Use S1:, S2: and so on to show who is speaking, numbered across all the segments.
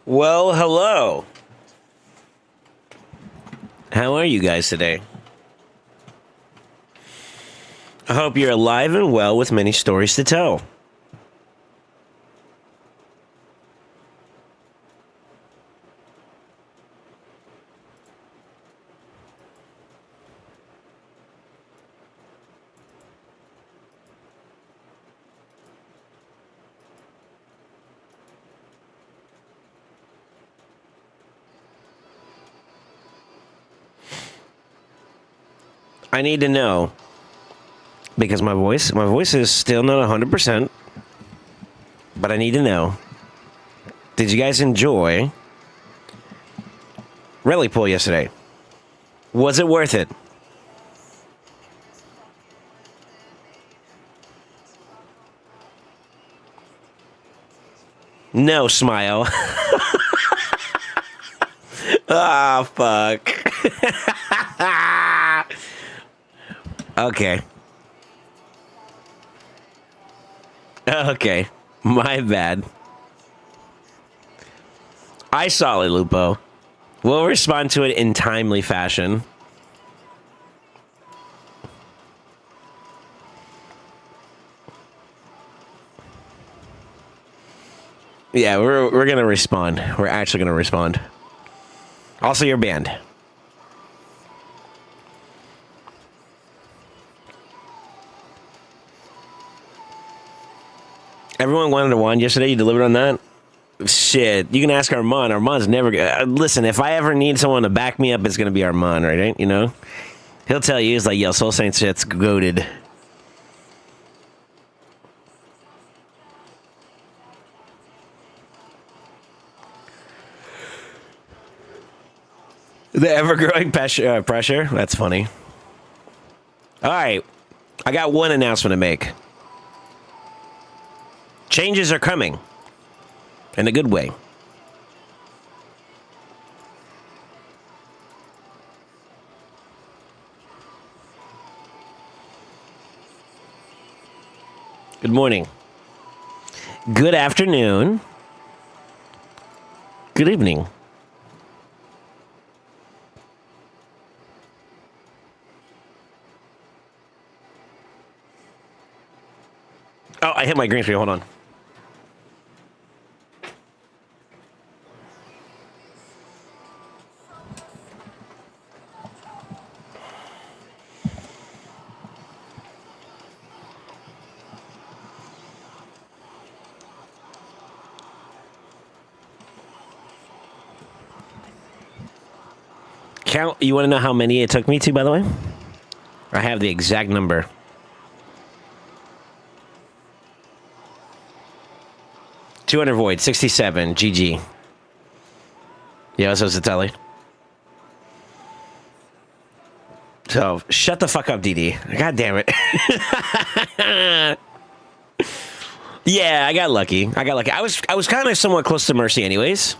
S1: Well, hello. How are you guys today? I hope you're alive and well with many stories to tell. I need to know because my voice is still not 100%, but I need to know. Did you guys enjoy rally pool yesterday? Was it worth it? No, smile. Ah, fuck. Okay. Okay. My bad. I saw it, Lupo. We'll respond to it in timely fashion. Yeah, we're gonna respond. We're actually gonna respond. Also, your band. Everyone wanted a wand yesterday. You delivered on that? Shit. You can ask Armand. Armand's never... listen, if I ever need someone to back me up, it's going to be Armand, right? You know? He'll tell you, he's like, yo, SoulSaint shit's goated. The ever-growing pressure? That's funny. All right. I got one announcement to make. Changes are coming. In a good way. Good morning. Good afternoon. Good evening. Oh, I hit my green screen. Hold on. Count. You want to know how many it took me to, by the way? I have the exact number. $200 void, 67, GG. Yeah, so it's a telly. So, shut the fuck up, DD. God damn it. Yeah, I got lucky. I was kind of somewhat close to Mercy anyways.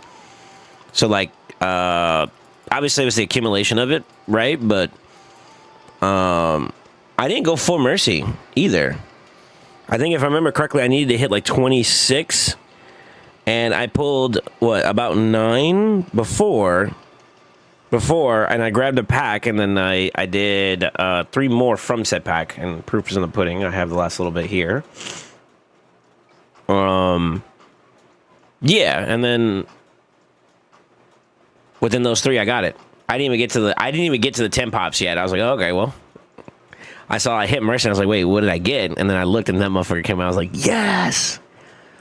S1: So, like, obviously it was the accumulation of it, right? But, I didn't go full Mercy either. I think if I remember correctly, I needed to hit like 26. And I pulled, what, about 9 before, and I grabbed a pack, and then I did 3 more from said pack, and proof is in the pudding. I have the last little bit here. Yeah, and then within those 3, I got it. I didn't even get to the 10 pops yet. I was like, oh, okay, well. I hit Mercy, and I was like, wait, what did I get? And then I looked, and that motherfucker came out. I was like, yes!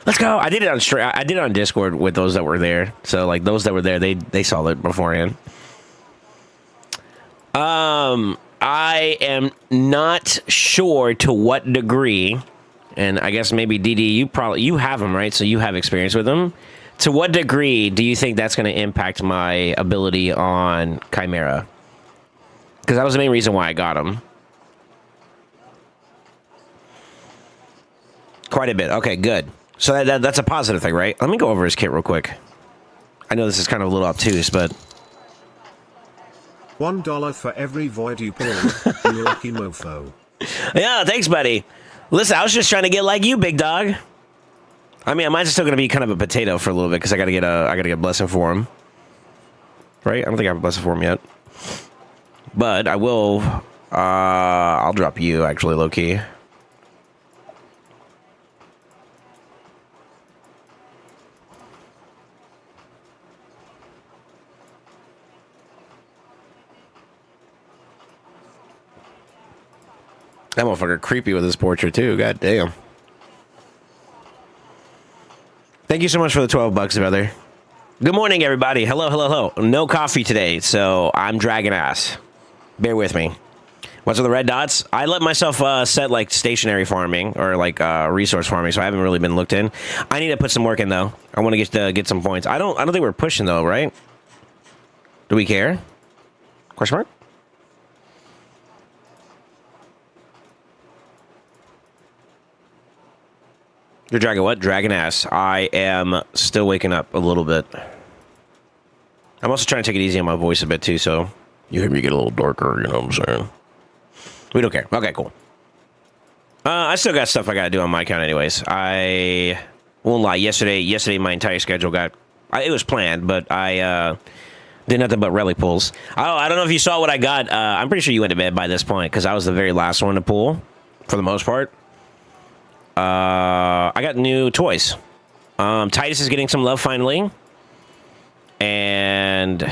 S1: Let's go! I did it on Discord with those that were there. So, like, those that were there, they saw it beforehand. I am not sure to what degree, and I guess maybe DD, you have them, right? So you have experience with them. To what degree do you think that's going to impact my ability on Chimera? Because that was the main reason why I got them. Quite a bit. Okay, good. So that's a positive thing, right? Let me go over his kit real quick. I know this is kind of a little obtuse, but...
S2: $1 for every void you pull, you lucky mofo.
S1: Yeah, thanks, buddy. Listen, I was just trying to get like you, big dog. I mean, mine's still gonna be kind of a potato for a little bit because I gotta get a blessing for him. Right? I don't think I have a blessing for him yet. But I will. I'll drop you actually, low key. That motherfucker creepy with his portrait too. God damn. Thank you so much for the 12 bucks, brother. Good morning, everybody. Hello, hello, hello. No coffee today, so I'm dragging ass. Bear with me. What's with the red dots? I let myself set like stationary farming or like resource farming, so I haven't really been looked in. I need to put some work in though. I want to get some points. I don't think we're pushing though, right? Do we care? Question mark? You're dragging what? Dragging ass. I am still waking up a little bit. I'm also trying to take it easy on my voice a bit too, so you hear me get a little darker, you know what I'm saying? We don't care. Okay, cool. I still got stuff I gotta do on my account anyways. I won't lie, yesterday my entire schedule got... it was planned, but I did nothing but relic pulls. Oh, I don't know if you saw what I got. I'm pretty sure you went to bed by this point, because I was the very last one to pull, for the most part. I got new toys. Titus is getting some love finally. And...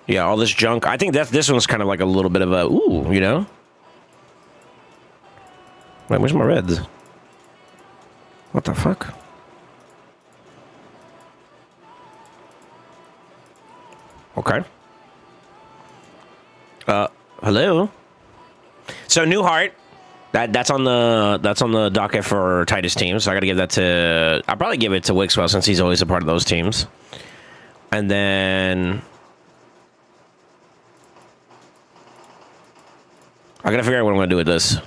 S1: yeah, all this junk. I think this one's kind of like a little bit of a, ooh, you know? Wait, where's my reds? What the fuck? Okay. Hello? So, new heart. That's on the docket for Titus team, so I gotta give that to... I'll probably give it to Wixwell since he's always a part of those teams. And then... I gotta figure out what I'm gonna do with this.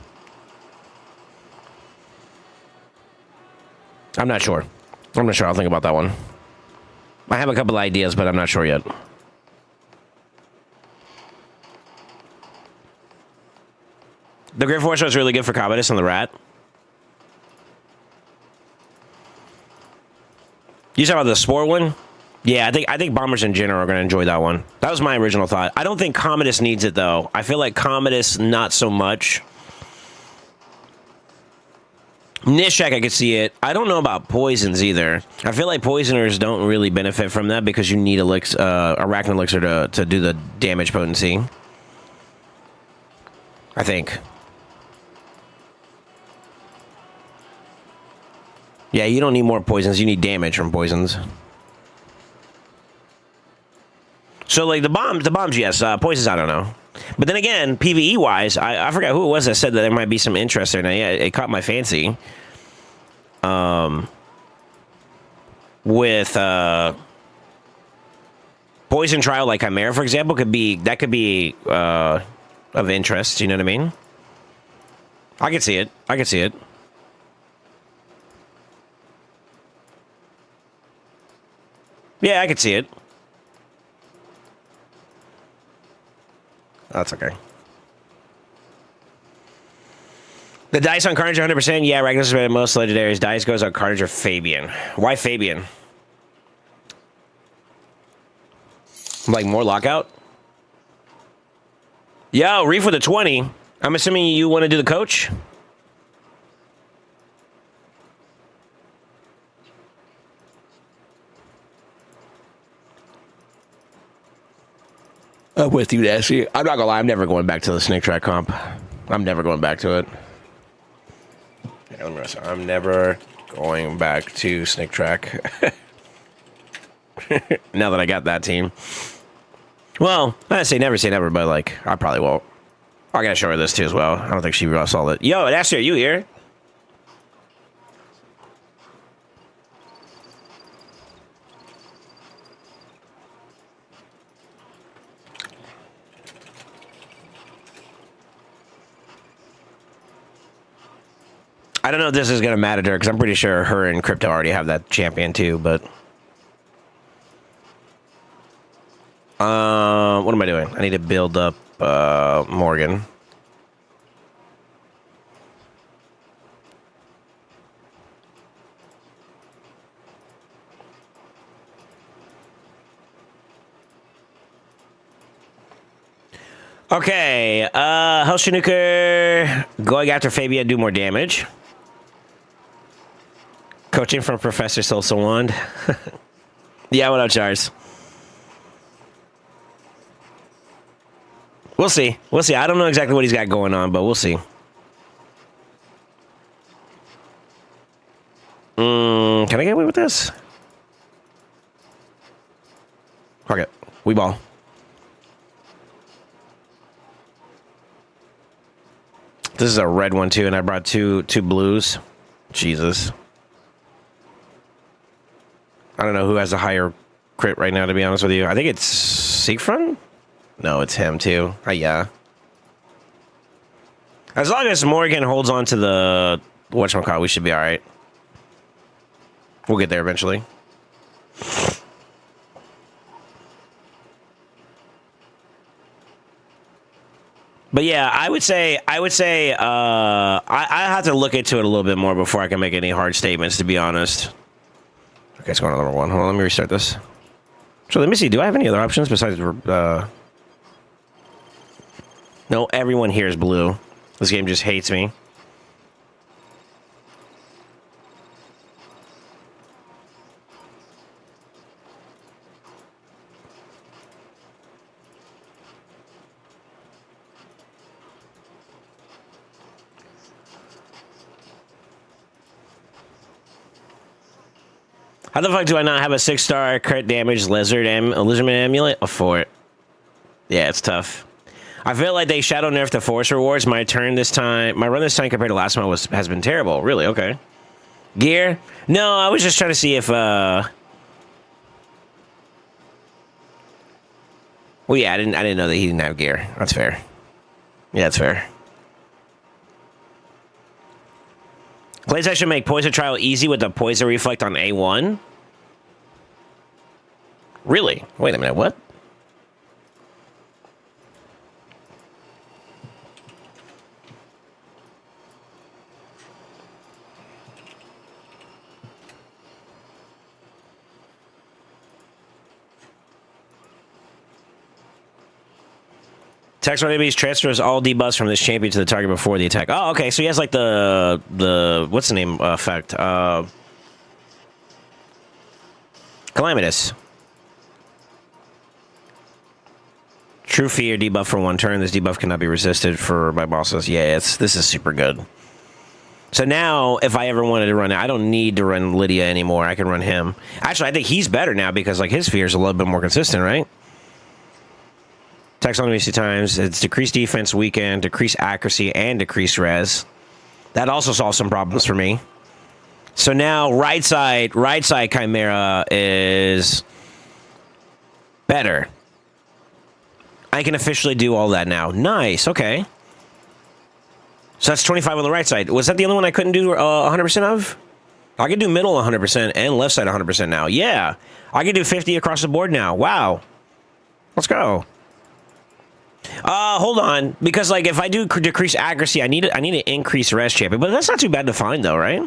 S1: I'm not sure. I'll think about that one. I have a couple ideas, but I'm not sure yet. The Great Force is really good for Commodus and the Rat. You talking about the Spore one? Yeah, I think bombers in general are going to enjoy that one. That was my original thought. I don't think Commodus needs it, though. I feel like Commodus, not so much. Nishak, I could see it. I don't know about poisons, either. I feel like poisoners don't really benefit from that because you need arachnid elixir to do the damage potency. I think. Yeah, you don't need more poisons. You need damage from poisons. So, like, the bombs, yes. Poisons, I don't know. But then again, PvE-wise, I forgot who it was that said that there might be some interest there. Now, yeah, it caught my fancy. With Poison Trial, like Chimera, for example, could be of interest. You know what I mean? I can see it. Yeah, I could see it. That's okay. The dice on Carnage are 100%. Yeah, Ragnar is better than most legendaries. Dice goes on Carnage or Fabian. Why Fabian? Like more lockout? Yo, Reef with a 20. I'm assuming you want to do the coach? I'm with you, Dashy. I'm not gonna lie, I'm never going back to the Snake Track comp. I'm never going back to it. I'm never going back to Snake Track. Now that I got that team. Well, I say never, but like, I probably won't. I gotta show her this too as well. I don't think she saw it. Yo, Dashy, are you here? I don't know if this is going to matter to her, because I'm pretty sure her and Crypto already have that champion too, but... what am I doing? I need to build up Morgan. Okay, Helshanuker going after Fabian, do more damage. Coaching from Professor SoulSaint. Yeah, what up, Charles? We'll see. We'll see. I don't know exactly what he's got going on, but we'll see. Can I get away with this? Fuck it. We ball. This is a red one, too, and I brought two blues. Jesus. I don't know who has a higher crit right now, to be honest with you. I think it's Siegfried? No, it's him, too. Yeah. As long as Morgan holds on to the whatchamacallit, we should be all right. We'll get there eventually. But yeah, I would say I have to look into it a little bit more before I can make any hard statements, to be honest. Okay, it's going on number one. Hold on, let me restart this. So let me see, do I have any other options besides no, everyone here is blue. This game just hates me. How the fuck do I not have a 6-star crit damage lizardman amulet? For it. Yeah, it's tough. I feel like they shadow nerfed the force rewards. My run this time compared to last month has been terrible. Really? Okay. Gear? No, I was just trying to see if well, yeah, I didn't know that he didn't have gear. That's fair. Yeah, that's fair. PlayStation should make Poison Trial easy with the Poison Reflect on A1. Really? Wait a minute, what? Text on enemies transfers all debuffs from this champion to the target before the attack. Oh, okay. So he has like the what's the name effect? Calamitous. True Fear debuff for 1 turn. This debuff cannot be resisted by bosses. Yeah, this is super good. So now, if I ever wanted to run it, I don't need to run Lydia anymore. I can run him. Actually, I think he's better now because like his fear is a little bit more consistent, right? Text on enemies 2 times. It's decreased defense, weaken, decreased accuracy, and decreased res. That also solves some problems for me. So now right side Chimera is better. I can officially do all that now. Nice. Okay. So that's 25 on the right side. Was that the only one I couldn't do 100% of? I can do middle 100% and left side 100% now. Yeah. I can do 50 across the board now. Wow. Let's go. Hold on, because like if I do decrease accuracy, I need to increase res champion, but that's not too bad to find though, right?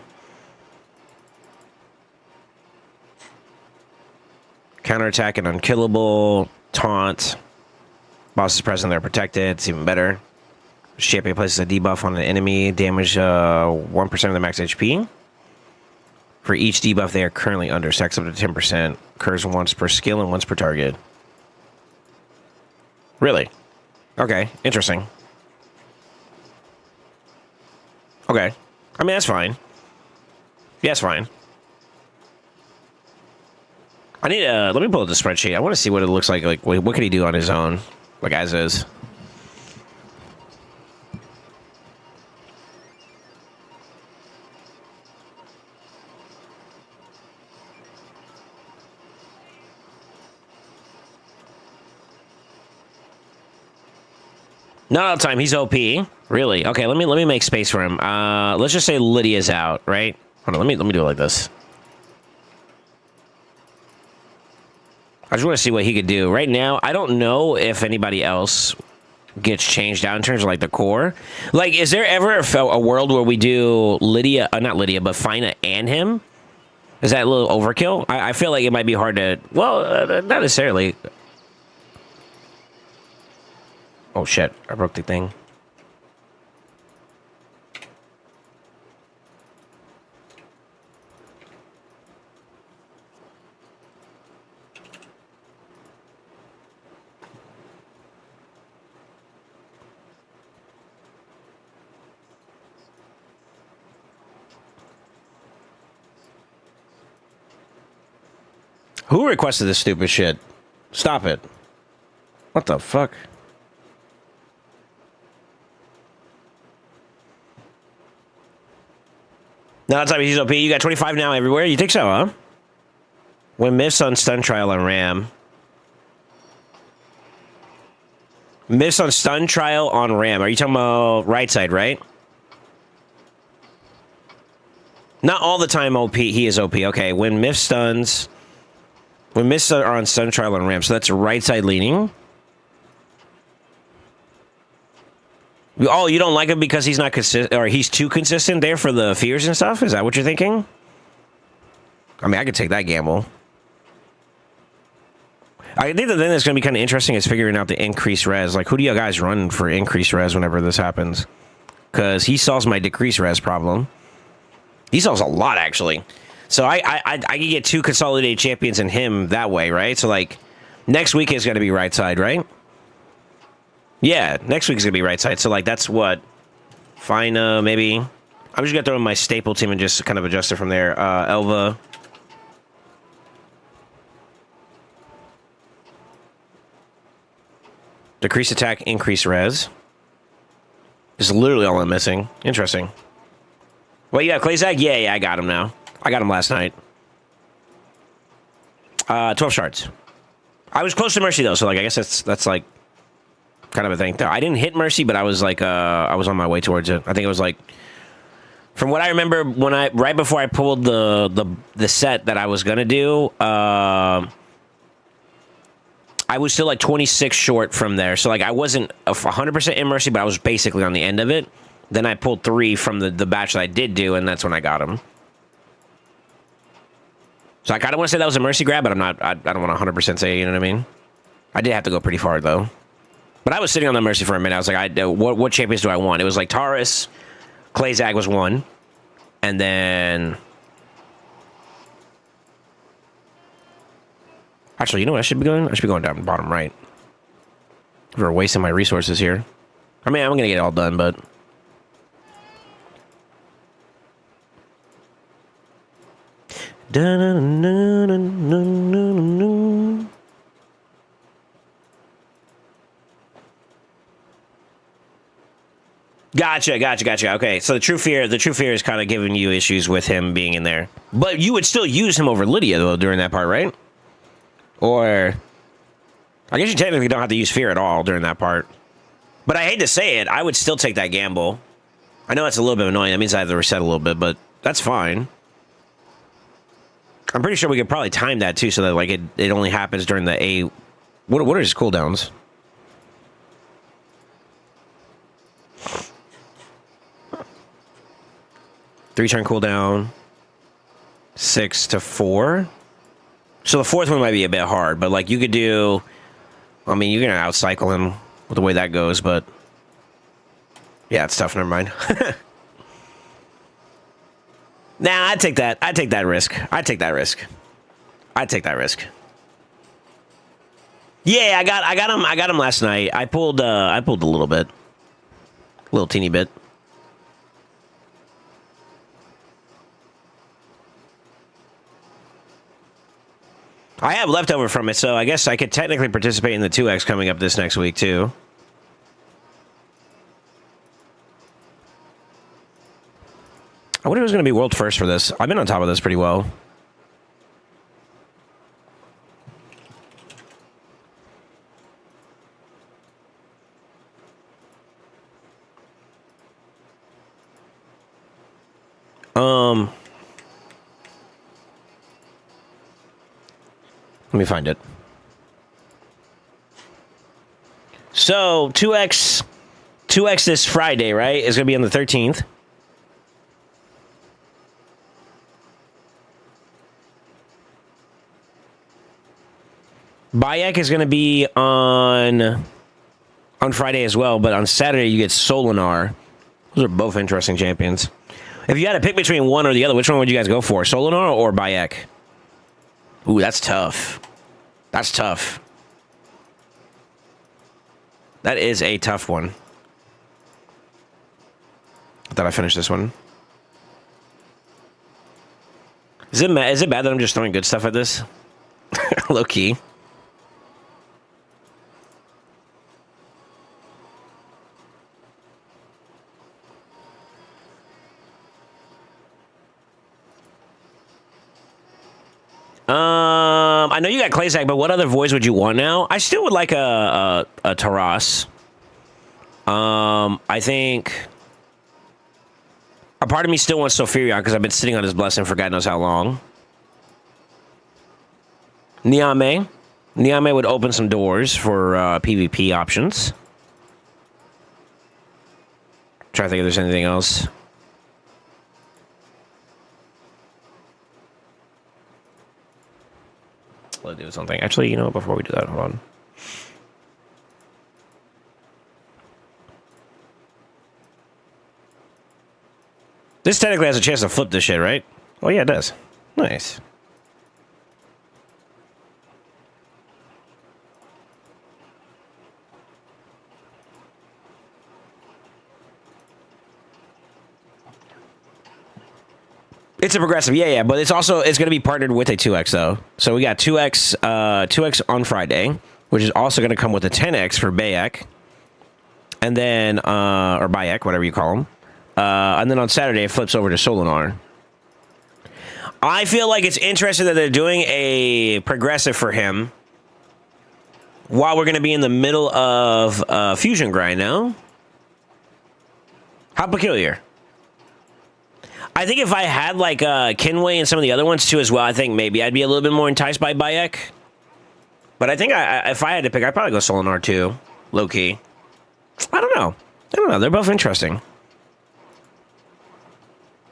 S1: Counterattack and unkillable, taunt. Boss is present, they're protected. It's even better. Champion places a debuff on an enemy, damage 1% of the max HP. For each debuff they are currently under, stacks up to 10%. Occurs once per skill and once per target. Really? Okay, interesting. Okay. I mean, that's fine. Yeah, it's fine. I need let me pull up the spreadsheet. I want to see what it looks like. Like, what can he do on his own? Like, as is. Not all the time. He's OP. Really? Okay, let me make space for him. Let's just say Lydia's out, right? Hold on, let me do it like this. I just want to see what he could do. Right now, I don't know if anybody else gets changed out in terms of like the core. Like, is there ever a world where we do Lydia, not Lydia, but Fina and him? Is that a little overkill? I feel like it might be hard to, well, not necessarily. Oh shit, I broke the thing. Who requested this stupid shit? Stop it. What the fuck? No, that's how he's OP. You got 25 now everywhere? You think so, huh? When Miffs on stun trial on Ram. Miffs on stun trial on Ram. Are you talking about right side, right? Not all the time OP. He is OP. Okay, when Miff stuns... When Miffs are on stun trial on Ram. So that's right side leaning. Oh, you don't like him because he's not consistent, or he's too consistent there for the fears and stuff? Is that what you're thinking? I mean, I could take that gamble. I think the thing that's going to be kind of interesting is figuring out the increased res. Like, who do you guys run for increased res whenever this happens? Because he solves my decreased res problem. He solves a lot, actually. So I can get 2 consolidated champions in him that way, right? So, like, next week is going to be right side, right? Yeah, next week is going to be right side. So, like, that's what? Fine, maybe. I'm just going to throw in my staple team and just kind of adjust it from there. Elva. Decrease attack, increase res. Is literally all I'm missing. Interesting. Well, you got Clayzag? Yeah, I got him now. I got him last night. 12 shards. I was close to Mercy, though, so, like, I guess that's like, kind of a thing. I didn't hit Mercy, but I was, like, I was on my way towards it. I think it was, like, from what I remember, when right before I pulled the set that I was gonna do, I was still, like, 26 short from there. So, like, I wasn't 100% in Mercy, but I was basically on the end of it. Then I pulled 3 from the batch that I did do, and that's when I got him. So I kind of want to say that was a Mercy grab, but I'm not. I don't want to 100% say. You know what I mean? I did have to go pretty far though. But I was sitting on the Mercy for a minute. I was like, what champions do I want? It was like Taurus, Clayzag was one, and then actually, you know what I should be going? I should be going down bottom right. We're wasting my resources here. I mean, I'm gonna get it all done, but. Gotcha. Okay, so the true fear is kind of giving you issues with him being in there, but you would still use him over Lydia though during that part, right? Or I guess you technically don't have to use fear at all during that part. But I hate to say it, I would still take that gamble. I know that's a little bit annoying. That means I have to reset a little bit, but that's fine. I'm pretty sure we could probably time that too, so that like it only happens during the A. What are his cooldowns? Three turn cooldown. 6 to 4. So the 4th one might be a bit hard, but like you could do. I mean, you're gonna outcycle him with the way that goes, but yeah, it's tough. Never mind. Nah, I'd take that. I'd take that risk. Yeah, I got him last night. I pulled a little bit. A little teeny bit. I have leftover from it, so I guess I could technically participate in the 2X coming up this next week too. I wonder who's going to be world first for this. I've been on top of this pretty well. Let me find it. So 2X this Friday, right? Is going to be on the 13th. Bayek is going to be on on Friday as well, but on Saturday you get Solinar. Those are both interesting champions. If you had to pick between one or the other, which one would you guys go for? Solinar or Bayek? Ooh, that's tough. That's tough. That is a tough one. I thought I finished this one. Is it bad that I'm just throwing good stuff at this? Low key. I know you got Claysack, but what other voids would you want now? I still would like a Taras. I think a part of me still wants Sophirion because I've been sitting on his blessing for God knows how long. Niame. Niame would open some doors for PvP options. Trying to think if there's anything else. Let's do something. Actually, you know what? Before we do that, hold on. This technically has a chance to flip this shit, right? Oh, yeah, it does. Nice. It's a progressive, yeah, but it's going to be partnered with a 2X, though. So we got 2X on Friday, which is also going to come with a 10X for Bayek. And then, or Bayek, whatever you call him. And then on Saturday, it flips over to Solinar. I feel like it's interesting that they're doing a progressive for him while we're going to be in the middle of Fusion Grind now. How peculiar. I think if I had, like, Kinway and some of the other ones, too, as well, I think maybe I'd be a little bit more enticed by Bayek. But I think if I had to pick, I'd probably go Solinar, too. Low-key. I don't know. They're both interesting.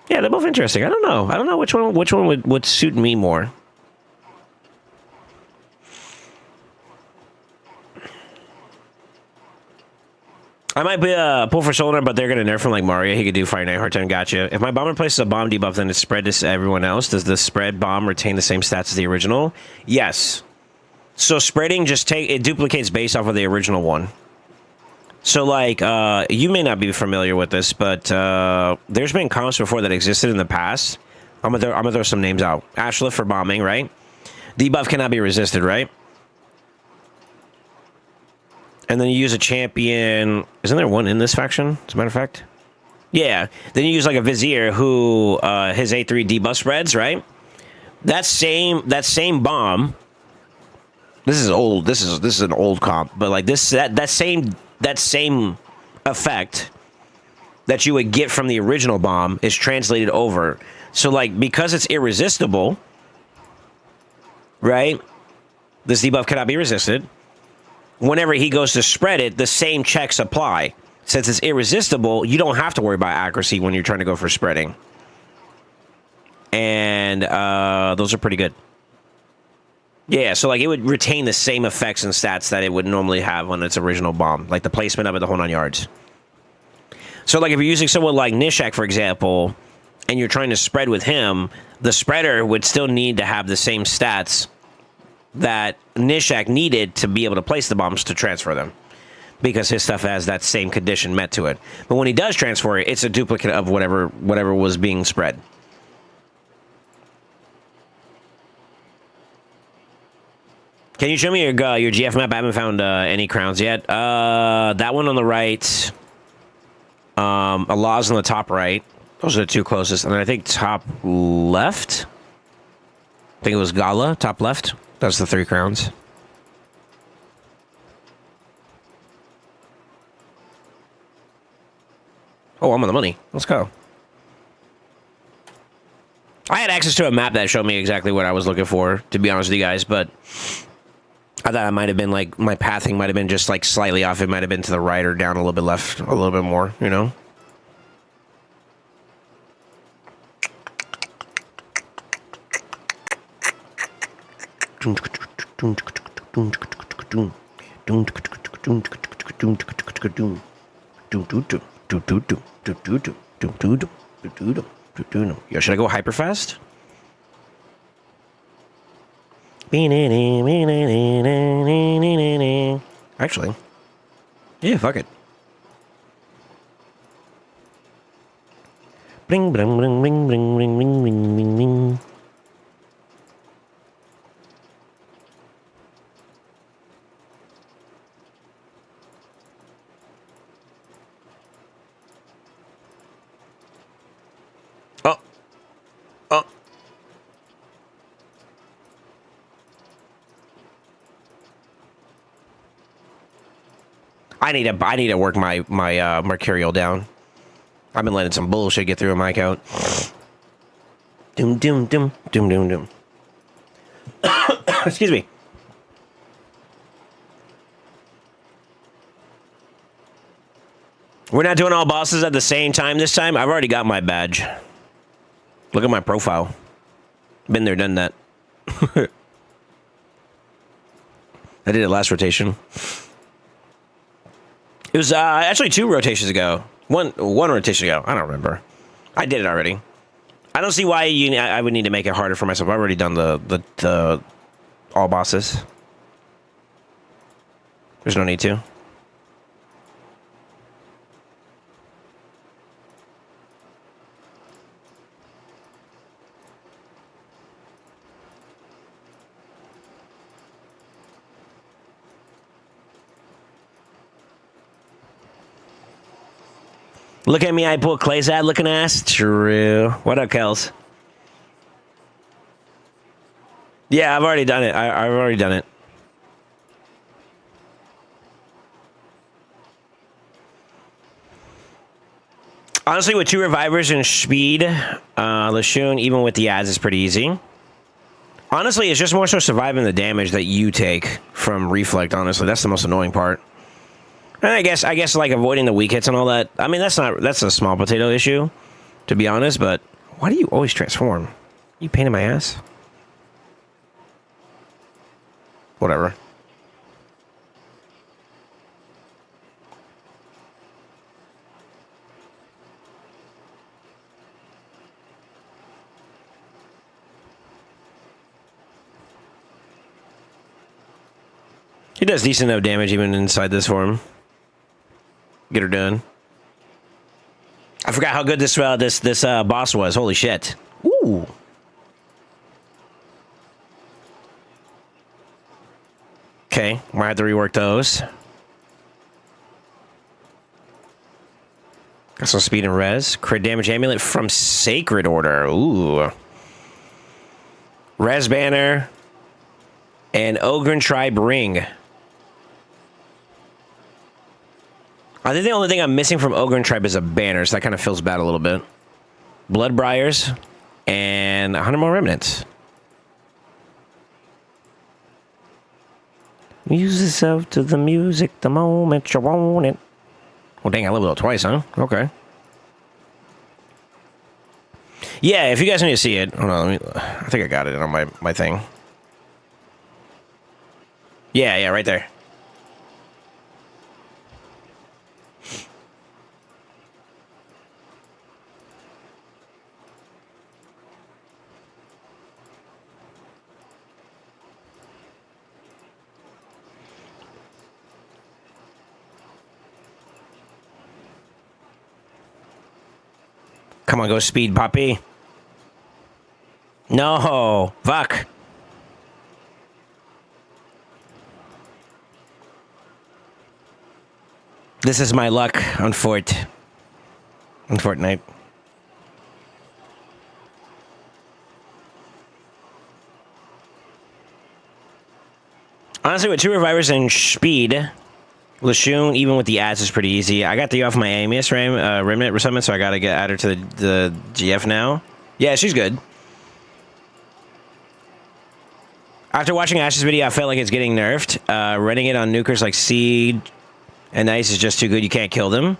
S1: Yeah, they're both interesting. I don't know which one would suit me more. I might be pull for Solinar, but they're going to nerf him like Mario. He could do Fire Night Hard Time. Gotcha. If my bomber places a bomb debuff, then it's spread to everyone else. Does the spread bomb retain the same stats as the original? Yes. So spreading it duplicates based off of the original one. So, like, you may not be familiar with this, but there's been comps before that existed in the past. I'm gonna throw some names out. Ashlift for bombing, right? Debuff cannot be resisted, right? And then you use a champion. Isn't there one in this faction, as a matter of fact? Yeah. Then you use, like, a Vizier who his A3 debuff spreads, right? That same bomb. This is old. This is an old comp, but, like, that same effect that you would get from the original bomb is translated over. So, like, because it's irresistible, right? This debuff cannot be resisted. Whenever he goes to spread it, the same checks apply. Since it's irresistible, you don't have to worry about accuracy when you're trying to go for spreading. And those are pretty good. Yeah, so, like, it would retain the same effects and stats that it would normally have on its original bomb, like the placement of it, the whole 9 yards. So, like, if you're using someone like Nishak, for example, and you're trying to spread with him, the spreader would still need to have the same stats that Nishak needed to be able to place the bombs to transfer them, because his stuff has that same condition met to it. But when he does transfer it, it's a duplicate of whatever was being spread. Can you show me your GF map? I haven't found any crowns yet. That one on the right. Allah's on the top right. Those are the two closest. And then I think top left. I think it was Gala, top left. That's the 3 crowns. Oh, I'm on the money. Let's go. I had access to a map that showed me exactly what I was looking for, to be honest with you guys, but I thought I might have been, like, my pathing might have been just, like, slightly off. It might have been to the right or down a little bit left, a little bit more, you know? Yo, should I go hyper fast? Actually, yeah, fuck it. Bling, bling, bling, bling, bling, bling, bling, bling, bling, bling. Oh. Oh. I need to work my mercurial down. I've been letting some bullshit get through in my account. Doom doom doom doom doom doom. Excuse me. We're not doing all bosses at the same time this time. I've already got my badge. Look at my profile. Been there, done that. I did it last rotation. It was actually 2 rotations ago. One rotation ago. I don't remember. I did it already. I don't see why I would need to make it harder for myself. I've already done the all bosses. There's no need to. Look at me, I pull Clay's ad looking ass. True. What up, Kels? Yeah, I've already done it. I've already done it. Honestly, with 2 revivers and speed, Lashun, even with the ads, is pretty easy. Honestly, it's just more so surviving the damage that you take from Reflect, honestly. That's the most annoying part. And I guess like avoiding the weak hits and all that. I mean, that's a small potato issue, to be honest, but why do you always transform? You pain in my ass? Whatever. He does decent enough damage even inside this form. Get her done. I forgot how good this boss was. Holy shit. Ooh. Okay, might have to rework those. Got some speed and res. Crit damage amulet from Sacred Order. Ooh. Res banner. And Ogren Tribe ring. I think the only thing I'm missing from Ogre Tribe is a banner, so that kind of feels bad a little bit. Blood Briars and 100 more remnants. Use yourself to the music the moment you want it. Oh, dang, I leveled up twice, huh? Okay. Yeah, if you guys need to see it, hold on, I think I got it on my thing. Yeah, right there. Come on, go speed, Poppy. No, fuck. This is my luck on Fortnite. Honestly, with 2 revivers and speed, Lashun, even with the ads, is pretty easy. I got the off my Amius remnant or something, so I gotta add her to the GF now. Yeah, she's good. After watching Ash's video, I felt like it's getting nerfed. Running it on nukers like Seed and Ice is just too good. You can't kill them.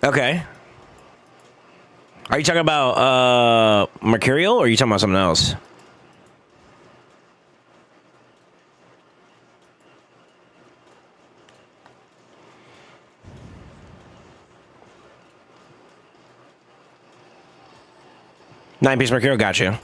S1: Okay. Are you talking about Mercurial, or are you talking about something else? 9-piece Mercurial, gotcha.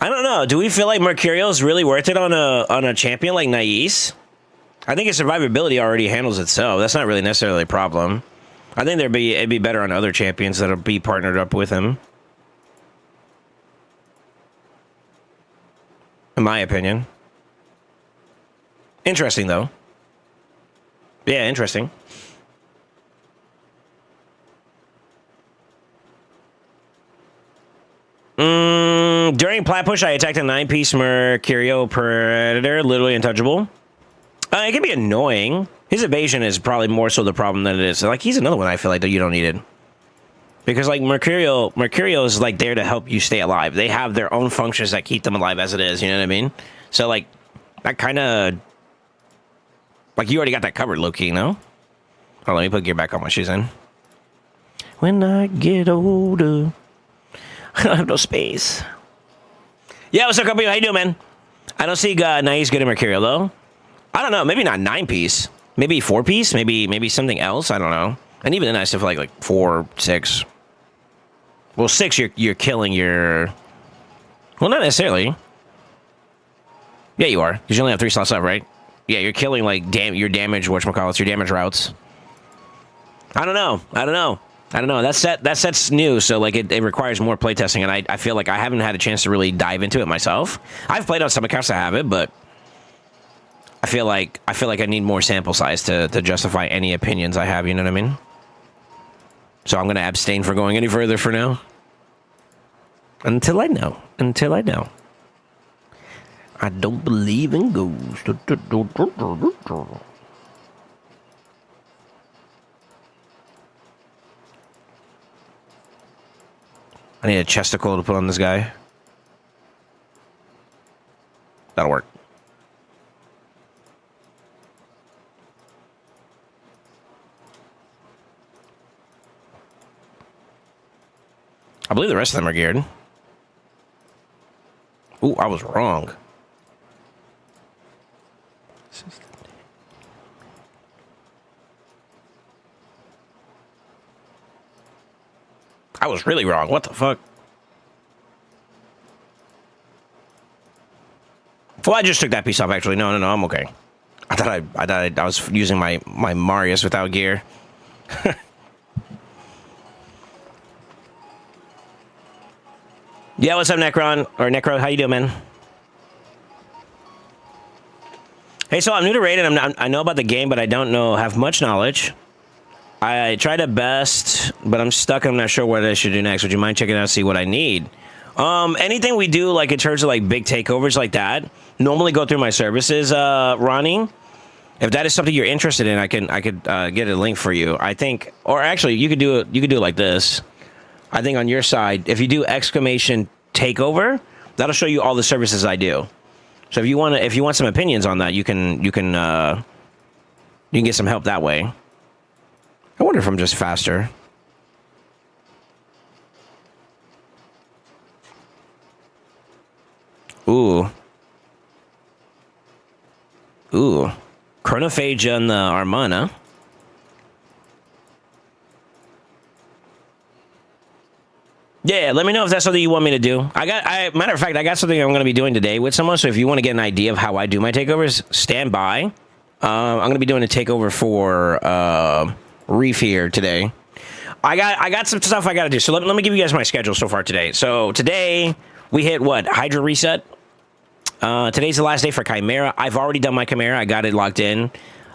S1: I don't know. Do we feel like Mercurial is really worth it on a champion like Nais? I think his survivability already handles itself. That's not really necessarily a problem. I think it'd be better on other champions that'll be partnered up with him. In my opinion. Interesting, though. Yeah, interesting. During plat push, I attacked a 9-piece Mercurial Predator, literally untouchable. It can be annoying. His evasion is probably more so the problem than it is. Like, he's another one I feel like that you don't need it. Because, like, Mercurial is, like, there to help you stay alive. They have their own functions that keep them alive as it is, you know what I mean? So, like, that kind of... Like, you already got that covered, low-key, no? Oh, let me put gear back on my shoes in. When I get older, I don't have no space. Yeah, what's up, company? How you doing, man? I don't see Nais good in Mercurial, though. I don't know. Maybe not 9-piece. Maybe 4-piece. Maybe something else. I don't know. And even then, I still feel like 4, 6. Well, 6, you're killing your... Well, not necessarily. Yeah, you are. Because you only have 3 slots left, right? Yeah, you're killing, like, your damage, whatchamacallits, your damage routes. I don't know. That set's new, so, like, it requires more playtesting, and I feel like I haven't had a chance to really dive into it myself. I've played on some accounts that have it, but I feel like I need more sample size to justify any opinions I have, you know what I mean? So I'm going to abstain from going any further for now. Until I know. I don't believe in ghosts. I need a chesticle to put on this guy. That'll work. I believe the rest of them are geared. Ooh, I was wrong. I was really wrong. What the fuck? Well, I just took that piece off, actually. No, I'm okay. I thought I was using my Marius without gear. Yeah, what's up, Necron? Or Necro, how you doing, man? Hey, so I'm new to Raid, and I know about the game, but I don't have much knowledge. I tried at best, but I'm stuck. I'm not sure what I should do next. Would you mind checking out, see what I need? Anything we do, like in terms of like big takeovers like that, normally go through my services, Ronnie. If that is something you're interested in, I could get a link for you. I think, or actually, you could do it like this. I think on your side, if you do exclamation takeover, that'll show you all the services I do. So if you want some opinions on that, you can get some help that way. I wonder if I'm just faster. Ooh. Chronophagia and the Armana. Yeah, let me know if that's something you want me to do. Matter of fact, I got something I'm going to be doing today with someone, so if you want to get an idea of how I do my takeovers, stand by. I'm going to be doing a takeover for Reef here today. I got some stuff I got to do, so let me give you guys my schedule so far today. So today, we hit, what, Hydra Reset? Today's the last day for Chimera. I've already done my Chimera. I got it locked in.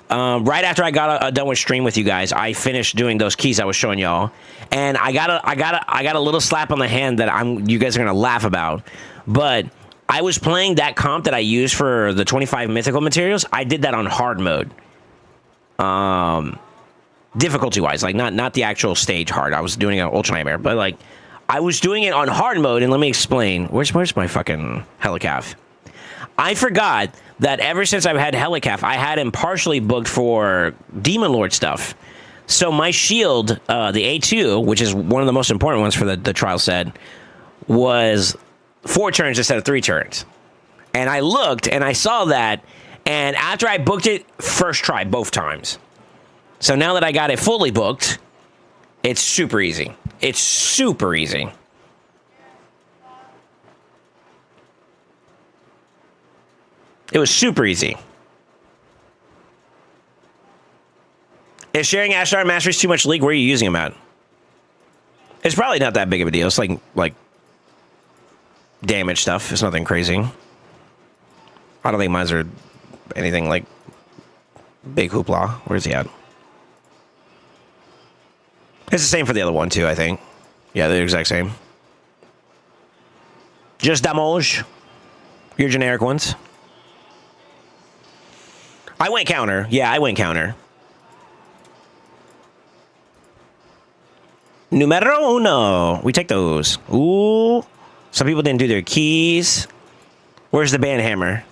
S1: Right after I got done with stream with you guys, I finished doing those keys I was showing y'all, and I got a little slap on the hand that you guys are gonna laugh about. But I was playing that comp that I used for the 25 mythical materials. I did that on hard mode, difficulty wise, like not the actual stage hard. I was doing it on Ultra Nightmare, but like I was doing it on hard mode. And let me explain. Where's my fucking Helicaf? I forgot that ever since I've had Helicaf, I had him partially booked for Demon Lord stuff. So my shield, the A2, which is one of the most important ones for the trial set, was 4 turns instead of 3 turns. And I looked and I saw that. And after I booked it, first try, both times. So now that I got it fully booked, it's super easy. It's super easy. It was super easy. Is sharing Ashtar Masteries too much league? Where are you using them at? It's probably not that big of a deal. It's like damage stuff. It's nothing crazy. I don't think mines are anything like big hoopla. Where's he at? It's the same for the other one too, I think. Yeah, they're the exact same. Just damage. Your generic ones. I went counter. Yeah, I went counter. Numero uno. We take those. Ooh. Some people didn't do their keys. Where's the band hammer?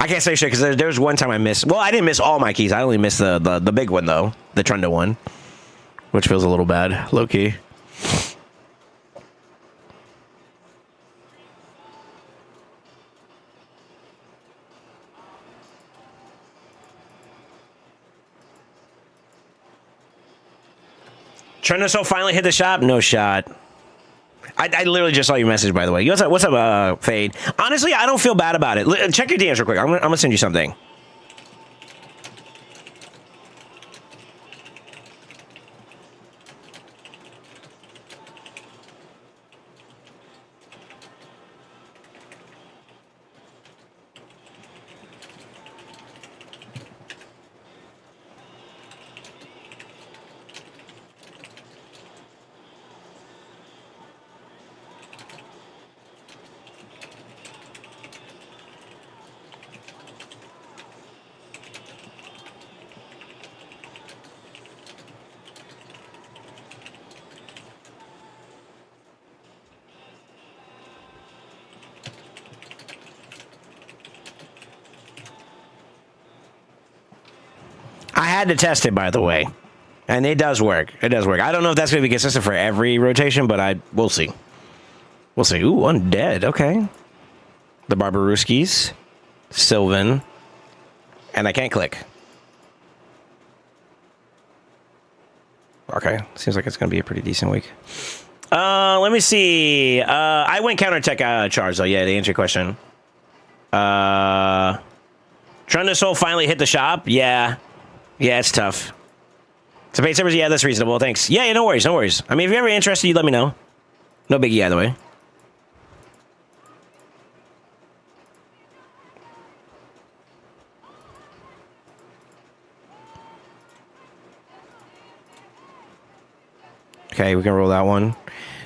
S1: I can't say shit because there was one time I missed. Well, I didn't miss all my keys. I only missed the big one, though. The Trundle one. Which feels a little bad. Low key. Trundle finally hit the shop? No shot. I literally just saw your message, by the way. What's up, Fade? Honestly, I don't feel bad about it. Check your DMs real quick. I'm gonna send you something. I had to test it, by the way, and it does work. It does work. I don't know if that's going to be consistent for every rotation, but we'll see. We'll see. Ooh, undead. Okay. The Barbaruskis, Sylvan, and I can't click. Okay, seems like it's going to be a pretty decent week. Let me see. I went counter-tech charge, though. Yeah, to answer your question. Trundle Soul finally hit the shop. Yeah. Yeah, it's tough. So paid servers, yeah, that's reasonable. Thanks. Yeah, no worries, no worries. I mean, if you're ever interested, you let me know. No biggie either way. Okay, we can roll that one.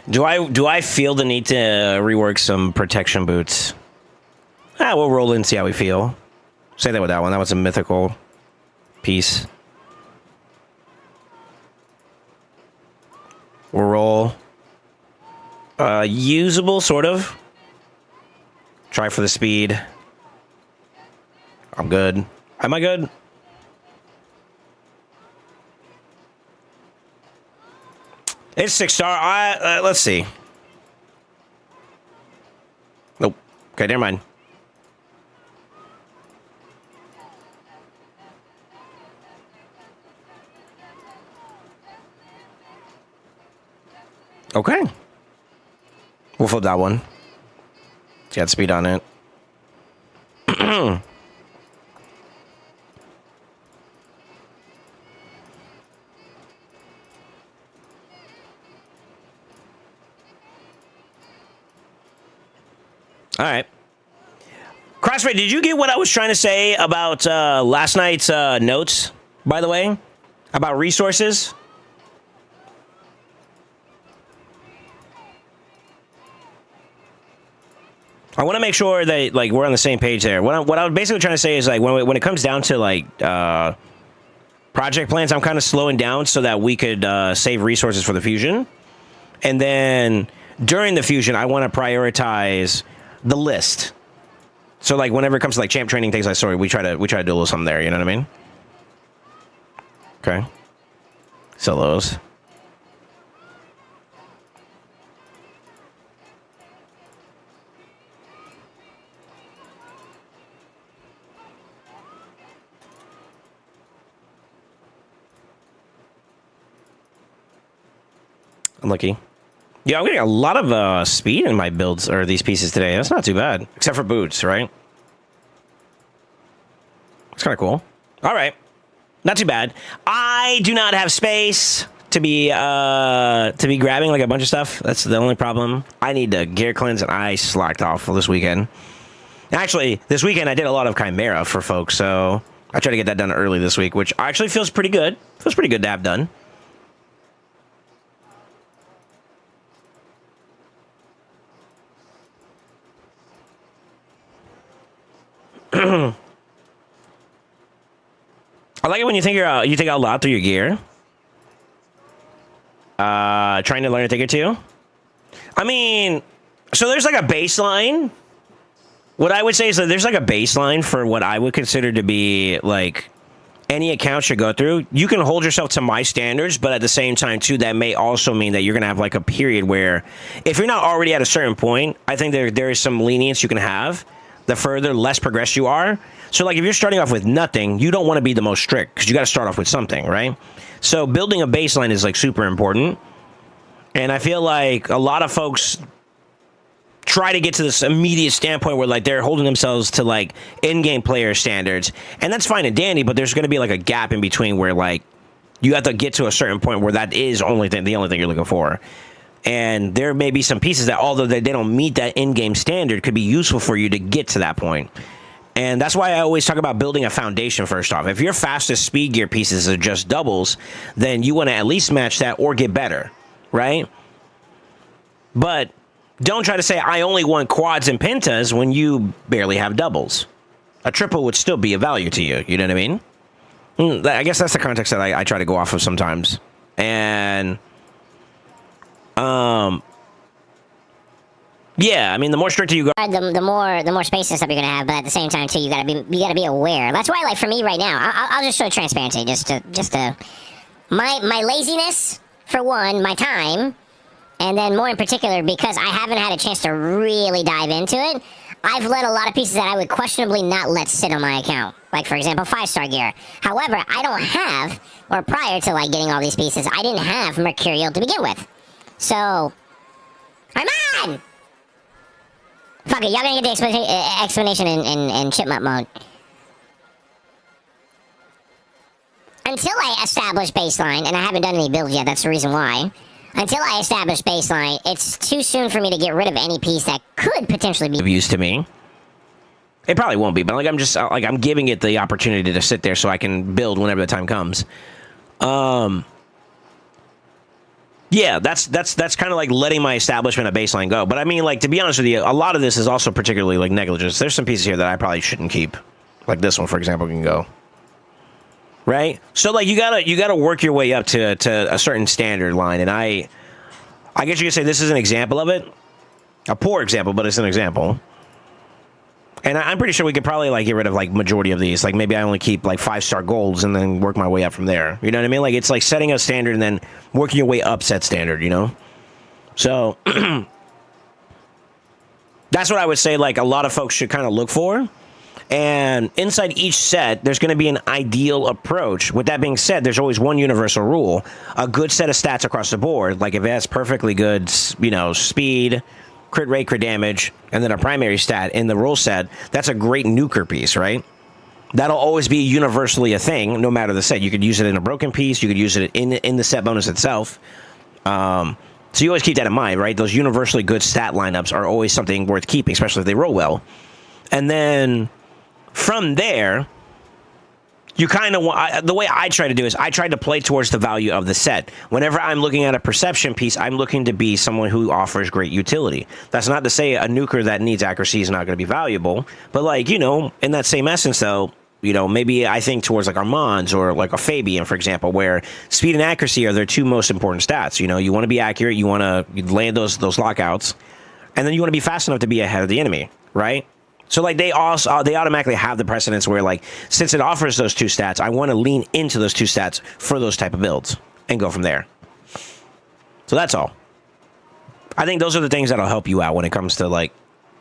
S1: Do I feel the need to rework some protection boots? We'll roll in and see how we feel. Say that with that one. That was a mythical piece. We'll roll. Usable, sort of. Try for the speed. I'm good. Am I good? It's 6-star. Let's see. Nope. Okay, never mind. Okay. We'll flip that one. Got speed on it. All right. Crossfade, did you get what I was trying to say about last night's notes, by the way? About resources? I want to make sure that like we're on the same page there. What I was basically trying to say is like when it comes down to like project plans, I'm kind of slowing down so that we could save resources for the fusion. And then during the fusion, I want to prioritize the list. So like whenever it comes to like champ training things, we try to do a little something there. You know what I mean? Okay. Sell those. Unlucky. Yeah, I'm getting a lot of speed in my builds, or these pieces today. That's not too bad. Except for boots, right? It's kind of cool. All right. Not too bad. I do not have space to be grabbing like a bunch of stuff. That's the only problem. I need to gear cleanse, and I slacked off for this weekend. Actually, this weekend I did a lot of Chimera for folks, so I tried to get that done early this week, which actually feels pretty good. Feels pretty good to have done. I like it when you think out loud through your gear. Trying to learn a thing or two. I mean, so there's like a baseline. What I would say is that there's like a baseline for what I would consider to be like any account should go through. You can hold yourself to my standards, but at the same time too, that may also mean that you're gonna have like a period where if you're not already at a certain point, I think there is some lenience you can have. The further less progressed you are. So like if you're starting off with nothing, you don't want to be the most strict because you got to start off with something, right? So building a baseline is like super important. And I feel like a lot of folks try to get to this immediate standpoint where like they're holding themselves to like in-game player standards. And that's fine and dandy, but there's going to be like a gap in between where like you have to get to a certain point where that is the only thing you're looking for. And there may be some pieces that, although they don't meet that in-game standard, could be useful for you to get to that point. And that's why I always talk about building a foundation first off. If your fastest speed gear pieces are just doubles, then you want to at least match that or get better, right? But don't try to say, I only want quads and pentas when you barely have doubles. A triple would still be of value to you, you know what I mean? I guess that's the context that I try to go off of sometimes. And... yeah, I mean, the more stricter you go,
S3: the more space and stuff you're gonna have, but at the same time too, you gotta be aware. That's why, like for me right now, I'll just show transparency, just to my laziness for one, my time, and then more in particular because I haven't had a chance to really dive into it. I've let a lot of pieces that I would questionably not let sit on my account, like for example 5-star gear. However, I don't have, or prior to like getting all these pieces, I didn't have Mercurial to begin with. So, I'm on! Fuck it, y'all gonna get the explanation in chipmunk mode. Until I establish baseline, and I haven't done any builds yet, that's the reason why. Until I establish baseline, it's too soon for me to get rid of any piece that could potentially be
S1: of use to me. It probably won't be, but like I'm giving it the opportunity to sit there so I can build whenever the time comes. Yeah, that's kind of like letting my establishment a baseline go. But I mean, like, to be honest with you, a lot of this is also particularly like negligence. There's some pieces here that I probably shouldn't keep. Like this one, for example, can go. Right? So like you gotta work your way up to a certain standard line. And I guess you could say this is an example of it. A poor example, but it's an example. And I'm pretty sure we could probably like get rid of like majority of these. Like maybe I only keep like 5-star golds and then work my way up from there. You know what I mean? Like it's like setting a standard and then working your way up set standard, you know? So that's what I would say like a lot of folks should kind of look for. And inside each set, there's going to be an ideal approach. With that being said, there's always one universal rule. A good set of stats across the board. Like if it has perfectly good, you know, speed, crit rate, crit damage, and then a primary stat in the rule set, that's a great nuker piece, right? That'll always be universally a thing, no matter the set. You could use it in a broken piece. You could use it in the set bonus itself. So you always keep that in mind, right? Those universally good stat lineups are always something worth keeping, especially if they roll well. And then from there, you kind of want, the way I try to do is I try to play towards the value of the set. Whenever I'm looking at a perception piece, I'm looking to be someone who offers great utility. That's not to say a nuker that needs accuracy is not going to be valuable, but like, you know, in that same essence though, you know, maybe I think towards like Armands or like a Fabian, for example, where speed and accuracy are their two most important stats. You know, you want to be accurate, you want to land those lockouts, and then you want to be fast enough to be ahead of the enemy, right? So like they automatically have the precedence where like since it offers those 2 stats, I want to lean into those 2 stats for those type of builds and go from there. So that's all. I think those are the things that'll help you out when it comes to like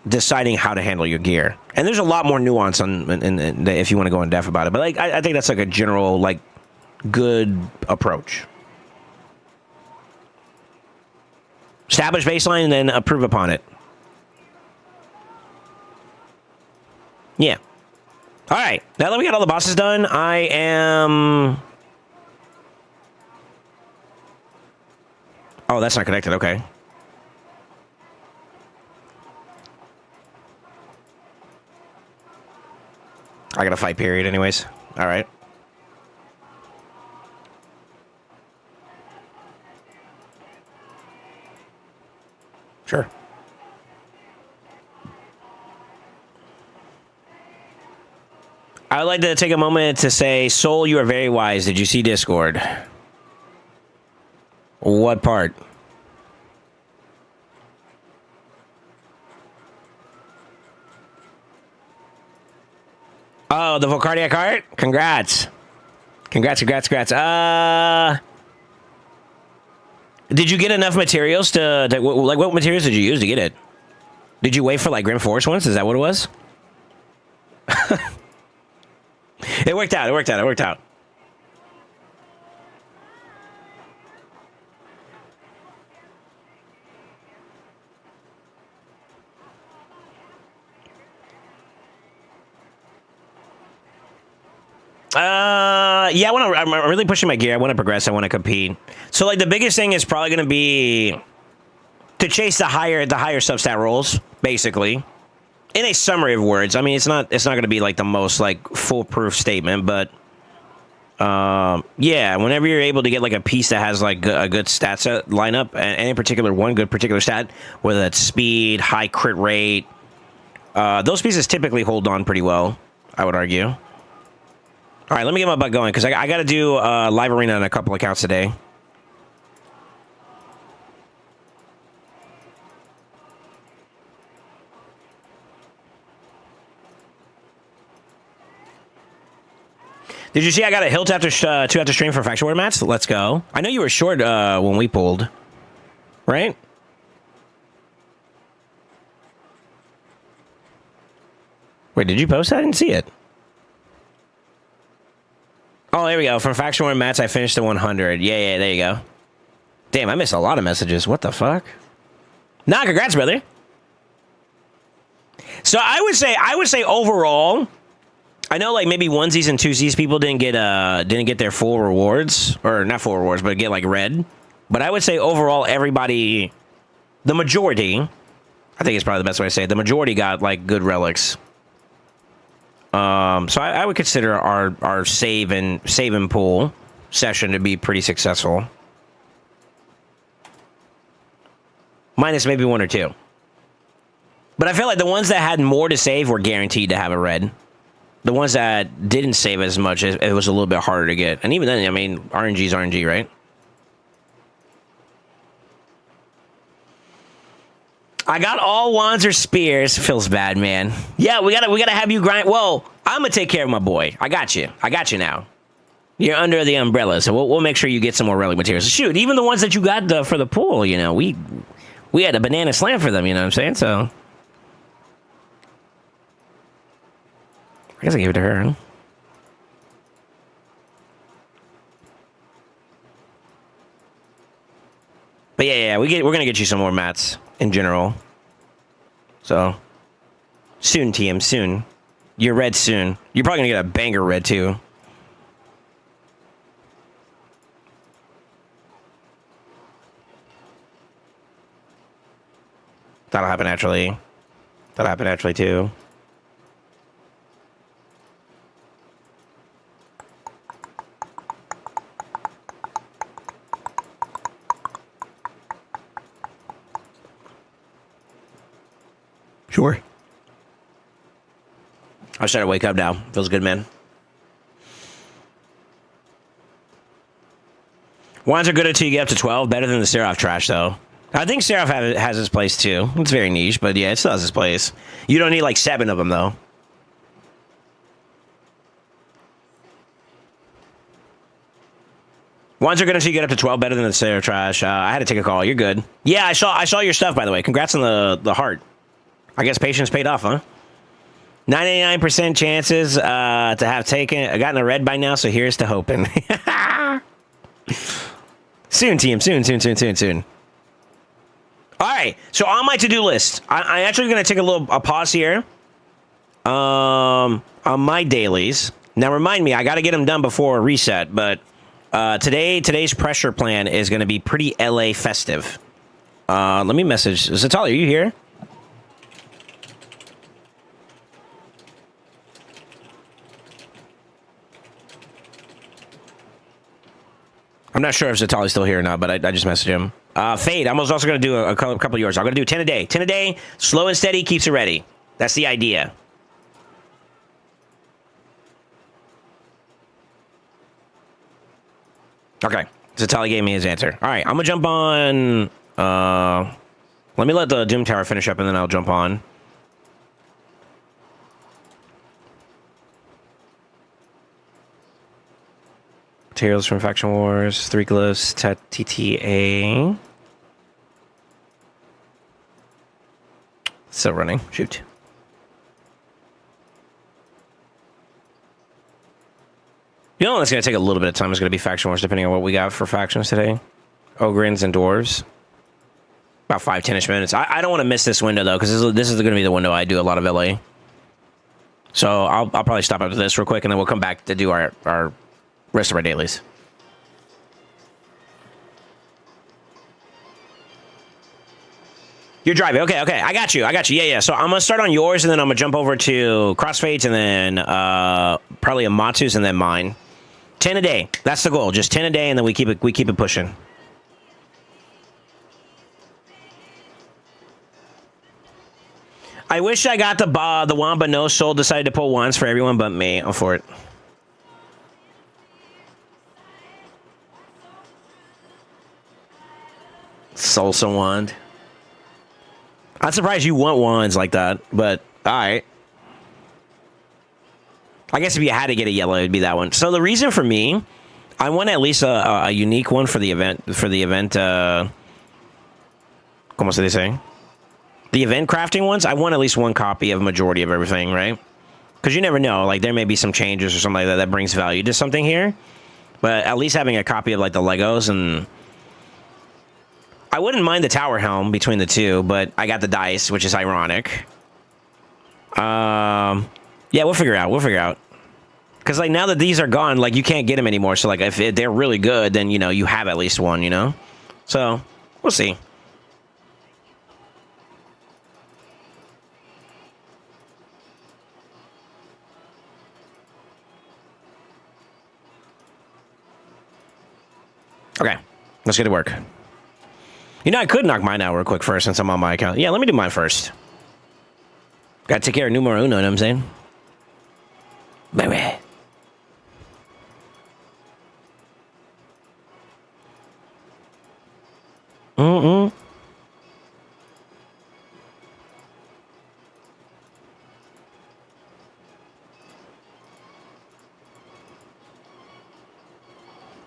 S1: deciding how to handle your gear. And there's a lot more nuance if you want to go in depth about it. But like I think that's like a general like good approach. Establish baseline and then improve upon it. Yeah. All right. Now that we got all the bosses done, I am... Oh, that's not connected. Okay. I got a fight period anyways. All right. Sure. I would like to take a moment to say, Soul, you are very wise. Did you see Discord? What part? Oh, the Volcardiac art? Congrats. Congrats. Did you get enough materials to like, what materials did you use to get it? Did you wait for, like, Grim Forest ones? Is that what it was? It worked out. Yeah, I'm really pushing my gear. I want to progress. I want to compete. So, like, the biggest thing is probably going to be to chase the higher substat rolls, basically. In a summary of words. I mean, it's not going to be, like, the most, like, foolproof statement, but, yeah, whenever you're able to get, like, a piece that has, like, a good stat set lineup, and in particular, one good particular stat, whether that's speed, high crit rate, those pieces typically hold on pretty well, I would argue. All right, let me get my butt going, because I got to do live arena on a couple accounts today. Did you see I got a hilt after 2 after stream for Faction War mats? Let's go. I know you were short when we pulled, right? Wait, did you post that? I didn't see it. Oh, there we go. From Faction War mats, I finished the 100. Yeah, there you go. Damn, I missed a lot of messages. What the fuck? Nah, congrats, brother. So I would say overall, I know like maybe onesies and twosies people didn't get their full rewards, or not full rewards, but get like red. But I would say overall, everybody, the majority, I think it's probably the best way to say it, the majority got like good relics. So I would consider our save and pull session to be pretty successful. Minus maybe 1 or 2. But I feel like the ones that had more to save were guaranteed to have a red. The ones that didn't save as much, it was a little bit harder to get. And even then, I mean, RNG's RNG, right? I got all wands or spears. Feels bad, man. Yeah, we gotta have you grind. Well, I'm gonna take care of my boy. I got you now. You're under the umbrella, so we'll make sure you get some more relic materials. Shoot, even the ones that you got for the pool, you know, we had a banana slam for them. You know what I'm saying? So I guess I gave it to her. Huh? But yeah, we're gonna get you some more mats in general. So soon, TM, soon. You're red soon. You're probably gonna get a banger red too. That'll happen naturally. That'll happen naturally too. Sure. I'm starting to wake up now. Feels good, man. Wands are good until you get up to 12. Better than the Seraph trash, though. I think Seraph has his place too. It's very niche, but yeah, it still has his place. You don't need like 7 of them though. Ones are gonna see you get up to 12 better than the Sarah Trash. I had to take a call. You're good. Yeah, I saw your stuff by the way. Congrats on the heart. I guess patience paid off, huh? 99% chances to have gotten a red by now, so here's to hoping. Soon, team. Soon. All right, so on my to-do list, I actually going to take a pause here on my dailies. Now, remind me, I got to get them done before reset, but today's pressure plan is going to be pretty LA festive. Let me message. Zatali, are you here? I'm not sure if Zatali's still here or not, but I just messaged him. Fade, I was also going to do a couple of yours. I'm going to do 10 a day. 10 a day, slow and steady, keeps it ready. That's the idea. Okay, Zatali gave me his answer. All right, I'm going to jump on... let me let the Doom Tower finish up, and then I'll jump on. Materials from Faction Wars, 3 glyphs, TTA. Still running. Shoot. You know, it's going to take a little bit of time. It's going to be Faction Wars, depending on what we got for factions today. Ogrins and Dwarves. About 5-10ish minutes. I don't want to miss this window, though, because this is going to be the window I do a lot of LA. So I'll probably stop after this real quick, and then we'll come back to do our rest of our dailies. You're driving. Okay. I got you. Yeah. So I'm going to start on yours, and then I'm going to jump over to Crossfades, and then probably Amatsu's, and then mine. 10 a day. That's the goal. Just 10 a day, and then we keep it pushing. I wish I got the one, but no soul decided to pull ones for everyone but me. I'm for it. Salsa wand. I'm surprised you want wands like that, but all right. I guess if you had to get a yellow, it'd be that one. So the reason for me, I want at least a unique one for the event. ¿Cómo se dice? The event crafting ones. I want at least one copy of a majority of everything, right? Because you never know. Like there may be some changes or something like that brings value to something here. But at least having a copy of like the Legos and. I wouldn't mind the tower helm between the two, but I got the dice, which is ironic. Yeah, we'll figure it out. Because, like, now that these are gone, like, you can't get them anymore. So, like, if they're really good, then, you know, you have at least one, you know? So, we'll see. Okay, let's get to work. You know, I could knock mine out real quick first since I'm on my account. Yeah, let me do mine first. Gotta take care of numero uno, you know what I'm saying? Baby.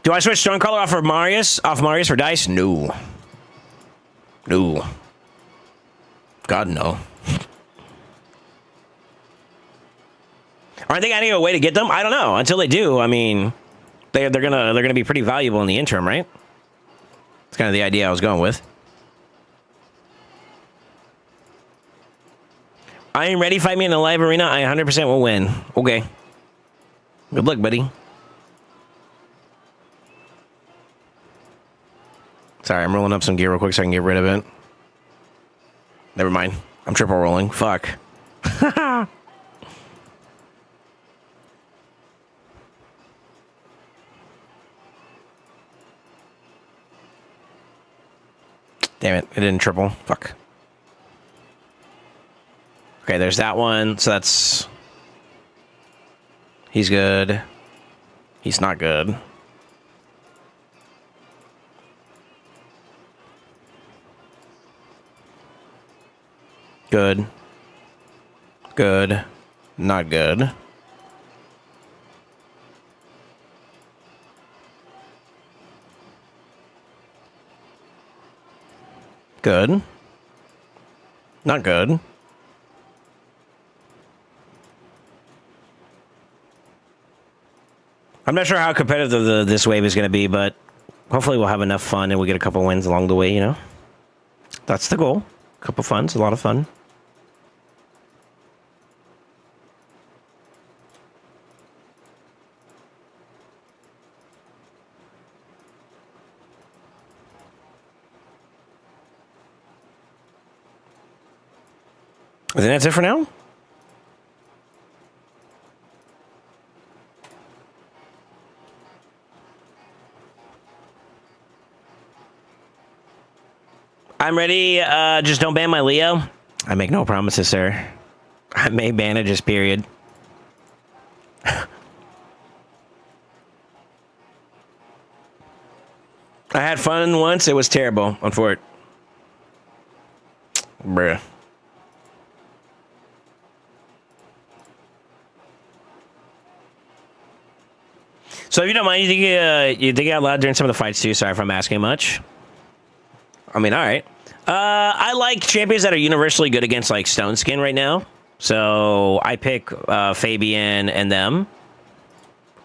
S1: Do I switch stone color off Marius for dice? No. No. God, no. Aren't they adding a way to get them? I don't know. Until they do, I mean, they're gonna be pretty valuable in the interim, right? That's kind of the idea I was going with. I am ready. Fight me in a live arena. I 100% will win. Okay. Good luck, buddy. Sorry, I'm rolling up some gear real quick so I can get rid of it. Never mind. I'm triple rolling. Fuck. Damn it. It didn't triple. Fuck. Okay, there's that one. So that's... He's good. He's not good. Good. Good. Not good. Good. Not good. I'm not sure how competitive this wave is going to be, but hopefully we'll have enough fun and we'll get a couple wins along the way, you know? That's the goal. A couple funs, a lot of fun. I think that's it for now. I'm ready. Just don't ban my Leo. I make no promises, sir. I may ban it, just period. I had fun once. It was terrible. Unfortunately. Bruh. So if you don't mind, you think out loud during some of the fights too. Sorry if I'm asking much. I mean, all right. I like champions that are universally good against like Stone Skin right now. So I pick Fabian and them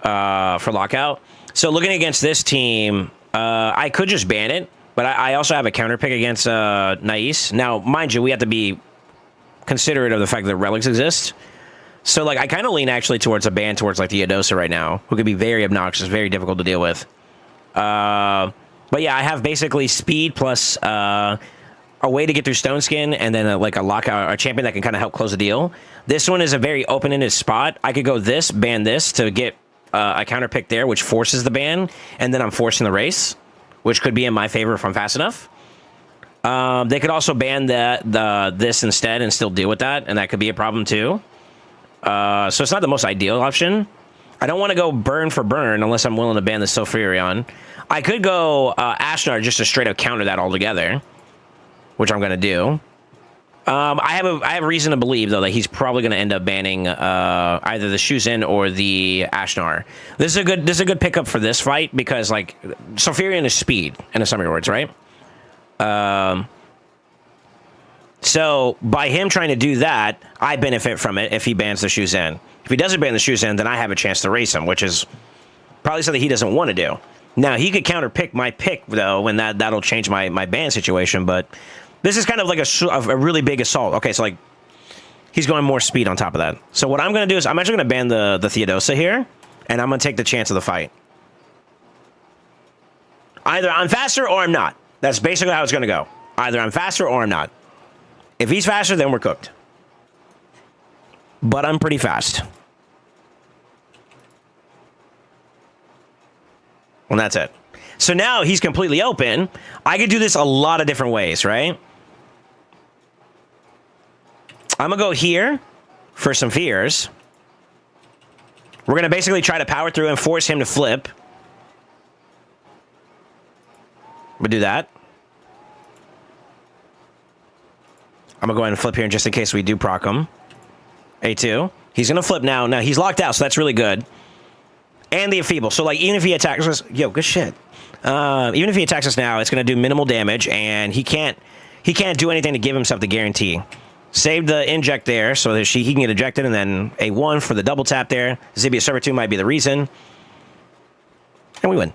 S1: for lockout. So looking against this team, I could just ban it, but I also have a counter pick against Nais. Now, mind you, we have to be considerate of the fact that relics exist. So, like, I kind of lean actually towards a ban towards, like, the Theodosa right now, who could be very obnoxious, very difficult to deal with. But, yeah, I have basically speed plus a way to get through Stone Skin and then, like, a lockout, a champion that can kind of help close the deal. This one is a very open-ended spot. I could go this, ban this to get a counter pick there, which forces the ban, and then I'm forcing the race, which could be in my favor if I'm fast enough. They could also ban this instead and still deal with that, and that could be a problem, too. So it's not the most ideal option. I don't want to go burn for burn unless I'm willing to ban the Sulfurion. I could go Ashnar just to straight up counter that altogether, which I'm going to do. I have reason to believe, though, that he's probably going to end up banning either the Shuzen or the Ashnar. This is a good pickup for this fight because, like, Sulfurion is speed, in some words, right? So, by him trying to do that, I benefit from it if he bans the Shuzen. If he doesn't ban the Shuzen, then I have a chance to race him, which is probably something he doesn't want to do. Now, he could counter-pick my pick, though, and that'll change my ban situation, but this is kind of like a really big assault. Okay, so, like, he's going more speed on top of that. So, what I'm going to do is I'm actually going to ban the Theodosa here, and I'm going to take the chance of the fight. Either I'm faster or I'm not. That's basically how it's going to go. Either I'm faster or I'm not. If he's faster, then we're cooked. But I'm pretty fast. And that's it. So now he's completely open. I could do this a lot of different ways, right? I'm going to go here for some fears. We're going to basically try to power through and force him to flip. We'll do that. I'm going to go ahead and flip here just in case we do proc him. A2. He's going to flip now. Now, he's locked out, so that's really good. And the Enfeeble. So, like, even if he attacks us... Yo, good shit. Even if he attacks us now, it's going to do minimal damage, and he can't do anything to give himself the guarantee. Save the inject there so that he can get ejected, and then A1 for the double tap there. Zibia Servitude might be the reason. And we win.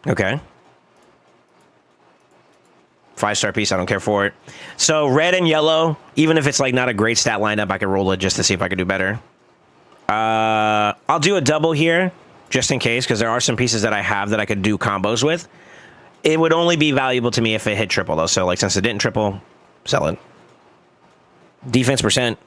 S1: Okay. 5-star piece, I don't care for it. So red and yellow, even if it's like not a great stat lineup, I could roll it just to see if I could do better. I'll do a double here, just in case, because there are some pieces that I have that I could do combos with. It would only be valuable to me if it hit triple, though. So, like, since it didn't triple, sell it. Defense percent.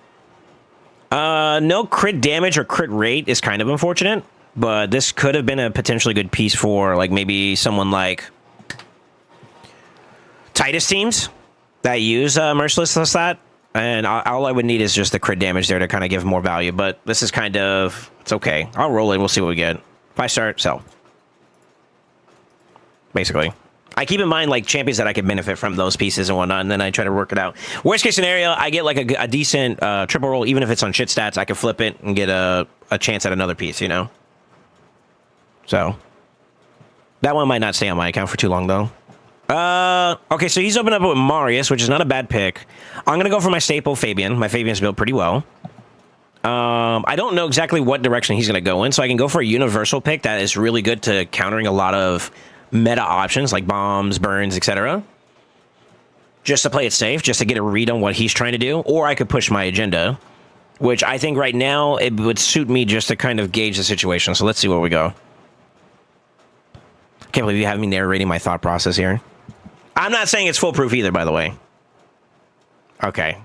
S1: No crit damage or crit rate is kind of unfortunate. But this could have been a potentially good piece for, like, maybe someone like Titus teams that use Merciless that. And all I would need is just the crit damage there to kind of give more value. But this is kind of... It's okay. I'll roll it. We'll see what we get. 5-star, sell. basically. I keep in mind like champions that I could benefit from those pieces and whatnot, and then I try to work it out. Worst case scenario, I get like a decent triple roll, even if it's on shit stats. I can flip it and get a chance at another piece, you know? So that one might not stay on my account for too long, though. Okay, so he's opened up with Marius, which is not a bad pick. I'm going to go for my staple, Fabian. My Fabian's built pretty well. I don't know exactly what direction he's going to go in, so I can go for a universal pick that is really good to countering a lot of meta options like bombs, burns, etc. Just to play it safe, just to get a read on what he's trying to do. Or I could push my agenda, which I think right now it would suit me just to kind of gauge the situation. So let's see where we go. Can't believe you have me narrating my thought process here. I'm not saying it's foolproof either, by the way. Okay.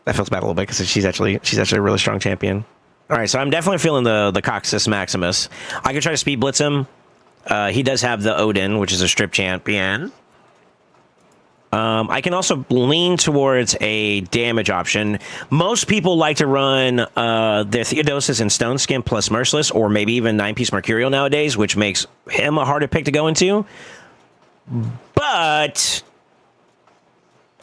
S1: That feels bad a little bit because she's actually a really strong champion. All right, so I'm definitely feeling the Coxus Maximus. I could try to speed blitz him. He does have the Odin, which is a strip champion. I can also lean towards a damage option. Most people like to run their Theodosius and Stone Skin plus Merciless, or maybe even 9-piece Mercurial nowadays, which makes him a harder pick to go into. But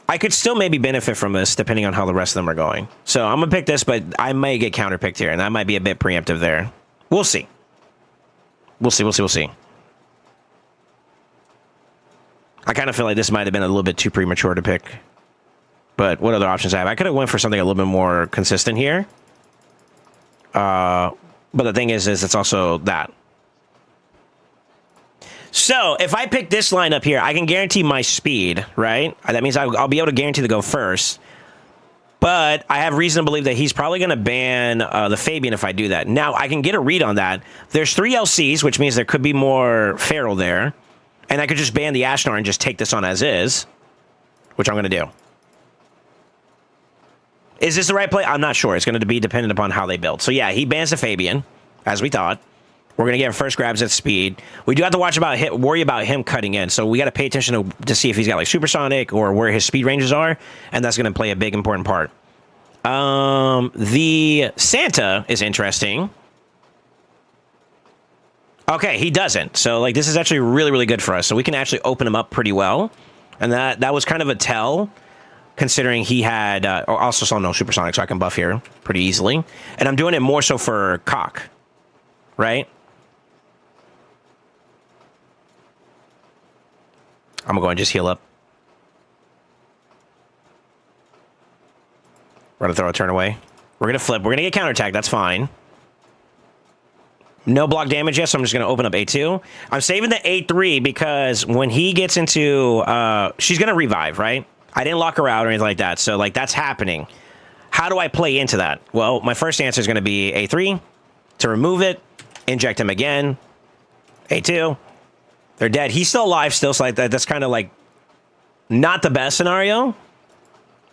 S1: I could still maybe benefit from this, depending on how the rest of them are going. So I'm going to pick this, but I may get counterpicked here, and that might be a bit preemptive there. We'll see. We'll see. I kind of feel like this might have been a little bit too premature to pick. But what other options I have? I could have went for something a little bit more consistent here. But the thing is it's also that. So, if I pick this line up here, I can guarantee my speed, right? That means I'll be able to guarantee to go first. But I have reason to believe that he's probably going to ban the Fabian if I do that. Now, I can get a read on that. There's 3 LCs, which means there could be more Feral there. And I could just ban the Ashnar and just take this on as is, which I'm going to do. Is this the right play? I'm not sure. It's going to be dependent upon how they build. So, yeah, he bans the Fabian, as we thought. We're going to get first grabs at speed. We do have to worry about him cutting in. So we got to pay attention to see if he's got like supersonic or where his speed ranges are. And that's going to play a big, important part. The Santa is interesting. Okay, he doesn't. So, like, this is actually really, really good for us. So we can actually open him up pretty well. And that was kind of a tell, considering he had... also saw no supersonic, so I can buff here pretty easily. And I'm doing it more so for Cock, right? I'm going to go and just heal up. We're going to throw a turn away. We're going to flip. We're going to get counterattack. That's fine. No block damage yet, so I'm just going to open up A2. I'm saving the A3 because when he gets into... she's going to revive, right? I didn't lock her out or anything like that, so like that's happening. How do I play into that? Well, my first answer is going to be A3 to remove it, inject him again. A2. They're dead. He's still alive, still, so like that's kind of like not the best scenario,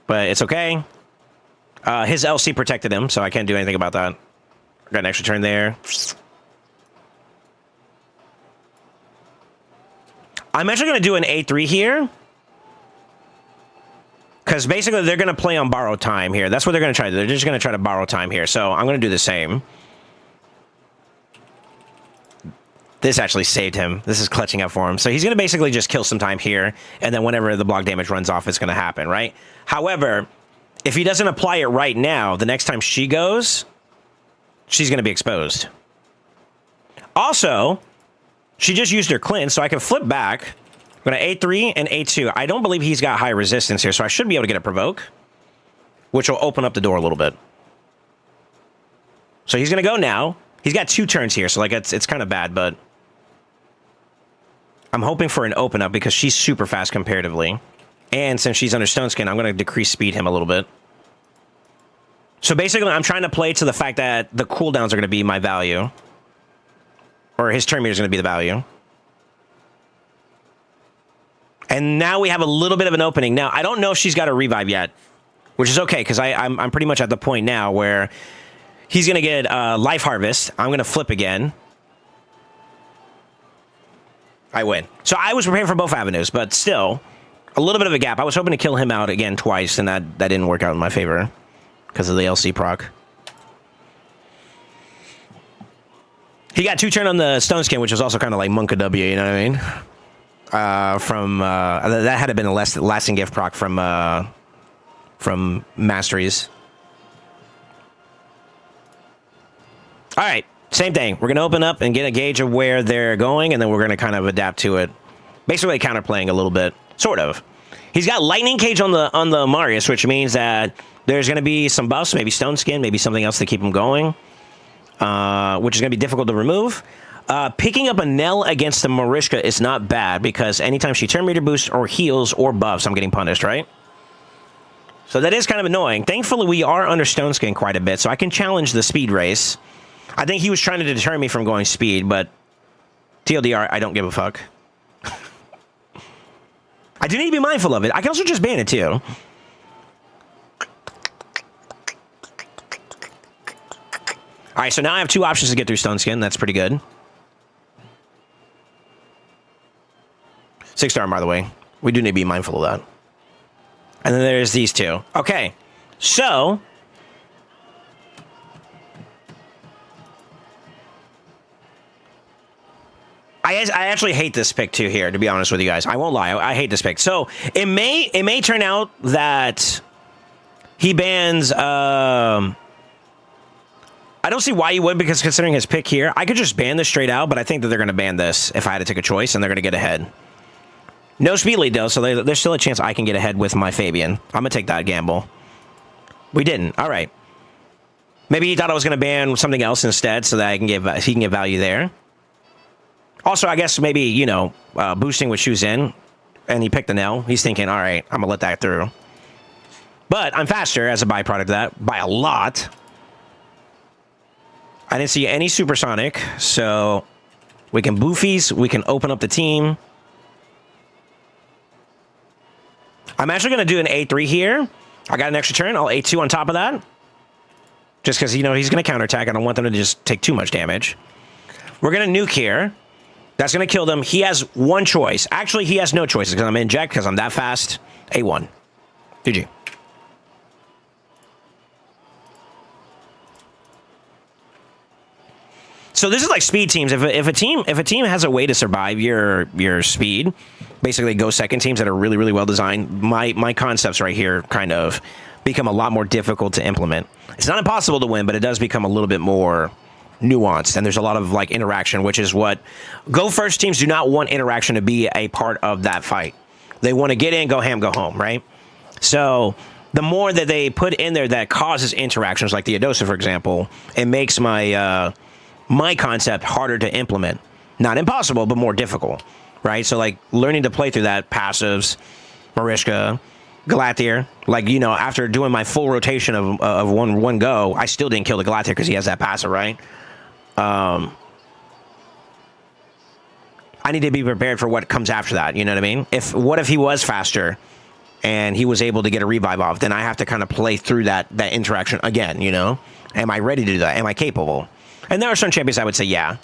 S1: but it's okay. His LC protected him, so I can't do anything about that. Got an extra turn there. I'm actually going to do an A3 here. Because basically they're going to play on borrow time here. That's what they're going to try to do. They're just going to try to borrow time here. So I'm going to do the same. This actually saved him. This is clutching up for him. So he's going to basically just kill some time here. And then whenever the block damage runs off, it's going to happen, right? However, if he doesn't apply it right now, the next time she goes, she's going to be exposed. Also... she just used her cleanse, so I can flip back. I'm going to A3 and A2. I don't believe he's got high resistance here, so I should be able to get a provoke, which will open up the door a little bit. So he's going to go now. He's got 2 turns here, so like it's kind of bad, but I'm hoping for an open up because she's super fast comparatively. And since she's under Stone Skin, I'm going to decrease speed him a little bit. So basically, I'm trying to play to the fact that the cooldowns are going to be my value. Or his turn meter is going to be the value. And now we have a little bit of an opening. Now, I don't know if she's got a revive yet, which is okay, because I'm pretty much at the point now where he's going to get Life Harvest. I'm going to flip again. I win. So I was prepared for both avenues, but still, a little bit of a gap. I was hoping to kill him out again twice, and that didn't work out in my favor because of the LC proc. He got 2 turn on the Stone Skin, which was also kind of like Monka W, you know what I mean? That had to been a lasting gift proc from Masteries. All right, same thing. We're going to open up and get a gauge of where they're going, and then we're going to kind of adapt to it. Basically counterplaying a little bit, sort of. He's got Lightning Cage on the Marius, which means that there's going to be some buffs, maybe Stone Skin, maybe something else to keep him going, which is going to be difficult to remove. Picking up a Nell against the Mariska is not bad, because anytime she turn meter boosts or heals or buffs, I'm getting punished, right? So that is kind of annoying. Thankfully, we are under Stone Skin quite a bit, so I can challenge the speed race. I think he was trying to deter me from going speed, but TLDR, I don't give a fuck. I do need to be mindful of it. I can also just ban it, too. All right, so now I have 2 options to get through Stone Skin. That's pretty good. 6-star, by the way. We do need to be mindful of that. And then there's these 2. Okay, so... I actually hate this pick too here, to be honest with you guys. I won't lie. I hate this pick. So it may turn out that he bans... I don't see why he would, because considering his pick here, I could just ban this straight out, but I think that they're going to ban this if I had to take a choice, and they're going to get ahead. No speed lead, though, so there's still a chance I can get ahead with my Fabian. I'm going to take that gamble. We didn't. All right. Maybe he thought I was going to ban something else instead so that he can get value there. Also, I guess maybe, you know, boosting with shoes in, and he picked the Nell. He's thinking, all right, I'm going to let that through. But I'm faster as a byproduct of that by a lot. I didn't see any supersonic, so we can boofies. We can open up the team. I'm actually going to do an A3 here. I got an extra turn. I'll A2 on top of that. Just because, you know, he's going to counterattack. I don't want them to just take too much damage. We're going to nuke here. That's going to kill them. He has one choice. Actually, he has no choices because I'm inject, because I'm that fast. A1. GG. So this is like speed teams. If a team has a way to survive your speed, basically go second teams that are really, really well designed, my concepts right here kind of become a lot more difficult to implement. It's not impossible to win, but it does become a little bit more nuanced, and there's a lot of like interaction, which is what go first teams do not want interaction to be a part of that fight. They want to get in, go ham, go home, right? So the more that they put in there that causes interactions, like the Adosa, for example, it makes my my concept harder to implement. Not impossible, but more difficult, right? So like learning to play through that passives, Mariska, Galathier, like, you know, after doing my full rotation of one go, I still didn't kill the Galathier because he has that passive, right? I need to be prepared for what comes after that, you know what I mean? What if he was faster and he was able to get a revive off, then I have to kind of play through that interaction again, you know? Am I ready to do that? Am I capable? And there are some champions I would say, yeah.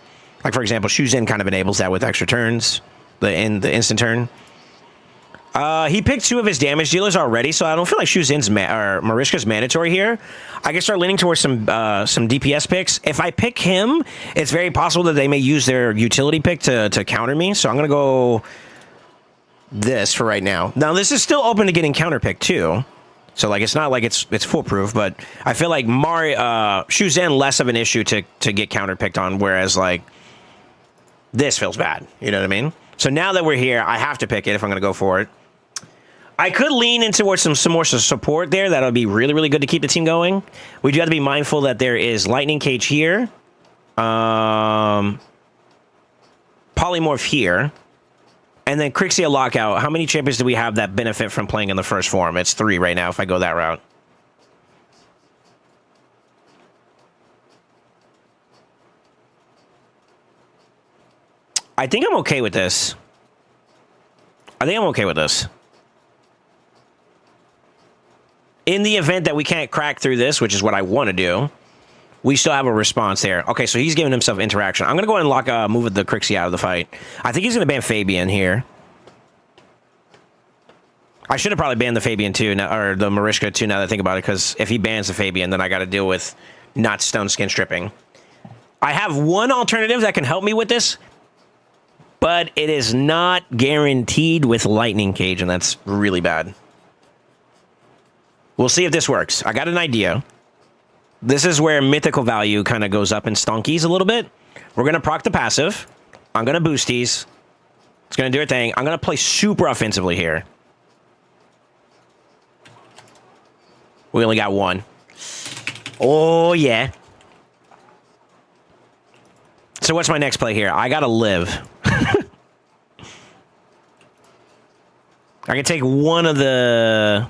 S1: Like, for example, Shuzin kind of enables that with extra turns, the instant turn. He picked 2 of his damage dealers already, so I don't feel like Shuzin's or Mariska's mandatory here. I can start leaning towards some DPS picks. If I pick him, it's very possible that they may use their utility pick to counter me, so I'm going to go this for right now. Now, this is still open to getting counterpicked, too. So, like, it's not like it's foolproof, but I feel like Shuzin less of an issue to get counterpicked on, whereas, like, this feels bad. You know what I mean? So now that we're here, I have to pick it if I'm going to go for it. I could lean in towards some more support there. That'll be really, really good to keep the team going. We do have to be mindful that there is Lightning Cage here. Polymorph here. And then Crixia Lockout. How many champions do we have that benefit from playing in the first form? It's 3 right now if I go that route. I think I'm okay with this. In the event that we can't crack through this, which is what I want to do, we still have a response there. Okay, so he's giving himself interaction. I'm going to go ahead and move the Crixie out of the fight. I think he's going to ban Fabian here. I should have probably banned the Fabian too, or the Mariska too, now that I think about it, because if he bans the Fabian, then I got to deal with not Stone Skin stripping. I have one alternative that can help me with this, but it is not guaranteed with Lightning Cage, and that's really bad. We'll see if this works. I got an idea. This is where mythical value kind of goes up in stonkies a little bit. We're going to proc the passive. I'm going to boost these. It's going to do a thing. I'm going to play super offensively here. We only got one. Oh, yeah. So what's my next play here? I got to live. I can take one of the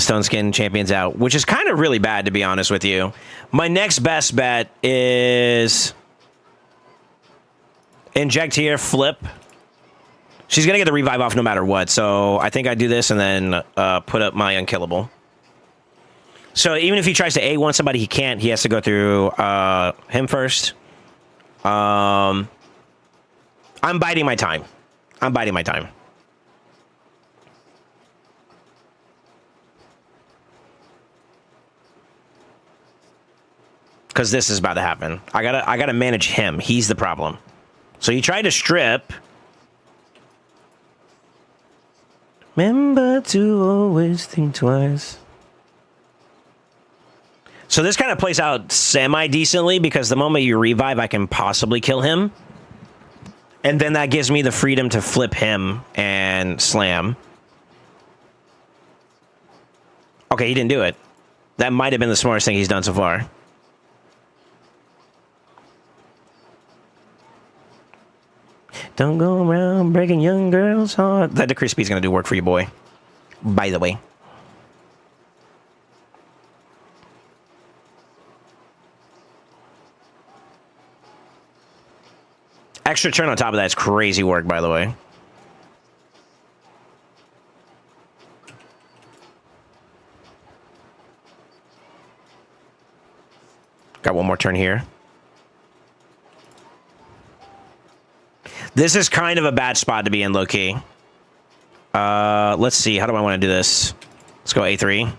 S1: Stone Skin champions out, which is kind of really bad, to be honest with you. My next best bet is inject here, flip. She's going to get the revive off no matter what, so I think I do this and then put up my unkillable. So even if he tries to A1 somebody, he can't. He has to go through him first. I'm biding my time. I'm biding my time. Because this is about to happen. I gotta manage him. He's the problem. So you try to strip. Remember to always think twice. So this kind of plays out semi-decently because the moment you revive, I can possibly kill him. And then that gives me the freedom to flip him and slam. Okay, he didn't do it. That might have been the smartest thing he's done so far. Don't go around breaking young girls' heart. That decrease speed's gonna do work for you, boy. By the way. Extra turn on top of that is crazy work, by the way. Got one more turn here. This is kind of a bad spot to be in, low-key. Let's see. How do I want to do this? Let's go A3.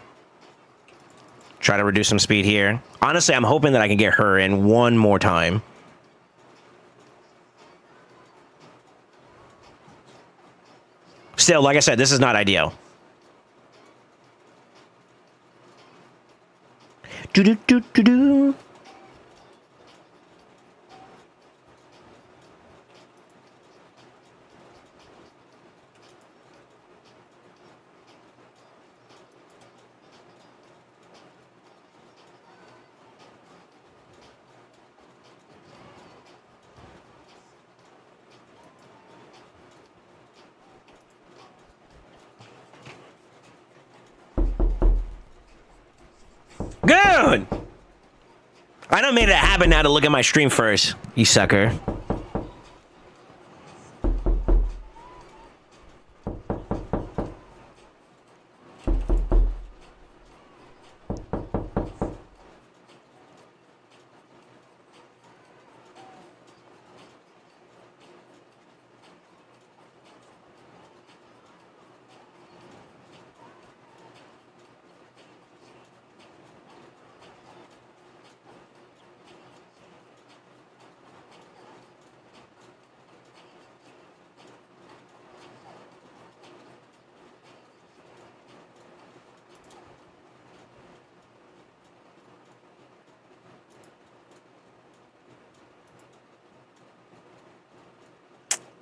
S1: Try to reduce some speed here. Honestly, I'm hoping that I can get her in one more time. Still, like I said, this is not ideal. Do-do-do-do-do. Good! I done made it happen now to look at my stream first, you sucker.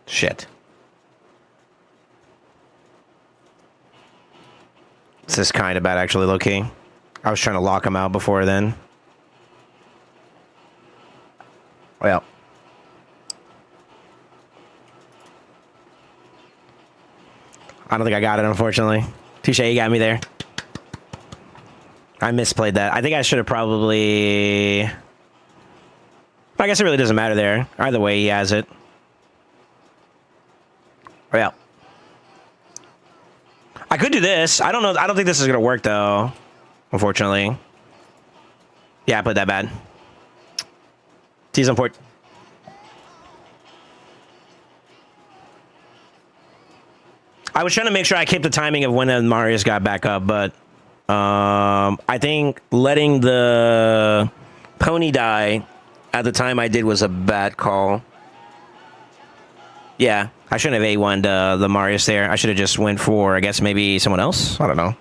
S1: Shit. This is kind of bad, actually, low-key. I was trying to lock him out before then. Well. I don't think I got it, unfortunately. Touche, you got me there. I misplayed that. I think I should have probably... I guess it really doesn't matter there. Either way, he has it. Yeah. I could do this. I don't know. I don't think this is going to work, though. Unfortunately. Yeah, I played that bad. T's on port. I was trying to make sure I kept the timing of when Marius got back up, but I think letting the Pony die at the time I did was a bad call. Yeah, I shouldn't have A1'd the Marius there. I should have just went for, I guess, maybe someone else. I don't know.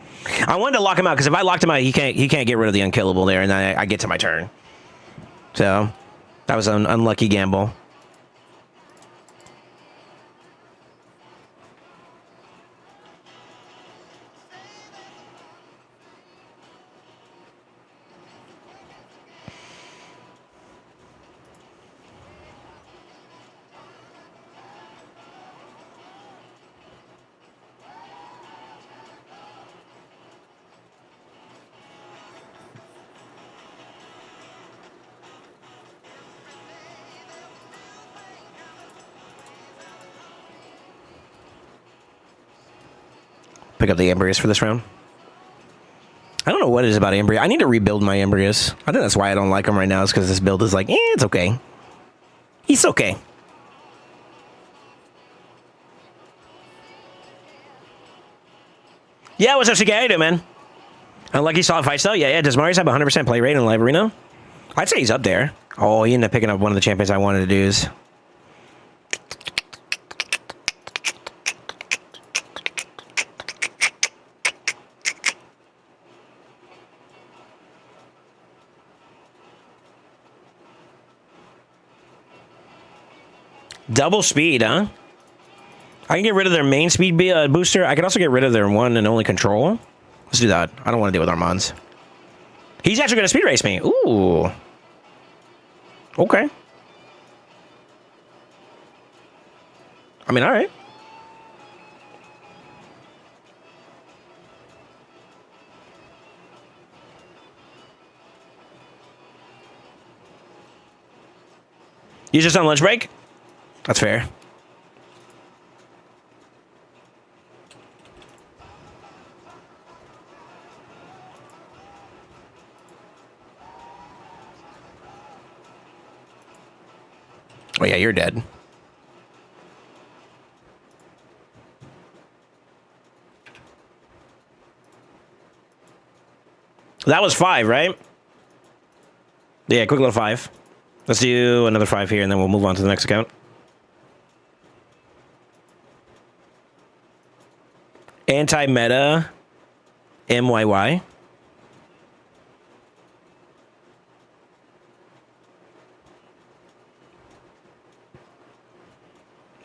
S1: I wanted to lock him out, because if I locked him out, he can't get rid of the unkillable there, and then I get to my turn. So, that was an unlucky gamble. Pick up the Ambrius for this round. I don't know what it is about Ambrius. I need to rebuild my Ambrius. I think that's why I don't like him right now, is because this build is like, it's okay. He's okay. Yeah, what's up, Shigay? How you doing, man? Unlucky solid fights, though? Yeah. Does Marius have 100% play rate in live arena? I'd say he's up there. Oh, he ended up picking up one of the champions I wanted to do. Double speed, huh? I can get rid of their main speed booster. I can also get rid of their one and only control. Let's do that. I don't want to deal with Armands. He's actually going to speed race me. Ooh. Okay. I mean, all right. You just on lunch break? That's fair. Oh yeah, you're dead. That was 5, right? Yeah, quick little 5. Let's do another 5 here, and then we'll move on to the next account. Anti-meta MYY.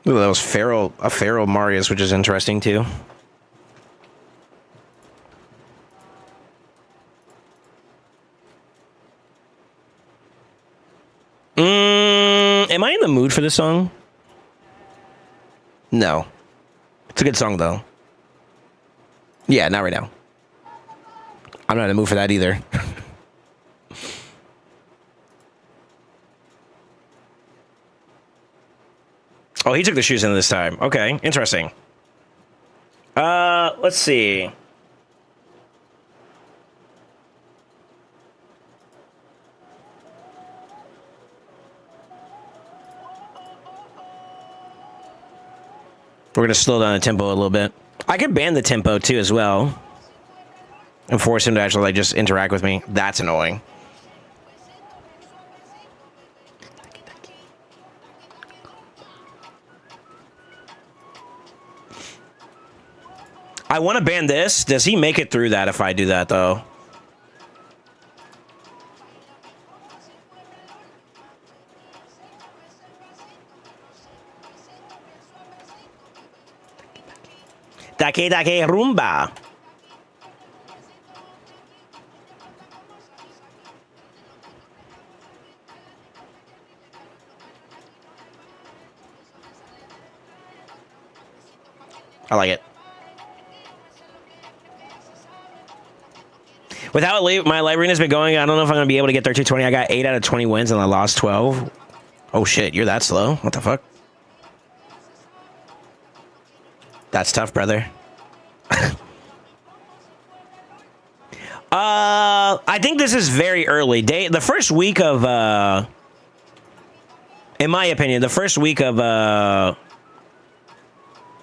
S1: Ooh, that was a feral Marius, which is interesting too. Am I in the mood for this song? No. It's a good song though. Yeah, not right now. I'm not in the mood for that either. Oh, he took the shoes in this time. Okay, interesting. Let's see. We're gonna slow down the tempo a little bit. I could ban the tempo too as well, and force him to actually like just interact with me. That's annoying. I want to ban this. Does he make it through that if I do that though? Dake dake rumba. I like it. With how my live arena's been going, I don't know if I'm going to be able to get there 220. I got 8 out of 20 wins and I lost 12. Oh shit, you're that slow? What the fuck? That's tough, brother. I think this is very early. The first week of, in my opinion, the first week of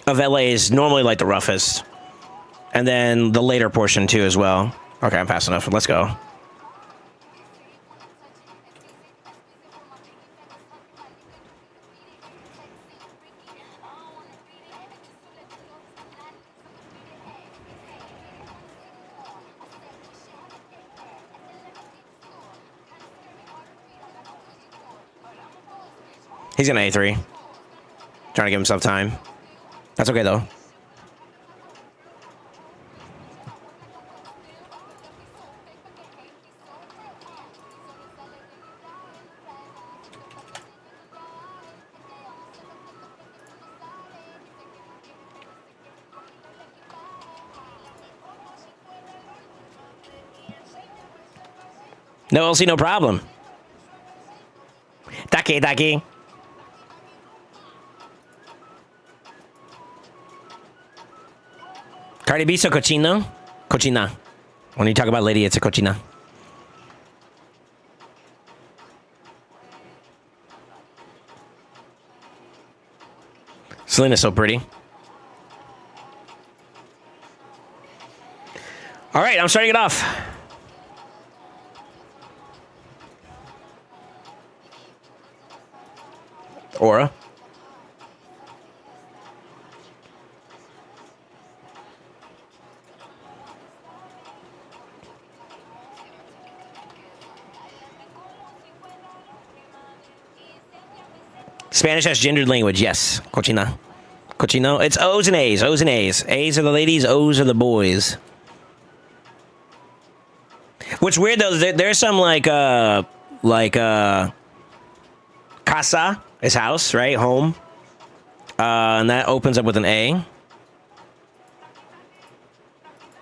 S1: LA is normally like the roughest. And then the later portion too as well. Okay, I'm fast enough. Let's go. He's gonna A3. Trying to give himself time. That's okay, though. No LC, no problem. Taki. Cardi B, so cochino? Cochina. When you talk about lady, it's a cochina. Selena's so pretty. All right, I'm starting it off. Aura. Spanish has gendered language, yes. Cochina. Cochino. It's O's and A's. O's and A's. A's are the ladies, O's are the boys. What's weird though, there's some like casa is house, right? Home. And that opens up with an A. You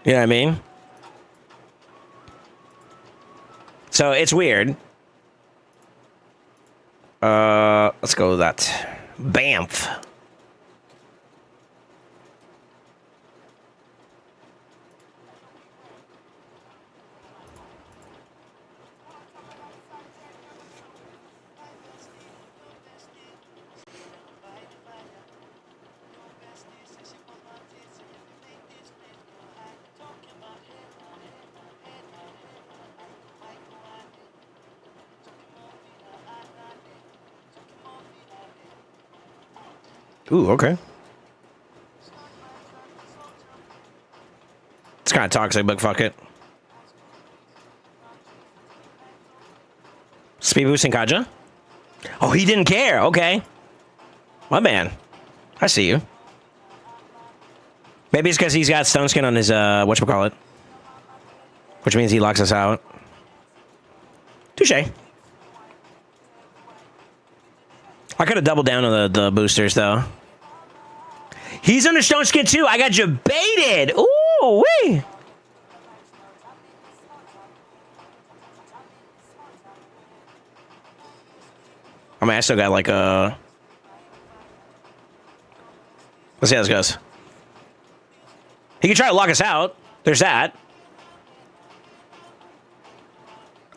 S1: know what I mean? So it's weird. Let's go with that. Banff. Ooh, okay. It's kind of toxic, but fuck it. Speed boosting Kaja? Oh, he didn't care. Okay. My man. I see you. Maybe it's because he's got stone skin on his, whatchamacallit. Which means he locks us out. Touche. I could have doubled down on the boosters, though. He's under stone skin, too. I got you baited. Ooh, wee. I mean, I still got, like, a... Let's see how this goes. He can try to lock us out. There's that.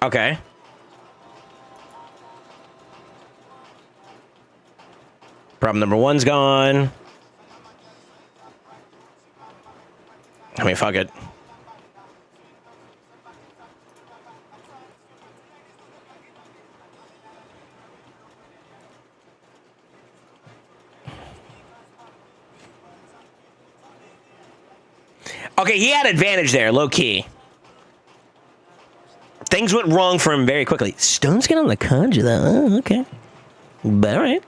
S1: Okay. Problem number one's gone. I mean, fuck it. Okay, he had advantage there, low key. Things went wrong for him very quickly. Stone's getting on the conjure, though. Oh, okay. But all right.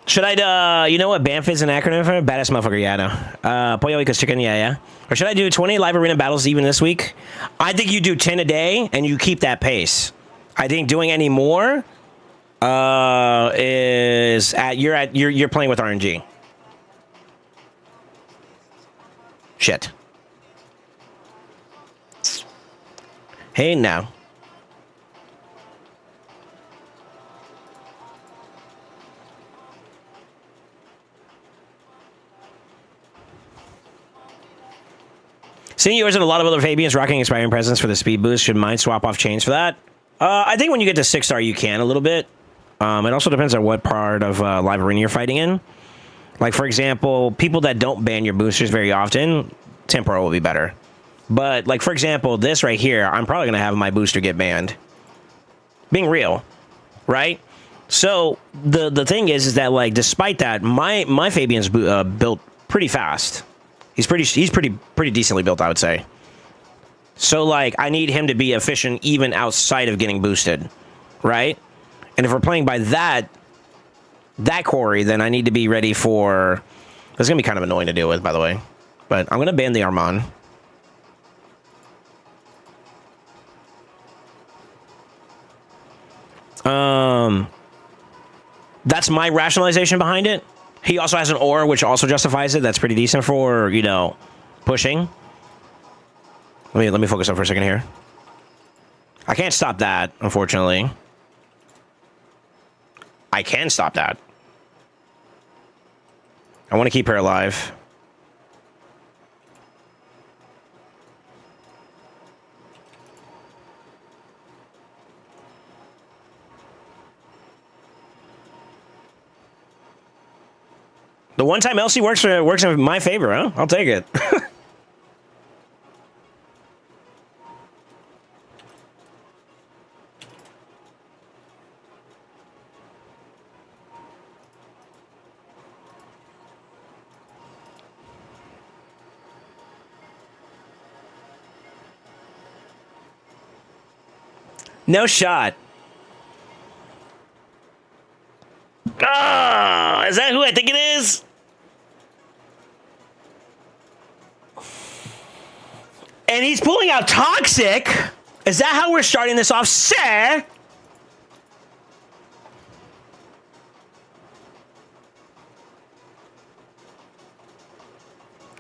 S1: Should I, you know what Banff is an acronym for? Badass motherfucker, yeah, I know. Pollo Icos Chicken, yeah. Or should I do 20 live arena battles even this week? I think you do 10 a day, and you keep that pace. I think doing any more, is you're playing with RNG. Shit. Hey, now. Seeing yours and a lot of other Fabians rocking expiring presents for the speed boost, should mine swap off chains for that? I think when you get to 6-star, you can a little bit. It also depends on what part of live arena you're fighting in. Like, for example, people that don't ban your boosters very often, temporal will be better. But, like, for example, this right here, I'm probably going to have my booster get banned. Being real, right? So the thing is that like despite that, my Fabian's built pretty fast. He's pretty decently built, I would say. So like I need him to be efficient even outside of getting boosted, right? And if we're playing by that quarry, then I need to be ready for. This is gonna be kind of annoying to deal with, by the way. But I'm gonna ban the Armand. That's my rationalization behind it. He also has an aura, which also justifies it. That's pretty decent for, you know, pushing. Let me focus on for a second here. I can't stop that, unfortunately. I can stop that. I want to keep her alive. The one time Elsie works in my favor, huh? I'll take it. No shot. Ah, is that who I think it is? And he's pulling out Toxic. Is that how we're starting this off, sir?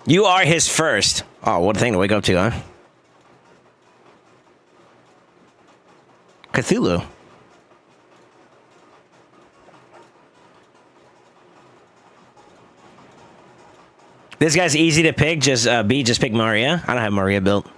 S1: You are his first. Oh, what a thing to wake up to, huh? Cthulhu. This guy's easy to pick. Just just pick Maria. I don't have Maria built.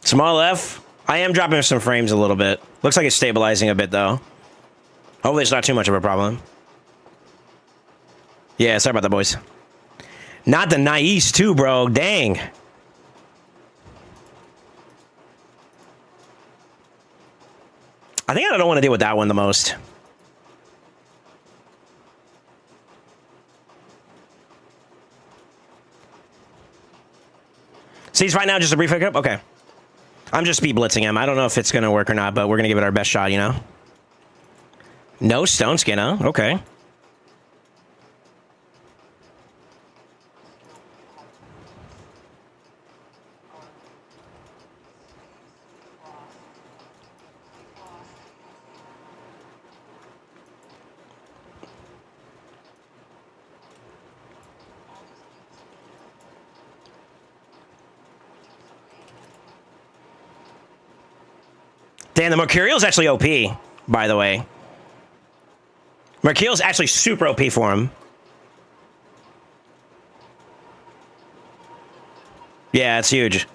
S1: Small F. I am dropping some frames a little bit. Looks like it's stabilizing a bit, though. Hopefully it's not too much of a problem. Yeah, sorry about that, boys. Not the Naice, too, bro. Dang. I think I don't want to deal with that one the most. Cease right now, just a brief hiccup? Okay. I'm just speed blitzing him. I don't know if it's going to work or not, but we're going to give it our best shot, you know? No stone skin, huh? Okay. Damn, the Mercurial's actually OP, by the way. Mercurial's actually super OP for him. Yeah, it's huge.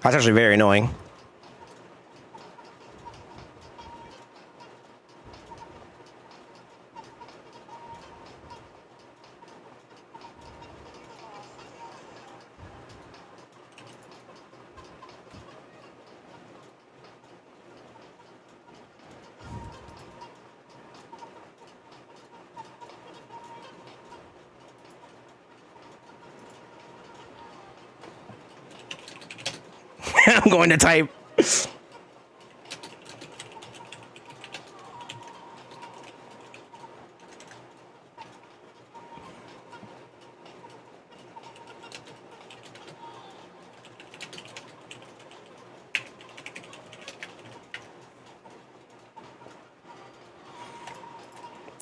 S1: That's actually very annoying. I'm going to type. That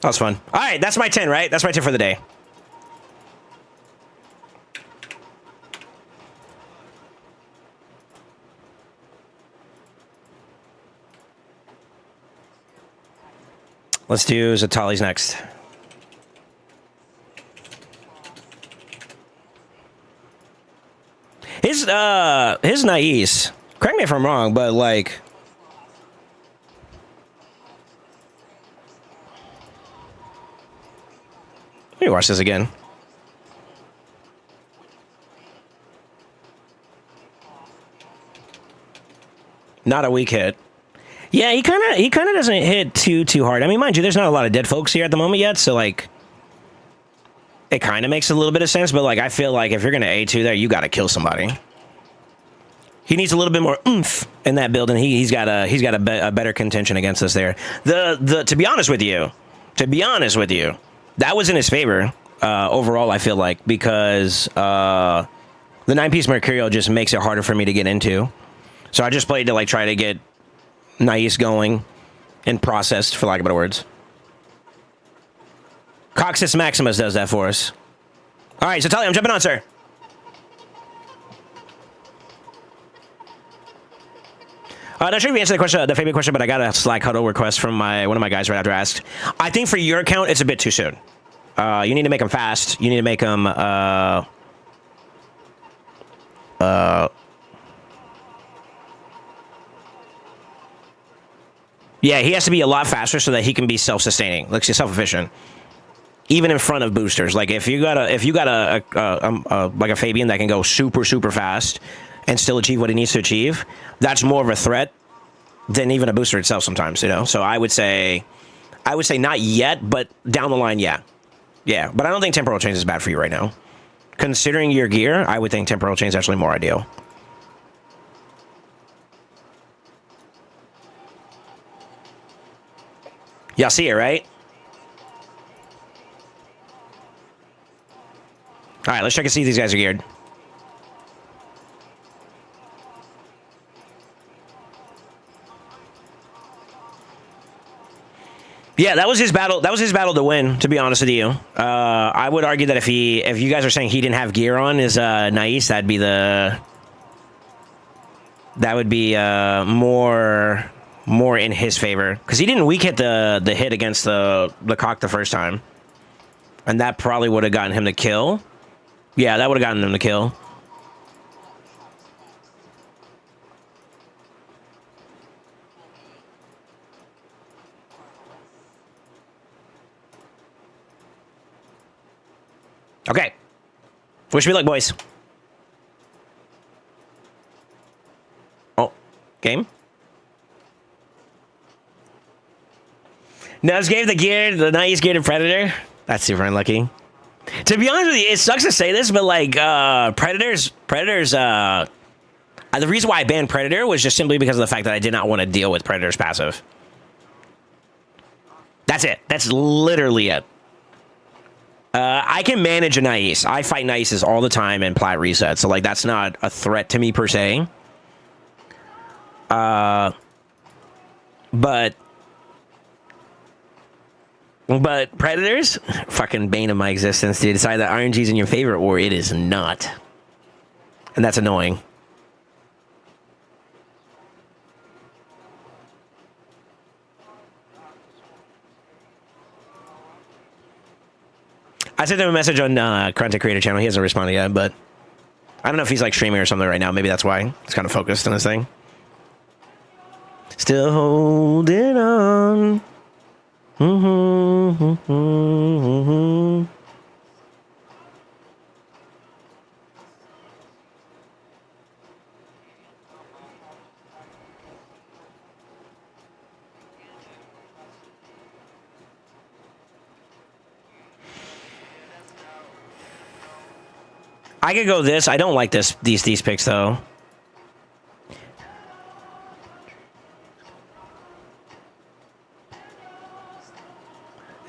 S1: was fun. All right, that's my 10, right? That's my 10 for the day. Let's do Zatali's next. His Nais, correct me if I'm wrong, but like, let me watch this again. Not a weak hit. Yeah, he kind of doesn't hit too hard. I mean, mind you, there's not a lot of dead folks here at the moment yet, so like, it kind of makes a little bit of sense. But like, I feel like if you're gonna A2 there, you got to kill somebody. He needs a little bit more oomph in that build, and he's got a better contention against us there. To be honest with you, that was in his favor overall. I feel like because the 9-piece Mercurial just makes it harder for me to get into. So I just played to like try to get Nais going and processed, for lack of better words. Coxus Maximus does that for us. All right, so Tali, I'm jumping on, sir. Not sure if you answered the favorite question, but I got a Slack huddle request from one of my guys right after I asked. I think for your account, it's a bit too soon. You need to make them fast. You need to make them yeah, he has to be a lot faster so that he can be self-sustaining, like self-efficient, even in front of boosters. Like if you got a like a Fabian that can go super fast and still achieve what he needs to achieve, that's more of a threat than even a booster itself sometimes, you know? So I would say not yet, but down the line, yeah. Yeah, but I don't think Temporal Chains is bad for you right now. Considering your gear, I would think Temporal Chains is actually more ideal. Y'all see it, right? All right, let's check and see if these guys are geared. Yeah, that was his battle. That was his battle to win, to be honest with you. I would argue that if you guys are saying he didn't have gear on his Nais, that would be more in his favor, because he didn't weak hit the hit against the cock the first time, and that probably would have gotten him the kill. Yeah, that would have gotten him the kill. Okay. Wish me luck, boys. Oh, game? Nuz gave the Nais gear to Predator. That's super unlucky. To be honest with you, it sucks to say this, but like Predators. The reason why I banned Predator was just simply because of the fact that I did not want to deal with Predator's passive. That's it. That's literally it. I can manage a Nais. I fight Naises all the time in plat reset, so like that's not a threat to me per se. But Predators, fucking bane of my existence, dude. Decide that RNG's in your favor or it is not, and that's annoying. I sent him a message on Content Creator channel. He hasn't responded yet, but I don't know if he's like streaming or something right now. Maybe that's why he's kind of focused on this thing. Still holding on. I could go this. I don't like these picks though.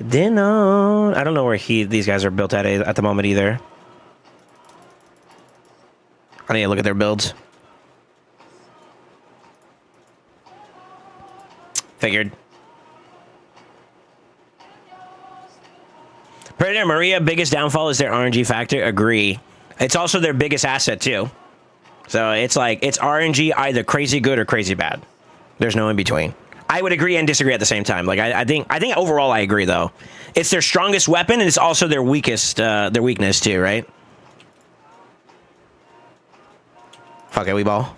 S1: Dino. I don't know where these guys are built at the moment either. I need to look at their builds. Figured. Predator Maria, biggest downfall is their RNG factor. Agree. It's also their biggest asset too. So it's like, it's RNG either crazy good or crazy bad. There's no in between. I would agree and disagree at the same time. Like I think overall I agree though. It's their strongest weapon and it's also their weakness too, right? Fuck it, we ball.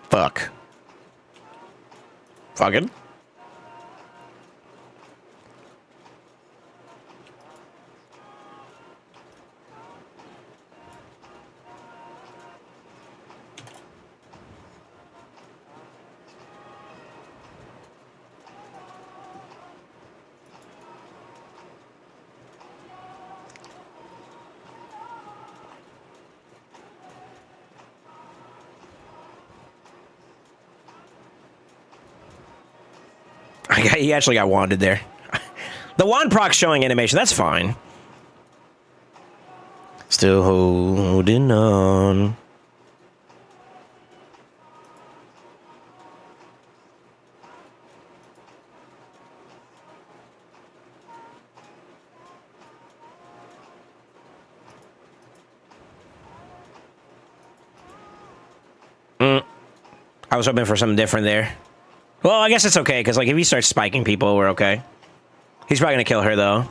S1: Fuck. Fucking. He actually got wanded there. The wand proc showing animation, that's fine. Still holding on. I was hoping for something different there. Well, I guess it's okay, because like if he starts spiking people, we're okay. He's probably going to kill her, though.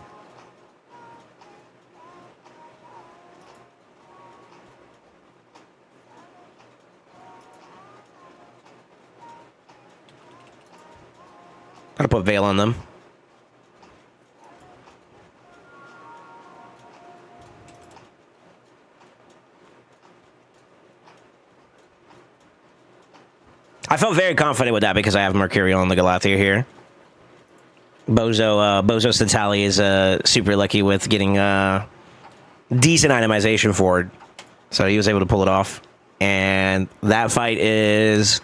S1: Gotta put Veil on them. I felt very confident with that because I have Mercurial on the Galathea here. Bozo Stentali is super lucky with getting decent itemization forward. So he was able to pull it off. And that fight is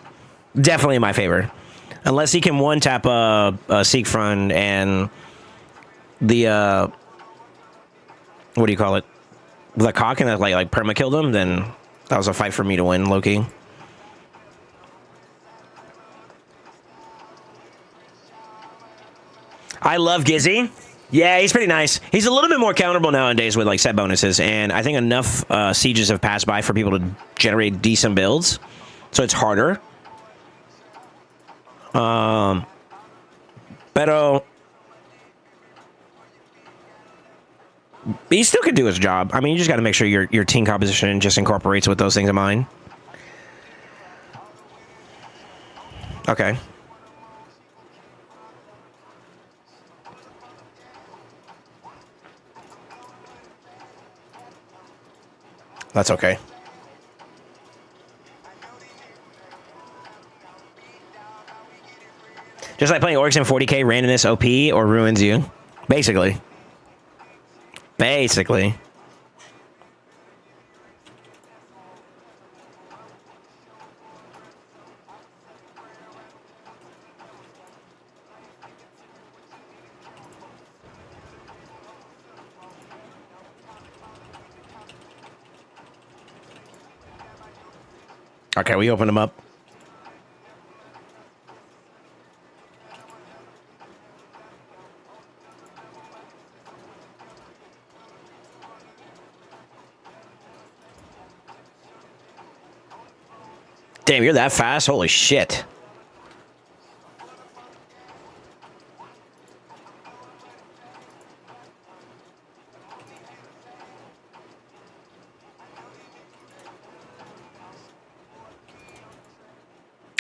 S1: definitely in my favor. Unless he can one-tap a Siegfried and the, what do you call it? The cock and that like perma-killed him, then that was a fight for me to win, low-key. I love Gizzy. Yeah, he's pretty nice. He's a little bit more counterable nowadays with like set bonuses, and I think enough sieges have passed by for people to generate decent builds, so it's harder. But he still could do his job. I mean, you just got to make sure your team composition just incorporates with those things in mind. Okay. That's okay. Just like playing Orcs in 40k, randomness OP or ruins you. Basically. Basically. Okay, we open them up. Damn, you're that fast? Holy shit.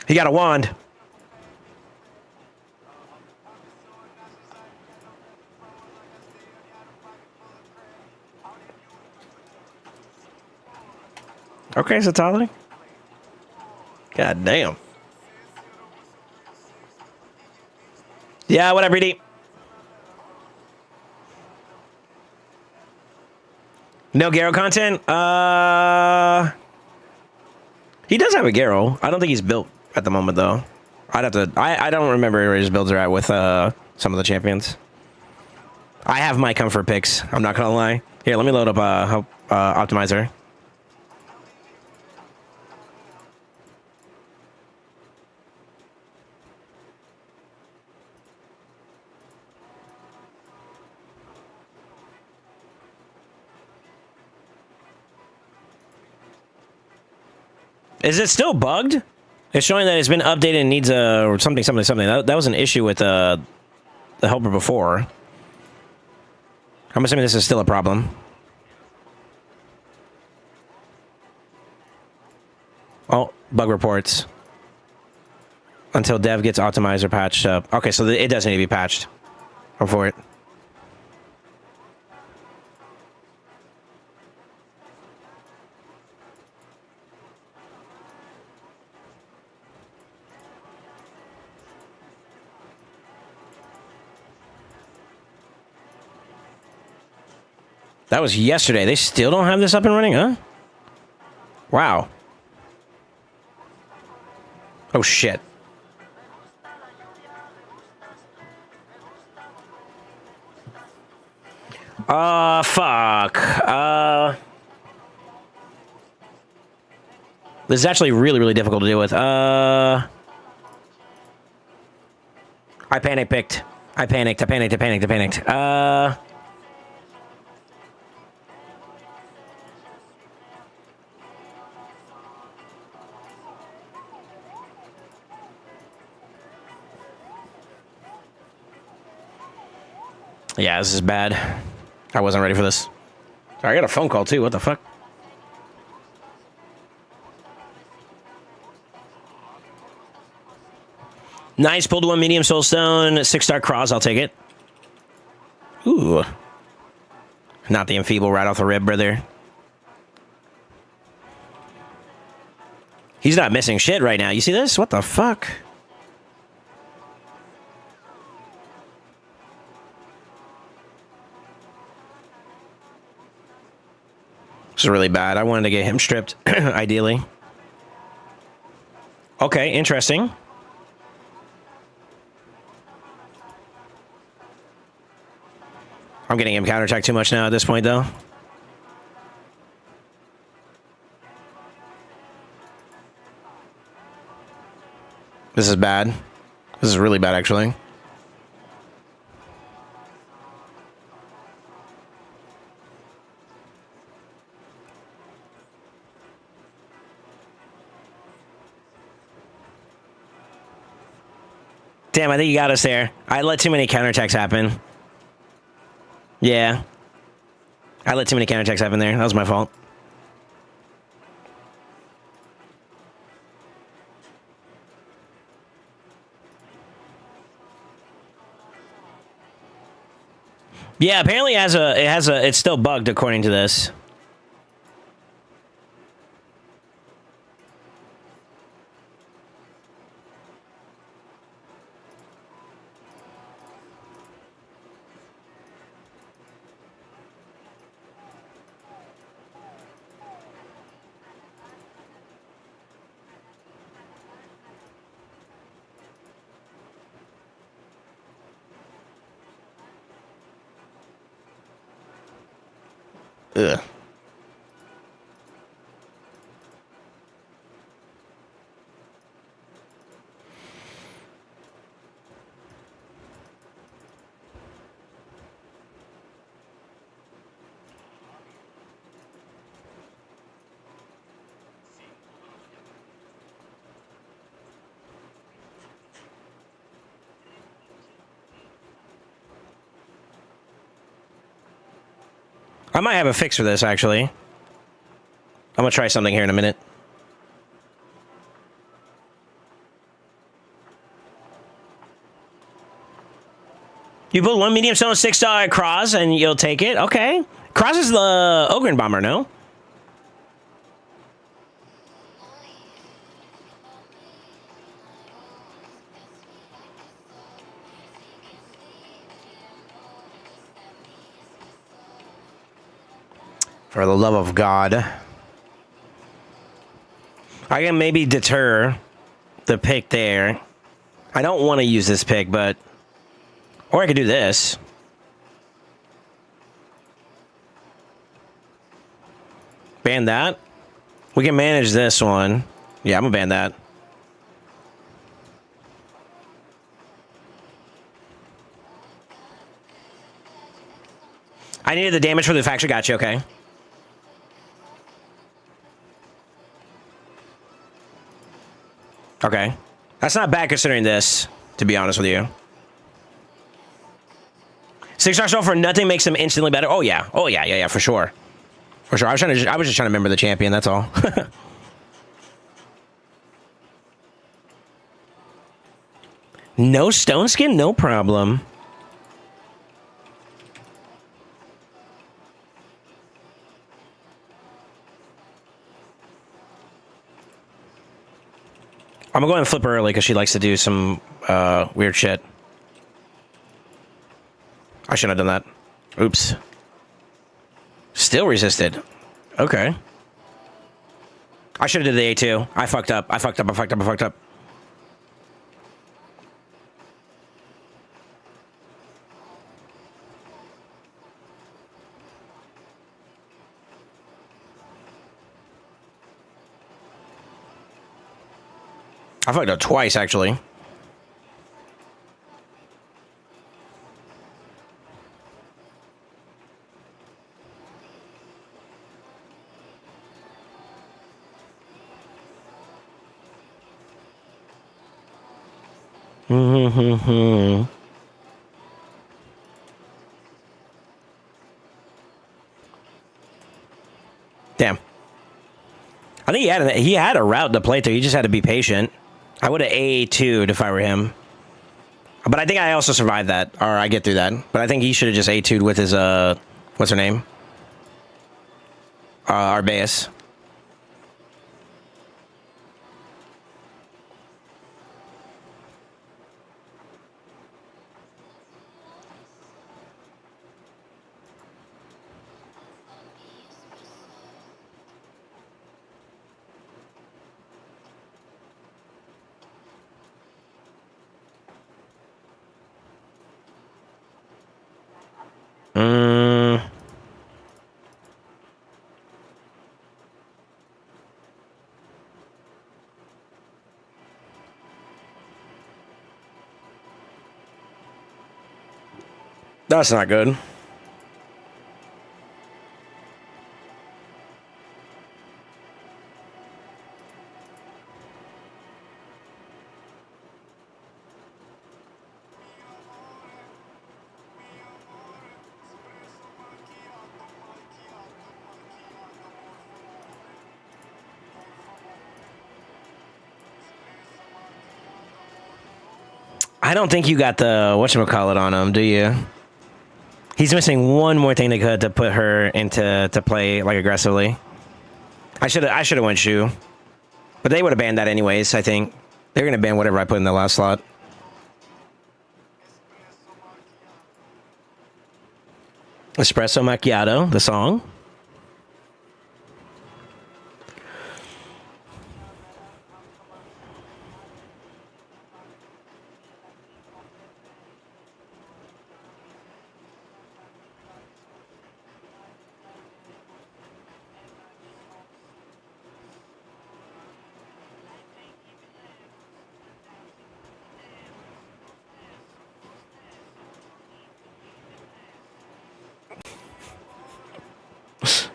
S1: He got a wand. Okay, Satali. God damn. Yeah, whatever, ED. No Garo content? He does have a Garo. I don't think he's built at the moment, though. I'd have to... I don't remember where his builds are at with some of the champions. I have my comfort picks. I'm not gonna lie. Here, let me load up Optimizer. Is it still bugged? It's showing that it's been updated and needs a or something. That was an issue with the helper before. I'm assuming this is still a problem. Oh, bug reports. Until dev gets optimized or patched up. Okay, so it does need to be patched. Go for it. That was yesterday. They still don't have this up and running, huh? Wow. Oh, shit. Fuck. This is actually really, really difficult to deal with. I panicked. Yeah, this is bad. I wasn't ready for this. Sorry, I got a phone call too. What the fuck? Nice. Pulled one medium soulstone. 6-star cross. I'll take it. Ooh. Not the enfeeble right off the rib, brother. He's not missing shit right now. You see this? What the fuck? This is really bad. I wanted to get him stripped, ideally. Okay, interesting. I'm getting him counterattacked too much now at this point, though. This is bad. This is really bad, actually. Damn, I think you got us there. I let too many counterattacks happen. Yeah. I let too many counterattacks happen there. That was my fault. Yeah, apparently it's still bugged according to this. Ugh. I might have a fix for this, actually. I'm gonna try something here in a minute. You put one medium stone, $6 cross, and you'll take it? Okay. Cross is the Ogren Bomber, no? For the love of God. I can maybe deter the pick there. I don't want to use this pick, but... Or I could do this. Ban that. We can manage this one. Yeah, I'm gonna ban that. I needed the damage for the factory. Gotcha, okay. Okay. That's not bad considering this, to be honest with you. 6-star soul for nothing makes him instantly better. Oh yeah. Oh yeah. Yeah. For sure. For sure. I was just trying to remember the champion. That's all. No stone skin, no problem. I'm gonna go ahead and flip her early because she likes to do some weird shit. I shouldn't have done that. Oops. Still resisted. Okay. I should have did the A2. I fucked up. I fucked up. I fucked up twice, actually. Damn. I think he had a route to play through. He just had to be patient. I would have A2'd if I were him. But I think I also survived that. Or I get through that. But I think he should have just A2'd with his, what's her name? Arbeus. That's not good. I don't think you got the whatchamacallit on him, do you? He's missing one more thing to put her into play like aggressively. I should have went Shu, but they would have banned that anyways. I think they're gonna ban whatever I put in the last slot. Espresso macchiato, the song.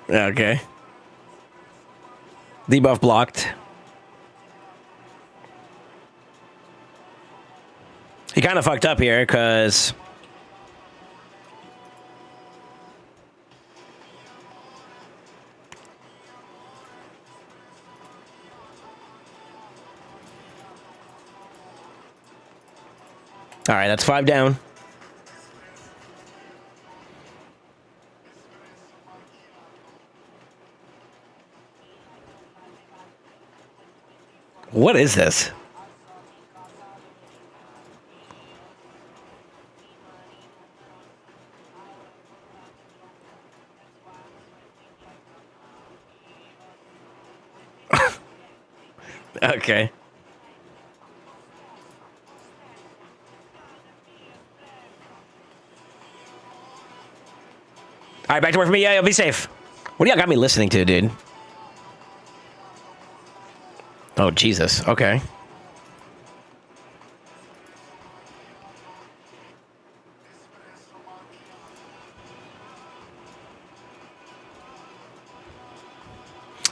S1: Okay. Debuff blocked. He kind of fucked up here because all right, that's 5 down. What is this? Okay. All right, back to work for me. Yeah, be safe. What do y'all got me listening to, dude? Oh, Jesus. Okay.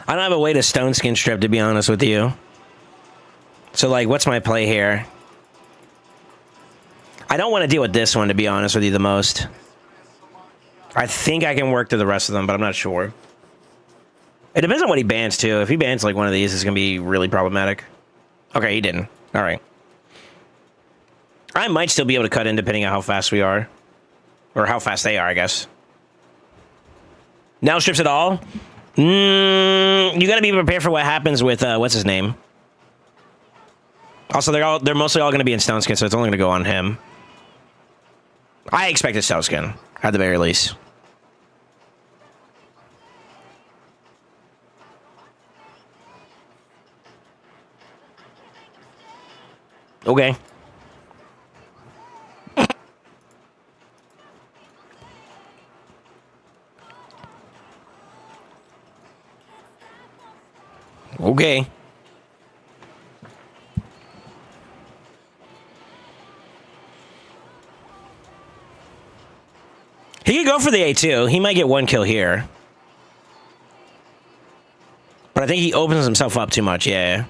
S1: I don't have a way to stone skin strip, to be honest with you. So, like, what's my play here? I don't want to deal with this one, to be honest with you, the most. I think I can work through the rest of them, but I'm not sure. It depends on what he bans, too. If he bans, like, one of these, it's going to be really problematic. Okay, he didn't. All right. I might still be able to cut in, depending on how fast we are. Or how fast they are, I guess. Now strips it all? You got to be prepared for what happens with, what's his name? Also, they're mostly all going to be in stone skin, so it's only going to go on him. I expect a stone skin, at the very least. Okay. Okay. He could go for the A2. He might get one kill here. But I think he opens himself up too much, yeah.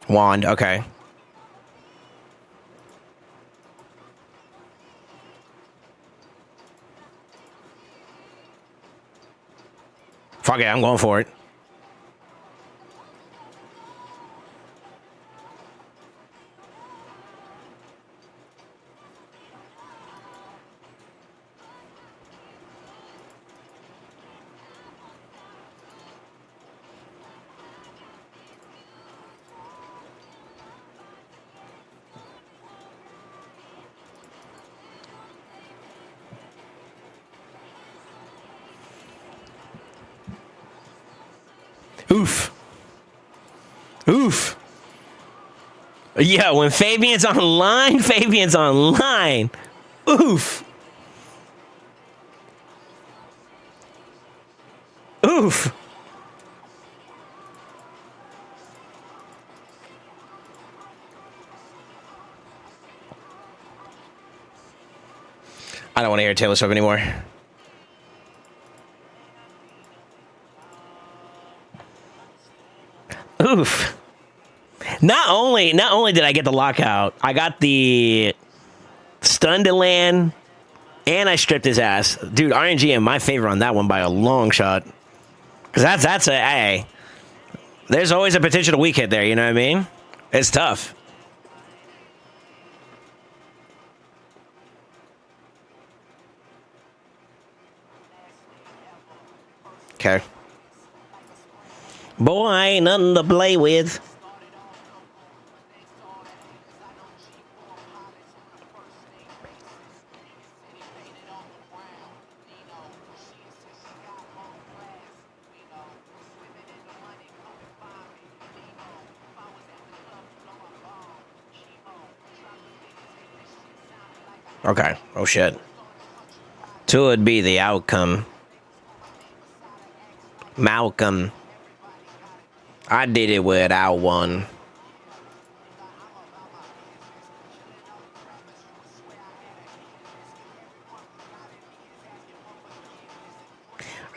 S1: Wand, okay. Fuck it, I'm going for it. Oof. Oof. Yeah, when Fabian's online, Fabian's online. Oof. Oof. I don't want to hear Taylor Swift anymore. Oof. Not only did I get the lockout, I got the stun to land, and I stripped his ass. Dude, RNG in my favor on that one by a long shot. Because that's a, hey, there's always a potential weak hit there, you know what I mean? It's tough. Okay. Boy, ain't nothing to play with. Okay. Oh, shit. Two would be the outcome. Malcolm. I did it without one.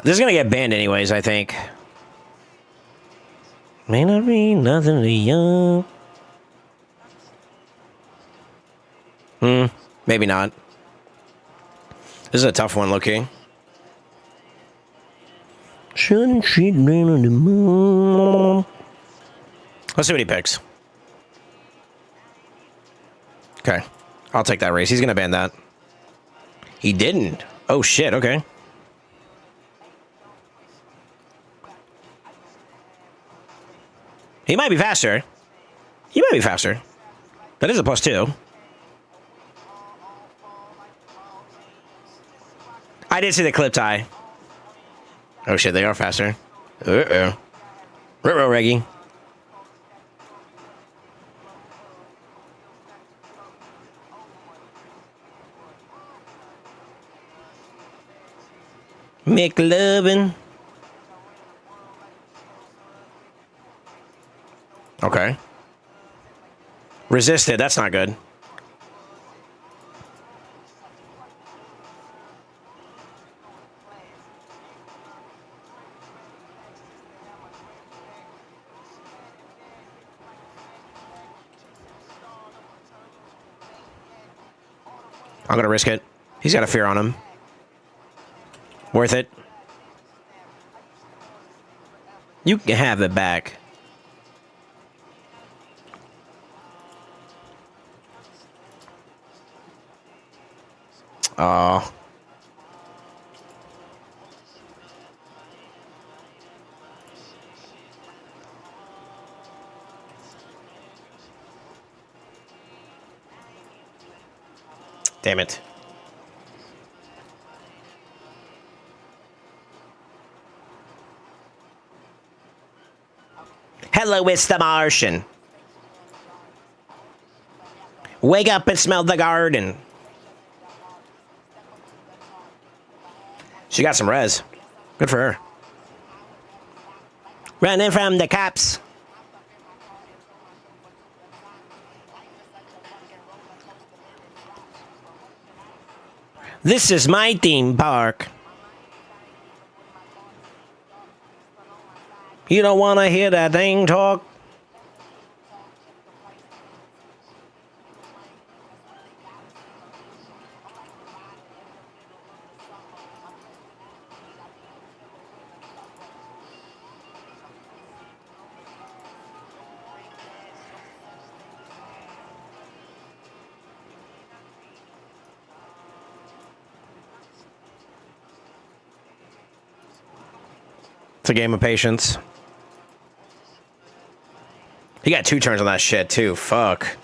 S1: This is gonna get banned anyways, I think. May not be nothing to you. Maybe not. This is a tough one, low-key. Shouldn't she rain on the moon? Let's see what he picks. Okay. I'll take that race. He's gonna ban that. He didn't. Oh, shit. Okay. He might be faster. He might be faster. That is a +2. I did see the clip tie. Oh shit, they are faster. Uh-oh. Ruh-roh, Reggie. McLovin. Resisted. That's not good. I'm gonna risk it. He's got a fear on him. Worth it. You can have it back. Oh. Damn it. Hello, it's the Martian. Wake up and smell the garden. She got some res. Good for her. Running from the cops. This is my theme park. You don't want to hear that thing talk? It's a game of patience. He got 2 turns on that shit, too. Fuck.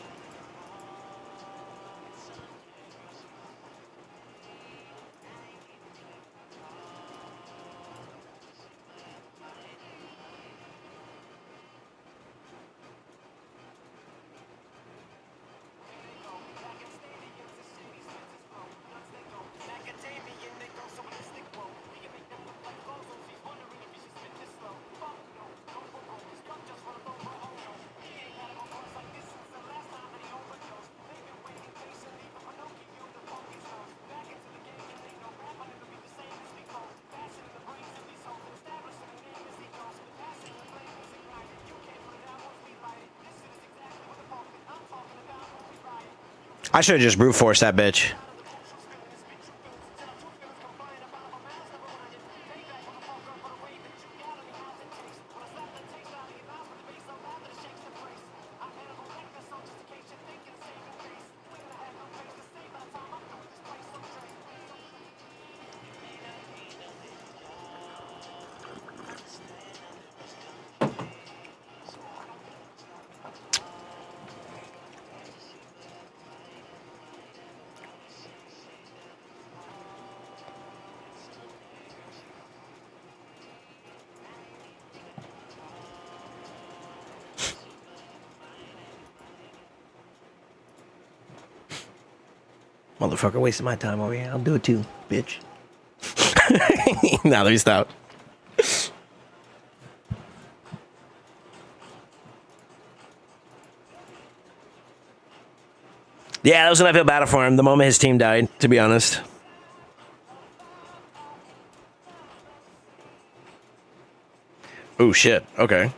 S1: I should have just brute forced that bitch. Motherfucker wasting my time over here. I'll do it too, bitch. Now let me stop. Yeah, that was an uphill battle for him the moment his team died, to be honest. Oh, shit. Okay.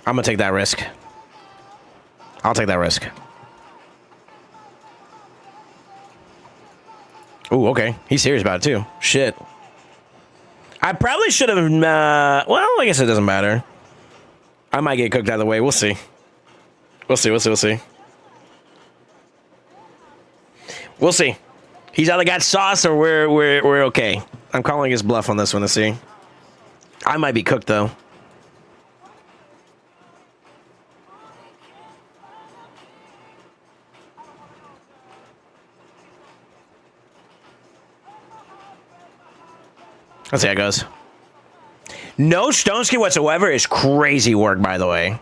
S1: I'm gonna take that risk. I'll take that risk. Ooh, okay. He's serious about it, too. Shit. I probably should have... well, I guess it doesn't matter. I might get cooked out of the way. We'll see. We'll see. We'll see. He's either got sauce or we're okay. I'm calling his bluff on this one to see. I might be cooked, though. Let's see how it goes. No stone skin whatsoever is crazy work, by the way.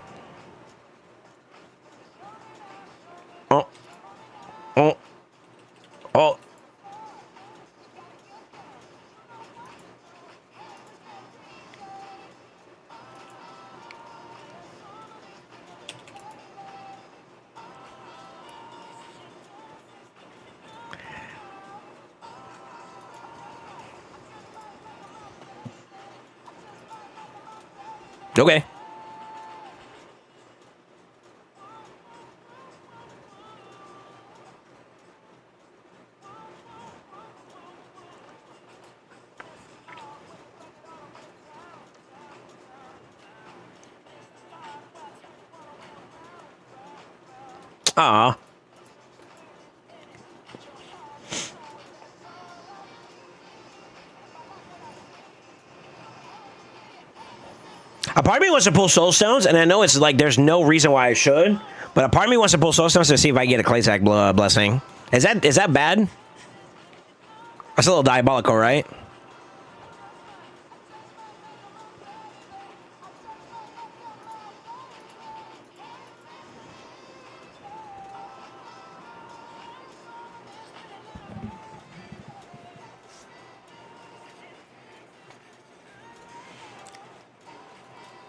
S1: Oh. Oh. Oh. Okay. Aw. A part of me wants to pull soul stones, and I know it's like there's no reason why I should, but a part of me wants to pull soul stones to see if I can get a clay sack blessing. Is that bad? That's a little diabolical, right?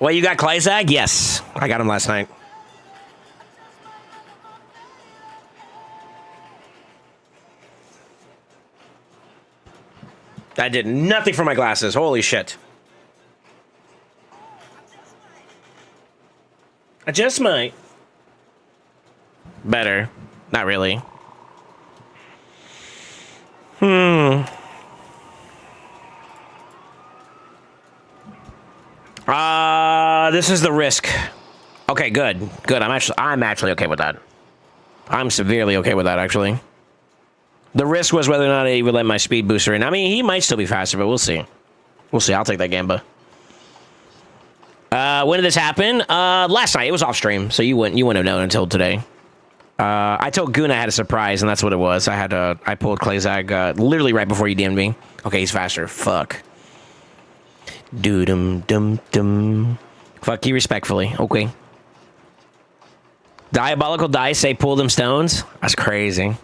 S1: Well, you got Clyzag? Yes. I got him last night. I did nothing for my glasses. Holy shit. I just might. Better. Not really. This is the risk. Okay, good. Good. I'm actually okay with that. I'm severely okay with that, actually. The risk was whether or not he would let my speed booster in. I mean, he might still be faster, but we'll see. We'll see. I'll take that gamba. When did this happen? Last night. It was off stream, so you wouldn't have known until today. I told Goon I had a surprise, and that's what it was. I pulled Clayzag literally right before you DM'd me. Okay, he's faster. Fuck. Doo-dum-dum-dum. Fuck you respectfully. Okay. Diabolical dice say pull them stones. That's crazy.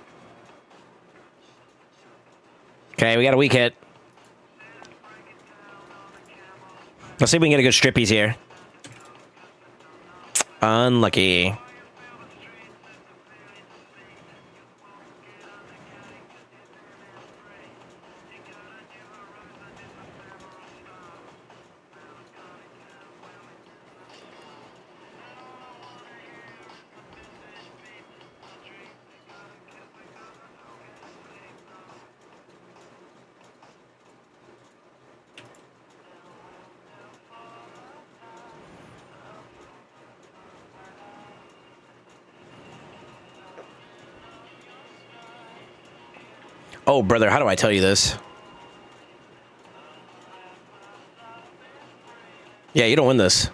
S1: Okay, we got a weak hit. Let's see if we can get a good strippies here. Unlucky. Oh, brother, how do I tell you this? Yeah, you don't win this.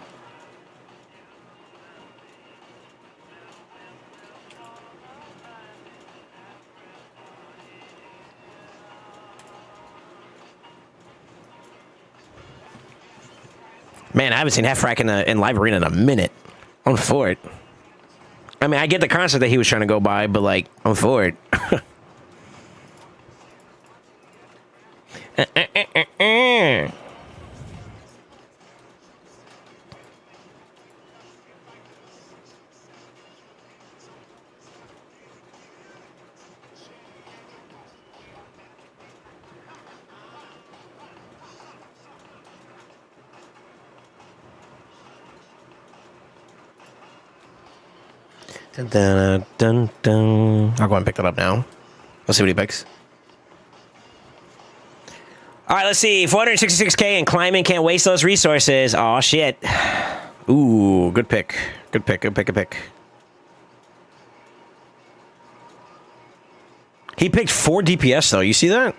S1: Man, I haven't seen Half Rack in Live Arena in a minute. I'm for it. I mean, I get the concept that he was trying to go by, but, like, I'm for it. Dun, dun, dun, dun. I'll go and pick that up now. Let's see what he picks. All right, let's see. 466K and climbing. Can't waste those resources. Oh shit. Ooh, good pick. Good pick. Good pick. Good pick. He picked 4 DPS though. You see that?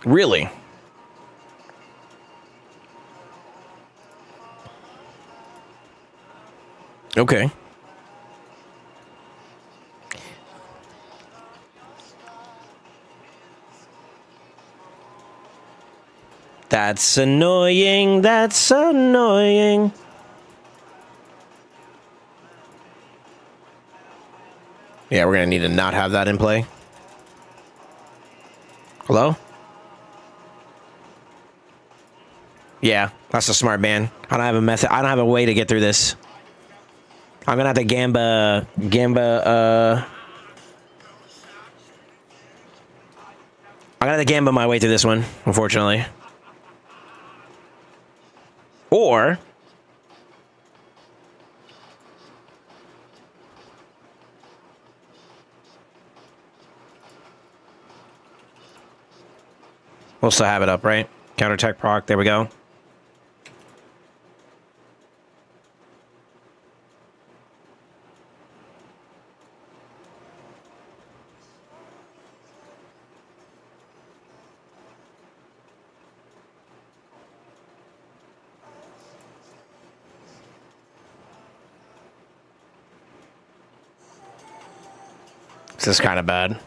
S1: Really? Okay. That's annoying. That's annoying. Yeah, we're gonna need to not have that in play. Hello? Yeah, that's a smart man. I don't have a method. I don't have a way to get through this. I'm gonna have to gamba. I'm gonna have to gamba my way through this one, unfortunately. Or we'll still have it up, right? Counterattack proc. There we go. This is kind of bad.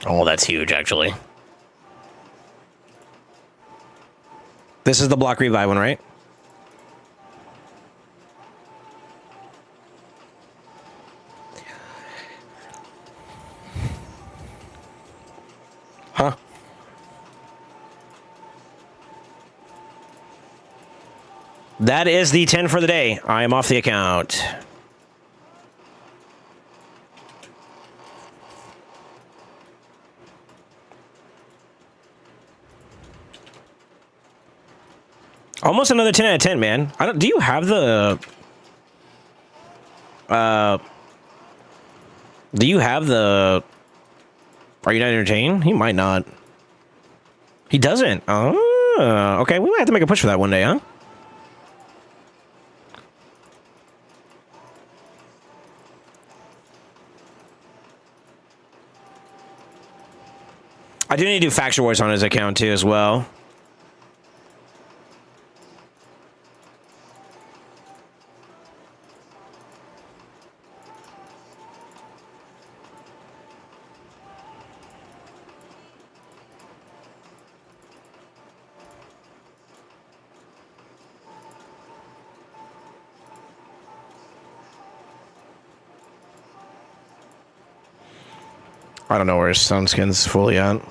S1: Oh, that's huge, actually. This is the block revive one, right? Huh? That is the 10 for the day. I am off the account. Almost another 10 out of 10, man. I don't. Do you have the? Do you have the? Are you not entertained? He might not. He doesn't. Oh, okay. We might have to make a push for that one day, huh? I do need to do Faction Wars on his account too, as well. I don't know where his Sunskin's fully at.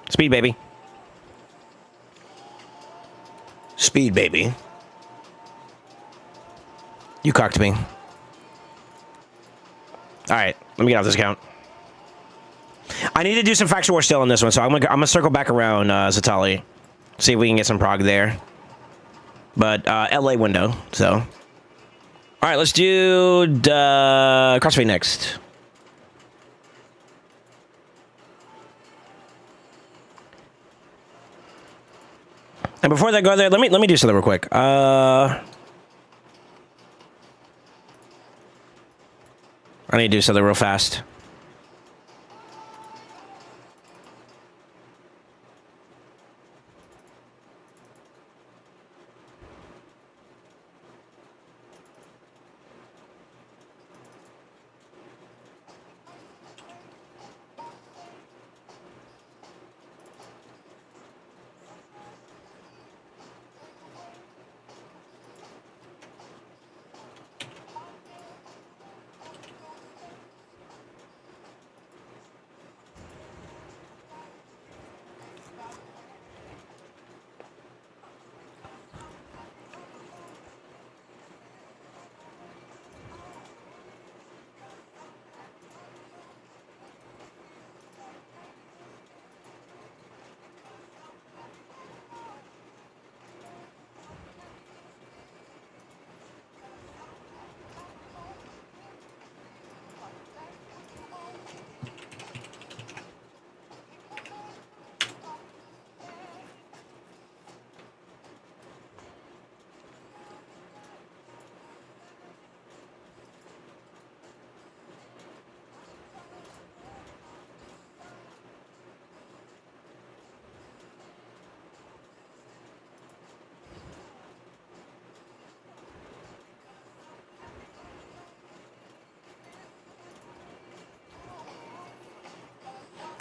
S1: Speed, baby. Speed, baby. You cocked me. All right, let me get off this account. I need to do some Faction War still on this one, so I'm gonna circle back around Zatali. See if we can get some prog there. But LA window, so. All right, let's do Crossfade next. And before that go there, let me do something real quick. I need to do something real fast.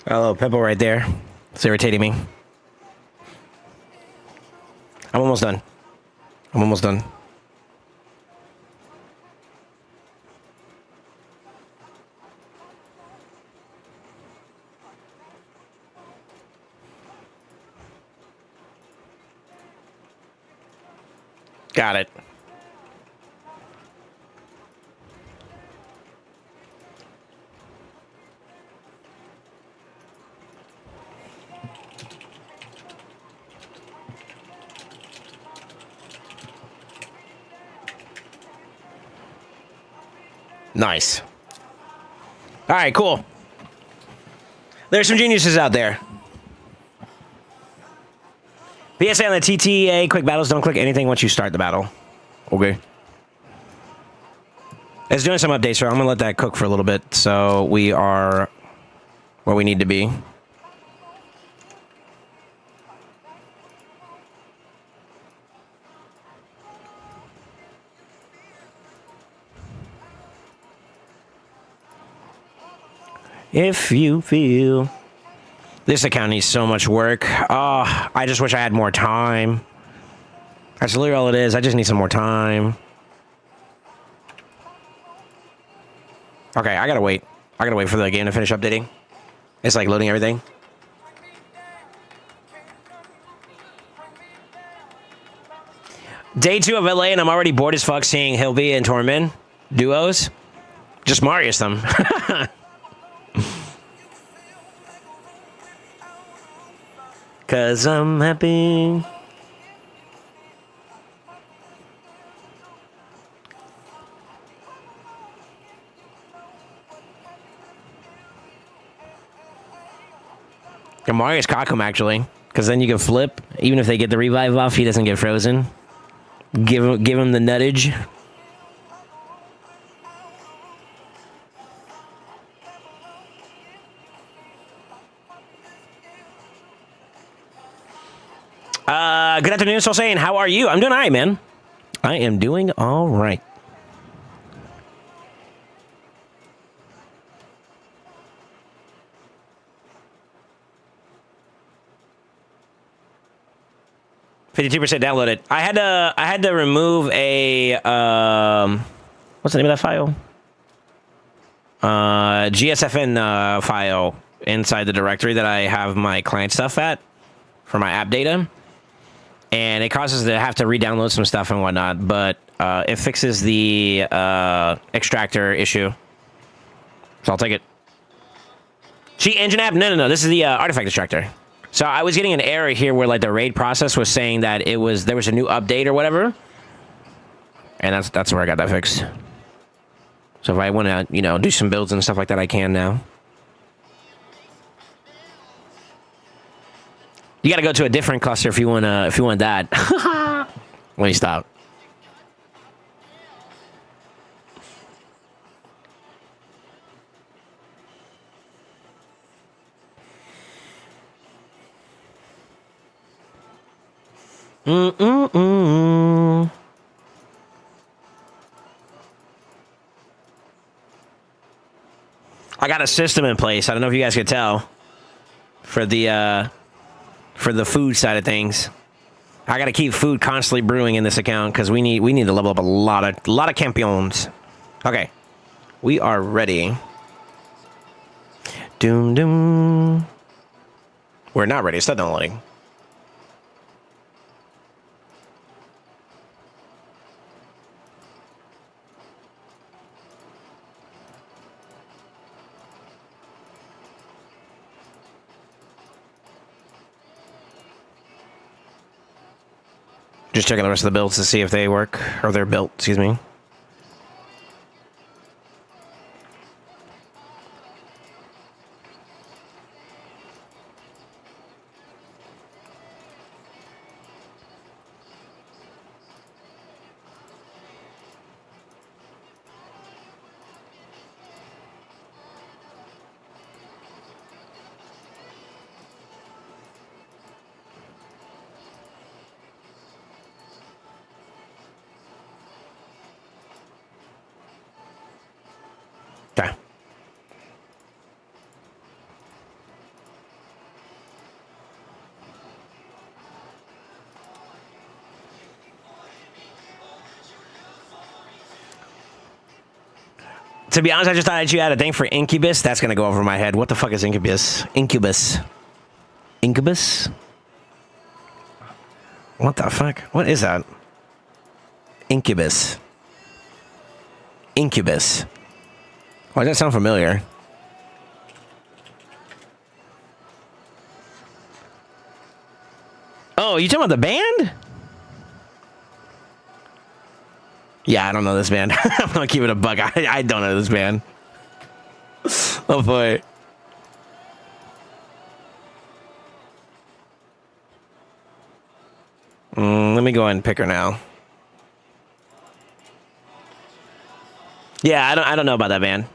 S1: A little pimple right there. It's irritating me. I'm almost done. I'm almost done. Got it. Nice. All right, cool. There's some geniuses out there. PSA on the TTA, quick battles, don't click anything once you start the battle. Okay. It's doing some updates, so I'm going to let that cook for a little bit, so we are where we need to be. If you feel... This account needs so much work. Oh, I just wish I had more time. That's literally all it is. I just need some more time. Okay, I gotta wait. I gotta wait for the game to finish updating. It's like loading everything. Day 2 of LA, and I'm already bored as fuck seeing Hilby and Tormin duos. Just Marius them. Cause I'm happy. And Marius cock him actually, because then you can flip. Even if they get the revive off, he doesn't get frozen. Give him the nuttage. Good afternoon, SoulSaint. How are you? I'm doing all right, man. I am doing all right. %, downloaded. I had to remove a what's the name of that file? GSFN file inside the directory that I have my client stuff at for my app data. And it causes to have to re-download some stuff and whatnot, but it fixes the extractor issue. So I'll take it. Cheat engine app? No. This is the artifact extractor. So I was getting an error here where like the raid process was saying that there was a new update or whatever. And that's where I got that fixed. So if I want to, do some builds and stuff like that, I can now. You got to go to a different cluster if you want that. Let me stop. I got a system in place. I don't know if you guys could tell for the food side of things. I got to keep food constantly brewing in this account because we need to level up a lot of campeons. Okay, we are ready. Doom doom. We're not ready. It's still downloading. Just checking the rest of the builds to see if they work, or they're built, excuse me. Okay. To be honest, I just thought you had a thing for Incubus. That's gonna go over my head. What the fuck is Incubus? Incubus. Incubus? What the fuck? What is that? Incubus. Incubus. Why does that sound familiar? Oh, you talking about the band? Yeah, I don't know this band. I'm gonna keep it a buck. I don't know this band. Oh boy. Let me go ahead and pick her now. Yeah, I don't know about that band.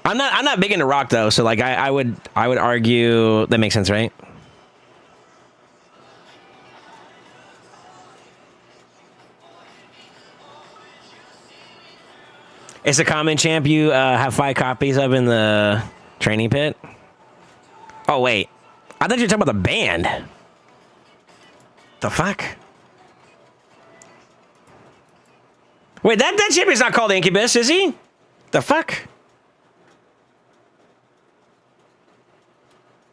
S1: I'm not big into rock though, so like I would argue that makes sense, right? It's a common champ you have 5 copies of in the training pit. Oh wait, I thought you were talking about the band. The fuck? Wait, that champion's not called Incubus, is he? The fuck?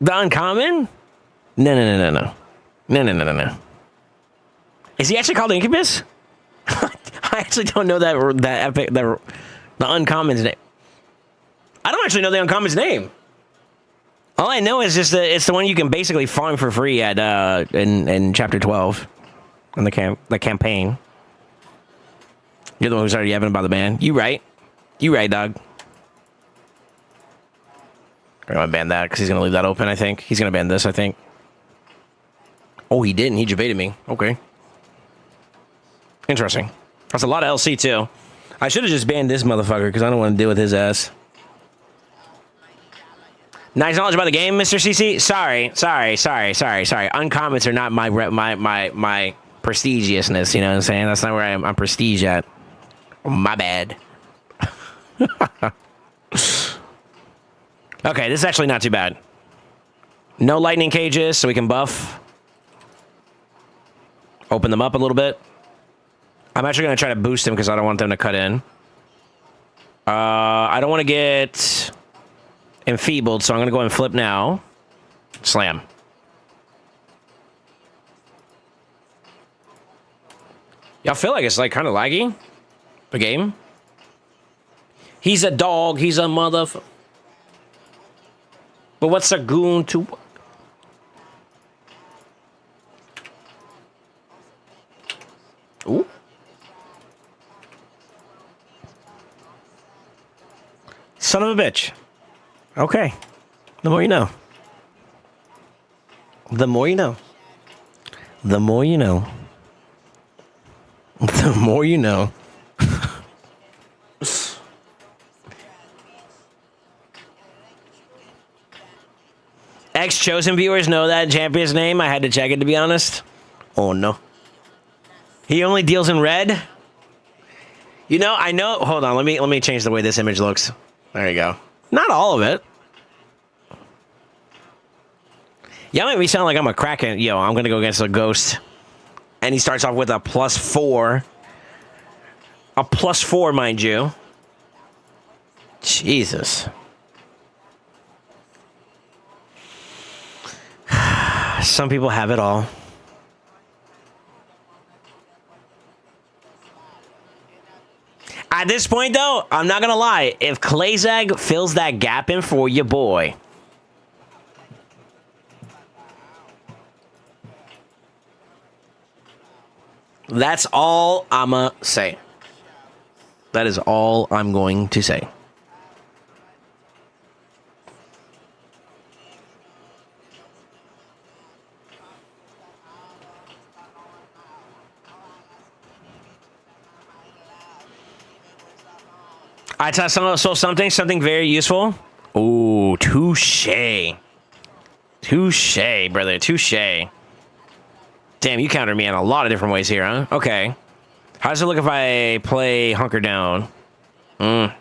S1: The uncommon? No. Is he actually called Incubus? I actually don't know the uncommon's name. I don't actually know the uncommon's name. All I know is just it's the one you can basically farm for free at in chapter 12 in the campaign. You're the one who's already yapping about the band. You right, dog. I'm gonna ban that because he's gonna leave that open. I think he's gonna ban this. I think. Oh, he didn't. He debated me. Okay. Interesting. That's a lot of LC too. I should have just banned this motherfucker because I don't want to deal with his ass. Nice knowledge about the game, Mr. CC. Sorry. Uncommons are not my prestigiousness. You know what I'm saying? That's not where I'm prestige at. My bad. Okay, this is actually not too bad. No lightning cages, so we can buff. Open them up a little bit. I'm actually going to try to boost them because I don't want them to cut in. I don't want to get enfeebled, so I'm going to go ahead and flip now. Slam. Y'all feel like it's like kind of laggy? The game? He's a dog. He's a motherfucker. But what's a goon to... Ooh. Son of a bitch. Okay. The more you know. The more you know. The more you know. The more you know. Ex-Chosen viewers know that champion's name. I had to check it, to be honest. Oh, no. He only deals in red? You know, I know... Hold on, let me change the way this image looks. There you go. Not all of it. Y'all make me sound like I'm a crackhead. Yo, I'm going to go against a ghost. And he starts off with a +4. A +4, mind you. Jesus. Some people have it all. At this point, though, I'm not going to lie. If Clayzag fills that gap in for your boy... That's all I'ma say. That is all I'm going to say. I taught something very useful. Ooh, touche. Touche, brother, touche. Damn, you countered me in a lot of different ways here, huh? Okay. How does it look if I play Hunker Down? A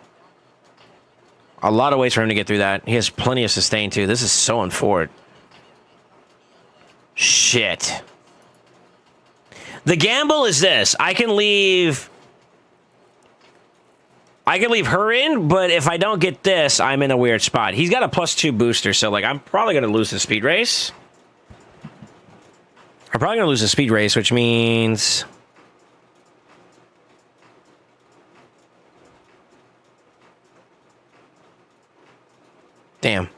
S1: lot of ways for him to get through that. He has plenty of sustain, too. This is so unfortunate. Shit. The gamble is this. I can leave I can leave her in, but if I don't get this, I'm in a weird spot. He's got a +2 booster, so like I'm probably gonna lose the speed race. I'm probably gonna lose the speed race, which means damn.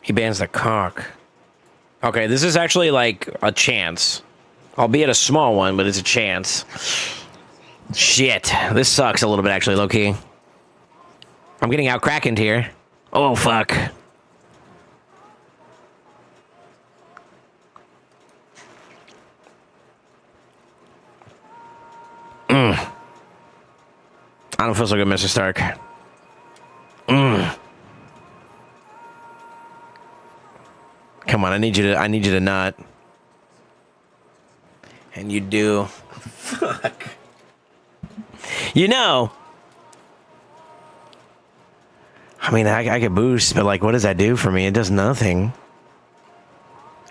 S1: He bans the cock. Okay, this is actually like a chance. Albeit a small one, but it's a chance. Shit. This sucks a little bit, actually, low-key. I'm getting out Krakened here. Oh, fuck. I don't feel so good, Mr. Stark. Come on, I need you to not. And you do. Fuck. You know. I mean, I could boost, but like, what does that do for me? It does nothing.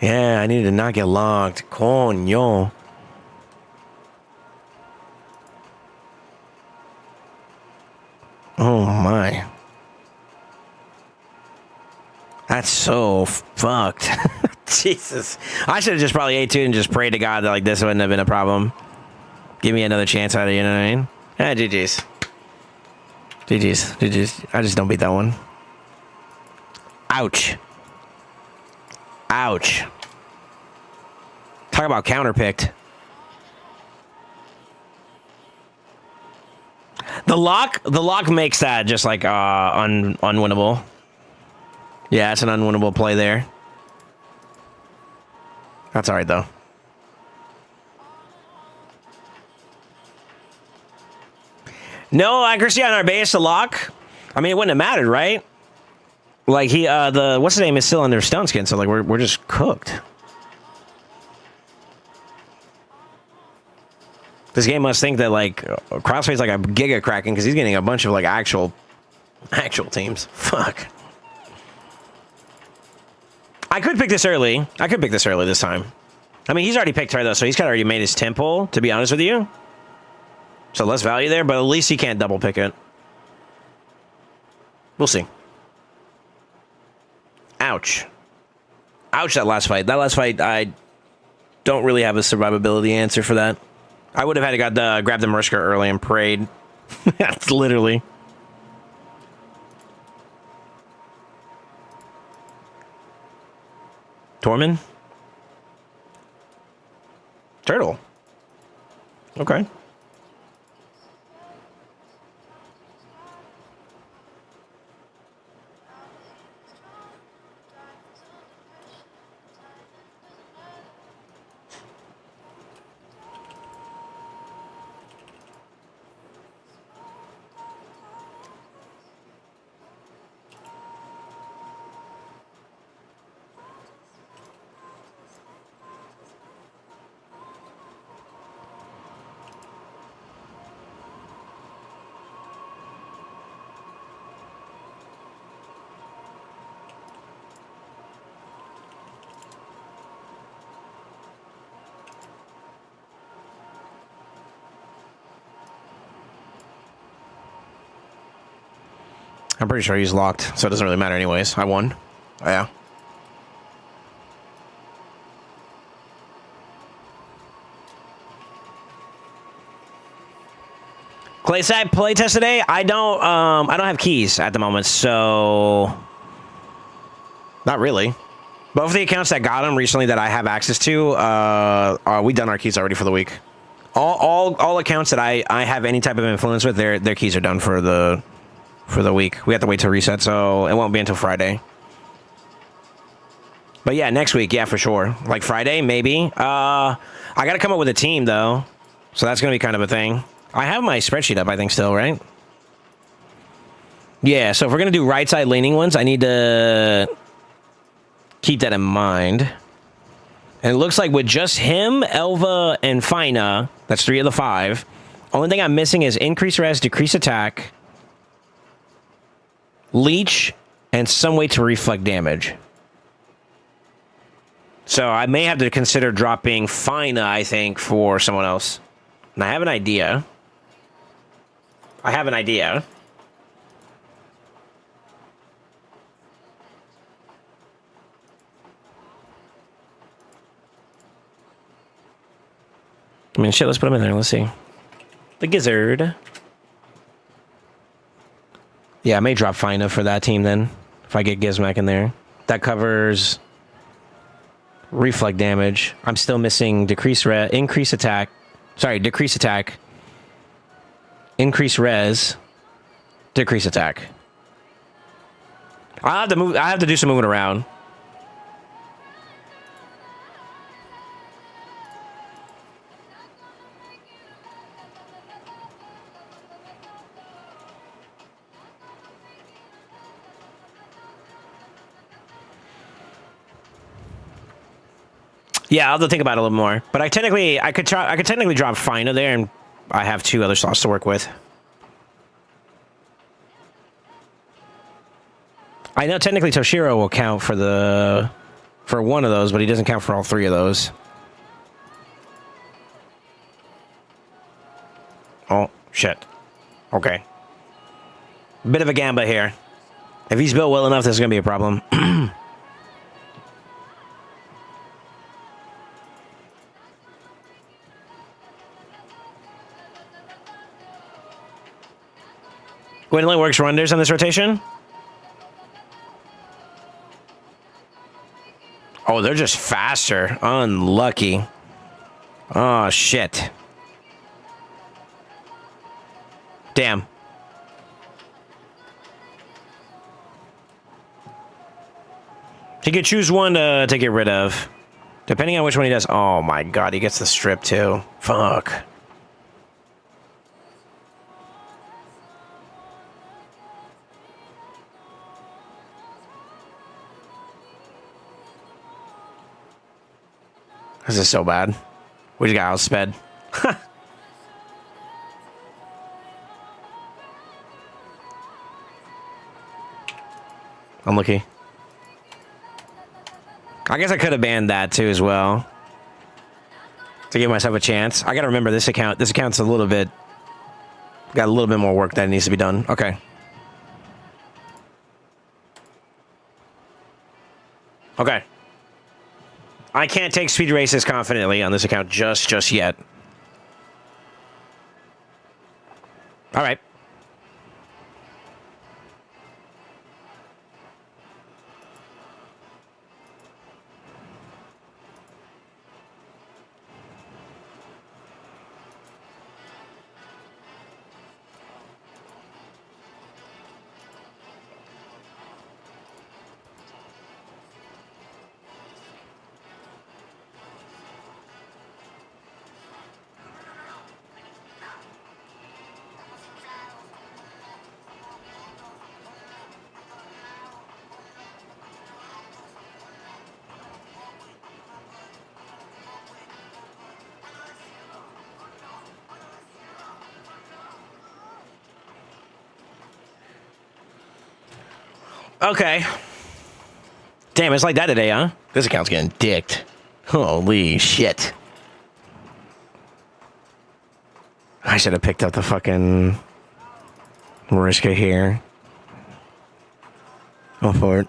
S1: Yeah, I need to not get locked. Coño. Oh my. That's so fucked. Jesus. I should have just probably A2'd and just prayed to God that like this wouldn't have been a problem. Give me another chance at it, you know what I mean? GG's. GG's. I just don't beat that one. Ouch. Ouch. Talk about counterpicked. The lock makes that just like unwinnable. Yeah, it's an unwinnable play there. That's all right though. No accuracy on our base to lock. I mean, it wouldn't have mattered, right? Like he, the what's his name is still under stone skin, so like we're just cooked. This game must think that like Crossfade's like a giga Kraken because he's getting a bunch of like actual teams. Fuck. I could pick this early. I could pick this early this time. I mean, he's already picked her though, so he's kind of already made his temple. To be honest with you. So less value there, but at least he can't double pick it. We'll see. Ouch. Ouch, that last fight. That last fight, I don't really have a survivability answer for that. I would have had to grab the Murska early and prayed. That's literally. Tormund? Turtle. Okay. I'm pretty sure he's locked, so it doesn't really matter anyways. I won. Oh, yeah. Clayside playtest today? I don't have keys at the moment, so not really. Both of the accounts that got them recently that I have access to, we done our keys already for the week. All accounts that I have any type of influence with, their keys are done for the week. We have to wait to reset, so it won't be until Friday. But yeah, next week, yeah, for sure. Like Friday, maybe. I got to come up with a team, though. So that's going to be kind of a thing. I have my spreadsheet up, I think, still, right? Yeah, so if we're going to do right side leaning ones, I need to keep that in mind. And it looks like with just him, Elva, and Fina, that's 3 of the 5. Only thing I'm missing is increase res, decrease attack, leech, and some way to reflect damage. So I may have to consider dropping Fina, I think, for someone else. And I have an idea. I have an idea. I mean, shit, let's put him in there. Let's see. The Gizzard. Yeah, I may drop Fina for that team then. If I get Gizmac in there. That covers reflect damage. I'm still missing decrease increase attack. Sorry, decrease attack. Increase res. Decrease attack. I'll have to move. I have to do some moving around. Yeah, I'll have to think about it a little more. But I could technically drop Fina there, and I have 2 other slots to work with. I know technically Toshiro will count for one of those, but he doesn't count for all 3 of those. Oh, shit. Okay. Bit of a gamba here. If he's built well enough, this is going to be a problem. Gwendolyn works wonders on this rotation. Oh, they're just faster. Unlucky. Oh, shit. Damn. He could choose one to get rid of. Depending on which one he does. Oh, my God. He gets the strip, too. Fuck. This is so bad. We just got outsped. Unlucky. I guess I could have banned that too as well. To give myself a chance. I gotta remember this account. This account's a little bit... Got a little bit more work that needs to be done. Okay. Okay. I can't take speed races confidently on this account just yet. All right. Okay. Damn, it's like that today, huh? This account's getting dicked. Holy shit. I should have picked up the fucking Mariska here. Go for it.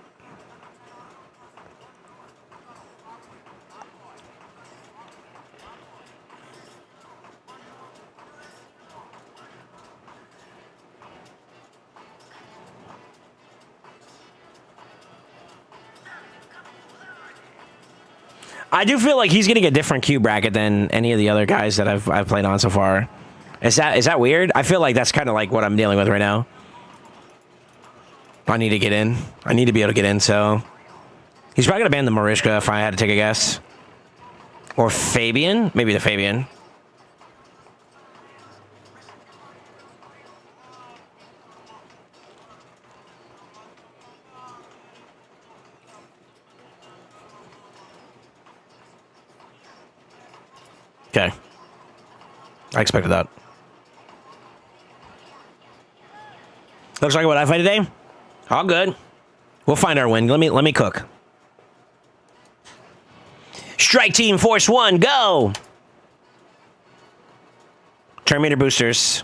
S1: I do feel like he's getting a different Q bracket than any of the other guys that I've played on so far. Is that weird? I feel like that's kind of like what I'm dealing with right now. I need to get in. I need to be able to get in, so... He's probably going to ban the Mariska if I had to take a guess. Or Fabian? Maybe the Fabian. Okay. I expected that. Looks like what I fight today? All good. We'll find our win. Let me cook. Strike team, force one, go! Turn meter boosters.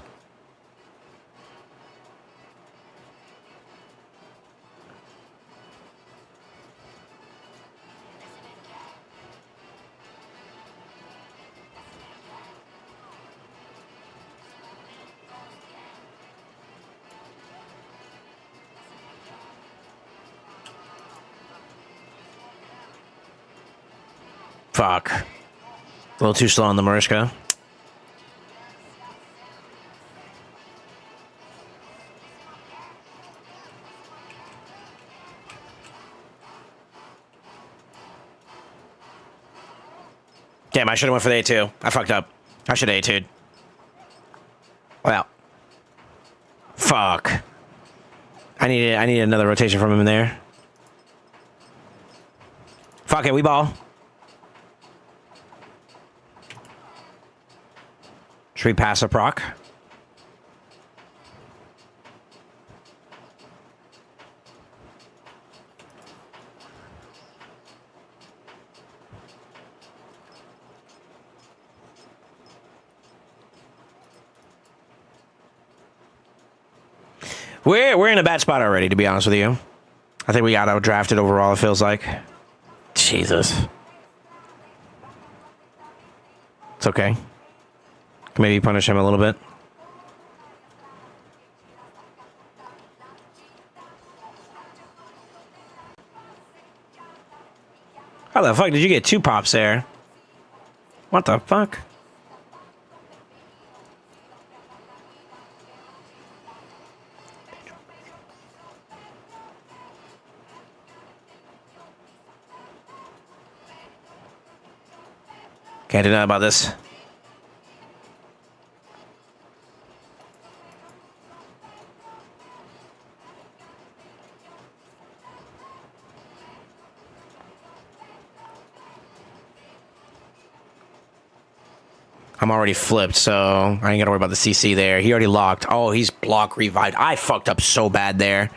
S1: Fuck. A little too slow on the Mariska. Damn, I should have went for the A2. I fucked up. I should have A2'd. Well. Fuck. I need another rotation from him in there. Fuck it, we ball. Should we pass a proc? We're in a bad spot already, to be honest with you. I think we got out-drafted overall, it feels like. Jesus. It's okay. Maybe punish him a little bit. How the fuck did you get 2 pops there? What the fuck? Can't do nothing about this. I'm already flipped, so I ain't gotta worry about the CC there. He already locked. Oh, he's block revived. I fucked up so bad there.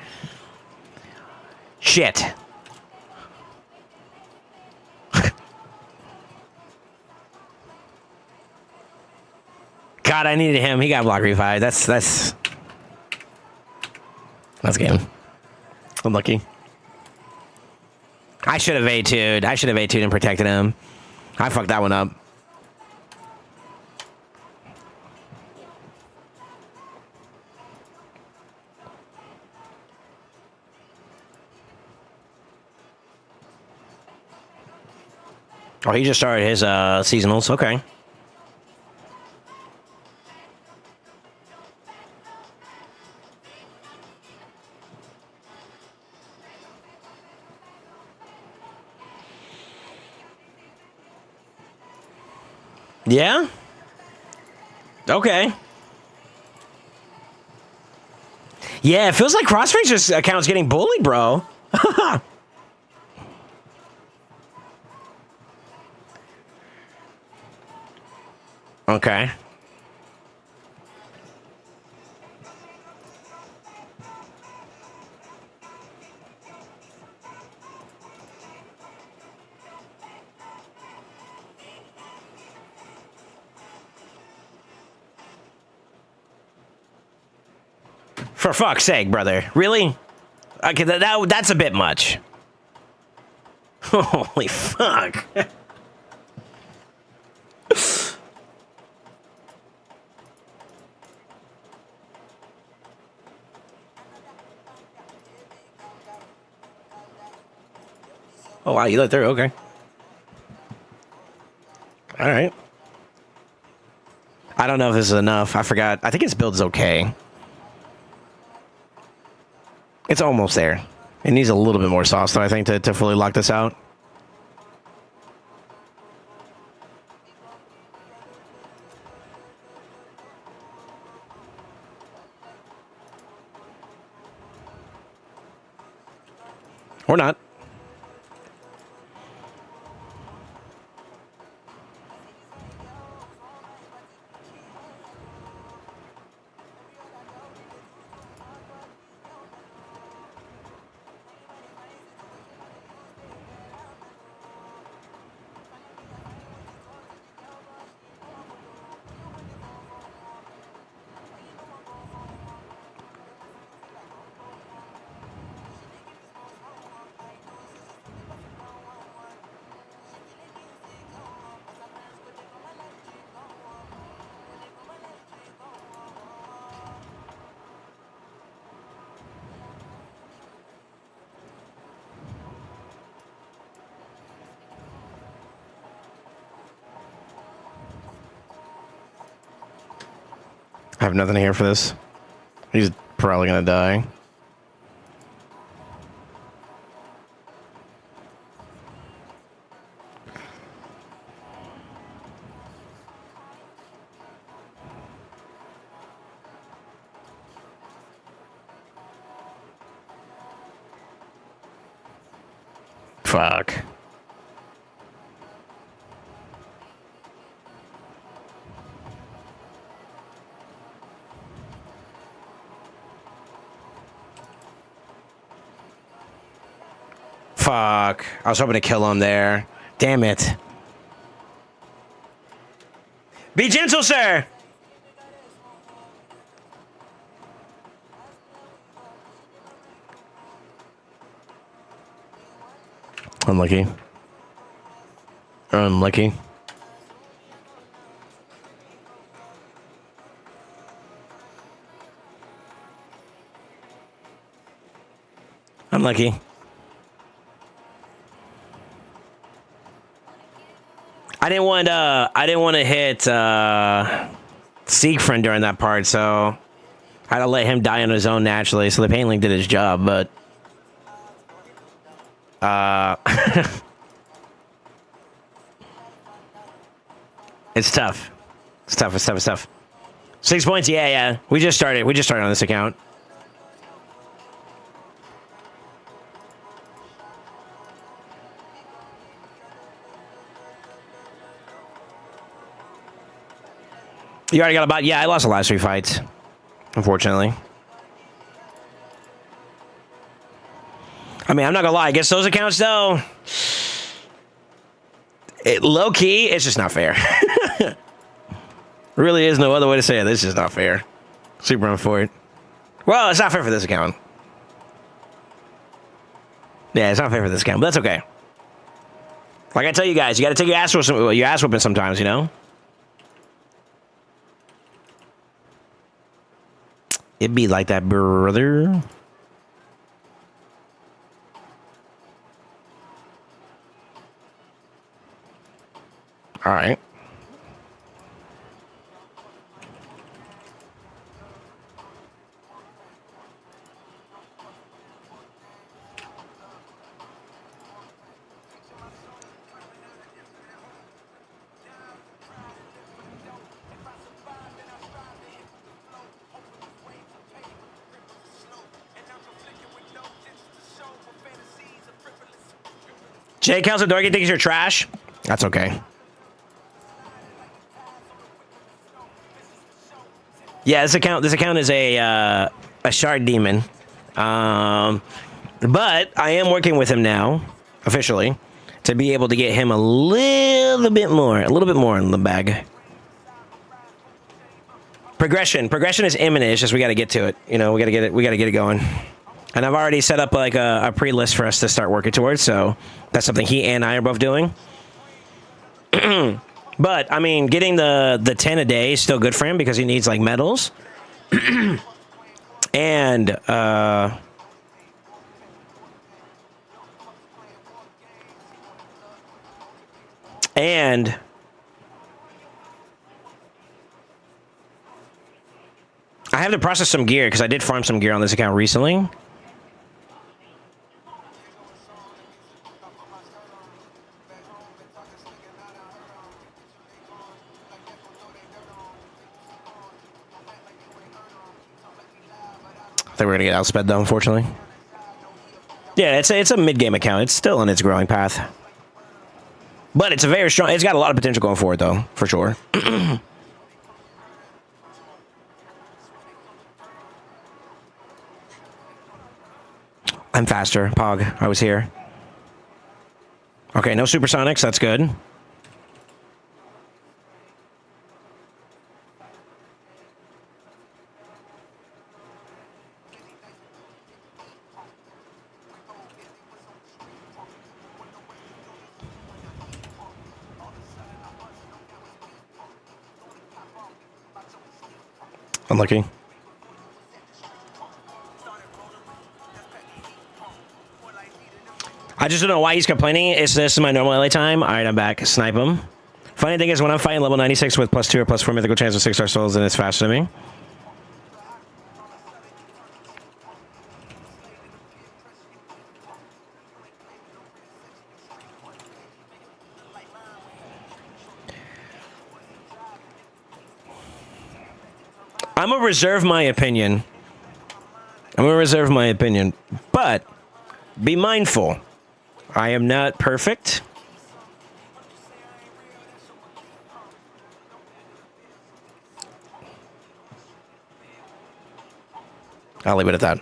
S1: Shit. God, I needed him. He got block revived. That's game. Unlucky. I should have A2'd. I should have A2'd and protected him. I fucked that one up. Oh, he just started his seasonals. Okay. Yeah? Okay. Yeah, it feels like Crossface's account's getting bullied, bro. Okay. For fuck's sake, brother. Really? Okay, that's a bit much. Holy fuck. Oh, wow, you let through. Okay. All right. I don't know if this is enough. I forgot. I think his build is okay. It's almost there. It needs a little bit more sauce, though, I think, to fully lock this out. Or not. have nothing here for this. He's probably gonna die. Fuck. Fuck. I was hoping to kill him there. Damn it. Be gentle, sir. Unlucky. Unlucky. Unlucky. I didn't want to hit Siegfried during that part, so I had to let him die on his own naturally. So the pain link did his job, but it's tough. It's tough. It's tough. It's tough. 6 points. Yeah, yeah. We just started. We just started on this account. You already got a bot? Yeah, I lost the last 3 fights, unfortunately. I mean, I'm not gonna lie. I guess those accounts, though, low key, it's just not fair. Really is no other way to say it. This is not fair. Super run for it. Well, it's not fair for this account. Yeah, it's not fair for this account, but that's okay. Like I tell you guys, you got to take your ass whooping sometimes, you know. It be like that, brother. All right. Jay Council Dorky thinks you're trash. That's okay. Yeah, this account is a shard demon. But I am working with him now, officially, to be able to get him a little bit more in the bag. Progression is imminent. It's just we got to get to it. You know, we got to get it going. And I've already set up like a pre-list for us to start working towards, so that's something he and I are both doing. But, I mean, getting the 10 a day is still good for him because he needs, like, medals. And, I have to process some gear because I did farm some gear on this account recently. I think we're gonna get outsped though, unfortunately. Yeah, it's a mid-game account. It's still on its growing path, but it's a very strong. It's got a lot of potential going forward, though, for sure. I'm faster, Pog. I was here. Okay, no supersonics. That's good. Unlucky. I just don't know why he's complaining. This is my normal LA time. All right, I'm back. Snipe him. Funny thing is, when I'm fighting level 96 with +2 or +4 mythical chance of 6-star souls, then it's faster than me. I'm gonna reserve my opinion. But be mindful. I am not perfect. I'll leave it at that.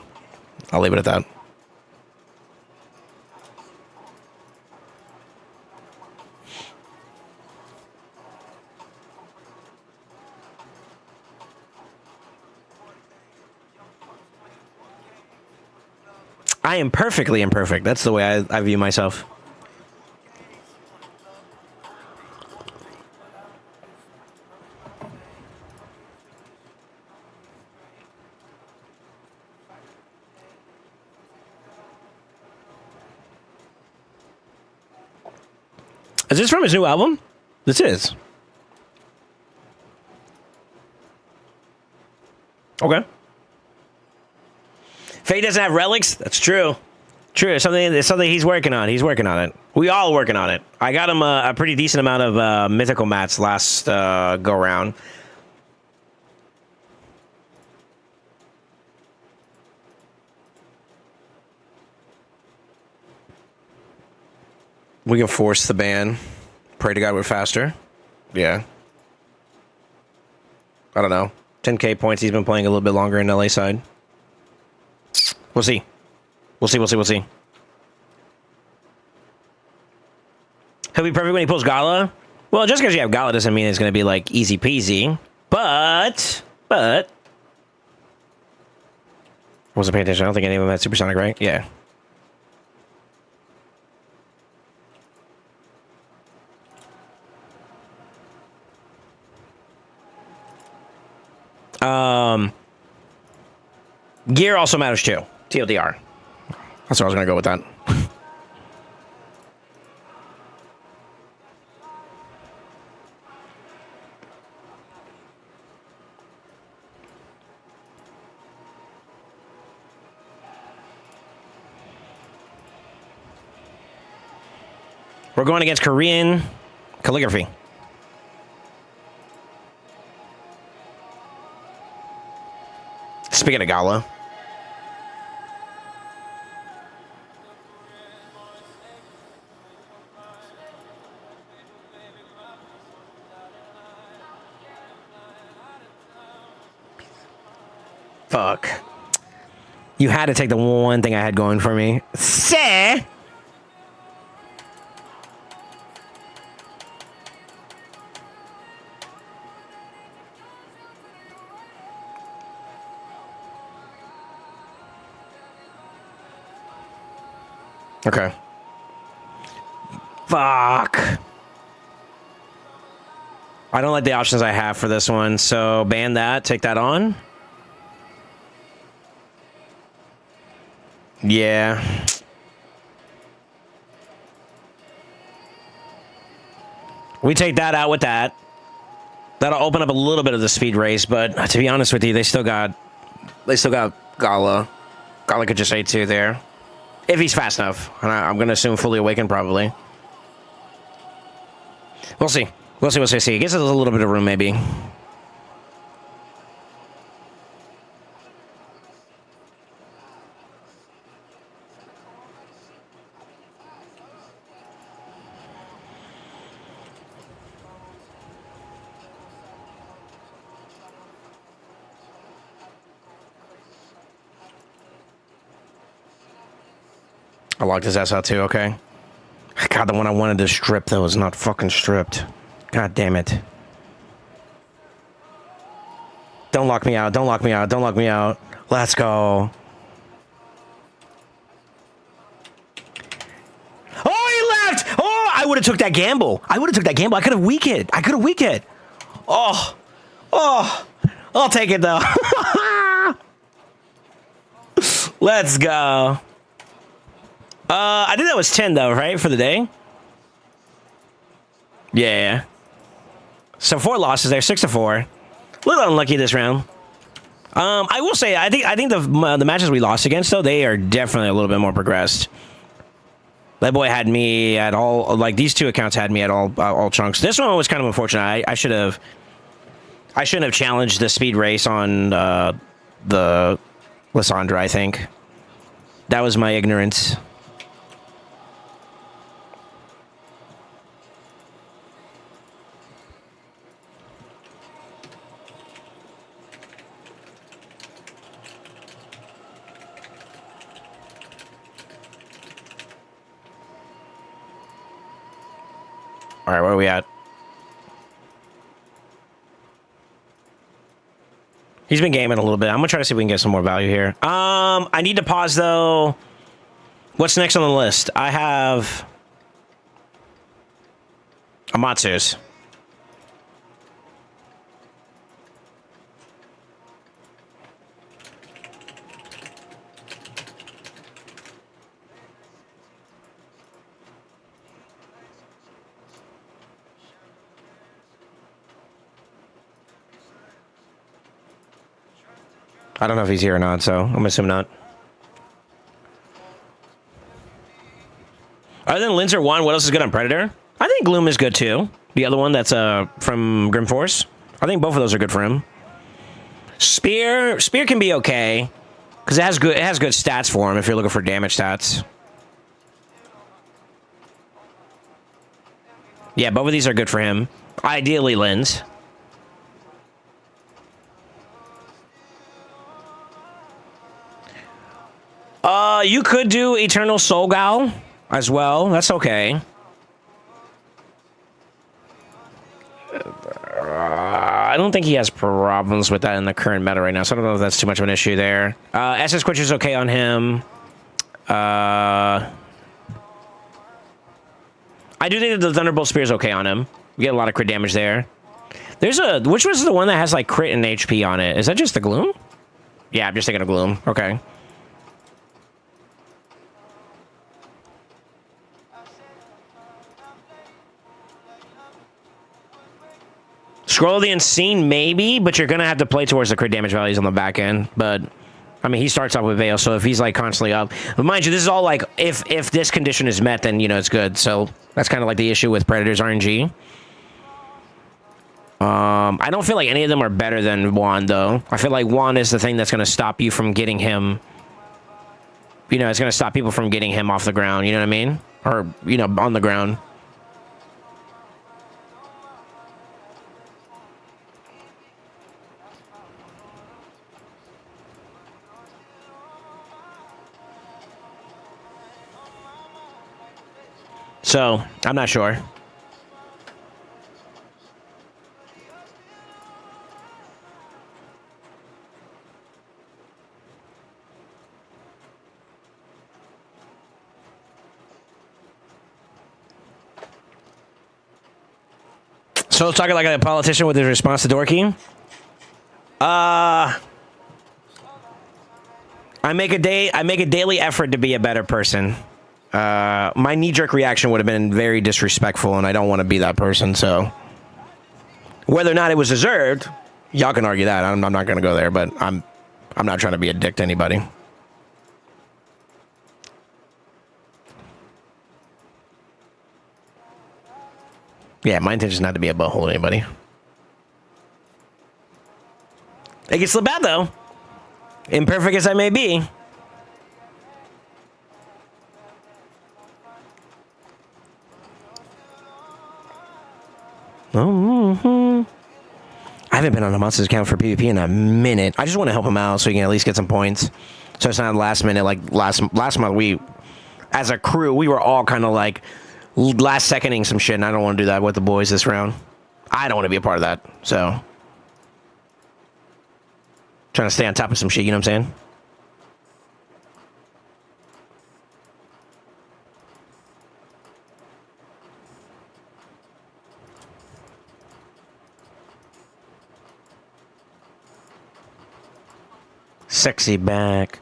S1: I am perfectly imperfect. That's the way I view myself. Is this from his new album? This is. Okay. Faye doesn't have relics? That's true. True. It's something he's working on. He's working on it. We all working on it. I got him a pretty decent amount of mythical mats last go round. We can force the ban. Pray to God we're faster. Yeah. I don't know. 10K points. He's been playing a little bit longer in LA side. We'll see. We'll see. He'll be perfect when he pulls Gala. Well, just because you have Gala doesn't mean it's going to be like easy peasy. But. Wasn't paying attention. I don't think any of them had supersonic, right? Yeah. Gear also matters too. TLDR. That's where I was going to go with that. We're going against Korean calligraphy. Speaking of Gala. Fuck. You had to take the one thing I had going for me. Say. Okay. Fuck. I don't like the options I have for this one, so ban that, take that on. Yeah. We take that out with that. That'll open up a little bit of the speed race, but to be honest with you, they still got Gala. Gala could just A2 there. If he's fast enough. And I'm going to assume fully awakened, probably. We'll see. We'll see. It gives us a little bit of room, maybe. I locked his ass out too, okay. God, the one I wanted to strip, though, is not fucking stripped. God damn it. Don't lock me out. Let's go. Oh, he left! Oh, I would have took that gamble. I could have weak it. Oh, I'll take it, though. Let's go. I think that was 10, though, right, for the day? Yeah. So 4 losses there, 6-4. A little unlucky this round. I will say, I think the matches we lost against, though, they are definitely a little bit more progressed. That boy had me at all, like, these two accounts had me at all chunks. This one was kind of unfortunate. I should have I shouldn't have challenged the speed race on the Lysandra, I think. That was my ignorance. All right, where are we at? He's been gaming a little bit. I'm gonna try to see if we can get some more value here. I need to pause though. What's next on the list? I have Amatsu's. I don't know if he's here or not, so I'm assuming not. Other than Linzer 1, what else is good on Predator? I think Gloom is good too. The other one that's from Grim Force. I think both of those are good for him. Spear can be okay because it has good stats for him if you're looking for damage stats. Yeah, both of these are good for him. Ideally, Linz. You could do Eternal Soul Gal as well. That's okay. I don't think he has problems with that in the current meta right now, so I don't know if that's too much of an issue there. SS Quitch is okay on him. I do think that the Thunderbolt Spear is okay on him. We get a lot of crit damage there. There's which was the one that has like crit and HP on it? Is that just the Gloom? Yeah, I'm just thinking of Gloom. Okay. Scroll of the Unseen, maybe, but you're going to have to play towards the crit damage values on the back end. But, I mean, he starts off with Veil, so if he's, like, constantly up... But mind you, this is all, like, if this condition is met, then, you know, it's good. So, that's kind of like the issue with Predator's RNG. I don't feel like any of them are better than Juan, though. I feel like Juan is the thing that's going to stop you from getting him... You know, it's going to stop people from getting him off the ground, you know what I mean? Or, you know, on the ground. So, I'm not sure. So, talking like a politician with his response to Dorky. I make a daily effort to be a better person. My knee-jerk reaction would have been very disrespectful, and I don't want to be that person, so... Whether or not it was deserved, y'all can argue that. I'm not going to go there, but I'm not trying to be a dick to anybody. Yeah, my intention is not to be a butthole to anybody. It can slip bad, though. Imperfect as I may be. I haven't been on a monster's account for PvP in a minute. I just want to help him out so he can at least get some points. So it's not last minute. Like last month, we, as a crew, we were all kind of like last seconding some shit, and I don't want to do that with the boys this round. I don't want to be a part of that. So trying to stay on top of some shit. You know what I'm saying? Sexy back.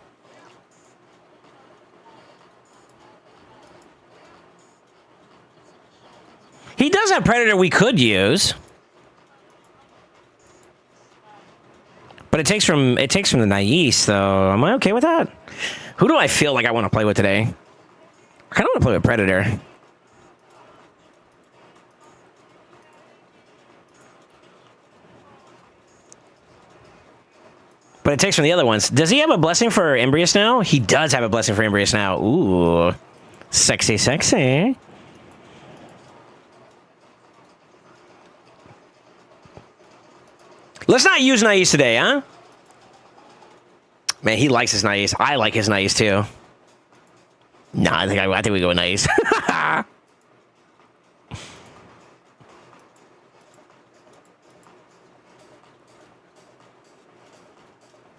S1: He does have Predator we could use. But it takes from the Naice, though. Am I okay with that? Who do I feel like I want to play with today? I kind of want to play with Predator. But it takes from the other ones. Does he have a blessing for Embrius now? He does have a blessing for Embrius now. Ooh. Sexy, sexy. Let's not use Nais today, huh? Man, he likes his Nais. I like his Nais too. Nah, I think we go with Nais.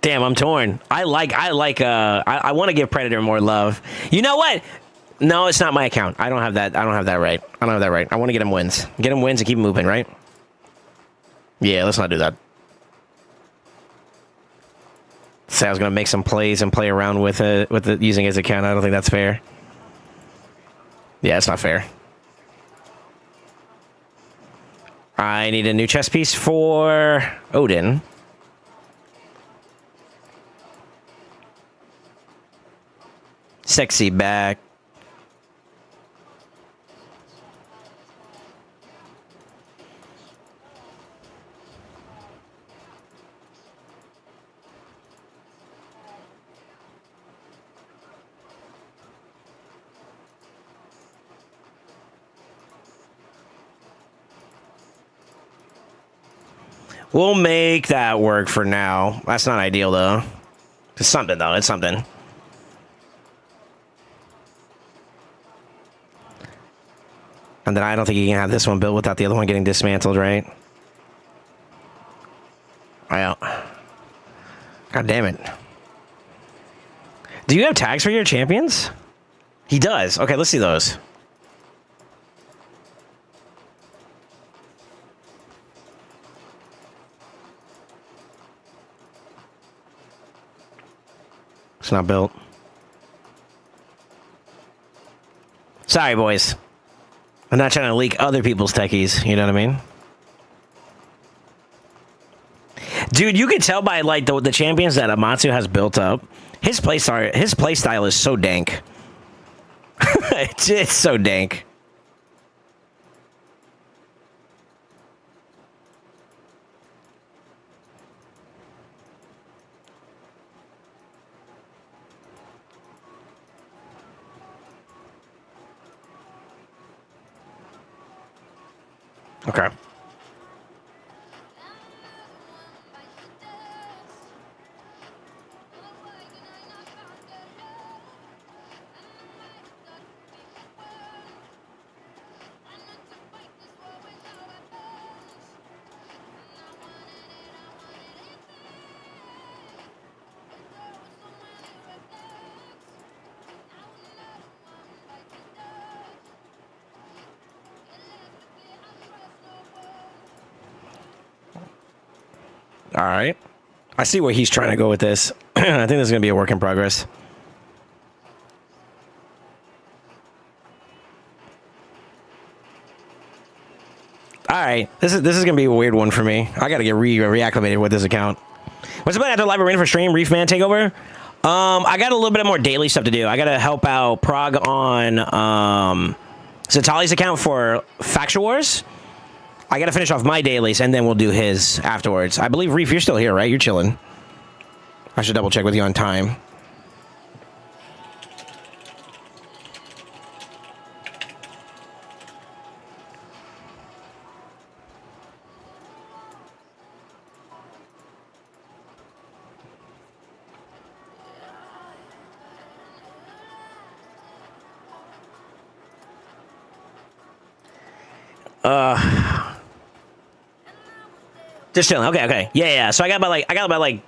S1: Damn, I'm torn. I want to give Predator more love. You know what? No, it's not my account. I don't have that. I don't have that right. I want to get him wins. Get him wins and keep him moving, right? Yeah, let's not do that. Say I was gonna make some plays and play around with it, using his account. I don't think that's fair. Yeah, it's not fair. I need a new chess piece for Odin. Sexy back. We'll make that work for now. That's not ideal, though. It's something, though. It's something. And then I don't think you can have this one built without the other one getting dismantled, right? Well, God damn it. Do you have tags for your champions? He does. Okay, let's see those. It's not built. Sorry, boys. I'm not trying to leak other people's techies, you know what I mean? Dude, you can tell by like the champions that Amatsu has built up. His playstyle is so dank. it's so dank. Okay. All right. I see where he's trying to go with this. I think this is going to be a work in progress. All right. This is going to be a weird one for me. I got to get reacclimated with this account. What's about after live arena for stream? Reef Man takeover? I got a little bit more daily stuff to do. I got to help out Prague on Zatali's account for Factual Wars. I gotta finish off my dailies, and then we'll do his afterwards. I believe, Reef, you're still here, right? You're chilling. I should double check with you on time. Just chilling. Okay. Yeah. So I got about like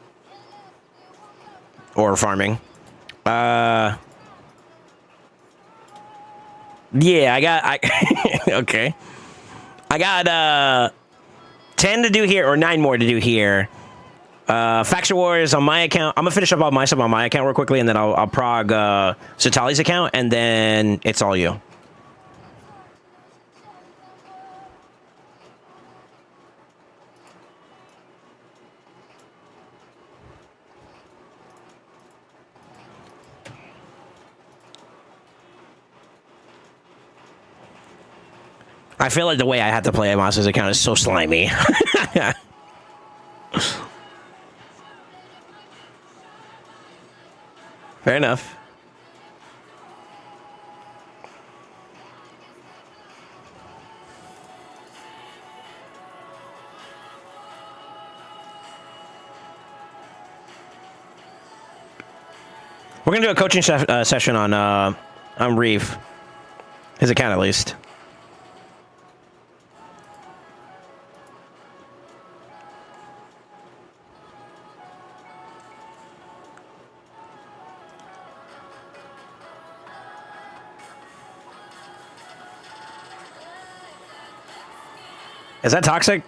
S1: or farming. Yeah, okay. I got 10 to do here, or 9 more to do here. Faction Wars on my account. I'm gonna finish up all my stuff on my account real quickly, and then I'll prog Satali's account, and then it's all you. I feel like the way I have to play a Monster's account is so slimy. Fair enough. We're gonna do a coaching session on Reeve, his account at least. Is that toxic?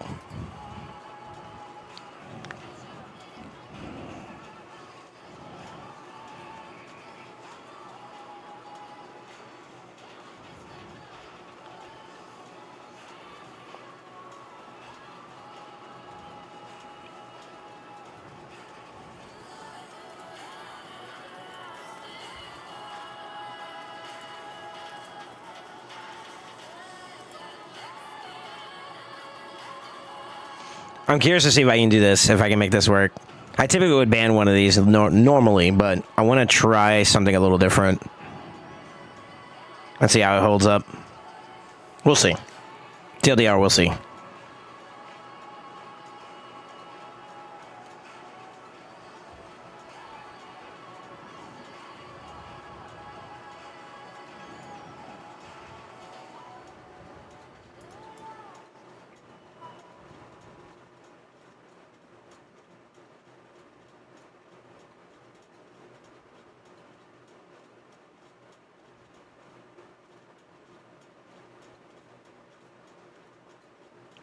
S1: I'm curious to see if I can do this, if I can make this work. I typically would ban one of these normally, but I want to try something a little different. Let's see how it holds up. We'll see. TLDR, we'll see.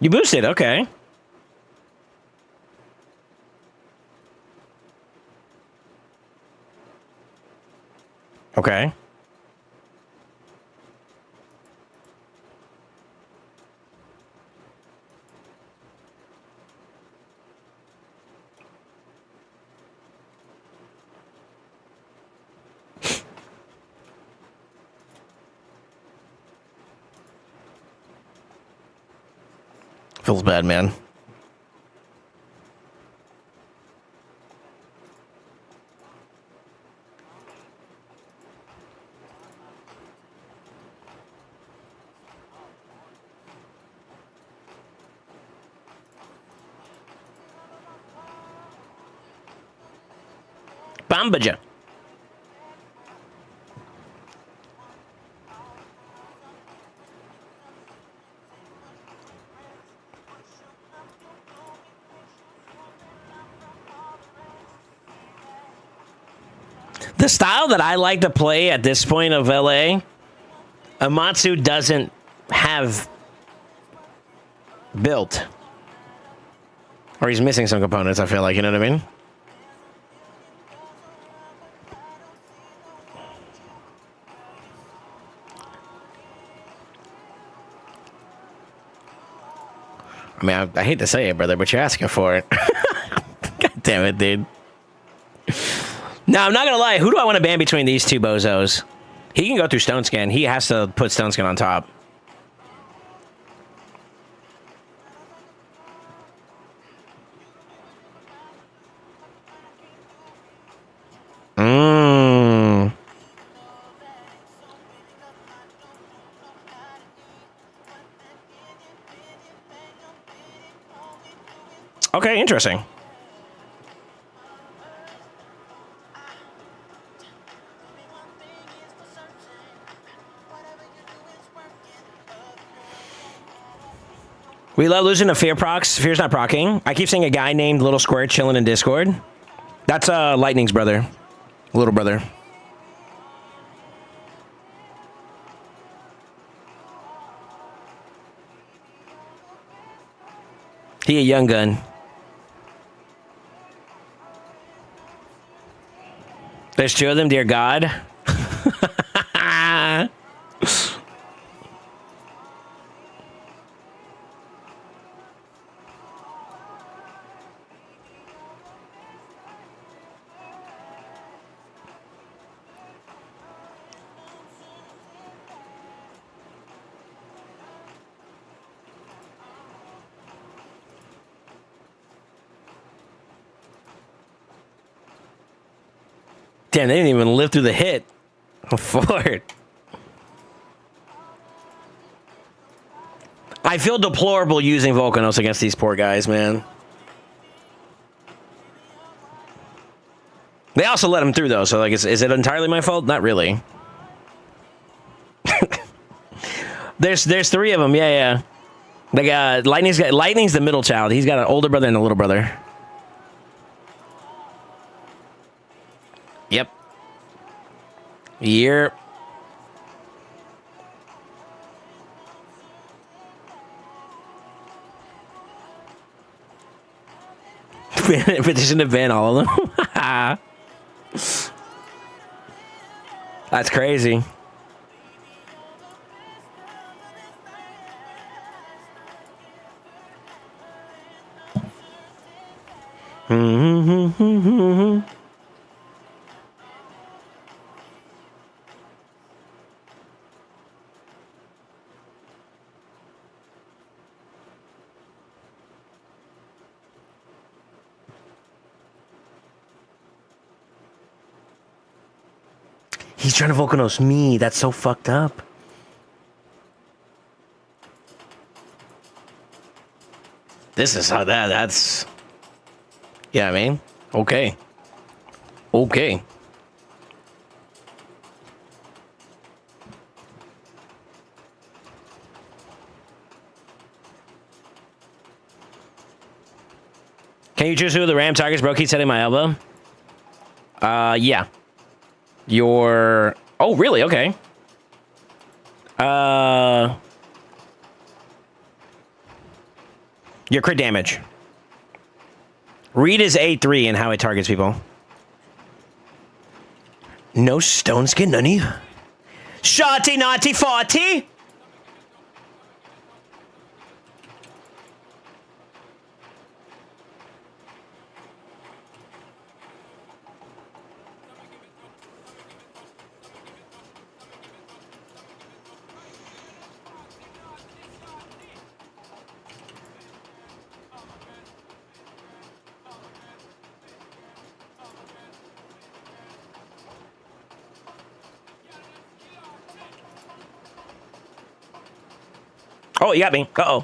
S1: You boosted, okay. Okay. Feels bad, man. Bambaja. The style that I like to play at this point of LA, Amatsu doesn't have built. Or he's missing some components, I feel like, you know what I mean? I mean, I hate to say it, brother, but you're asking for it. God damn it, dude. No, I'm not gonna lie. Who do I want to ban between these two bozos? He can go through Stone Skin. He has to put Stone Skin on top. Okay, interesting. We love losing to Fear procs. Fear's not procking. I keep seeing a guy named Little Square chilling in Discord. That's Lightning's brother. Little brother. He a young gun. There's two of them, dear God. Damn, they didn't even live through the hit. Ford. I feel deplorable using Volcanos against these poor guys, man. They also let him through, though, so, like, is it entirely my fault? Not really. There's three of them, yeah. They got Lightning's the middle child. He's got an older brother and a little brother. Yep. Yep. Petition to ban all of them. That's crazy. He's trying to Volcanos me. That's so fucked up. This is how that's... Yeah, I mean, okay. Okay. Can you choose who the Ram targets, bro? Keep setting my elbow. Yeah. Your... Oh, really? Okay. Your crit damage. Read is A3 and how it targets people. No stone skin, none of you. Shotty, naughty, 40. Oh, you got me. Uh-oh.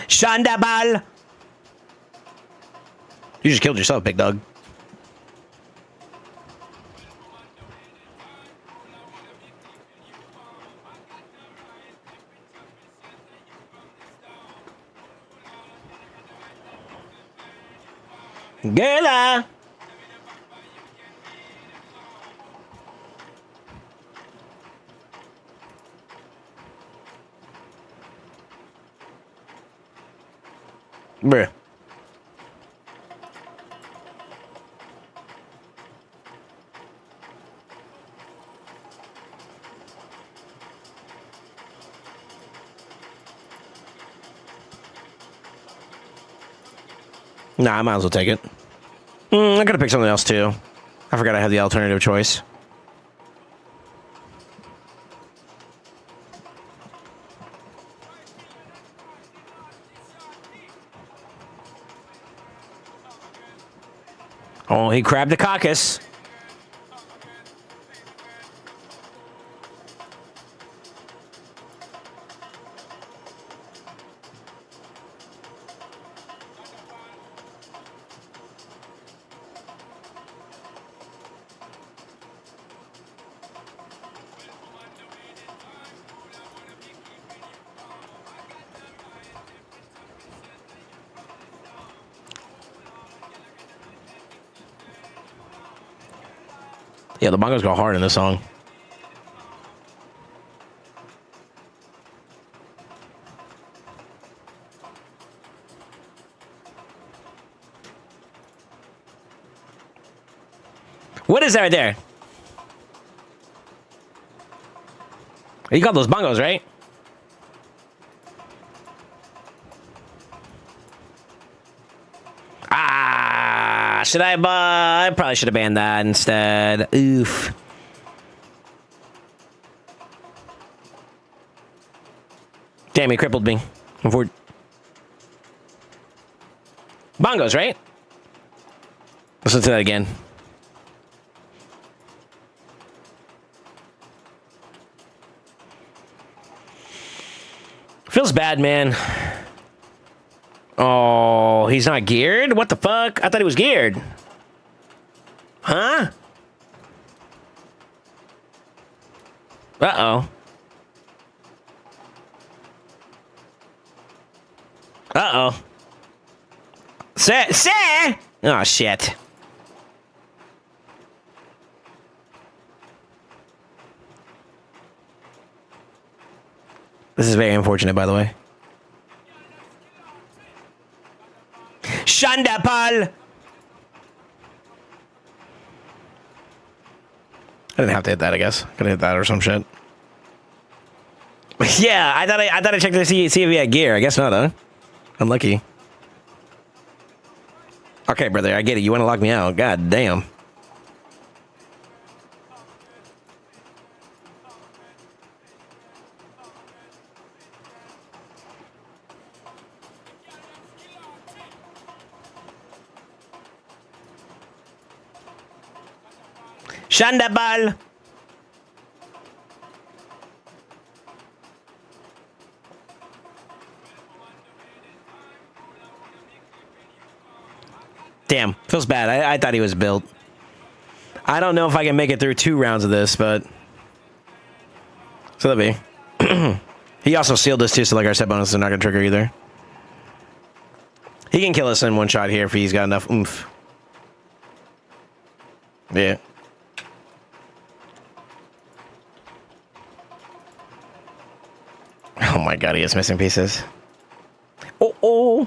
S1: Shandabal. You just killed yourself, big dog. Gela. Bruh. Nah, I might as well take it. I could have picked something else too. I forgot I had the alternative choice. Oh, he grabbed the caucus. Yeah, the bongos go hard in this song. What is that right there? You got those bongos, right? Should I buy? I probably should have banned that instead. Oof. Damn, he crippled me. Bongos, right? Listen to that again. Feels bad, man. Oh, he's not geared? What the fuck? I thought he was geared. Huh? Uh-oh. Uh-oh. Say! Oh, shit. This is very unfortunate, by the way. Shandapal! I didn't have to hit that, I guess. Could have hit that or some shit. Yeah, I thought I checked to see if he had gear. I guess not, huh? Unlucky. Okay, brother, I get it. You want to lock me out. God damn. Shandabal! Damn, feels bad. I thought he was built. I don't know if I can make it through 2 rounds of this, but... So that'll be. He also sealed this too, so like our set bonus is not gonna trigger either. He can kill us in 1 shot here if he's got enough oomph. Yeah. Oh my god, he has missing pieces. Oh.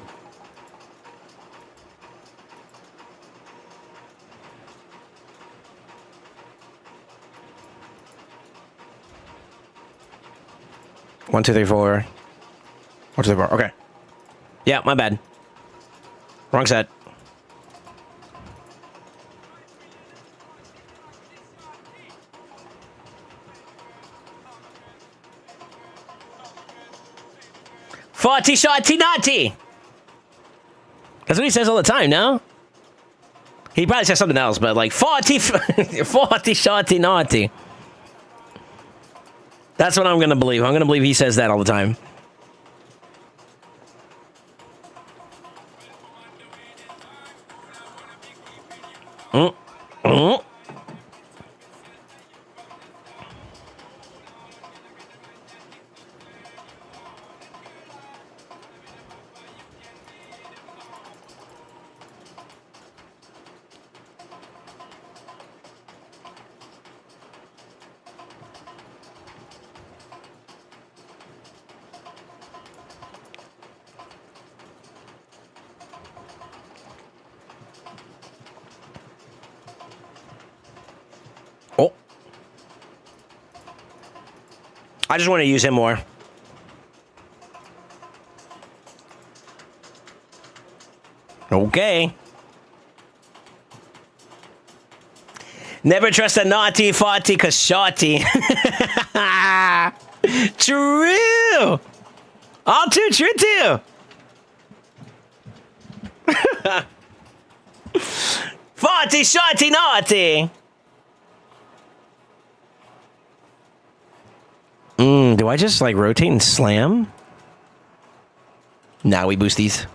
S1: 1, 2, 3, 4. 1, 2, 3, 4. Okay. Yeah, my bad. Wrong set. Forty shotty naughty. That's what he says all the time, no? He probably says something else, but like 40 shotty naughty. That's what I'm gonna believe. I'm gonna believe he says that all the time. Oh. I just want to use him more. Okay. Never trust a naughty farty cause shorty. True. All too true too. Farty shorty naughty. Do I just like rotate and slam? Nah, we boost these.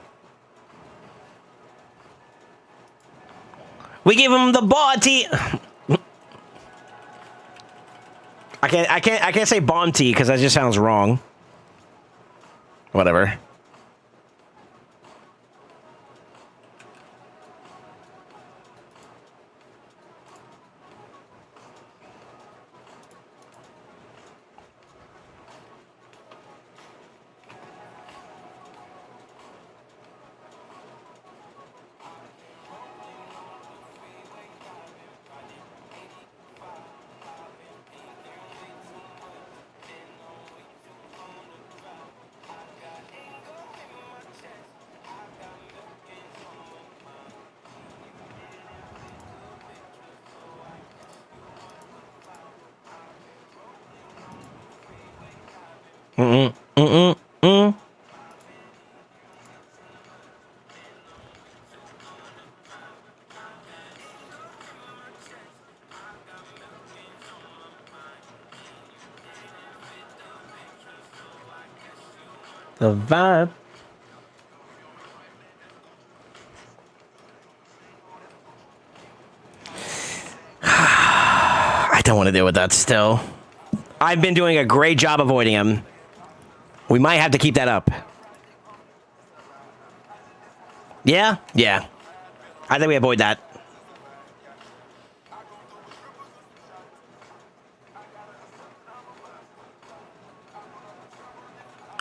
S1: We give him the body. I can't say Bonti because that just sounds wrong. Whatever. the vibe. I don't want to deal with that still. I've been doing a great job avoiding him. We might have to keep that up. Yeah? Yeah. I think we avoid that.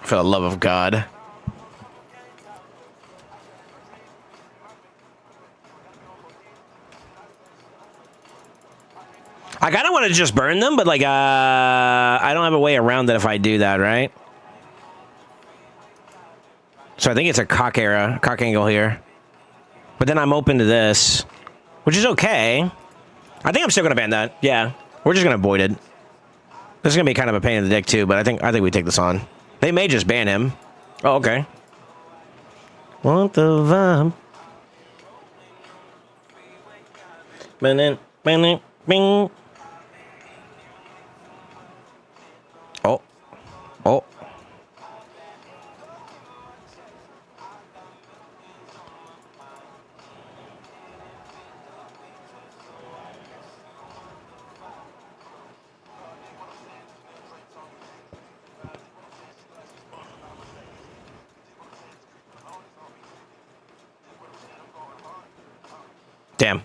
S1: For the love of God. I kind of want to just burn them, but like, I don't have a way around that if I do that, right? So I think it's a cock angle here. But then I'm open to this, which is okay. I think I'm still going to ban that. Yeah. We're just going to avoid it. This is going to be kind of a pain in the dick too, but I think we take this on. They may just ban him. Oh, okay. Want the vibe. Bing. Oh. Oh. Damn.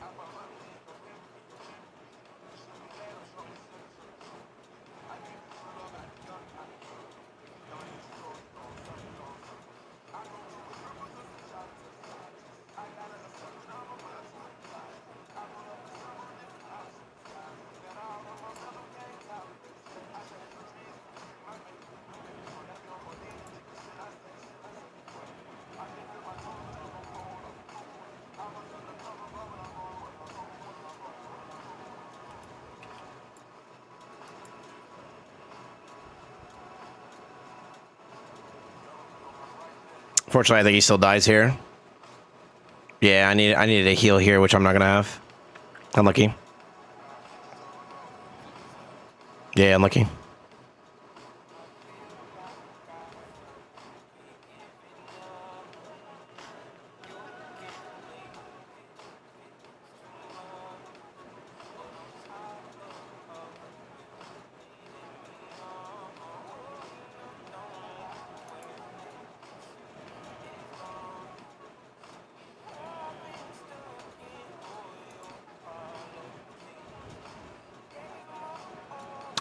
S1: Fortunately, I think he still dies here. Yeah, I needed a heal here, which I'm not gonna have. Unlucky. Yeah, unlucky.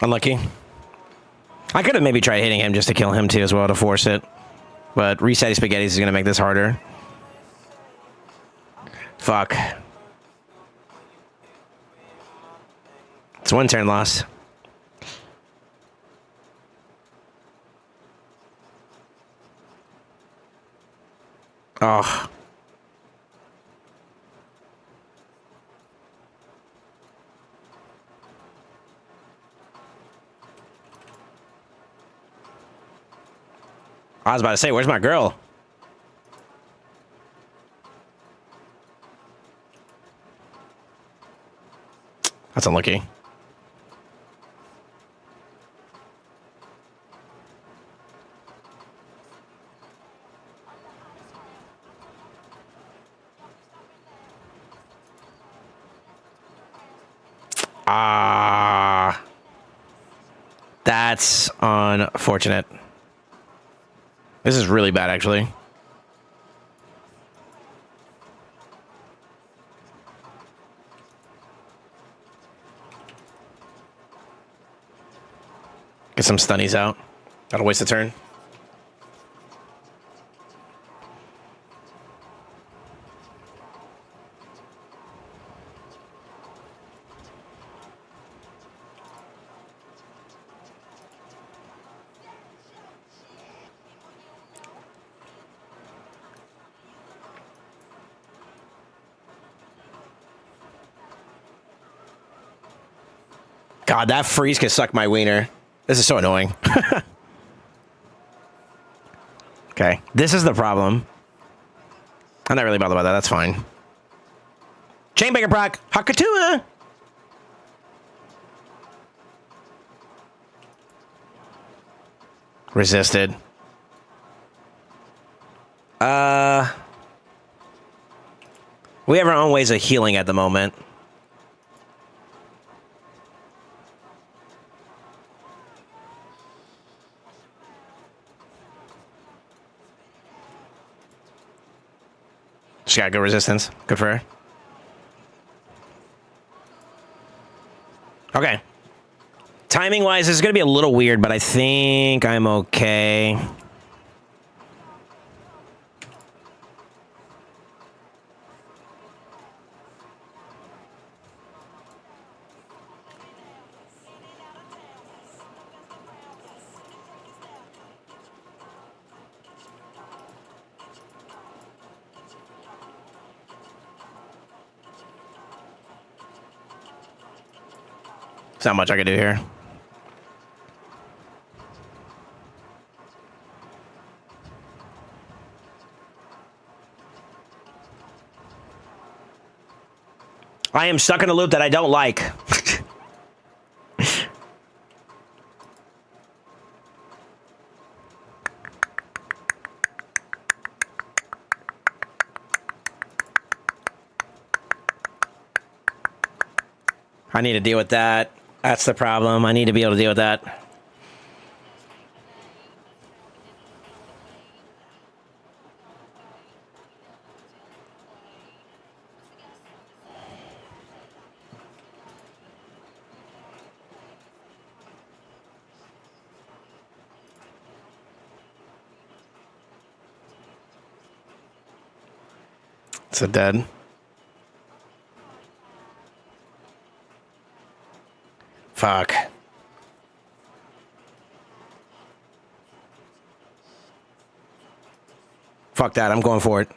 S1: Unlucky. I could have maybe tried hitting him just to kill him too as well to force it. But resetting spaghettis is going to make this harder. Fuck. It's one turn loss. Oh. I was about to say, where's my girl? That's unlucky. That's unfortunate. This is really bad, actually. Get some stunnies out. That'll waste a turn. God, that freeze can suck my wiener. This is so annoying. Okay, this is the problem. I'm not really bothered by that. That's fine. Chainbanger proc. Hakatua. Resisted. We have our own ways of healing at the moment. She got good resistance. Good for her. Okay. Timing-wise, this is going to be a little weird, but I think I'm okay. There's not much I can do here. I am stuck in a loop that I don't like. I need to deal with that. That's the problem. I need to be able to deal with that. It's a dead. Fuck. Fuck that. I'm going for it.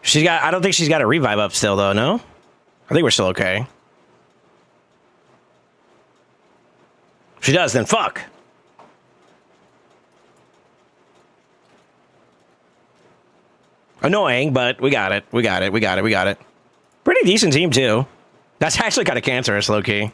S1: She's got. I don't think she's got a revive up still, though. No, I think we're still okay. If she does, then fuck. Annoying, but we got it. We got it. We got it. We got it. Pretty decent team, too. That's actually kind of cancerous, low-key.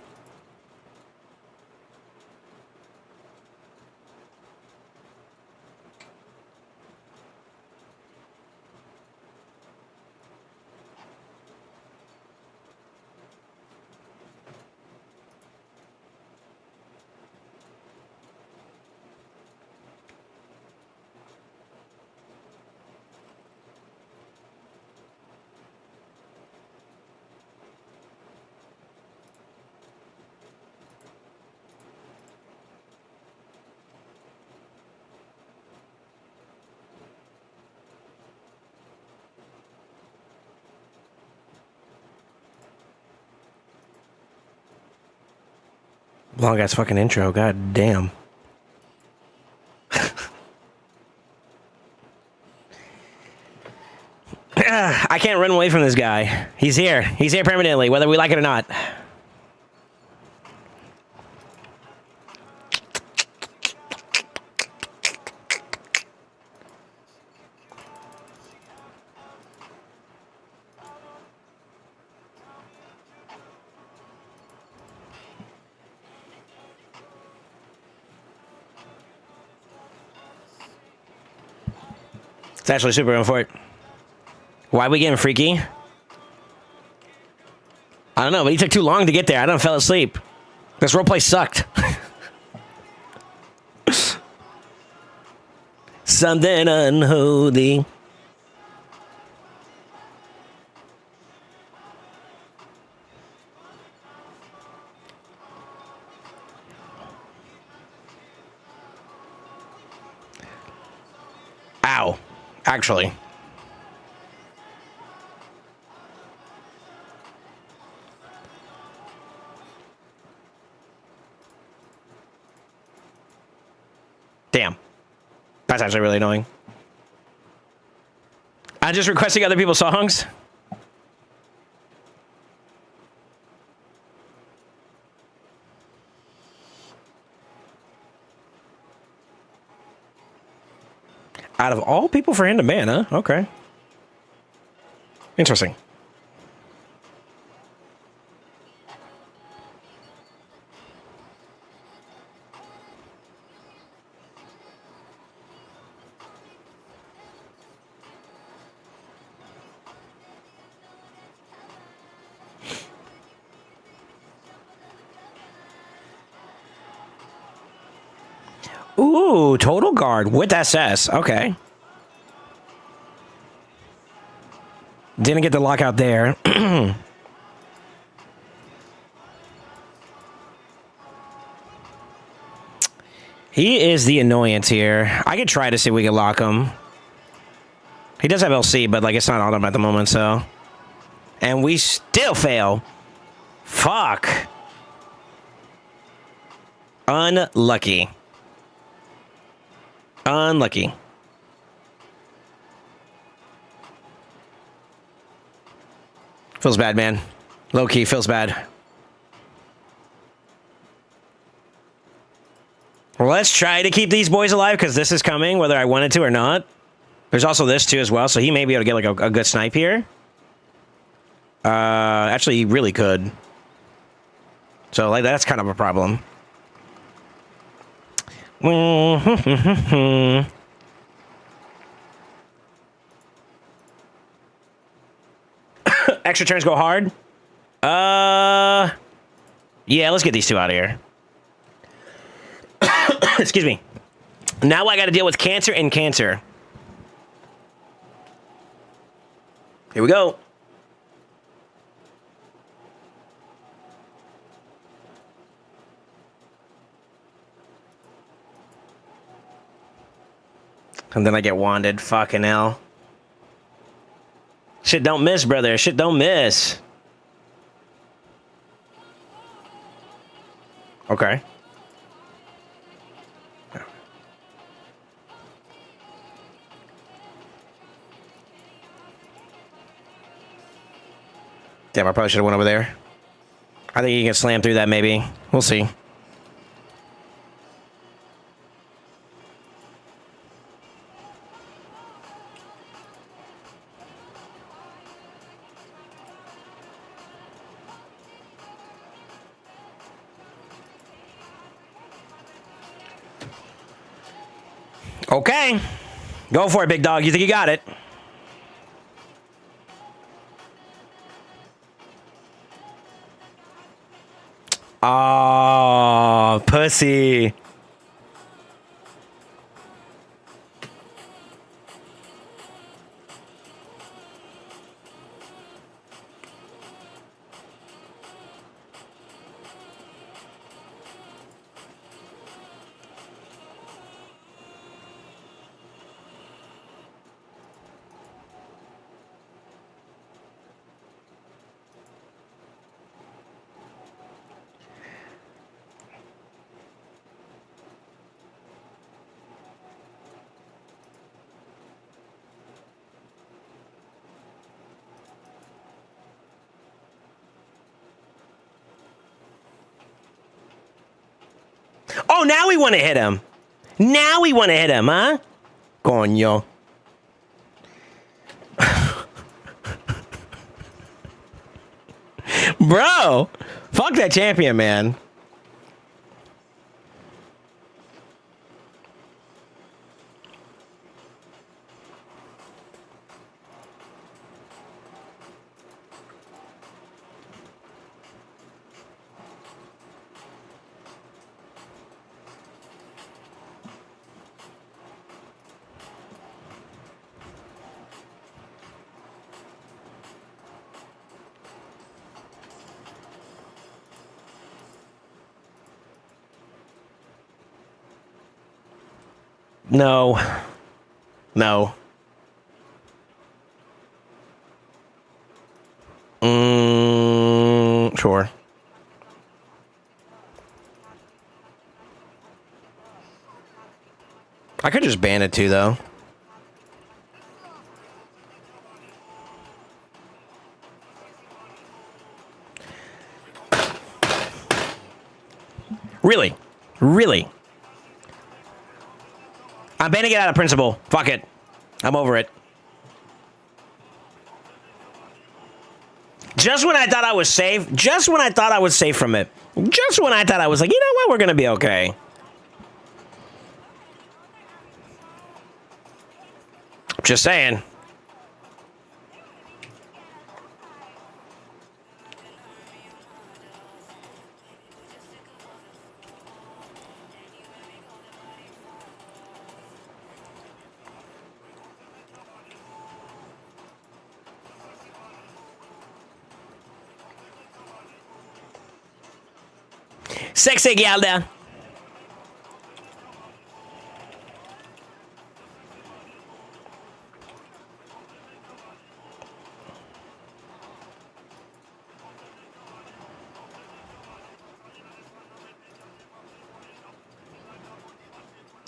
S1: Long ass fucking intro, god damn. I can't run away from this guy. He's here. He's here permanently, whether we like it or not. It's actually super going for it. Why are we getting freaky? I don't know, but he took too long to get there. I done fell asleep. This roleplay sucked. Something unholy. Ow. Actually. Damn. That's actually really annoying. I'm just requesting other people's songs. Out of all people for him to ban, huh? Okay. Interesting. Ooh, total guard with SS. Okay. Didn't get the lockout there. He is the annoyance here. I could try to see if we can lock him. He does have LC, but like it's not on him at the moment, so. And we still fail. Fuck. Unlucky. Unlucky. Feels bad, man. Low key feels bad. Well, let's try to keep these boys alive because this is coming, whether I wanted to or not. There's also this too as well, so he may be able to get like a good snipe here. Actually, he really could. So like that's kind of a problem. Extra turns go hard. Yeah, let's get these two out of here. Excuse me. Now I got to deal with cancer and cancer. Here we go. And then I get wanded. Fucking hell. Shit don't miss, brother. Shit don't miss. Okay. Damn, I probably should have went over there. I think you can slam through that, maybe. We'll see. Okay. Go for it, big dog. You think you got it? Oh, pussy. Oh, now we want to hit him. Now we want to hit him, huh? Coño. Bro, fuck that champion, man. No. No. Sure. I could just ban it too, though. Really? Really? I'm banning it out of principle. Fuck it. I'm over it. Just when I thought I was safe, just when I thought I was safe from it, just when I thought I was like, you know what, we're going to be okay. Just saying. Sexy gal there.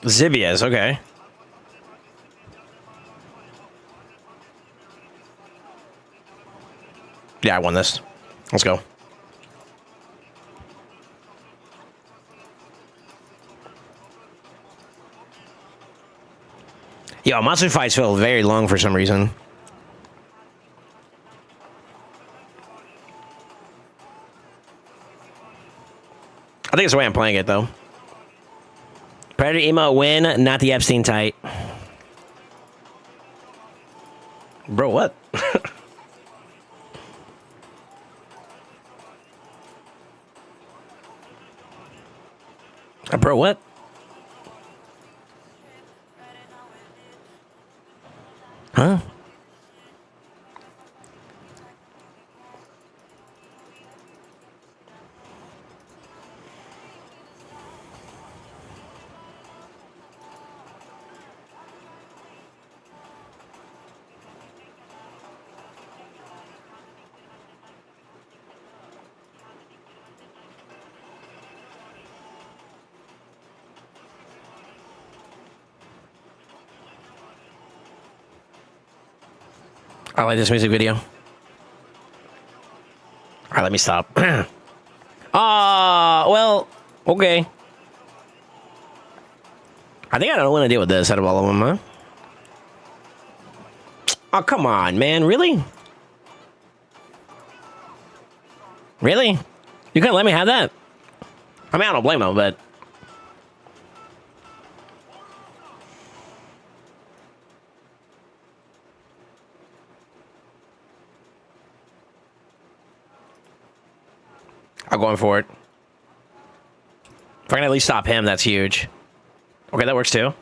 S1: Zibias, okay. Yeah, I won this. Let's go. Yo, monster fights feel very long for some reason. I think it's the way I'm playing it, though. Predator emote win, not the Epstein tight. Bro, what? Bro, what? Huh? I like this music video. All right, let me stop. Well, okay. I think I don't want to deal with this out of all of them, huh? Oh, come on, man. Really? Really? You couldn't let me have that? I mean, I don't blame him, but... I'm going for it. If I can at least stop him, that's huge. Okay, that works too.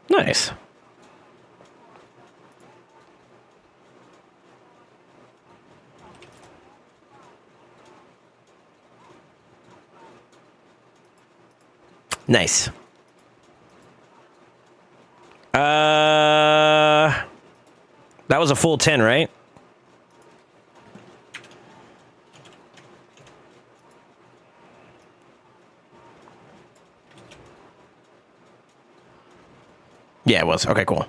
S1: Nice. Nice. That was a full 10, right? Yeah, it was. Okay, cool.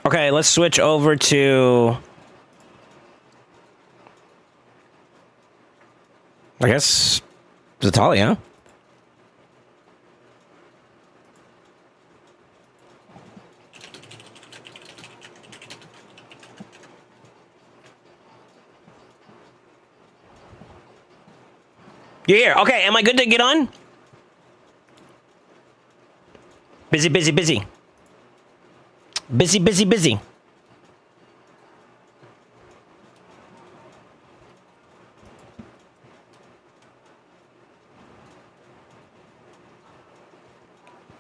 S1: Okay, let's switch over to... I guess... Zatali, huh? You're here. Okay, am I good to get on? Busy, busy, busy. Busy, busy, busy.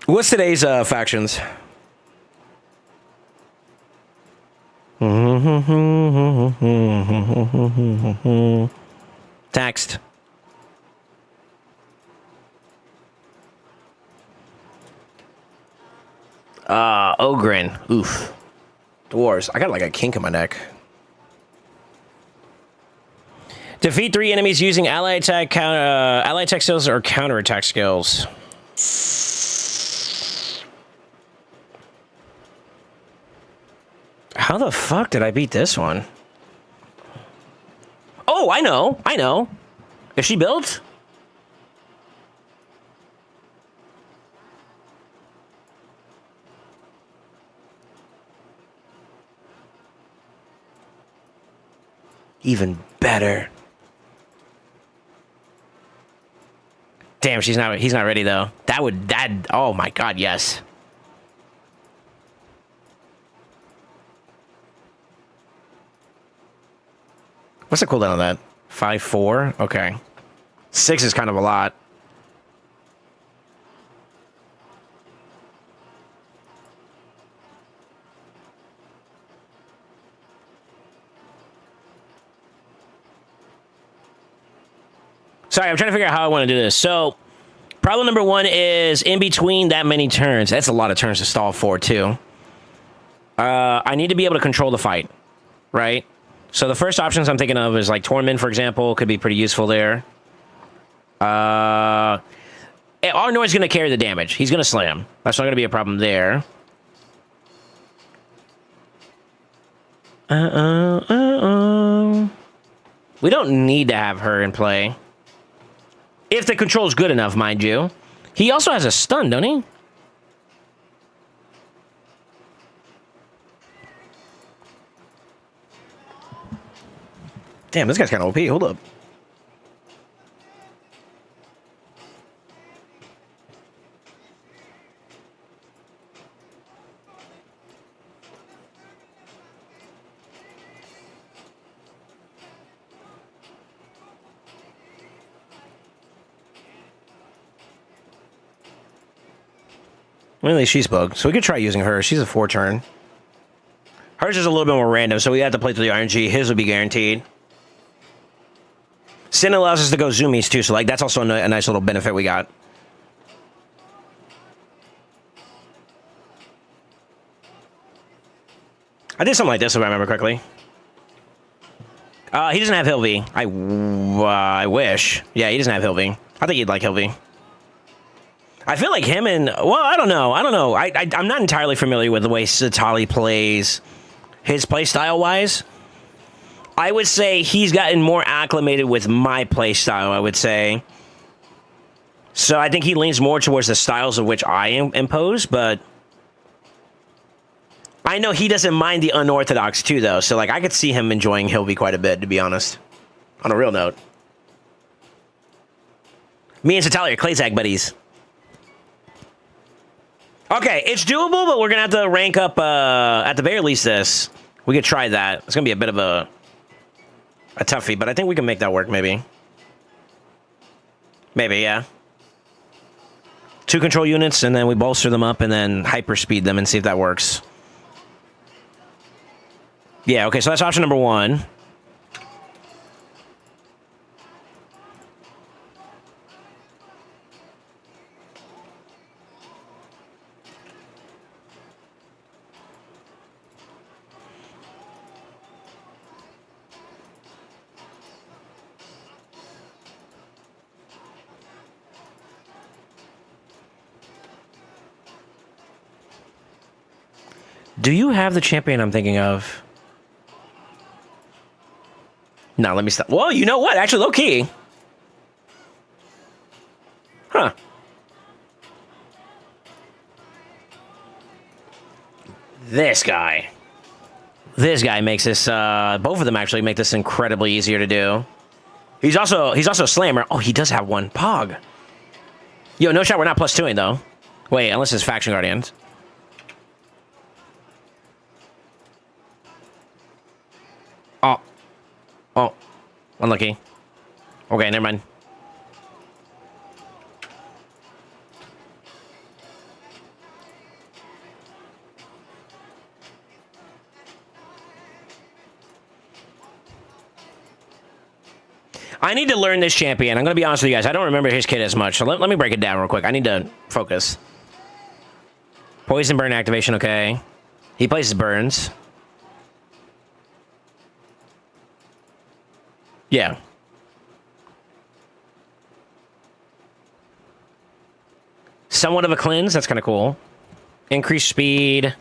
S1: What's today's factions? Text. Ogren. Oof. Dwarves. I got like a kink in my neck. Defeat 3 enemies using ally attack, ally attack skills or counter attack skills. How the fuck did I beat this one? Oh, I know. I know. Is she built? Even better. Damn, he's not ready though. Oh my god, yes. What's the cooldown on that? 5-4? Okay. 6 is kind of a lot. Sorry, I'm trying to figure out how I want to do this. So, problem number 1 is in between that many turns. That's a lot of turns to stall for, too. I need to be able to control the fight, right? So the first options I'm thinking of is like Torment, for example, could be pretty useful there. Arnor's going to carry the damage. He's going to slam. That's not going to be a problem there. We don't need to have her in play. If the control's good enough, mind you. He also has a stun, don't he? Damn, this guy's kind of OP. Hold up. Really, she's bugged, so we could try using her. She's a 4-turn. Hers is a little bit more random, so we have to play through the RNG. His would be guaranteed. Sin allows us to go zoomies too, so like that's also a nice little benefit we got. I did something like this if I remember correctly. He doesn't have Hilvy. I wish. Yeah, he doesn't have Hilvy. I think he'd like Hilvy. I feel like him and... Well, I don't know. I'm not entirely familiar with the way Satali plays his play style-wise. I would say he's gotten more acclimated with my play style, I would say. So I think he leans more towards the styles of which I impose, but... I know he doesn't mind the unorthodox, too, though. So, like, I could see him enjoying Hilvy quite a bit, to be honest. On a real note. Me and Satali are Clayzag buddies. Okay, it's doable, but we're going to have to rank up, at the very least, this. We could try that. It's going to be a bit of a toughie, but I think we can make that work, maybe. Maybe, yeah. 2 control units, and then we bolster them up, and then hyperspeed them and see if that works. Yeah, okay, so that's option number 1. Do you have the champion I'm thinking of? No, let me stop. Well, you know what? Actually, low-key. Huh. This guy. This guy makes this, both of them actually make this incredibly easier to do. He's also a slammer. Oh, he does have one. Pog. Yo, no shot, we're not +2ing, though. Wait, unless it's Faction Guardians. Oh, unlucky. Okay, never mind. I need to learn this champion. I'm going to be honest with you guys. I don't remember his kit as much, so let me break it down real quick. I need to focus. Poison burn activation, okay. He places burns. Yeah. Somewhat of a cleanse. That's kind of cool. Increased speed.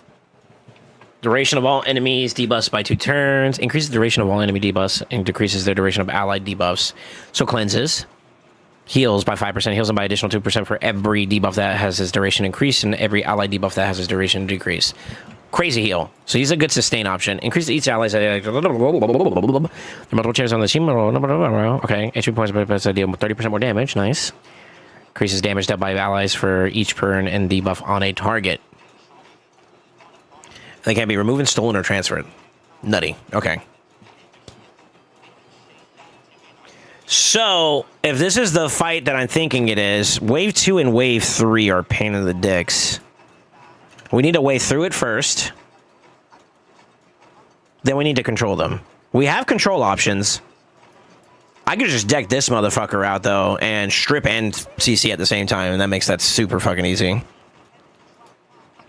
S1: Duration of all enemies debuffs by 2 turns. Increases the duration of all enemy debuffs and decreases their duration of allied debuffs. So cleanses. Heals by 5%. Heals them by additional 2% for every debuff that has his duration increase and every allied debuff that has his duration decrease. Crazy heal. So he's a good sustain option. Increase each ally's multiple chairs on the team. Okay, HP points, but deal 30% more damage. Nice. Increases damage dealt by allies for each turn and debuff on a target. They can't be removed, stolen, or transferred. Nutty. Okay. So, if this is the fight that I'm thinking it is, Wave 2 and Wave 3 are pain in the dicks. We need to wade through it first. Then we need to control them. We have control options. I could just deck this motherfucker out, though, and strip and CC at the same time, and that makes that super fucking easy.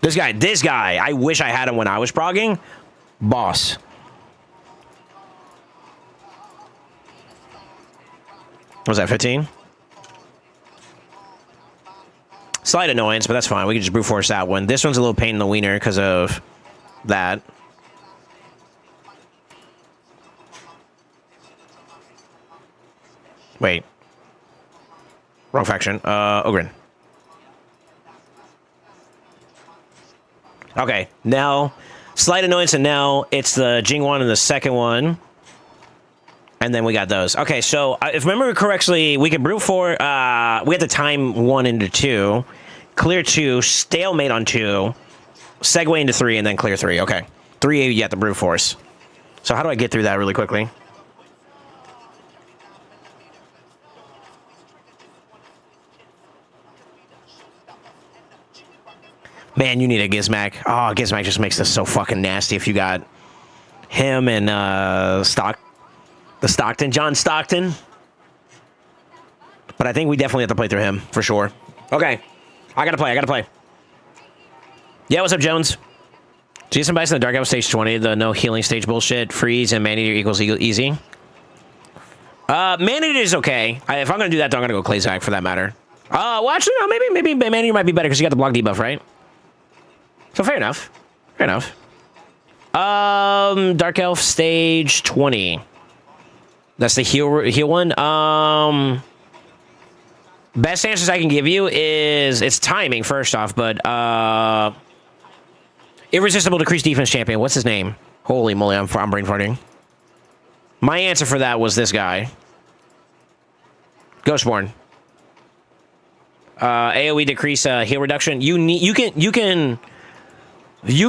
S1: This guy, I wish I had him when I was progging. Boss. What was that, 15? Slight annoyance, but that's fine. We can just brute force that one. This one's a little pain in the wiener because of that. Wait. Wrong faction. Ogren. Okay, now, slight annoyance, and now it's the Jingwan and the second one. And then we got those. Okay, so if I remember correctly, we can brute for, we have to time 1 into 2, clear 2, stalemate on 2, segue into 3, and then clear 3. Okay. 3, you have to brute force. So how do I get through that really quickly? Man, you need a Gizmac. Oh, Gizmac just makes this so fucking nasty if you got him and John Stockton. But I think we definitely have to play through him, for sure. Okay. I gotta play. Yeah, what's up, Jones? Jason Bison, the Dark Elf stage 20, the no healing stage bullshit. Freeze and Man-Eater equals easy. Man-Eater is okay. If I'm gonna do that, though, I'm gonna go Klazak for that matter. Well, actually, no, maybe Man-Eater might be better because you got the block debuff, right? So fair enough. Dark Elf stage 20. That's the heal one. Best answers I can give you is it's timing first off, but irresistible decreased defense champion. What's his name? Holy moly, I'm brain farting. My answer for that was this guy. Ghostborn. AoE decrease heal reduction. You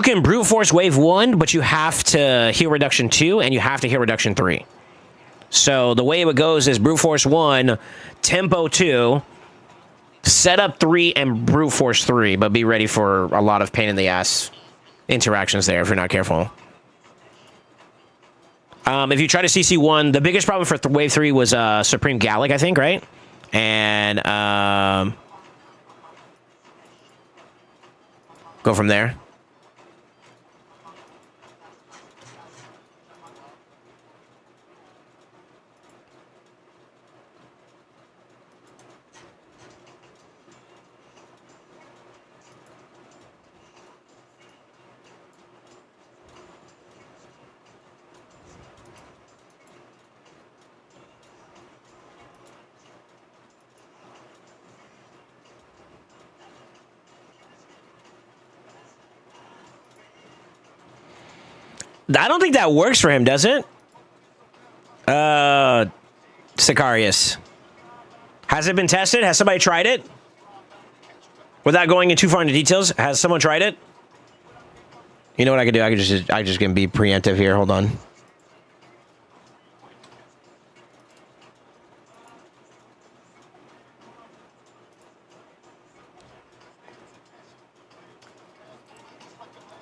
S1: can brute force wave 1, but you have to heal reduction 2, and you have to heal reduction 3. So the way it goes is brute force 1, tempo 2, set up 3, and brute force 3, but be ready for a lot of pain in the ass interactions there if you're not careful. If you try to CC 1, the biggest problem for wave 3 was Supreme Gallic, I think, right? And go from there. I don't think that works for him, does it? Sicarius. Has it been tested? Has somebody tried it? Without going in too far into details, has someone tried it? You know what I could do? I just can be preemptive here. Hold on.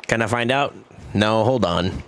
S1: Can I find out? No, hold on.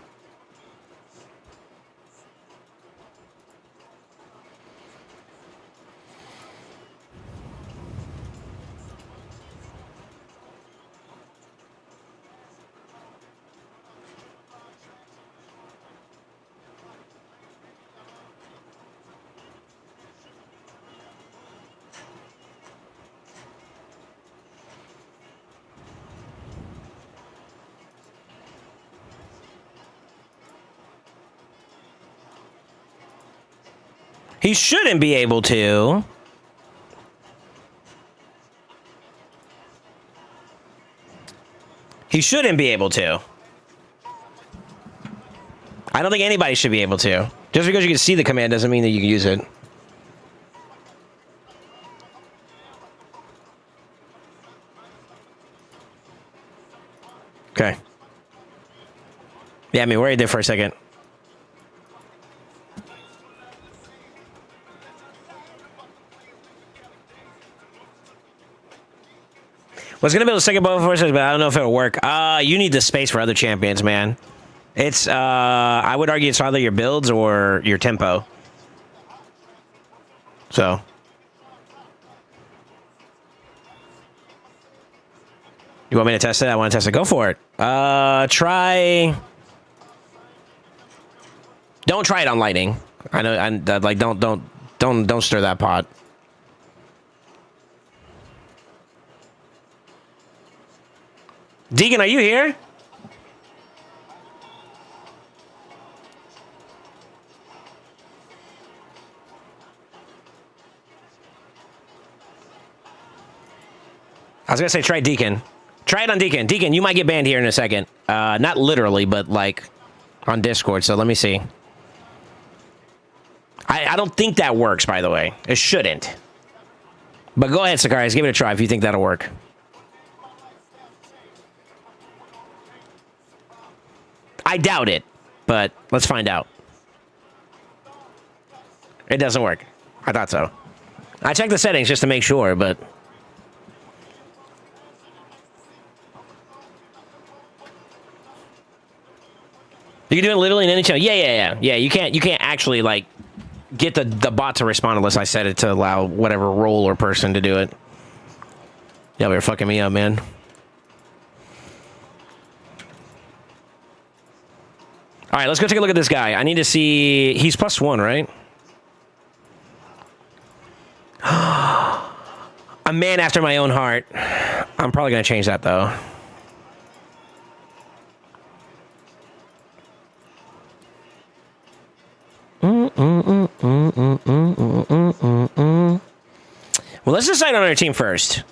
S1: He shouldn't be able to. He shouldn't be able to. I don't think anybody should be able to. Just because you can see the command doesn't mean that you can use it. Yeah, I mean, worried there for a second. Was gonna build a second bow forces, but I don't know if it'll work. You need the space for other champions, man. It's I would argue it's either your builds or your tempo. So you want me to test it? I want to test it. Go for it. Try. Don't try it on lightning. I know. Like don't stir that pot. Deacon, are you here? I was gonna say try Deacon. Try it on Deacon. Deacon, you might get banned here in a second. Not literally, but like on Discord. So let me see. I don't think that works, by the way. It shouldn't. But go ahead, Sicarius. Give it a try if you think that'll work. I doubt it, but let's find out. It doesn't work. I thought so. I checked the settings just to make sure, but... You can do it literally in any channel. Yeah. You can't actually, like, get the bot to respond unless I set it to allow whatever role or person to do it. Yeah, you're fucking me up, man. All right, let's go take a look at this guy. I need to see... He's +1, right? A man after my own heart. I'm probably going to change that, though. Well, let's decide on our team first.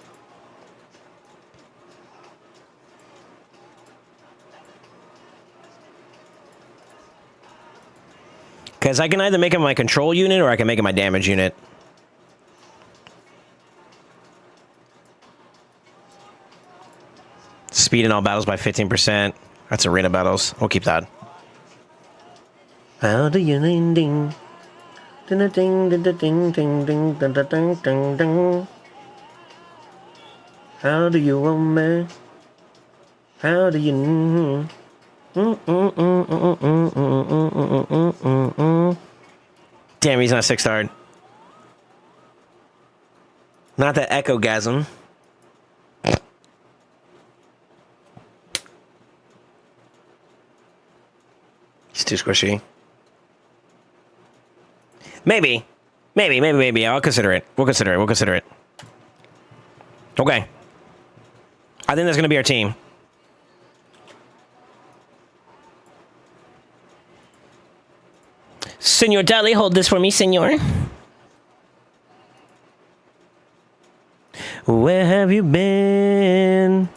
S1: Because I can either make him my control unit or I can make him my damage unit. Speed in all battles by 15%. That's arena battles. We'll keep that. How do you ding ding? Ding ding ding ding ding ding ding ding ding ding. How do you want me? How do you? Damn, he's not 6-starred. Not that echo-gasm. He's too squishy. Maybe. I'll consider it. We'll consider it. Okay. I think that's going to be our team. Senor Dali, hold this for me, senor. Where have you been?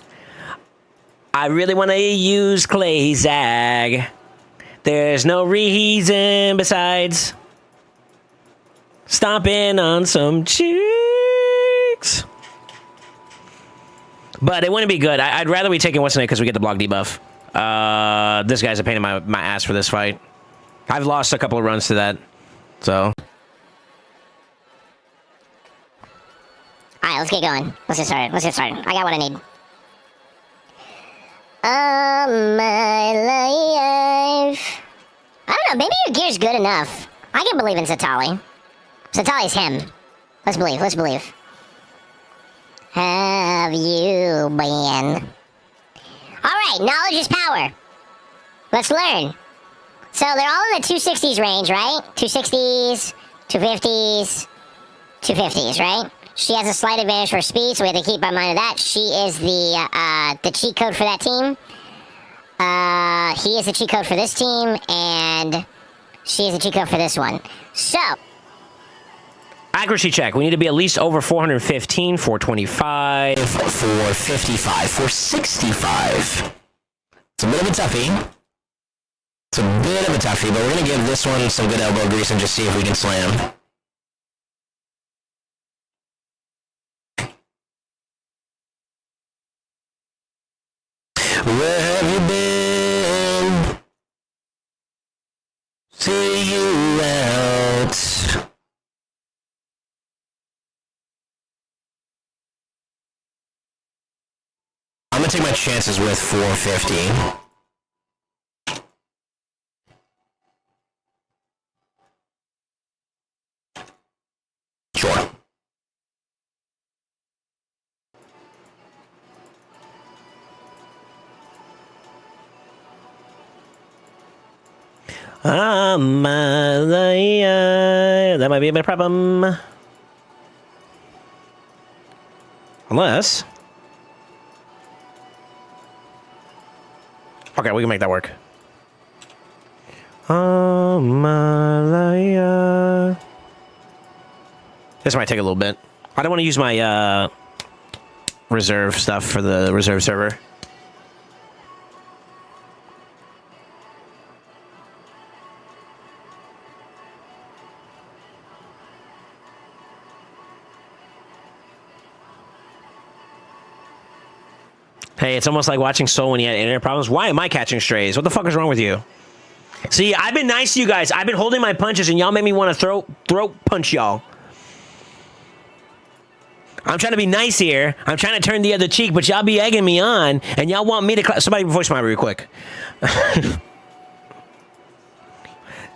S1: I really want to use Clay Zag. There's no reason besides stomping on some cheeks. But it wouldn't be good. I'd rather be taking what's name because we get the block debuff. This guy's a pain in my ass for this fight. I've lost a couple of runs to that, so.
S3: Alright, let's get going. Let's get started. I got what I need. All my life. I don't know, maybe your gear's good enough. I can believe in Satali. Satali's him. Let's believe. Have you been? Alright, knowledge is power. Let's learn. So they're all in the 260s range, right? 260s, 250s, 250s, right? She has a slight advantage for speed, so we have to keep in mind of that. She is the cheat code for that team. He is the cheat code for this team, and she is the cheat code for this one. So,
S1: accuracy check. We need to be at least over 415, 425, 455, 465. It's a bit of a toughie. But we're going to give this one some good elbow grease and just see if we can slam. Where have you been? See you out. I'm gonna take my chances with 450. Sure. That might be a bit of a problem. Unless... Okay, we can make that work. This might take a little bit. I don't want to use my reserve stuff for the reserve server. Hey, it's almost like watching Soul when you had internet problems. Why am I catching strays? What the fuck is wrong with you? See, I've been nice to you guys. I've been holding my punches, and y'all made me want to throat punch y'all. I'm trying to be nice here. I'm trying to turn the other cheek, but y'all be egging me on, and y'all want me to... Somebody voice my real quick.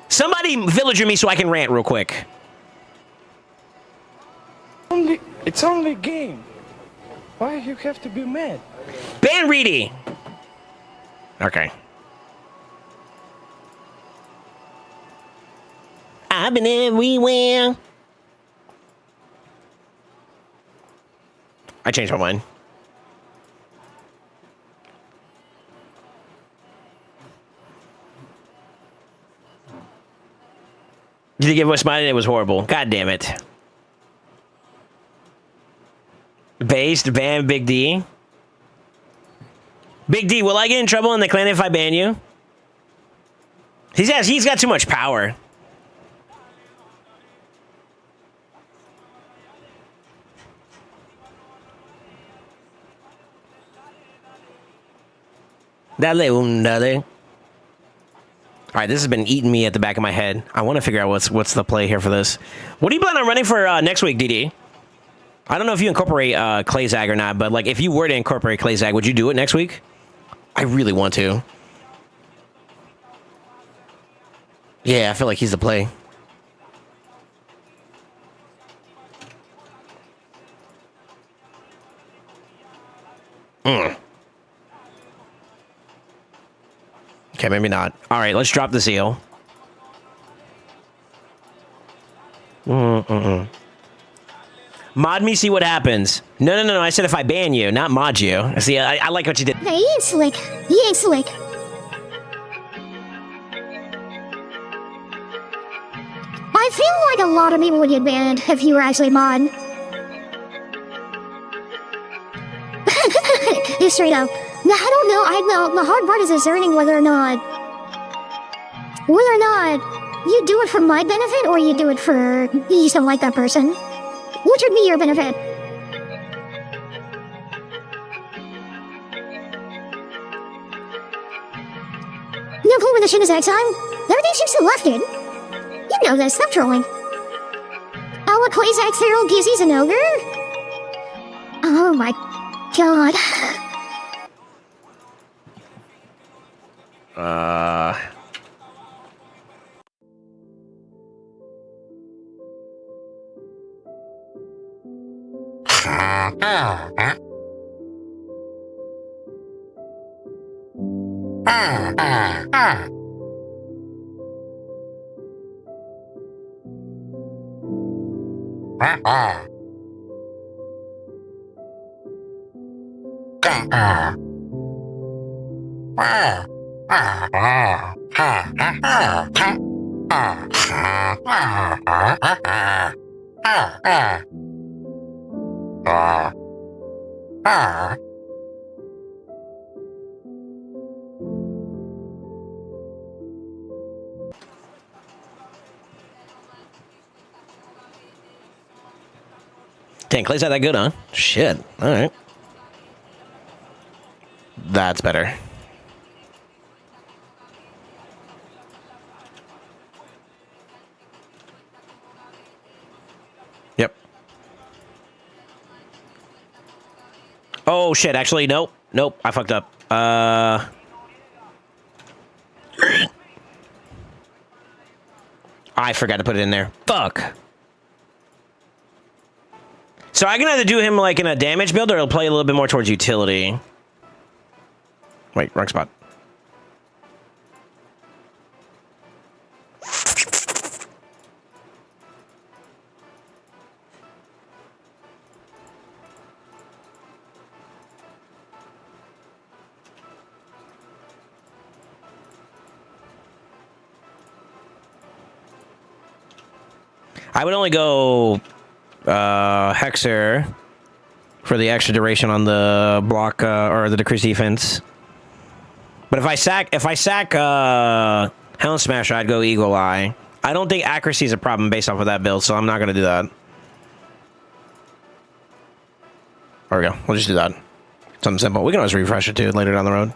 S1: Somebody villager me so I can rant real quick.
S4: It's only a game. Why you have to be mad?
S1: Ban Reedy. Okay. I've been everywhere. I changed my mind. Did you give us mine? It was horrible. God damn it. Based, ban Big D. Big D, will I get in trouble in the clan if I ban you? He's got too much power. Dale, dale. All right, this has been eating me at the back of my head. I want to figure out what's the play here for this. What do you plan on running for next week, DD? I don't know if you incorporate Clayzag or not, but like if you were to incorporate Clayzag, would you do it next week? I really want to. Yeah, I feel like he's the play. Okay, maybe not. All right, let's drop the seal. Mod me, see what happens. No. I said if I ban you, not mod you. See, I like what you did.
S5: Hey, he ain't slick. He ain't slick. I feel like a lot of people would get banned if you were actually mod. Straight up. No, I don't know. I know. The hard part is discerning whether or not you do it for my benefit or you do it for you just don't like that person. Which would be your benefit? No clue when the shit is next time? Everything seems to left it. You know this, stop trolling. Our Quasar Feral Gizzy's an ogre? Oh my god.
S1: Dang, Clay's not that good, huh? Shit. All right. That's better. Yep. Oh, shit. Actually, nope. Nope. I fucked up. I forgot to put it in there. Fuck. So I can either do him like in a damage build or he'll play a little bit more towards utility. Wait, wrong spot. I would only go Hexer for the extra duration on the block or the decreased defense. But if I sack Hound Smasher, I'd go Eagle Eye. I don't think accuracy is a problem based off of that build, so I'm not going to do that. There we go. We'll just do that. Something simple. We can always refresh it too later down the road.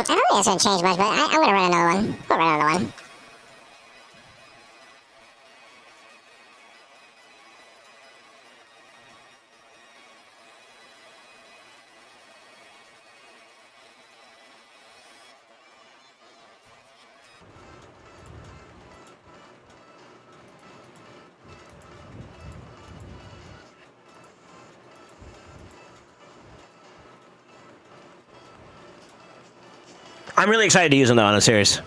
S3: I don't think that's gonna change much, but I'm gonna run another one. I'll run another one.
S1: I'm really excited to use him though, on a series.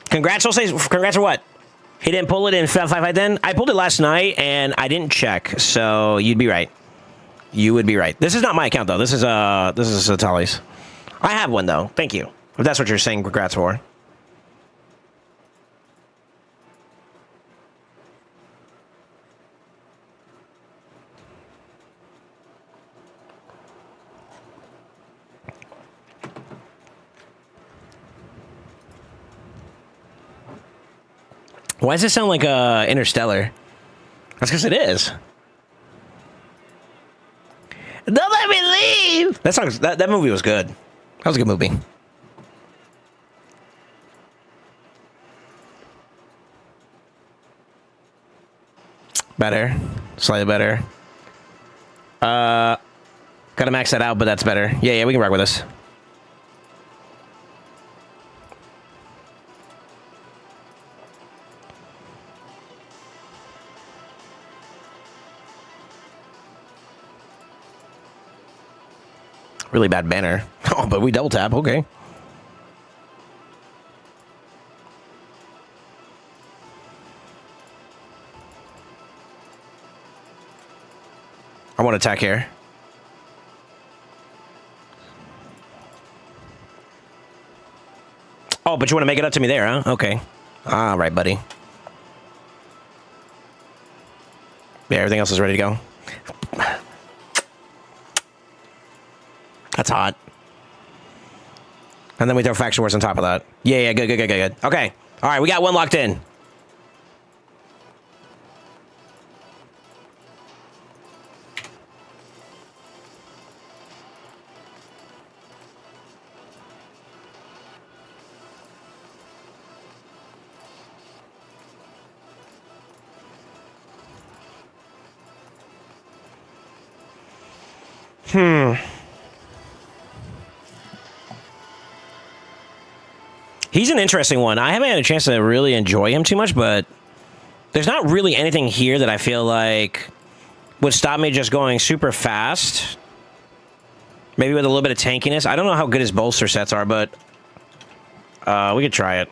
S1: Congrats, SoulSaint. Congrats for what? He didn't pull it in 5 then? I pulled it last night and I didn't check, so you'd be right. You would be right. This is not my account though. This is Tali's. I have one though. Thank you. If that's what you're saying, congrats for. Why does it sound like Interstellar? That's because it is. Don't let me leave! That movie was good. That was a good movie. Better. Slightly better. Gotta max that out, but that's better. Yeah, we can rock with this. Really bad banner. Oh, but we double tap. Okay. I want to attack here. Oh, but you want to make it up to me there, huh? Okay. All right, buddy. Yeah, everything else is ready to go. That's hot. And then we throw Faction Wars on top of that. Yeah, good. Okay. All right, we got one locked in. He's an interesting one. I haven't had a chance to really enjoy him too much, but there's not really anything here that I feel like would stop me just going super fast. Maybe with a little bit of tankiness. I don't know how good his bolster sets are, but we could try it.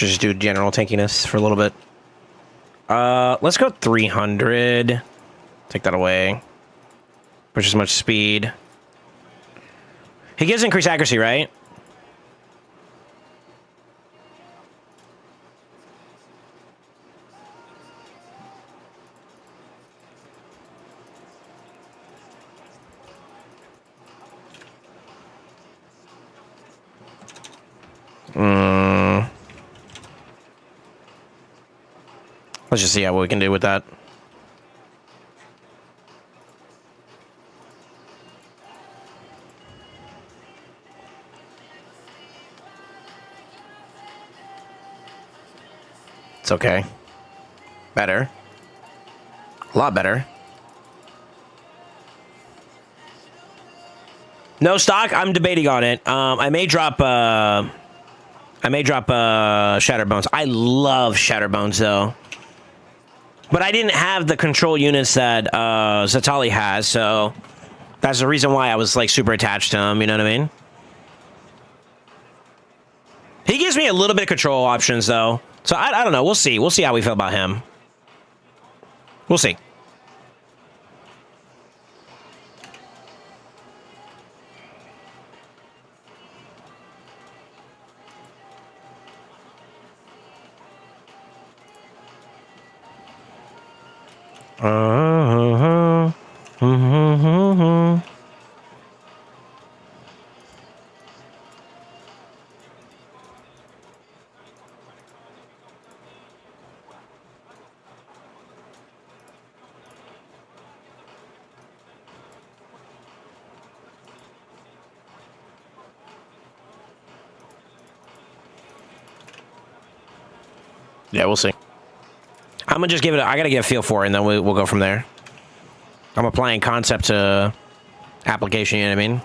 S1: just do general tankiness for a little bit. Let's go 300. Take that away. Push as much speed. He gives increased accuracy, right? Let's just see what we can do with that. It's okay. Better. A lot better. No stock. I'm debating on it. I may drop Shattered Bones. I love Shattered Bones though. But I didn't have the control units that Zatali has, so that's the reason why I was like super attached to him, you know what I mean? He gives me a little bit of control options though. So I don't know. We'll see. We'll see how we feel about him. We'll see. Yeah, we'll see. I'm gonna just give it. I gotta get a feel for it, and then we'll go from there. I'm applying concept to application. You know what I mean?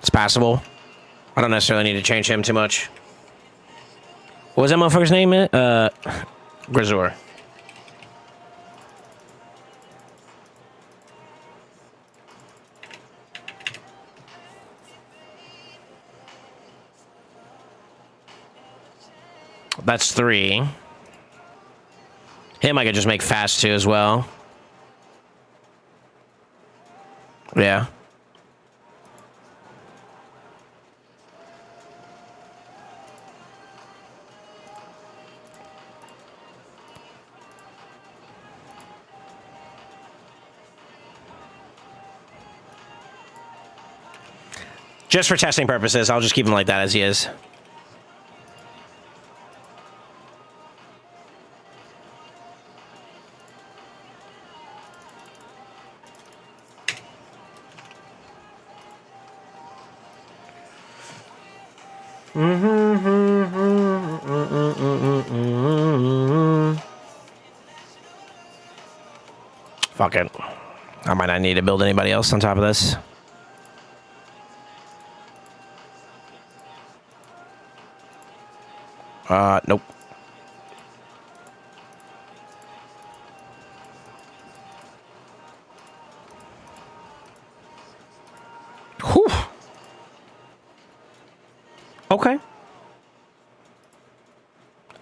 S1: It's passable. I don't necessarily need to change him too much. What was that motherfucker's name? Grisor. That's 3. Him I could just make fast too as well. Yeah. Just for testing purposes, I'll just keep him like that as he is. Fuck it. I might not need to build anybody else on top of this. Nope. Whew. Okay.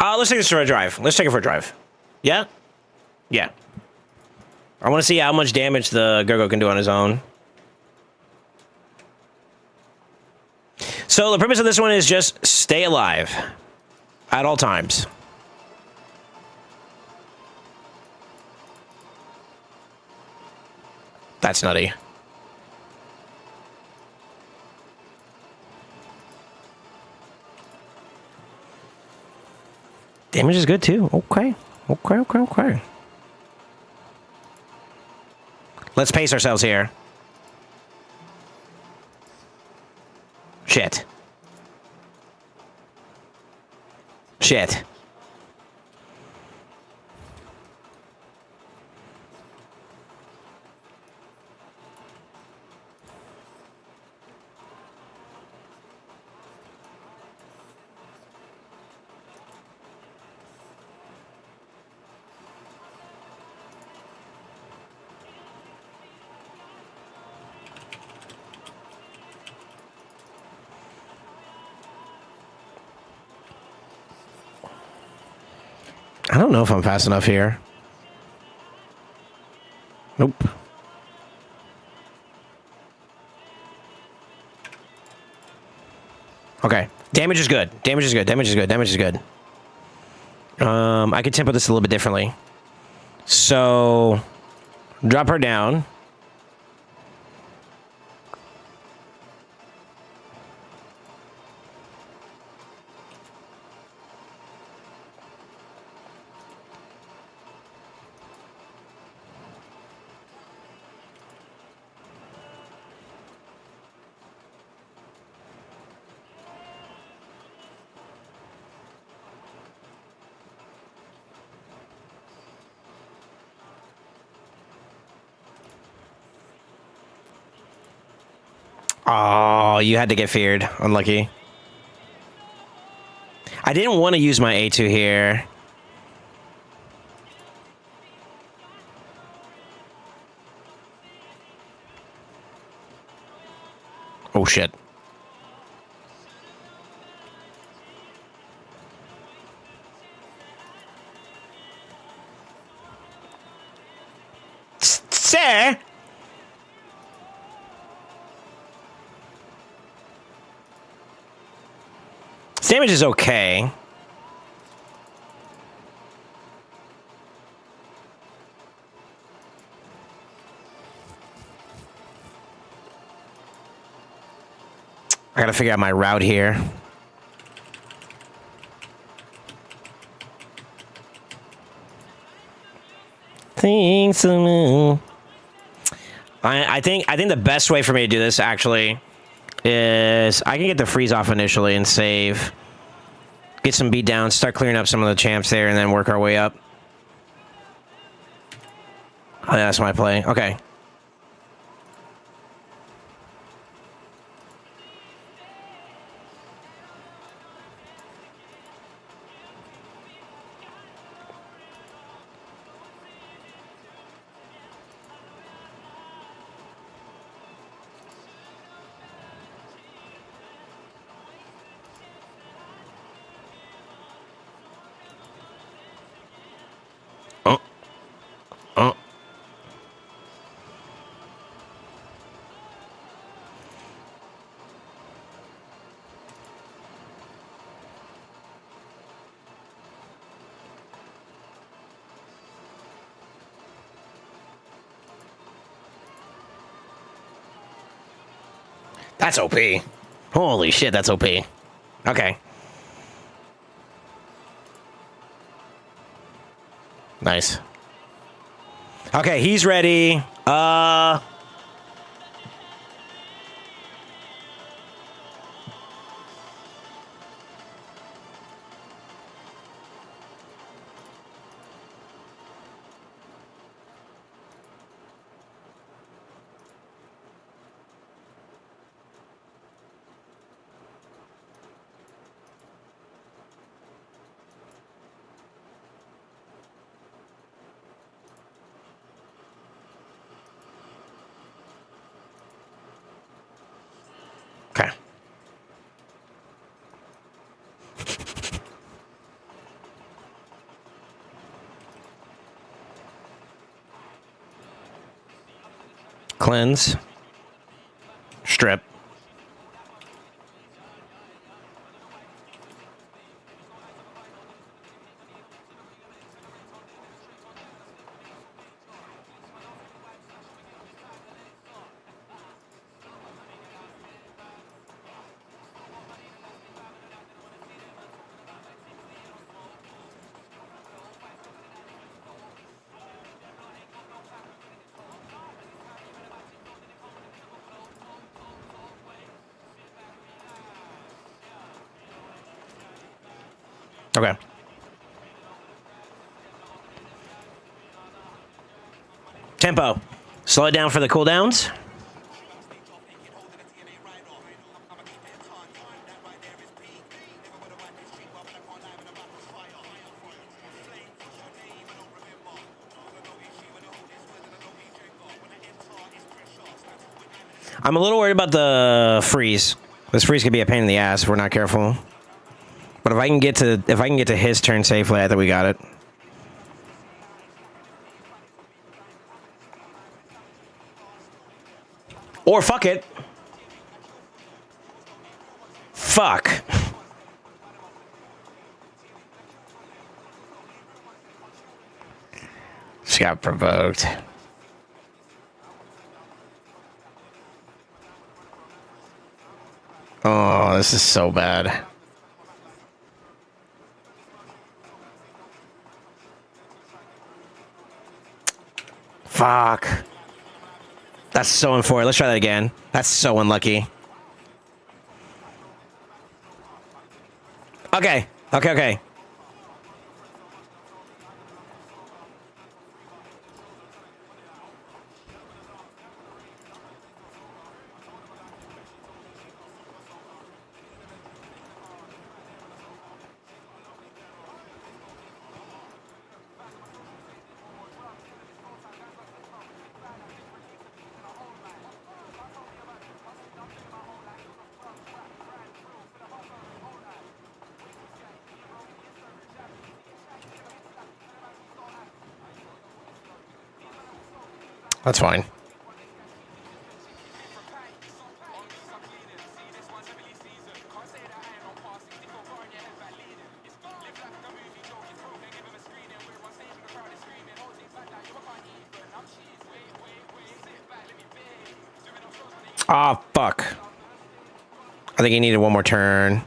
S1: Let's take this for a drive. Let's take it for a drive. Yeah? Yeah. I want to see how much damage the Gurgo can do on his own. So the purpose of this one is just stay alive at all times. That's nutty. Damage is good too. Okay. Okay. Let's pace ourselves here. Shit. I don't know if I'm fast enough here. Nope. Okay. Damage is good. Damage is good. Damage is good. Damage is good. I could tempo this a little bit differently. So, drop her down. Oh, you had to get feared. Unlucky. I didn't want to use my A2 here. Oh, shit. Sir? Damage is okay. I gotta figure out my route here. Things to move. I think the best way for me to do this actually is I can get the freeze off initially and save. Get some beat down, start clearing up some of the champs there, and then work our way up. Oh, that's my play. Okay. That's OP. Holy shit, that's OP. Okay. Nice. Okay, he's ready. Okay. Cleanse. Strip. Okay. Tempo. Slow it down for the cooldowns. I'm a little worried about the freeze. This freeze could be a pain in the ass if we're not careful. But if I can get to his turn safely, I think we got it. Or fuck it. Fuck. She got provoked. Oh, this is so bad. Fuck. That's so unfortunate. Let's try that again. That's so unlucky. Okay. Okay. That's fine. Ah, fuck. I think he needed one more turn.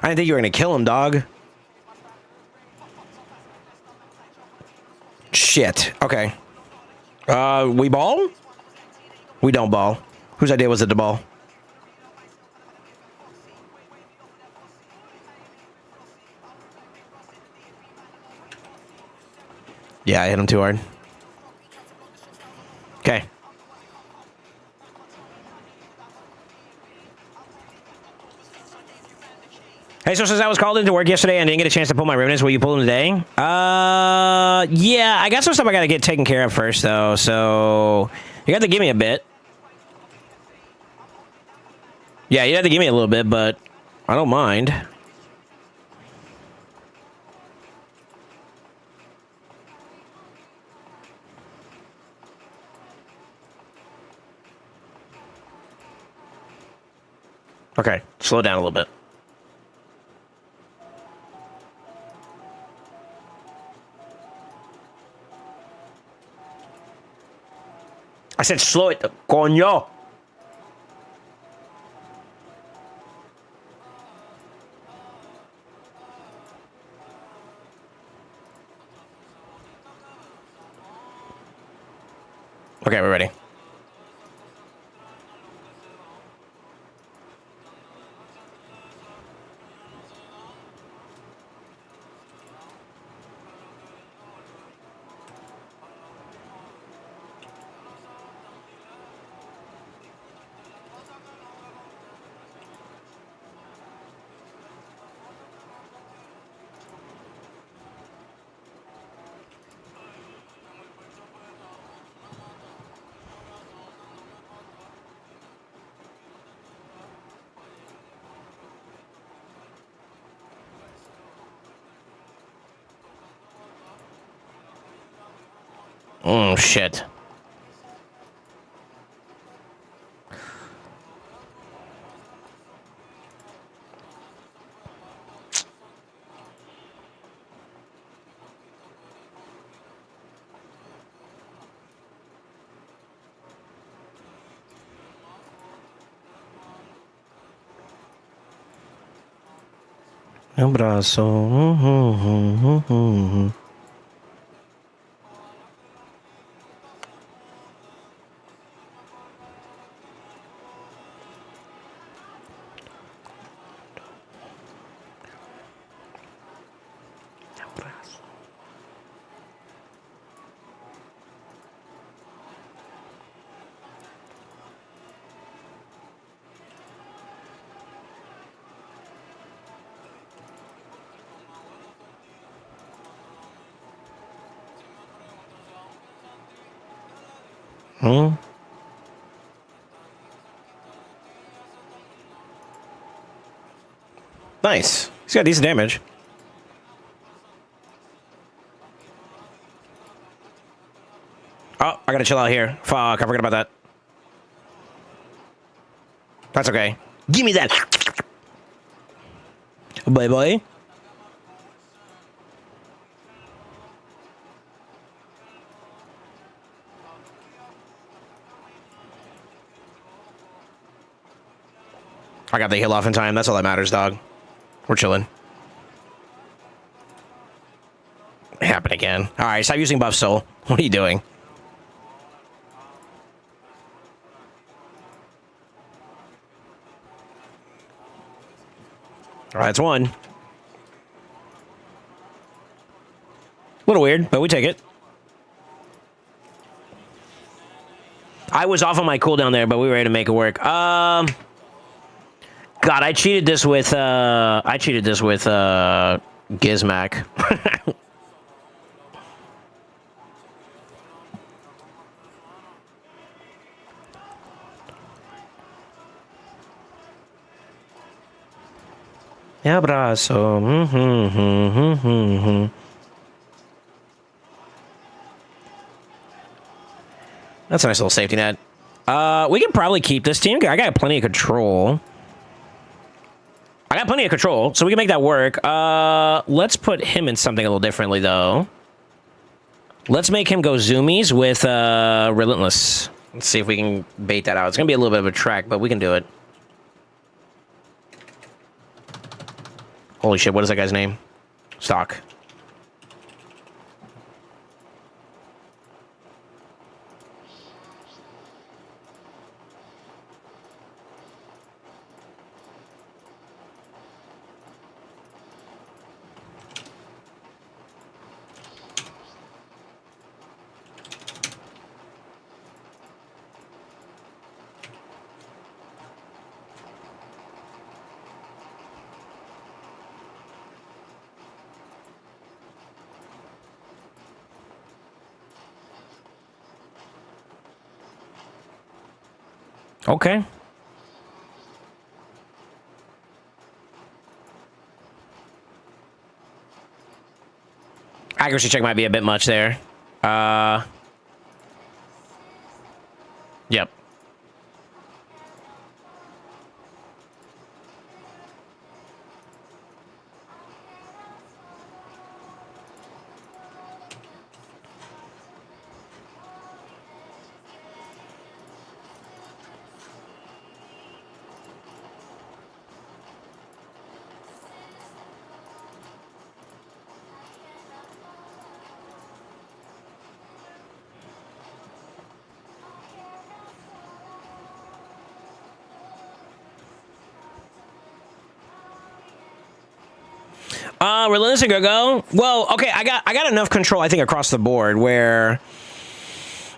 S1: I didn't think you were going to kill him, dog. Shit. Okay. We ball? We don't ball. Whose idea was it to ball? Yeah, I hit him too hard. Okay. Hey, so since I was called into work yesterday and didn't get a chance to pull my remnants, will you pull them today? Yeah, I got some stuff I gotta get taken care of first, though, so you got to give me a bit. Yeah, you have to give me a little bit, but I don't mind. Okay, slow down a little bit. I said slow it, coño. Okay, we're ready. Oh, shit. Abraço. Hmm? Nice. He's got decent damage. Oh, I gotta chill out here. Fuck, I forgot about that. That's okay. Give me that. Bye-bye. I got the heal off in time. That's all that matters, dog. We're chilling. Happen again. All right, stop using buff soul. What are you doing? All right, that's one. A little weird, but we take it. I was off on my cooldown there, but we were ready to make it work. God, I cheated this with Gizmac. Abrazo. That's a nice little safety net. We can probably keep this team. I got plenty of control. So we can make that work. Let's put him in something a little differently, though. Let's make him go zoomies with Relentless. Let's see if we can bait that out. It's going to be a little bit of a track, but we can do it. Holy shit, what is that guy's name? Stock. Okay. Accuracy check might be a bit much there. Yep. Relentless go. Well, okay, I got enough control, I think, across the board where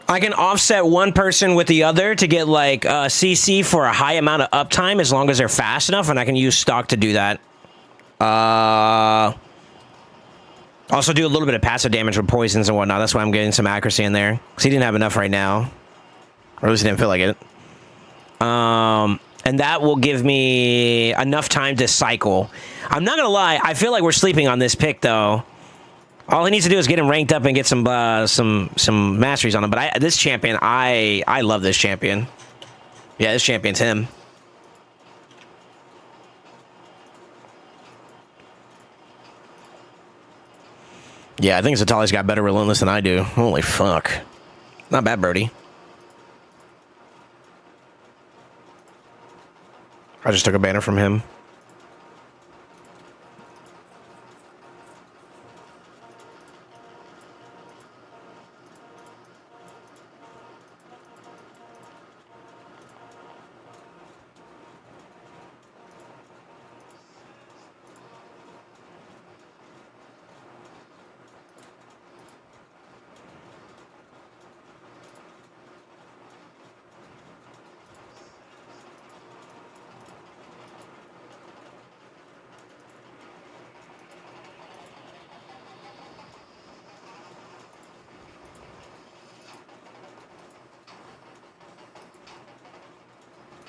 S1: I can offset one person with the other to get like CC for a high amount of uptime as long as they're fast enough, and I can use stock to do that. Also do a little bit of passive damage with poisons and whatnot. That's why I'm getting some accuracy in there, because he didn't have enough right now, or at least he didn't feel like it. And that will give me enough time to cycle. I'm not gonna lie, I feel like we're sleeping on this pick though. All he needs to do is get him ranked up and get some masteries on him. But this champion, I love this champion. Yeah, this champion's him. Yeah, I think Zatali's got better Relentless than I do. Holy fuck. Not bad, Brody. I just took a banner from him.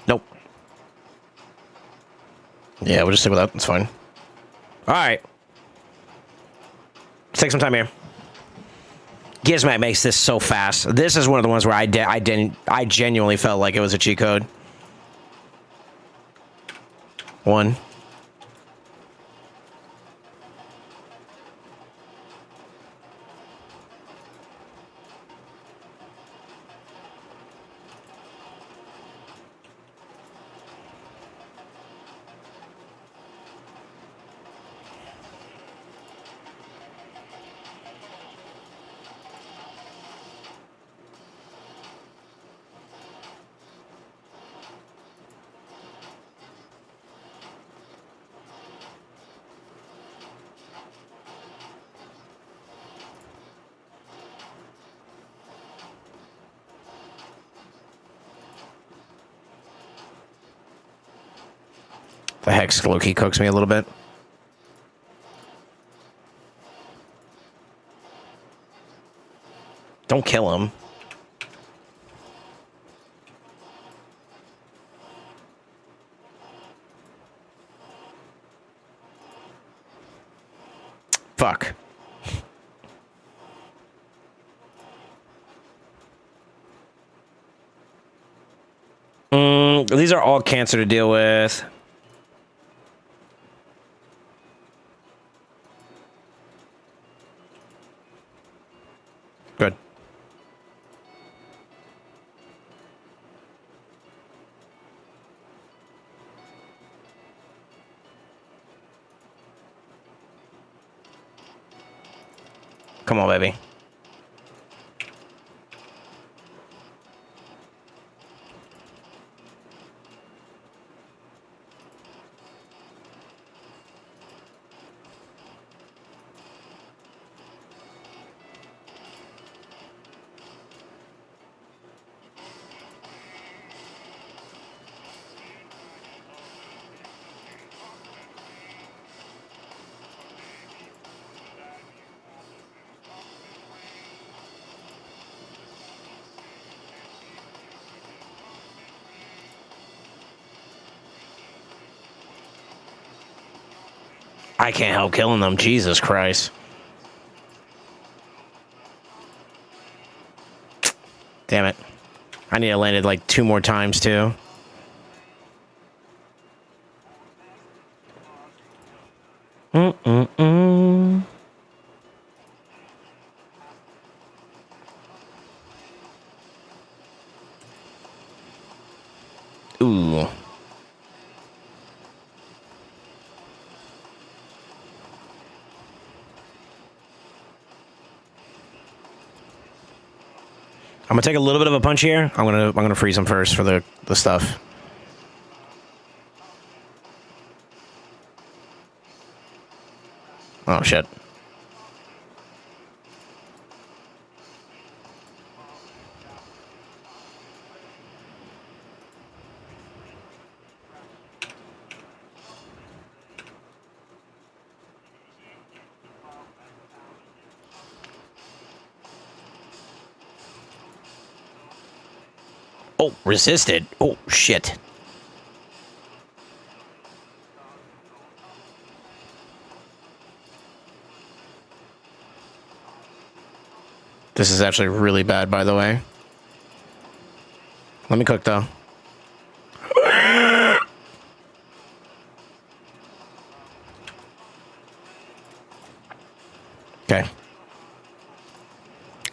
S1: Nope. Yeah, we'll just stick with that. That's fine. All right. Let's take some time here. Gizmac makes this so fast. This is one of the ones where I genuinely felt like it was a cheat code. One. The hex low-key cooks me a little bit. Don't kill him. Fuck. These are all cancer to deal with. Good. Come on, baby. I can't help killing them. Jesus Christ. Damn it. I need to land it like 2 more times, too. Ooh. I'm gonna take a little bit of a punch here. I'm gonna freeze him first for the stuff. Oh shit. Oh, resisted. Oh, shit. This is actually really bad, by the way. Let me cook, though. Okay.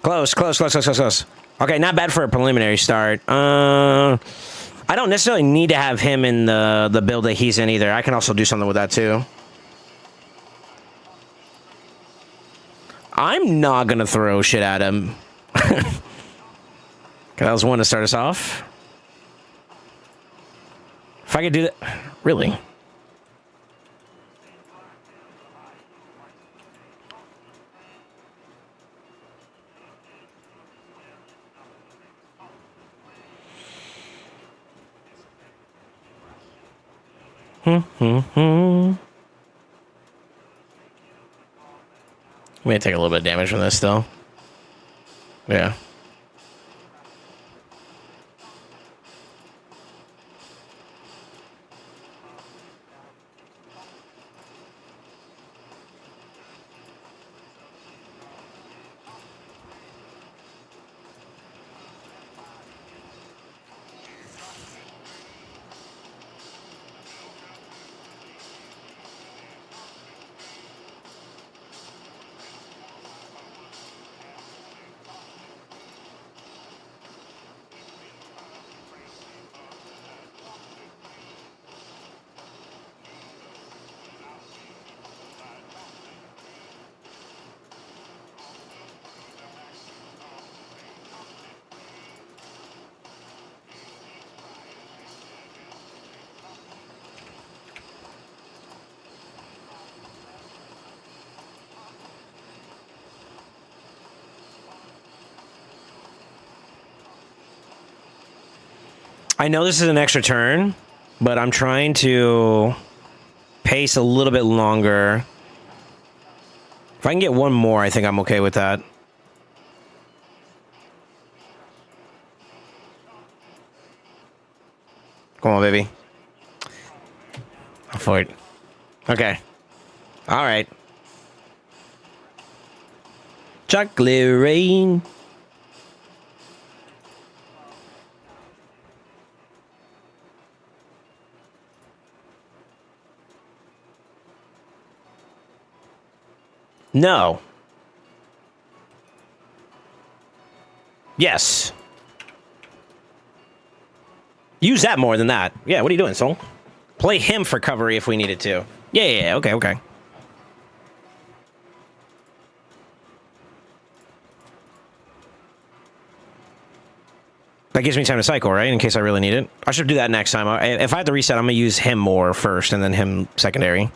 S1: Close, close, close, close, close, close. Okay, not bad for a preliminary start. I don't necessarily need to have him in the build that he's in either. I can also do something with that too. I'm not gonna throw shit at him. Okay, that was one to start us off. If I could do that, really? We may take a little bit of damage from this still. Yeah. I know this is an extra turn, but I'm trying to pace a little bit longer. If I can get one more, I think I'm okay with that. Come on, baby. I'll fight. Okay. All right. Chocolate rain. No. Yes. Use that more than that. Yeah, what are you doing, Soul? Play him for covery if we needed to. Yeah, okay, okay. That gives me time to cycle, right? In case I really need it. I should do that next time. If I have to reset, I'm going to use him more first and then him secondary.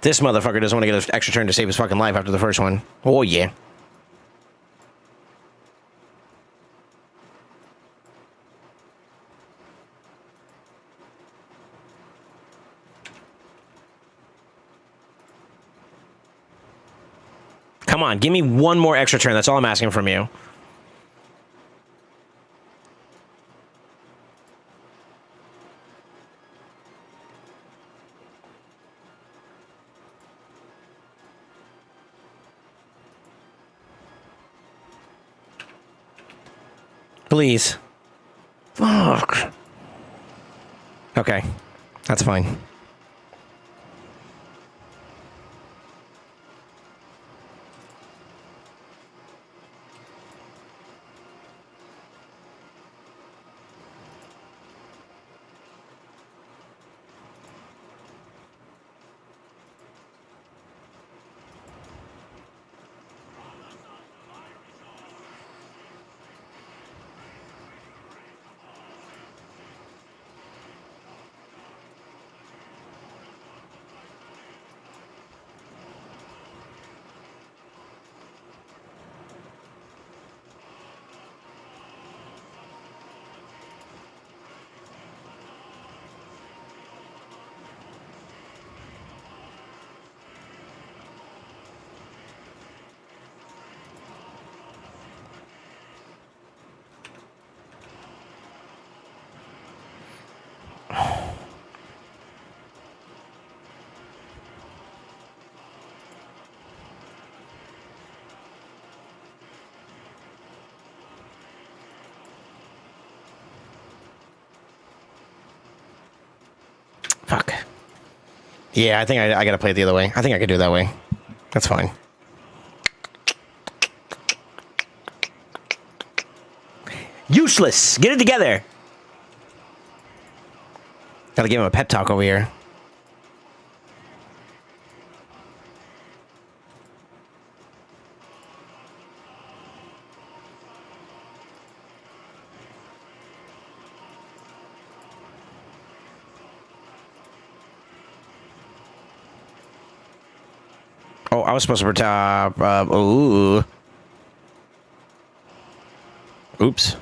S1: This motherfucker doesn't want to get an extra turn to save his fucking life after the first one. Oh, yeah. Come on, give me one more extra turn. That's all I'm asking from you. Please. Fuck. Okay. That's fine. Fuck. Yeah, I think I gotta play it the other way. I think I could do it that way. That's fine. Useless! Get it together! Gotta give him a pep talk over here. Oh, I was supposed to protect. Ooh. Oops.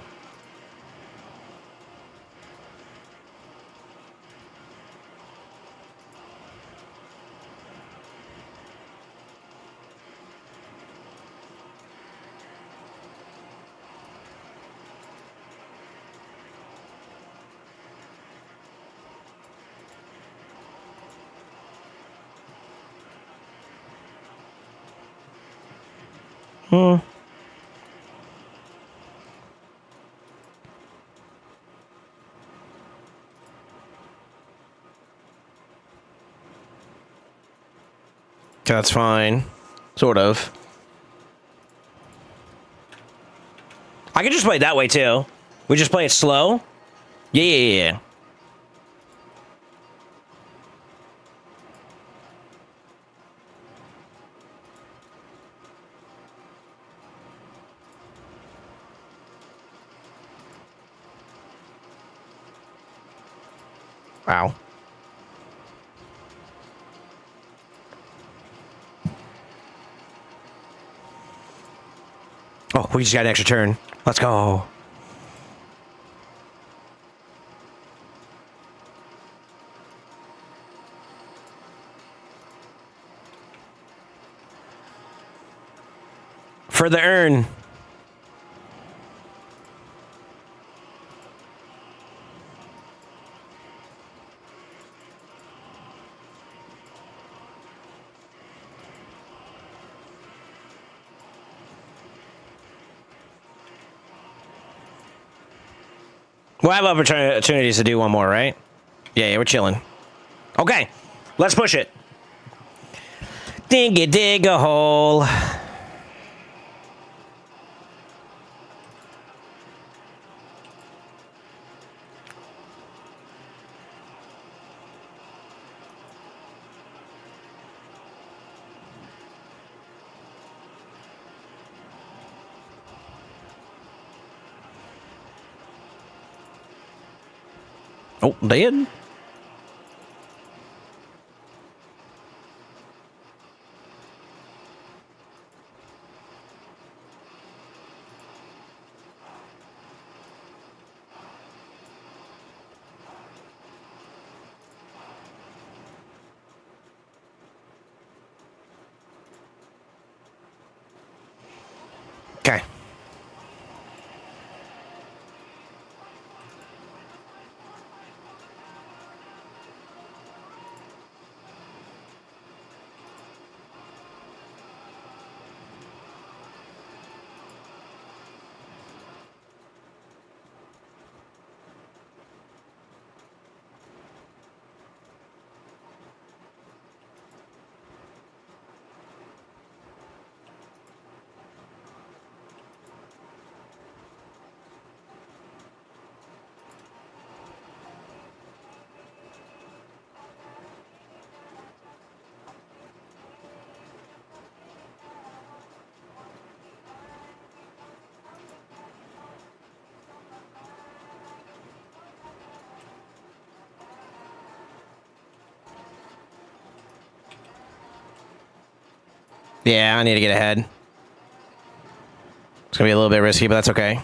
S1: That's fine. Sort of. I can just play it that way too. We just play it slow. Yeah. Wow. Oh, we just got an extra turn. Let's go. For the urn. We'll have opportunities to do one more, right? Yeah, we're chilling. Okay, let's push it. Dig a hole. Oh, dead. Okay. Yeah, I need to get ahead. It's gonna be a little bit risky, but that's okay.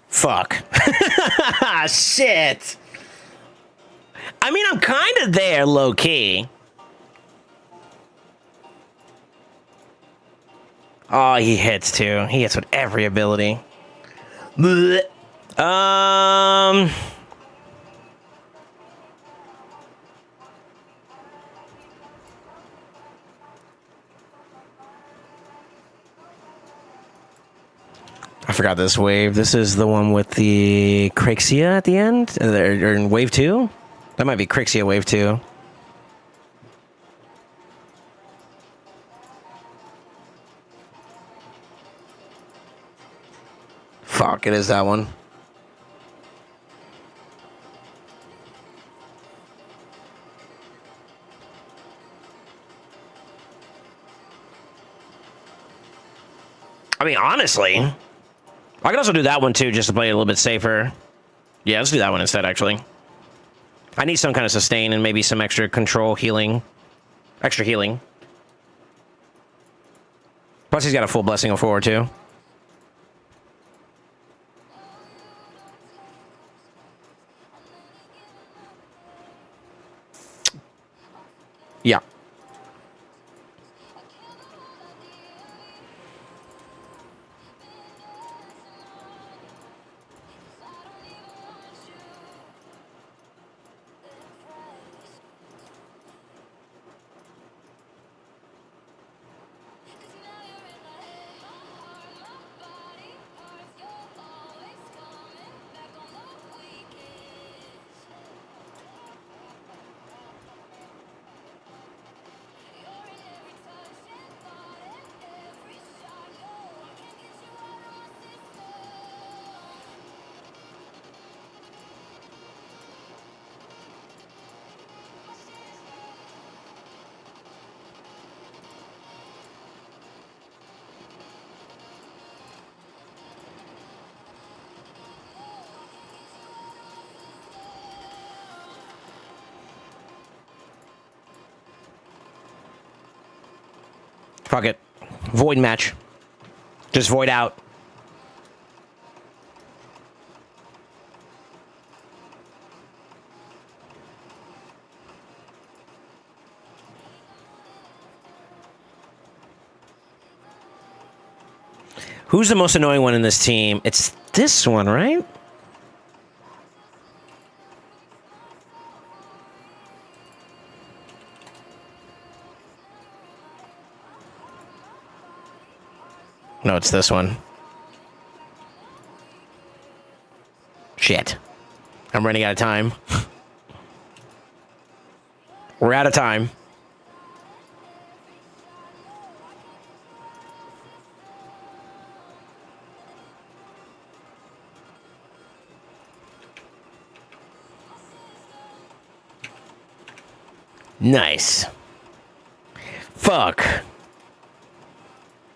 S1: Fuck. Shit. I mean, I'm kind of there, low key. Oh, he hits too. He hits with every ability. Blech. I forgot this wave. This is the one with the Crixia at the end? Or in wave 2? That might be Crixia wave 2. Fuck, it is that one. I mean, honestly, I can also do that one too, just to play it a little bit safer. Yeah, let's do that one instead, actually. I need some kind of sustain and maybe some extra control healing. Extra healing. Plus, he's got a full blessing of 4 too. Yeah. Fuck it. Void match. Just void out. Who's the most annoying one in this team? It's this one, right? No, it's this one. Shit. I'm running out of time. We're out of time. Nice. Fuck.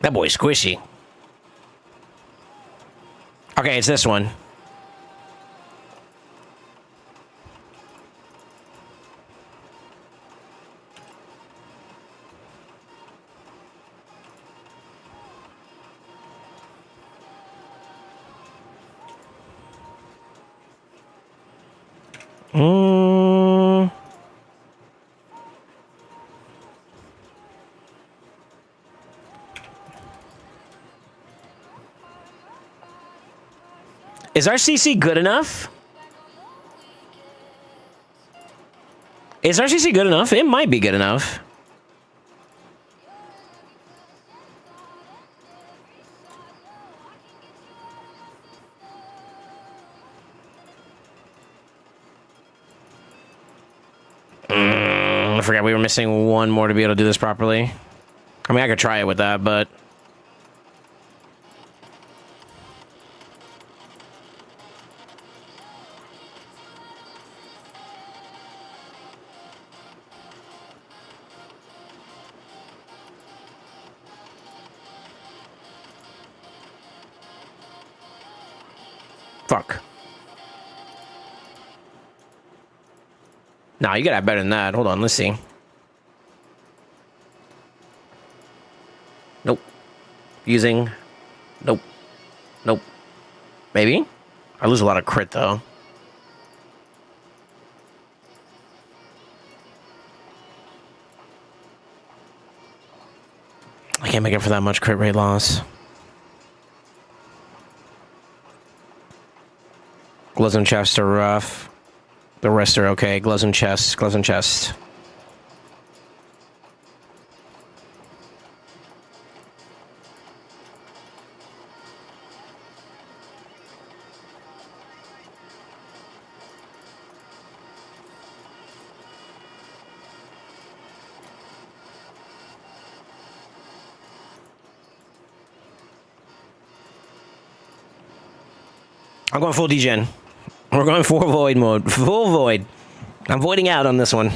S1: That boy's squishy. Okay, it's this one. Is our CC good enough? Is our CC good enough? It might be good enough. I forgot we were missing one more to be able to do this properly. I mean, I could try it with that, but... Fuck. Nah, you gotta have better than that. Hold on, let's see. Nope. Using. Nope. Nope. Maybe? I lose a lot of crit, though. I can't make it for that much crit rate loss. Gloves and chest are rough. The rest are okay. Gloves and chest. Gloves and chest. I'm going full degen. We're going full void mode. Full void. I'm voiding out on this one.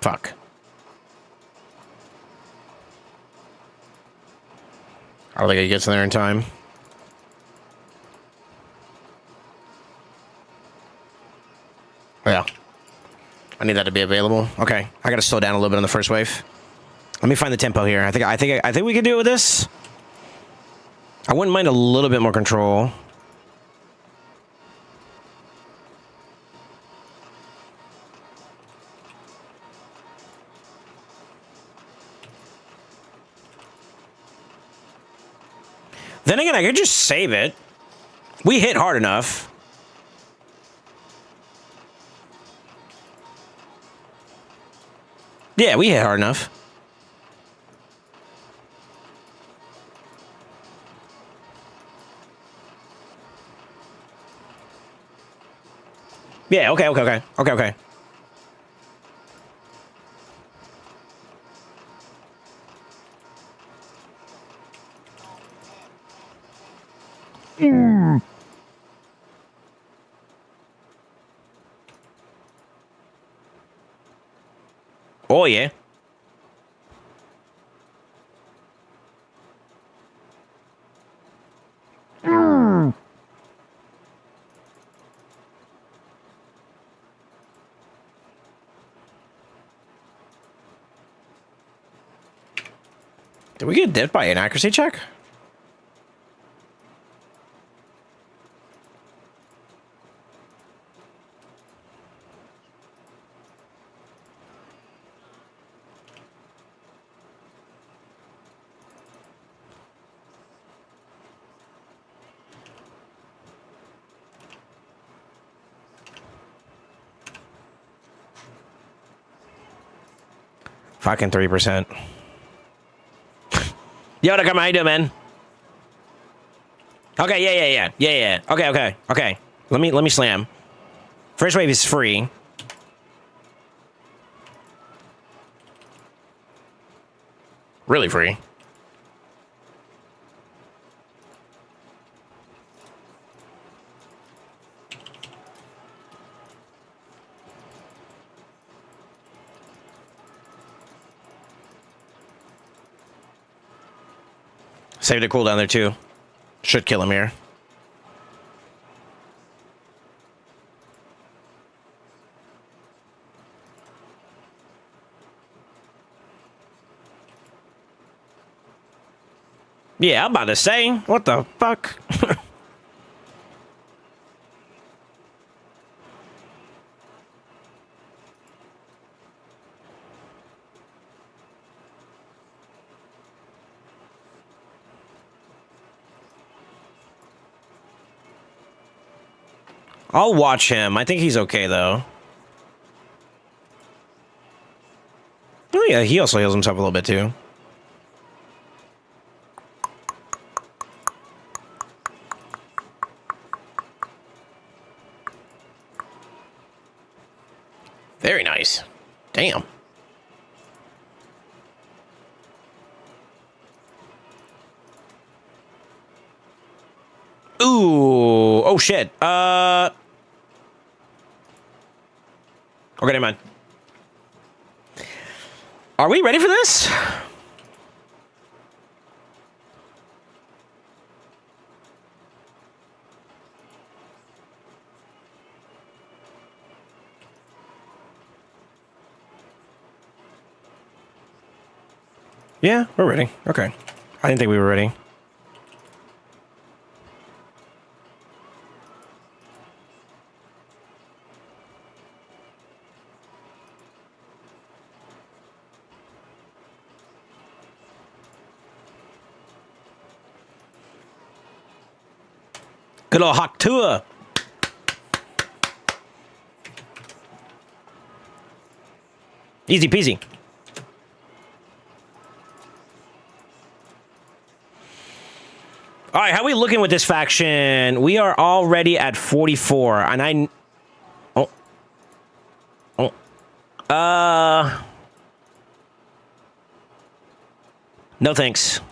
S1: Fuck. I don't think he gets in there in time. Yeah. I need that to be available. Okay. I gotta slow down a little bit on the first wave. Let me find the tempo here. I think we can do it with this. I wouldn't mind a little bit more control. Then again, I could just save it. We hit hard enough. Yeah, we hit hard enough. Yeah, okay. Oh, yeah. Did we get dipped by an accuracy check? Fucking 3%. Yo, how you doing, man? Okay, yeah. Okay. Let me slam. First wave is free. Really free. Saved a cooldown there too. Should kill him here. Yeah, I'm about to say, what the fuck? I'll watch him. I think he's okay, though. Oh, yeah, he also heals himself a little bit, too. Very nice. Damn. Ooh. Oh, shit. Okay, never mind. Are we ready for this? Yeah, we're ready. Okay. I didn't think we were ready. Good old Hawk Tour. Easy peasy. All right, how are we looking with this faction? We are already at 44, and I... No thanks.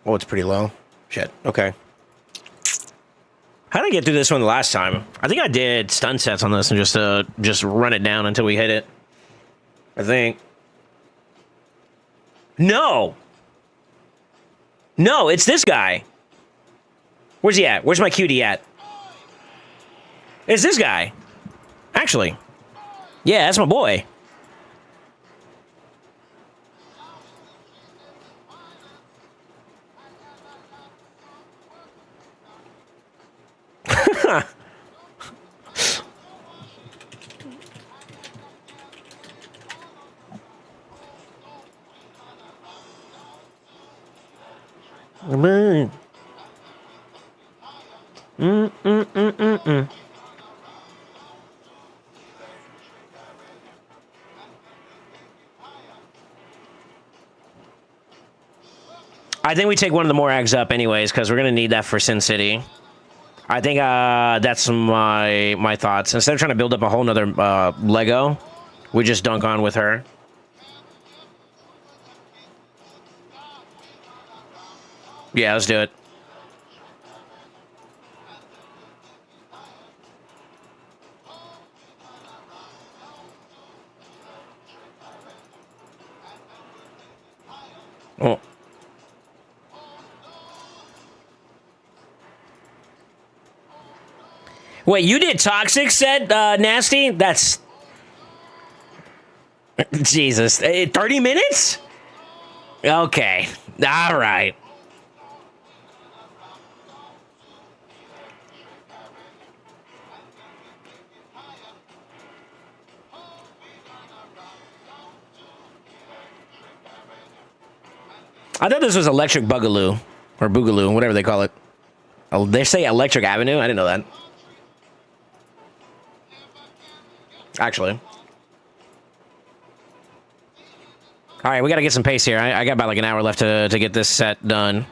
S1: Oh, it's pretty low. Shit. Okay. How did I get through this one the last time? I think I did stun sets on this and just run it down until we hit it. I think. No. No, it's this guy. Where's he at? Where's my cutie at? It's this guy. Actually. Yeah, that's my boy. I think we take one of the Morags up anyways, because we're going to need that for Sin City. I think that's my thoughts. Instead of trying to build up a whole nother Lego, we just dunk on with her. Yeah, let's do it. Oh. Wait, you did Toxic, said Nasty? That's... Jesus. 30 minutes? Okay. All right. I thought this was Electric Boogaloo. Or Boogaloo, whatever they call it. Oh, they say Electric Avenue? I didn't know that. Actually. All right, we got to get some pace here. I got about like an hour left to get this set done.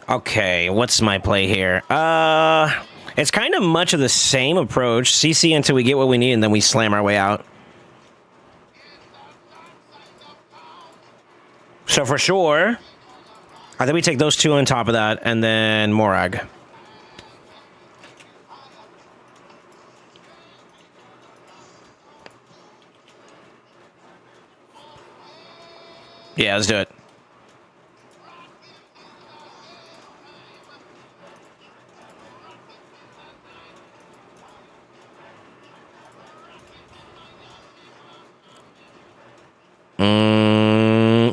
S1: Okay, what's my play here? It's kind of much of the same approach. CC until we get what we need, and then we slam our way out. So for sure, I think we take those two on top of that, and then Morag. Yeah, let's do it.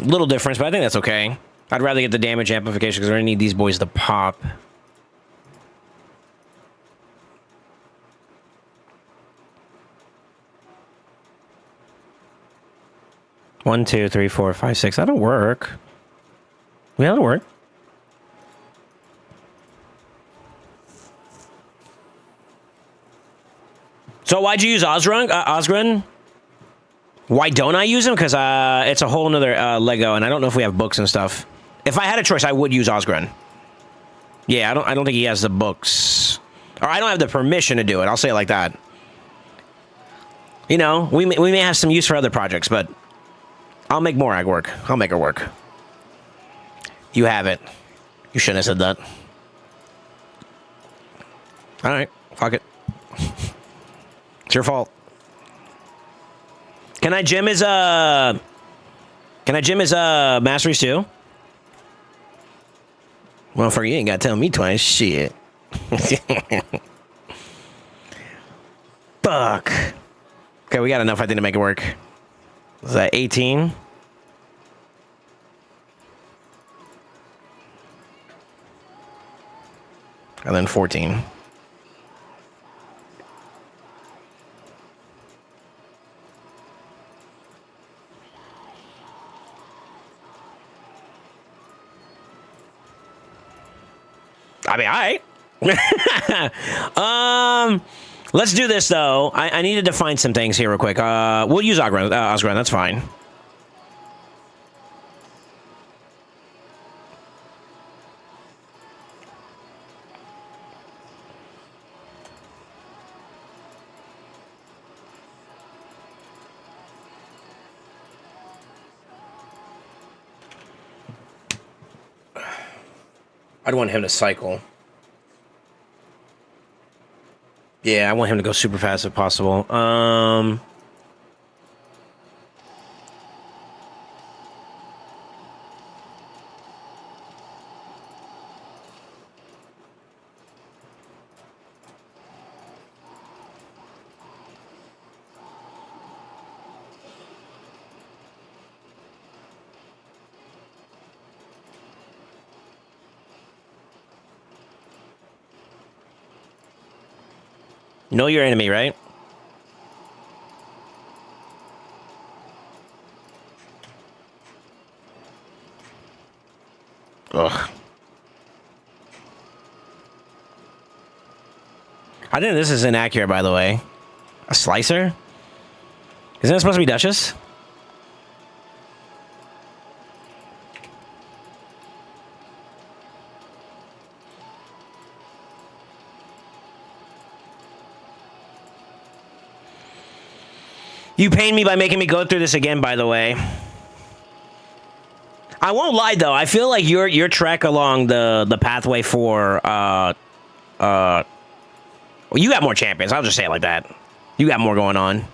S1: Little difference, but I think that's okay. I'd rather get the damage amplification because we're gonna need these boys to pop. One, two, three, four, five, six. That'll work. Yeah, that'll work. So why'd you use Osgren? Why don't I use him? Because it's a whole nother Lego, and I don't know if we have books and stuff. If I had a choice, I would use Osgren. Yeah, I don't think he has the books. Or I don't have the permission to do it. I'll say it like that. You know, we may have some use for other projects, but I'll make Morag work. I'll make her work. You have it. You shouldn't have said that. All right, fuck it. It's your fault. Can I gym his masteries too? Motherfucker, you ain't gotta tell me twice. Shit. Fuck. Okay, we got enough, I think, to make it work. Is that 18? And then 14. I mean, all right. Let's do this, though. I need to define some things here real quick. We'll use Osgren. Osgren, that's fine. I'd want him to cycle. Yeah, I want him to go super fast if possible. Know your enemy, right? Ugh. I think this is inaccurate, by the way. A slicer? Isn't it supposed to be Duchess? You pain me by making me go through this again, by the way. I won't lie, though. I feel like your trek along the pathway for well, you got more champions. I'll just say it like that. You got more going on.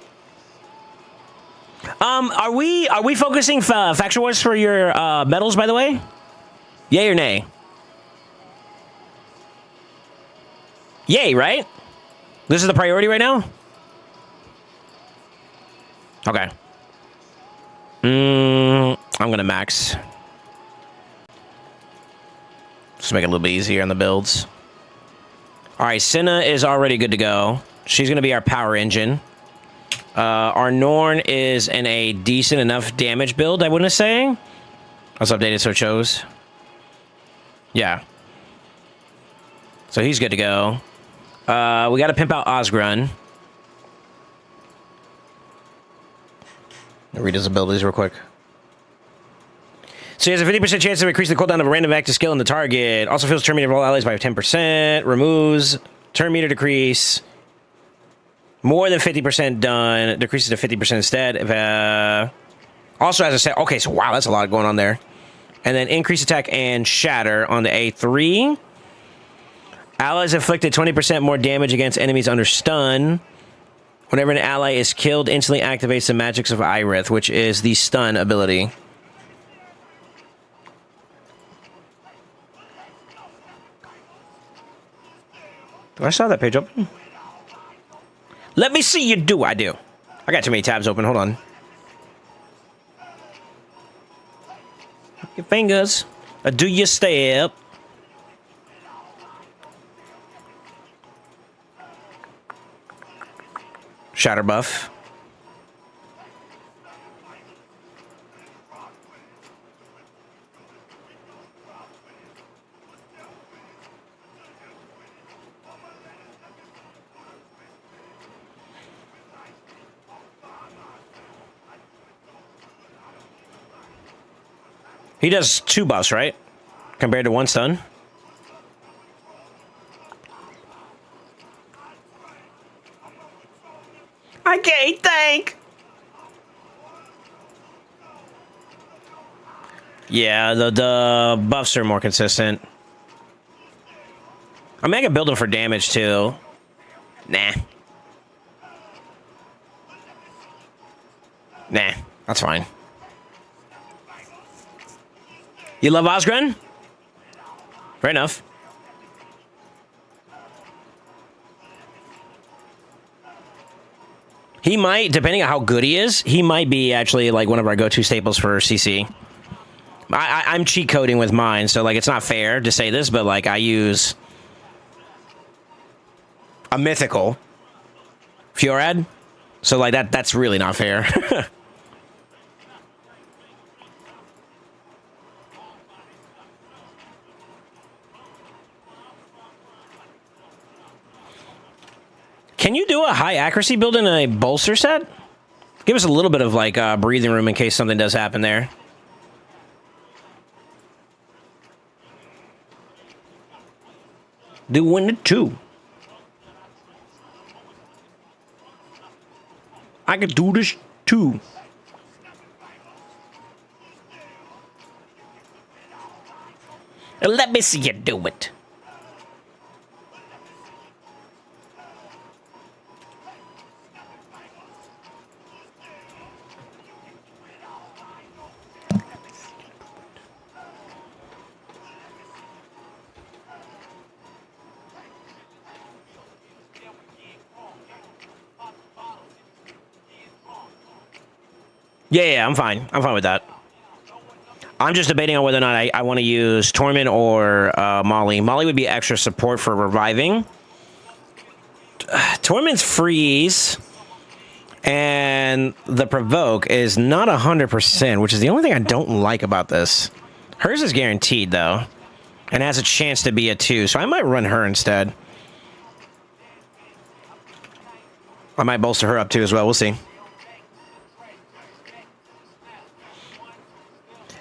S1: Are we focusing faction wars for your medals, by the way? Yay or nay? Yay, right? This is the priority right now? Okay. I'm gonna max. Just make it a little bit easier on the builds. All right, Senna is already good to go. She's gonna be our power engine. Our Norn is in a decent enough damage build, I wouldn't say. I was updated, so chose. Yeah. So he's good to go. We gotta pimp out Osgren. Read his abilities real quick. So he has a 50% chance to increase the cooldown of a random active skill on the target. Also fills turn meter of all allies by 10%. Removes turn meter decrease. More than 50% done. Decreases to 50% instead. If, also has a set. Okay, so wow, that's a lot going on there. And then increase attack and shatter on the A3. Allies inflicted 20% more damage against enemies under stun. Whenever an ally is killed, instantly activates the Magics of Irith, which is the stun ability. Do I still have that page open? Let me see you do. I do. I got too many tabs open. Hold on. Your fingers. Do your step. Shatter buff. He does 2 buffs, right? Compared to 1 stun. I can't think. Yeah, the buffs are more consistent. I mean, I can build them for damage too. Nah. Nah, that's fine. You love Osgren? Fair enough. He might, depending on how good he is, he might be actually like one of our go-to staples for CC. I'm cheat coding with mine, so like it's not fair to say this, but like I use a mythical Fjorad, so like that's really not fair. Can you do a high accuracy build in a bolster set? Give us a little bit of, like, breathing room in case something does happen there. Doing it too. I could do this too. Let me see you do it. Yeah, I'm fine. I'm fine with that. I'm just debating on whether or not I want to use Torment or Molly. Molly would be extra support for reviving. Torment's freeze and the provoke is not 100%, which is the only thing I don't like about this. Hers is guaranteed, though, and has a chance to be a 2, so I might run her instead. I might bolster her up, too, as well. We'll see.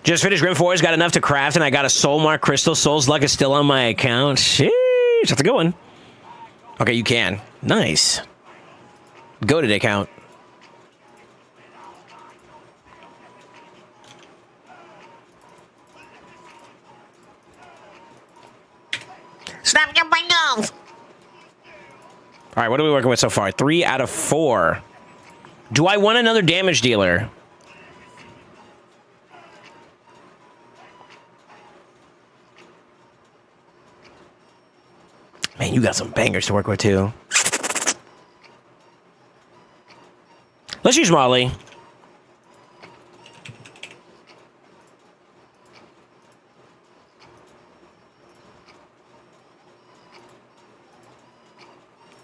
S1: Just finished Grim Forest, got enough to craft, and I got a Soul Mark Crystal. Soul's Luck is still on my account. Sheesh, that's a good one. Okay, you can. Nice. Go to the account. Stop your bingo! All right, what are we working with so far? 3 out of 4. Do I want another damage dealer? Man, you got some bangers to work with, too. Let's use Molly.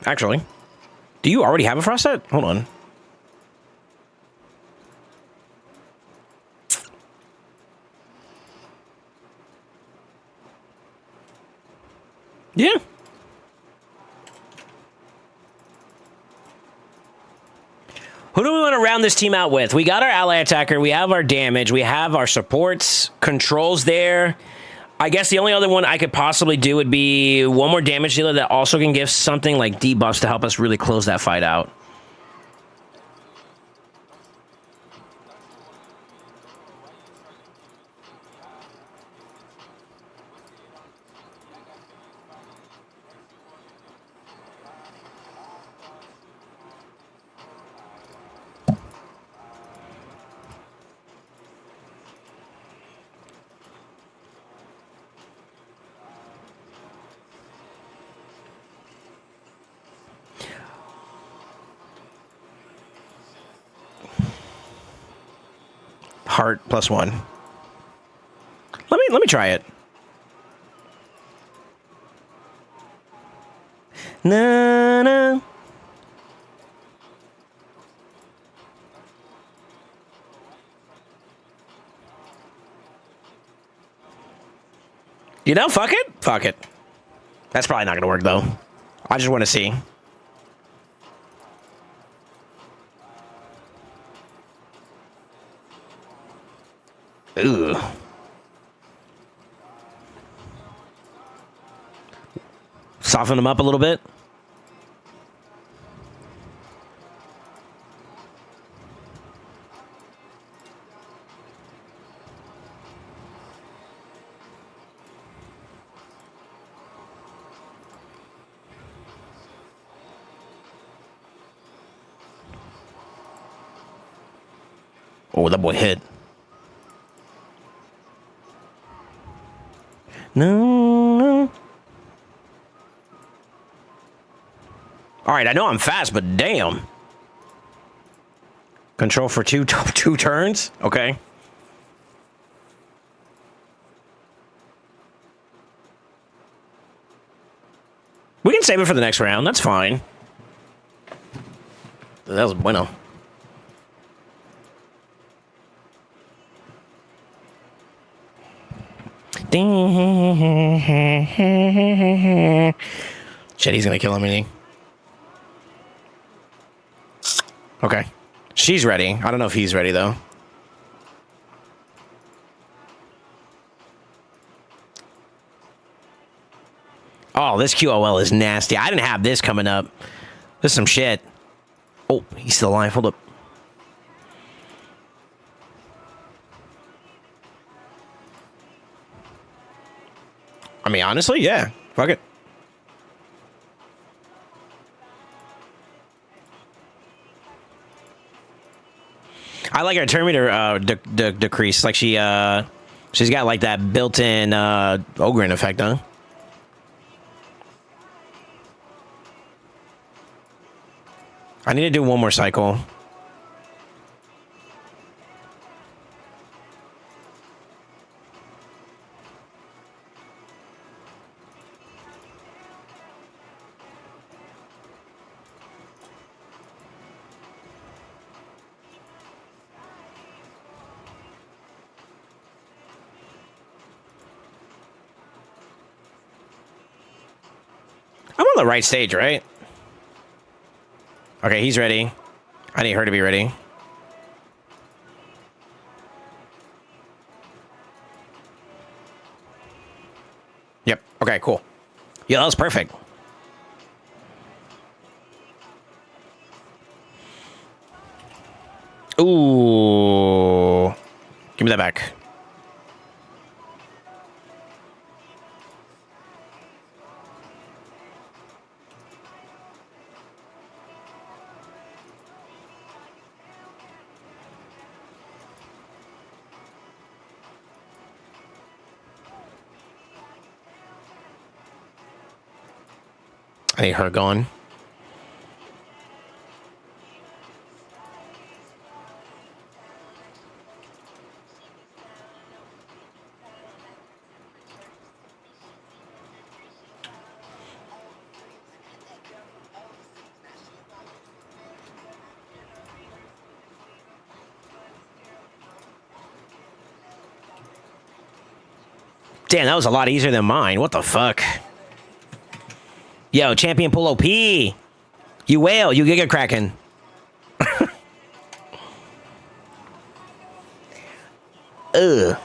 S1: Actually, do you already have a frost set? Hold on. Yeah. Who do we want to round this team out with? We got our ally attacker. We have our damage. We have our supports. Controls there. I guess the only other one I could possibly do would be one more damage dealer that also can give something like debuffs to help us really close that fight out. Heart +1. Let me try it. Na na. You know, fuck it. Fuck it. That's probably not gonna work though. I just want to see. Ugh. Soften them up a little bit. Oh, that boy hit. No. All right, I know I'm fast, but damn. Control for two turns? Okay. We can save it for the next round. That's fine. That was bueno. Shit, he's gonna kill him, isn't he? Okay. She's ready. I don't know if he's ready, though. Oh, this QOL is nasty. I didn't have this coming up. This is some shit. Oh, he's still alive. Hold up. I mean, honestly, yeah. Fuck it. I like her turn meter decrease. Like she's got like that built-in Ogren effect, huh? I need to do one more cycle. I'm on the right stage, right? Okay, he's ready. I need her to be ready. Yep. Okay, cool. Yeah, that was perfect. Ooh. Give me that back. I need her going. Damn, that was a lot easier than mine. What the fuck? Yo, Champion Pull OP. You whale, you Giga Kraken. Ugh.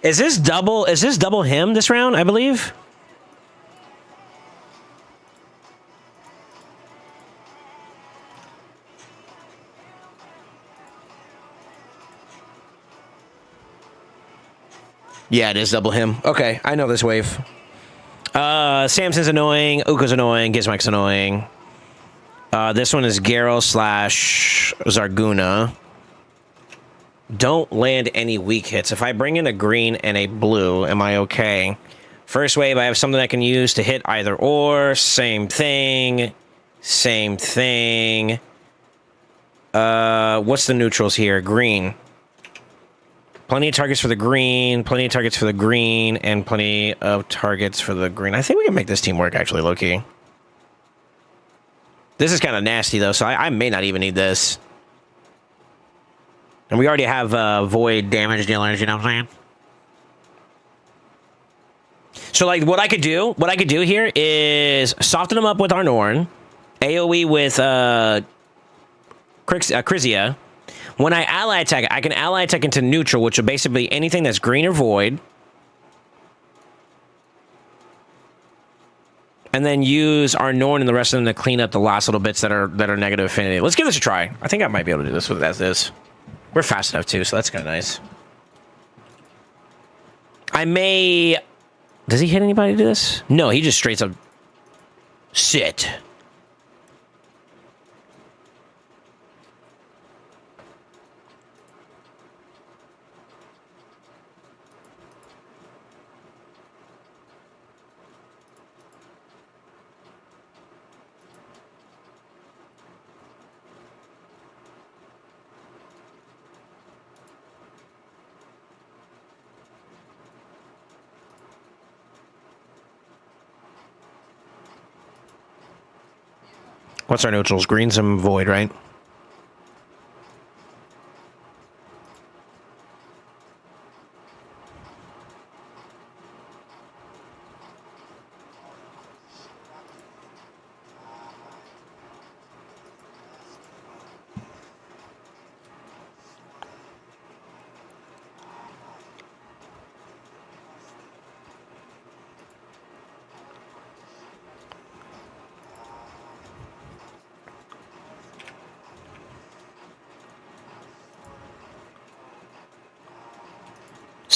S1: Is this double him this round, I believe? Yeah, it is double him. Okay, I know this wave. Samson's annoying, Uko's annoying, Gizmike's annoying. This one is Garo / Zarguna. Don't land any weak hits. If I bring in a green and a blue, am I okay? First wave, I have something I can use to hit either or. Same thing. Same thing. What's the neutrals here? Green. Plenty of targets for the green, plenty of targets for the green, and plenty of targets for the green. I think we can make this team work, actually, low-key. This is kind of nasty, though, so I may not even need this. And we already have void damage dealers, you know what I'm saying? So, like, what I could do here is soften them up with Arnorn, AoE with Krizia. When I ally attack, I can ally attack into neutral, which will basically be anything that's green or void. And then use our Norn and the rest of them to clean up the last little bits that are negative affinity. Let's give this a try. I think I might be able to do this with as is. We're fast enough too, so that's kind of nice. I may... Does he hit anybody to do this? No, he just straight up... Sit. What's our neutrals? Green, some void, right?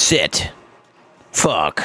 S1: Sit. Fuck.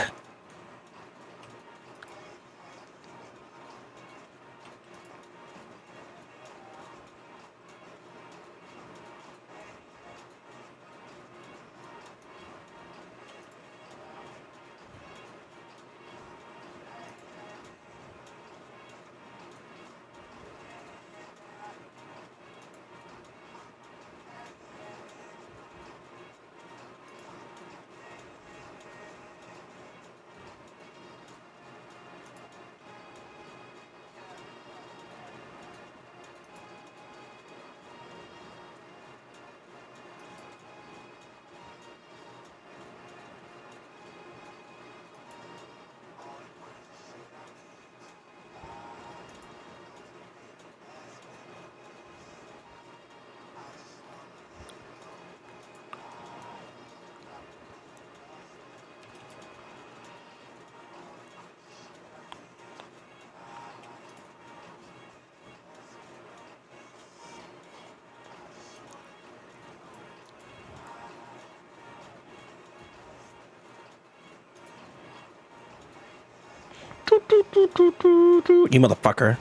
S1: You motherfucker.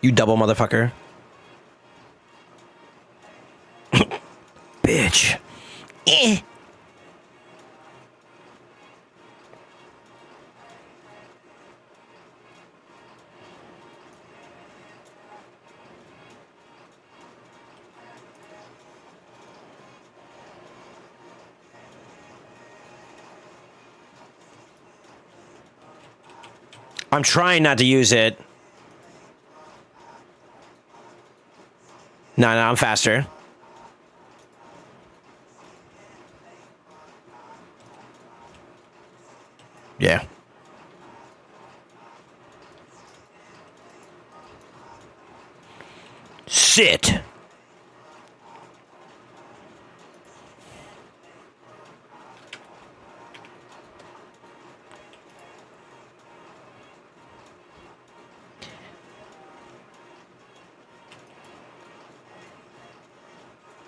S1: You double motherfucker. Bitch. Eh. I'm trying not to use it. No, I'm faster. Yeah. Sit.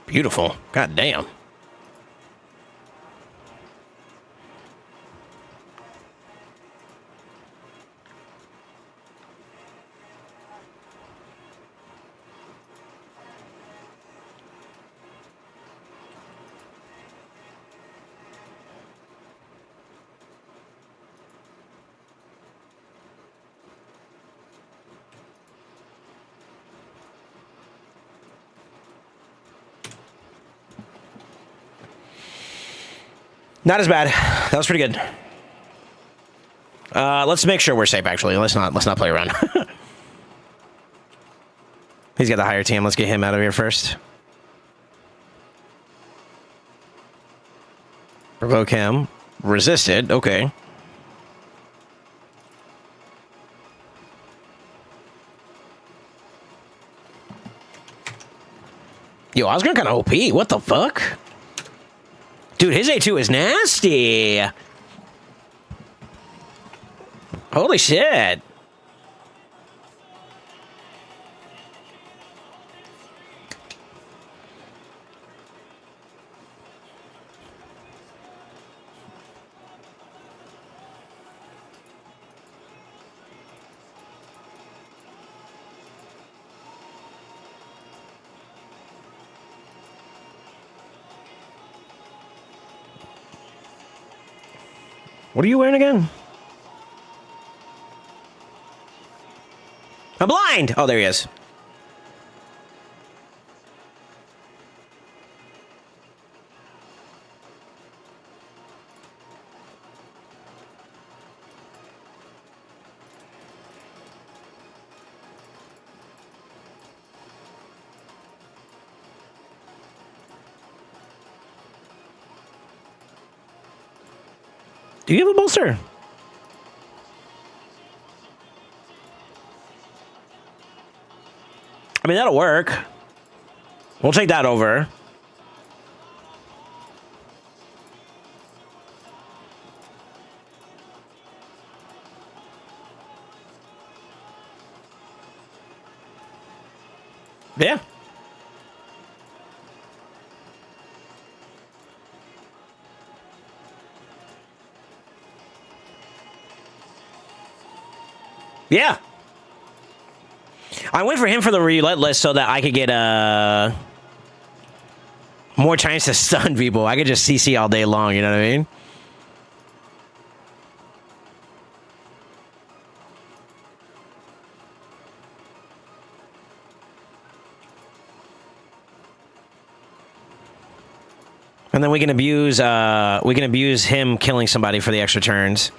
S1: Beautiful. God damn. Not as bad. That was pretty good. Let's make sure we're safe. Actually, let's not play around. He's got the higher team. Let's get him out of here first. Provoke him. Resisted. Okay. Yo, Oscar kind of OP. What the fuck? Dude, his A2 is nasty. Holy shit. What are you wearing again? I'm blind! Oh, there he is. Do you have a bolster? I mean, that'll work. We'll take that over. Yeah. Yeah. I went for him for the relentless so that I could get more chance to stun people. I could just CC all day long, you know what I mean? And then we can abuse him killing somebody for the extra turns.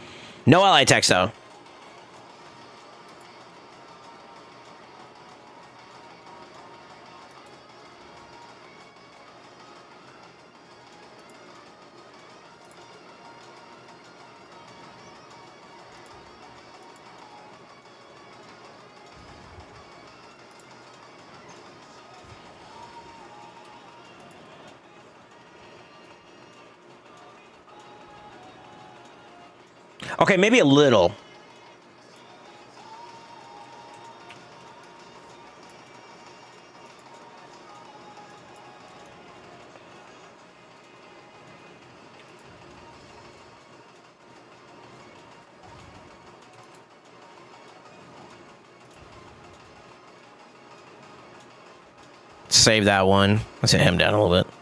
S1: No ally text though. Okay, maybe a little. Save that one. Let's hit him down a little bit.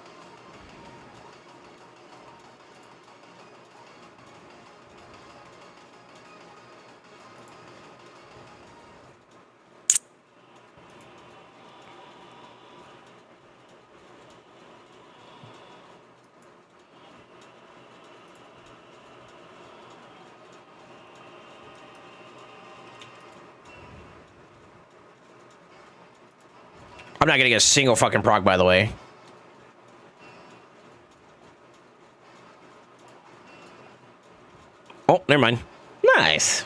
S1: I'm not gonna get a single fucking proc, by the way. Oh, never mind. Nice.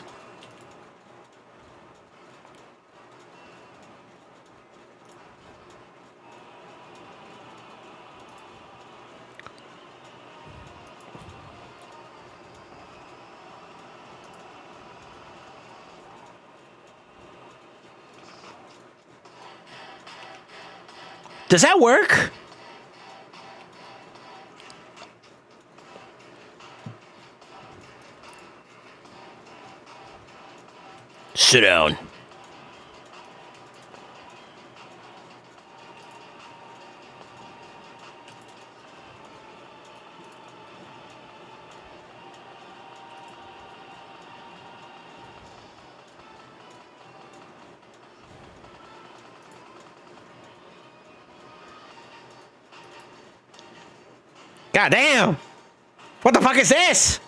S1: Does that work? Sit down. God damn! What the fuck is this?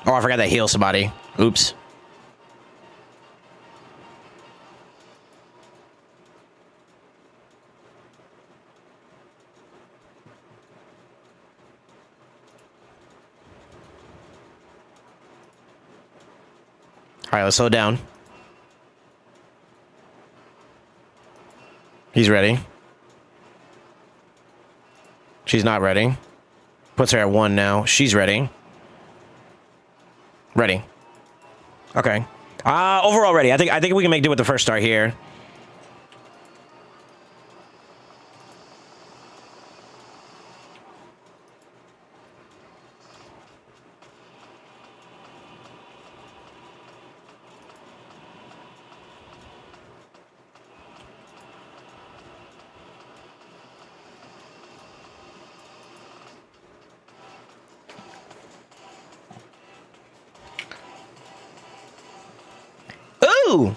S1: Oh, I forgot to heal somebody. Oops. All right, let's slow down. He's ready. She's not ready. Puts her at 1 now. She's ready. Ready. Okay. Overall ready. I think we can make do with the first start here. Ooh!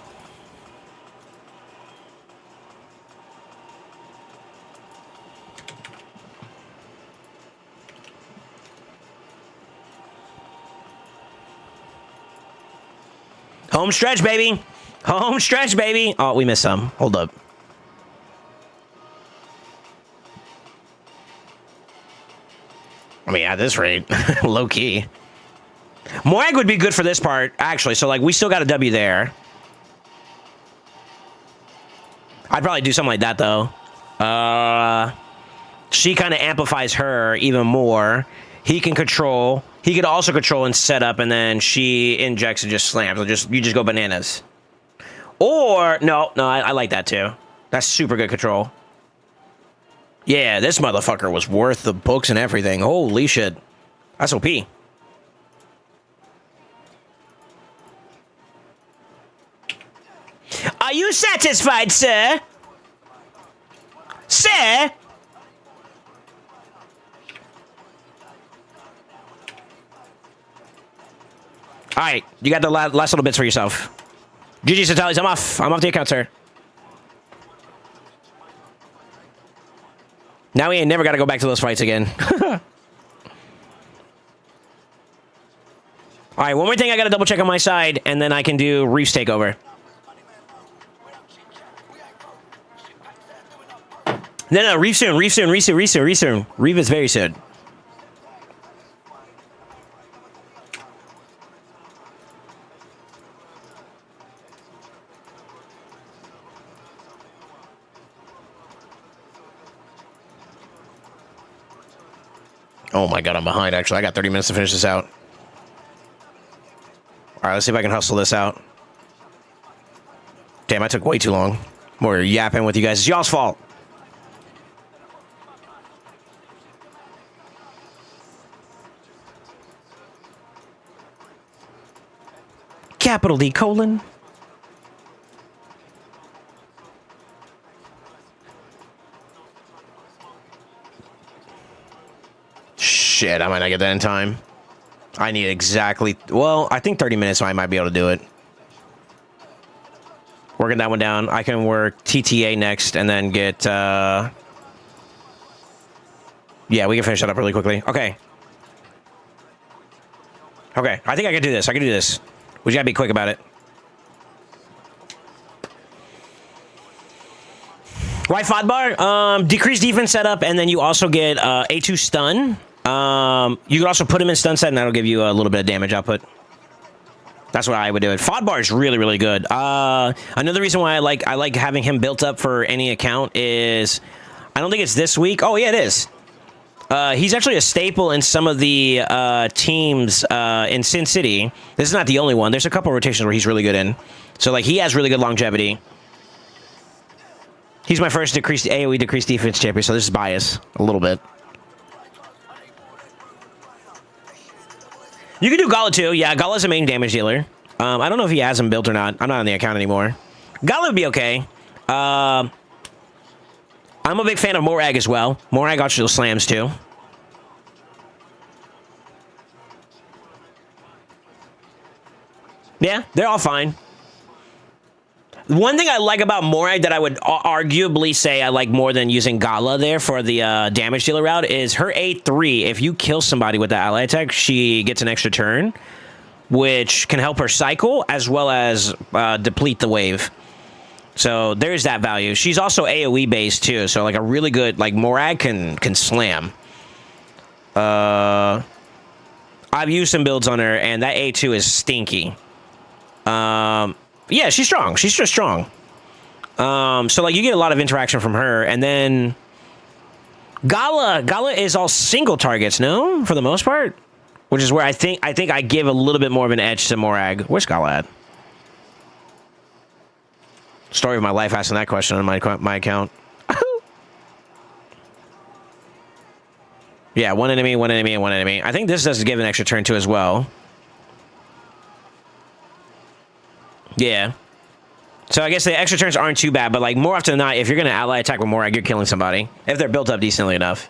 S1: Home stretch, baby! Home stretch, baby! Oh, we missed some. Hold up. I mean, at this rate, low key. Moag would be good for this part, actually. So, like, we still got a W there. I'd probably do something like that, though. She kind of amplifies her even more. He can control. He could also control and set up, and then she injects and just slams. You just go bananas. Or, no, I like that, too. That's super good control. Yeah, this motherfucker was worth the books and everything. Holy shit. That's OP. Are you satisfied, sir? Sir? Alright, you got the last little bits for yourself. GG Satalis, I'm off. I'm off the account, sir. Now we ain't never got to go back to those fights again. Alright, one more thing I got to double check on my side, and then I can do Reef's takeover. No, Reef soon, Reef soon, Reef soon, Reef soon, Reef soon. Reef is very soon. Oh my god, I'm behind, actually. I got 30 minutes to finish this out. Alright, let's see if I can hustle this out. Damn, I took way too long. More yapping with you guys. It's y'all's fault. Capital D colon. Shit, I might not get that in time. I need exactly... Well, I think 30 minutes, so I might be able to do it. Working that one down. I can work TTA next and then get... Yeah, we can finish that up really quickly. Okay. Okay, I think I can do this. I can do this. We just gotta be quick about it. Right, Fodbar? Decrease defense setup, and then you also get A2 stun. You can also put him in stun set, and that'll give you a little bit of damage output. That's what I would do it. Fodbar is really, really good. Another reason why I like having him built up for any account is I don't think it's this week. Oh, yeah, it is. He's actually a staple in some of the teams in Sin City. This is not the only one. There's a couple rotations where he's really good in. So, like, he has really good longevity. He's my first AoE decreased defense champion, so this is bias a little bit. You can do Gala too. Yeah, Gala's a main damage dealer. I don't know if he has him built or not. I'm not on the account anymore. Gala would be okay. I'm a big fan of Morag as well. Morag also slams too. Yeah, they're all fine. One thing I like about Morag that I would arguably say I like more than using Gala there for the damage dealer route is her A3. If you kill somebody with the ally attack, she gets an extra turn, which can help her cycle as well as deplete the wave. So there's that value. She's also AoE based too, so like a really good like Morag can slam. I've used some builds on her, and that A2 is stinky. Yeah, she's strong. She's just strong. So like you get a lot of interaction from her, and then Gala is all single targets, no, for the most part, which is where I think I give a little bit more of an edge to Morag. Where's Gala at? Story of my life asking that question on my account. Yeah, one enemy, and one enemy. I think this does give an extra turn too as well. Yeah. So I guess the extra turns aren't too bad, but like more often than not, if you're going to ally attack with Morag, you're killing somebody. If they're built up decently enough.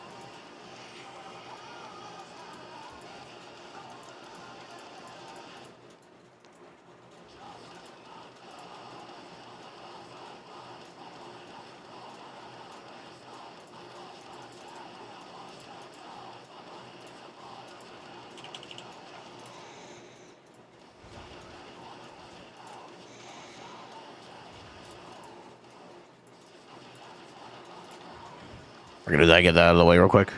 S1: We're going to get that out of the way real quick.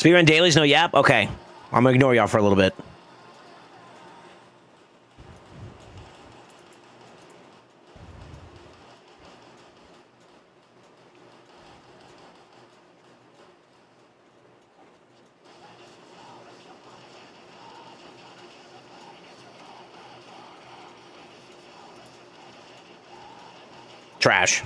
S1: Speedrun dailies, no yap? Okay. I'm gonna ignore y'all for a little bit. Trash.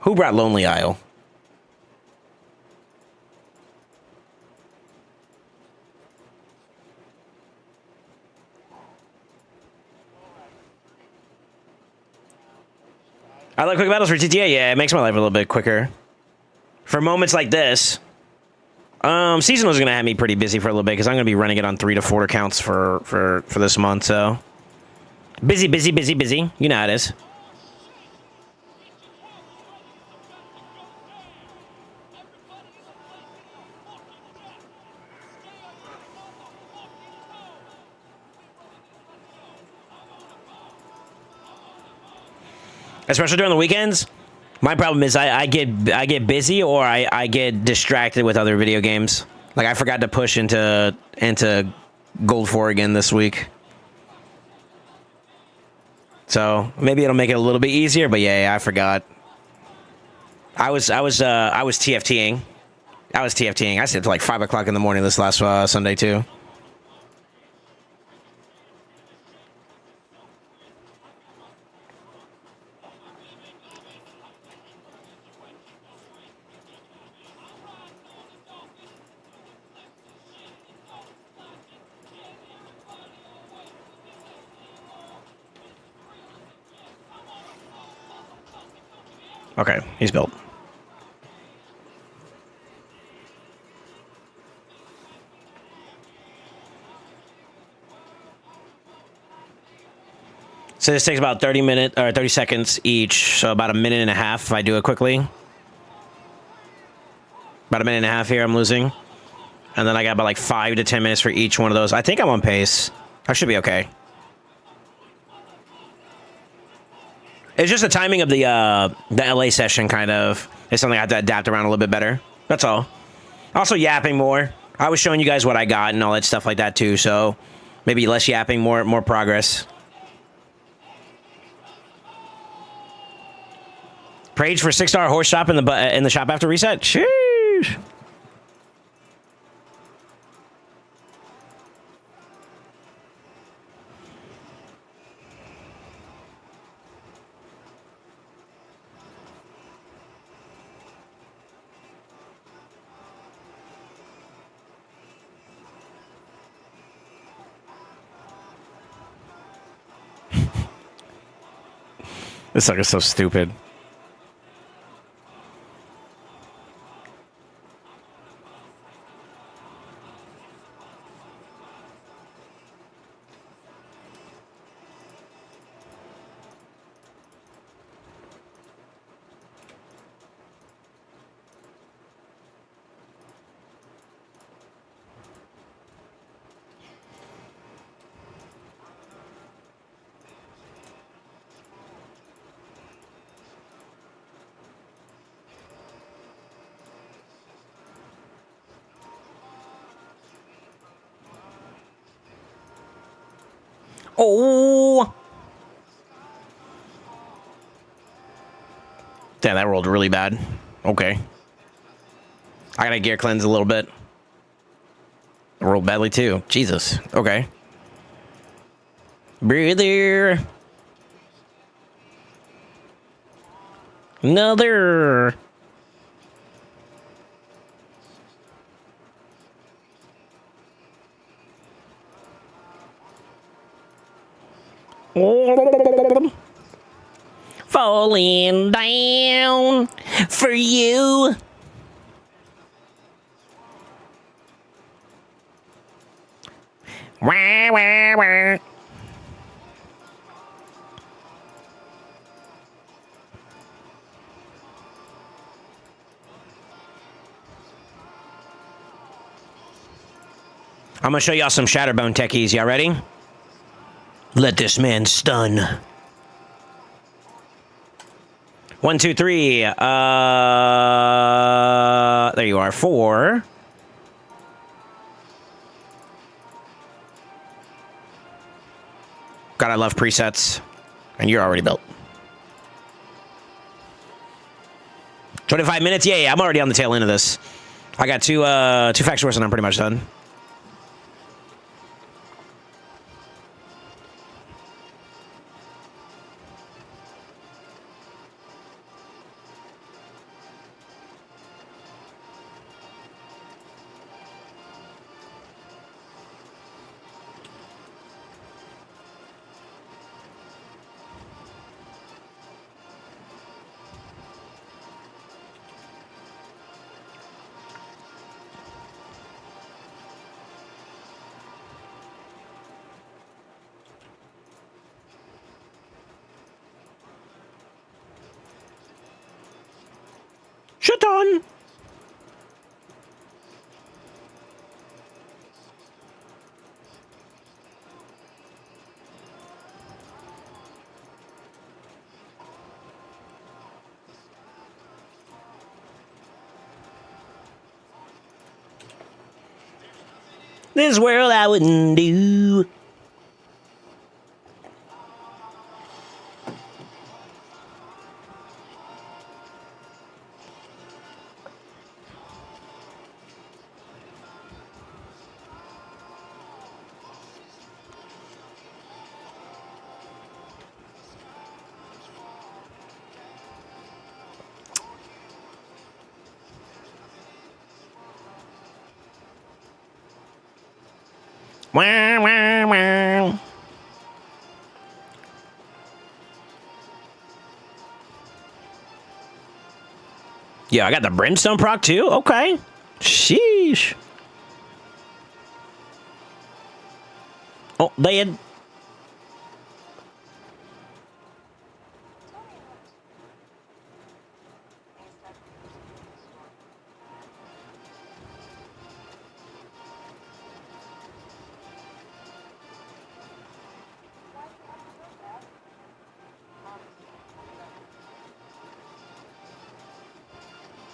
S1: Who brought Lonely Isle? I like quick battles for GTA. Yeah, it makes my life a little bit quicker. For moments like this, seasonal is gonna have me pretty busy for a little bit because I'm gonna be running it on 3 to 4 accounts for this month. So busy, busy, busy, busy. You know how it is. Especially during the weekends. My problem is I get busy or I get distracted with other video games. Like I forgot to push into Gold 4 again this week. So maybe it'll make it a little bit easier, but yeah, I forgot. I was TFTing. I stayed till like 5 o'clock in the morning this last Sunday too. Okay, he's built. So this takes about 30 seconds each, so about a minute and a half if I do it quickly. About a minute and a half here I'm losing. And then I got about like 5 to 10 minutes for each one of those. I think I'm on pace. I should be okay. It's just the timing of the LA session kind of is something I have to adapt around a little bit better. That's all. Also yapping more. I was showing you guys what I got and all that stuff like that too, so maybe less yapping, more progress. Prage for $6 horse shop in the shop after reset. Sheesh. This sucker's so stupid. Oh! Damn, that rolled really bad. Okay. I gotta gear cleanse a little bit. I rolled badly too. Jesus. Okay. Breather. Another. Falling down for you. Wah, wah, wah. I'm gonna show y'all some Shatterbone techies. Y'all ready? Let this man stun. 1, 2, 3. There you are. 4. God, I love presets. And you're already built. 25 minutes? Yeah, I'm already on the tail end of this. I got two factions and I'm pretty much done. Shut on. This world I wouldn't do. Wah, wah, wah. Yeah, I got the Brimstone proc too? Okay. Sheesh. Oh, they had...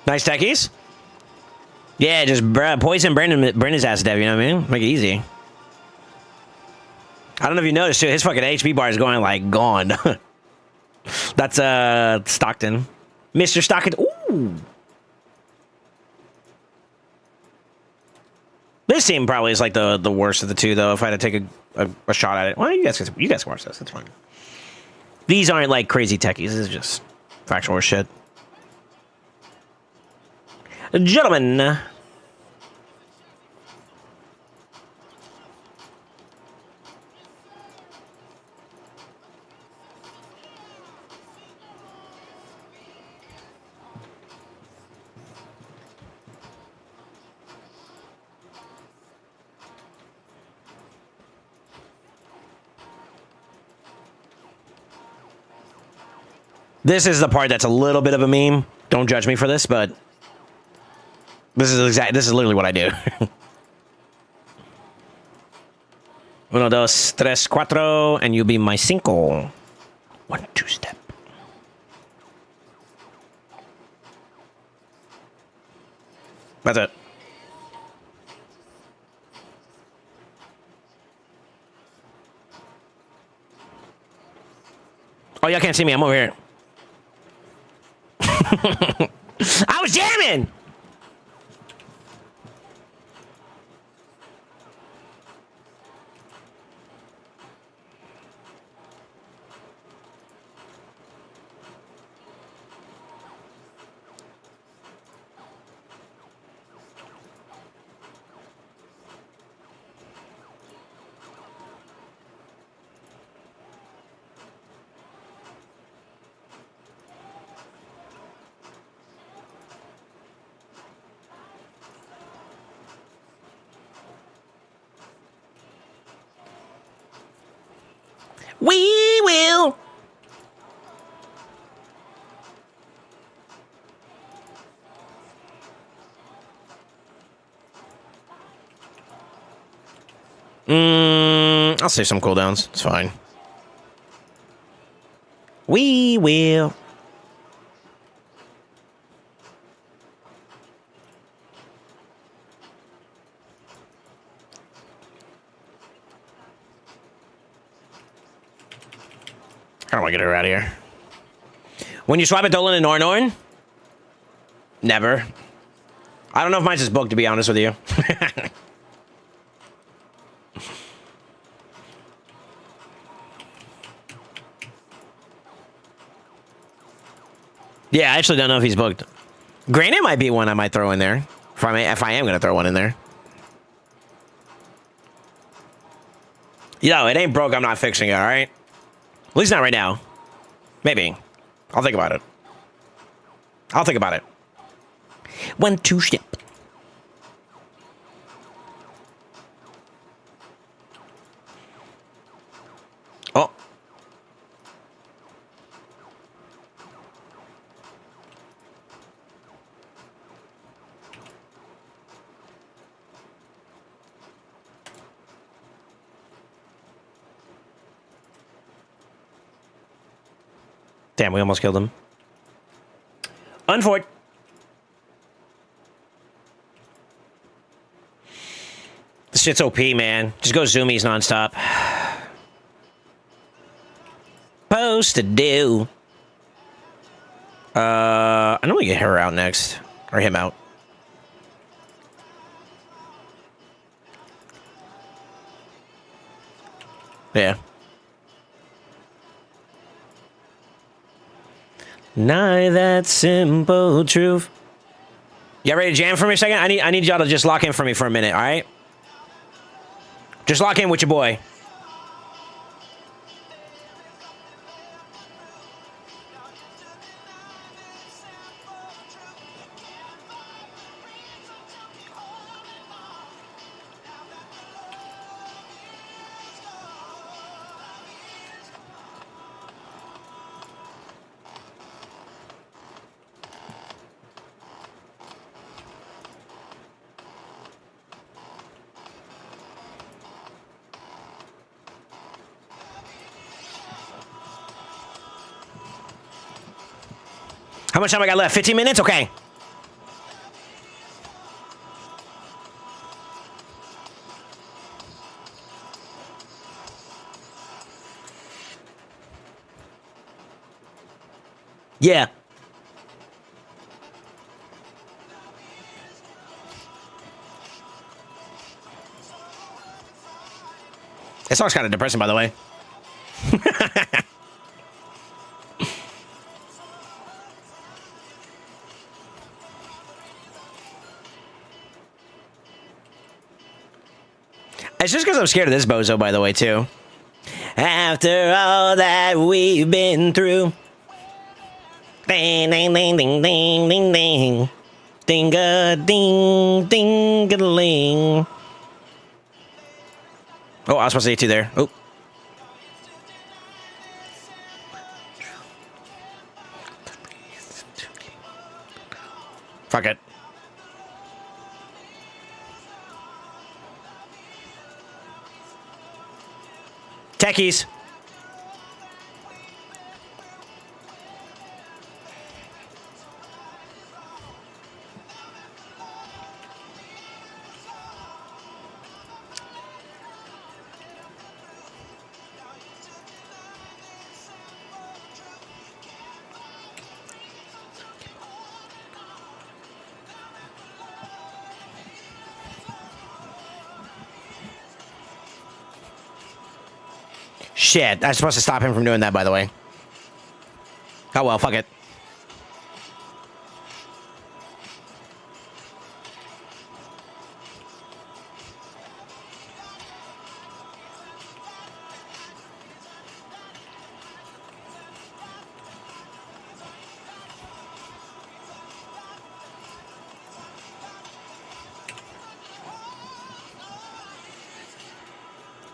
S1: Nice techies. Yeah, just poison Brendan's ass to death, you know what I mean? Make it easy. I don't know if you noticed, too. His fucking HP bar is going, like, gone. That's, Stockton. Mr. Stockton. Ooh. This team probably is, like, the worst of the two, though, if I had to take a shot at it. Well, you guys can watch this. That's fine. These aren't, like, crazy techies. This is just factual shit. Gentlemen. This is the part that's a little bit of a meme. Don't judge me for this, but this is literally what I do. 1, 2, 3, 4, and you'll be my 5. 1, 2 step. That's it. Oh, y'all can't see me. I'm over here. I was jamming! We will. I'll save some cooldowns. It's fine. We will. I don't want to get her out of here. When you swap a Dolan and Nornorn? Never. I don't know if mine's just booked, to be honest with you. Yeah, I actually don't know if he's booked. Granite might be one I might throw in there. If I am going to throw one in there. Yo, it ain't broke, I'm not fixing it, alright? At least not right now. Maybe. I'll think about it. I'll think about it. 1, 2 step. Oh. Damn, we almost killed him. Unfort. This shit's OP, man. Just go zoomies nonstop. Supposed to do. I normally get her out next. Or him out. Yeah. Nigh that simple truth. Y'all ready to jam for me a second? I need y'all to just lock in for me for a minute, alright? Just lock in with your boy. How much time I got left? 15 minutes? Okay. Yeah. That song's kind of depressing, by the way. It's just because I'm scared of this bozo, by the way, too. After all that we've been through. Ding, ding, ding, ding, ding, ding, ding. Ding-a-ding, ding-a-ling. Oh, I was supposed to say 2 there. Oh. Fuck it. Techies. Shit, I'm supposed to stop him from doing that, by the way. Oh well, fuck it.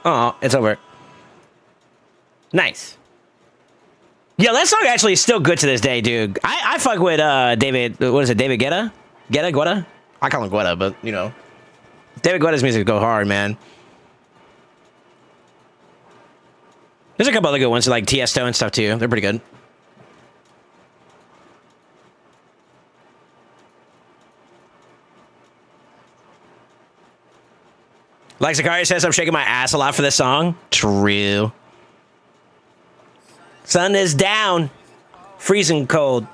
S1: Oh, it's over. Nice. Yo, that song actually is still good to this day, dude. I fuck with David. What is it? David Guetta? Guetta? I call him Guetta, but you know, David Guetta's music go hard, man. There's a couple other good ones like Tiesto and stuff too. They're pretty good. Like Zakaria says, I'm shaking my ass a lot for this song. True. Sun is down. Freezing cold.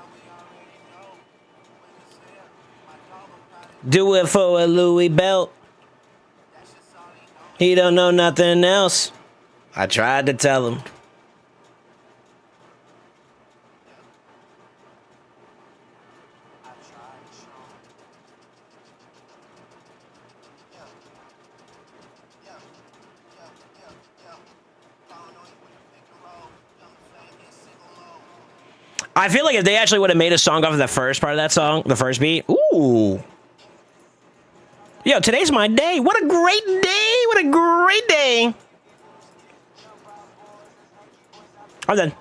S1: Do it for a Louis belt. He don't know nothing else. I tried to tell him. I feel like if they actually would have made a song off of the first part of that song, the first beat, ooh. Yo, today's my day. What a great day. What a great day. I'm done.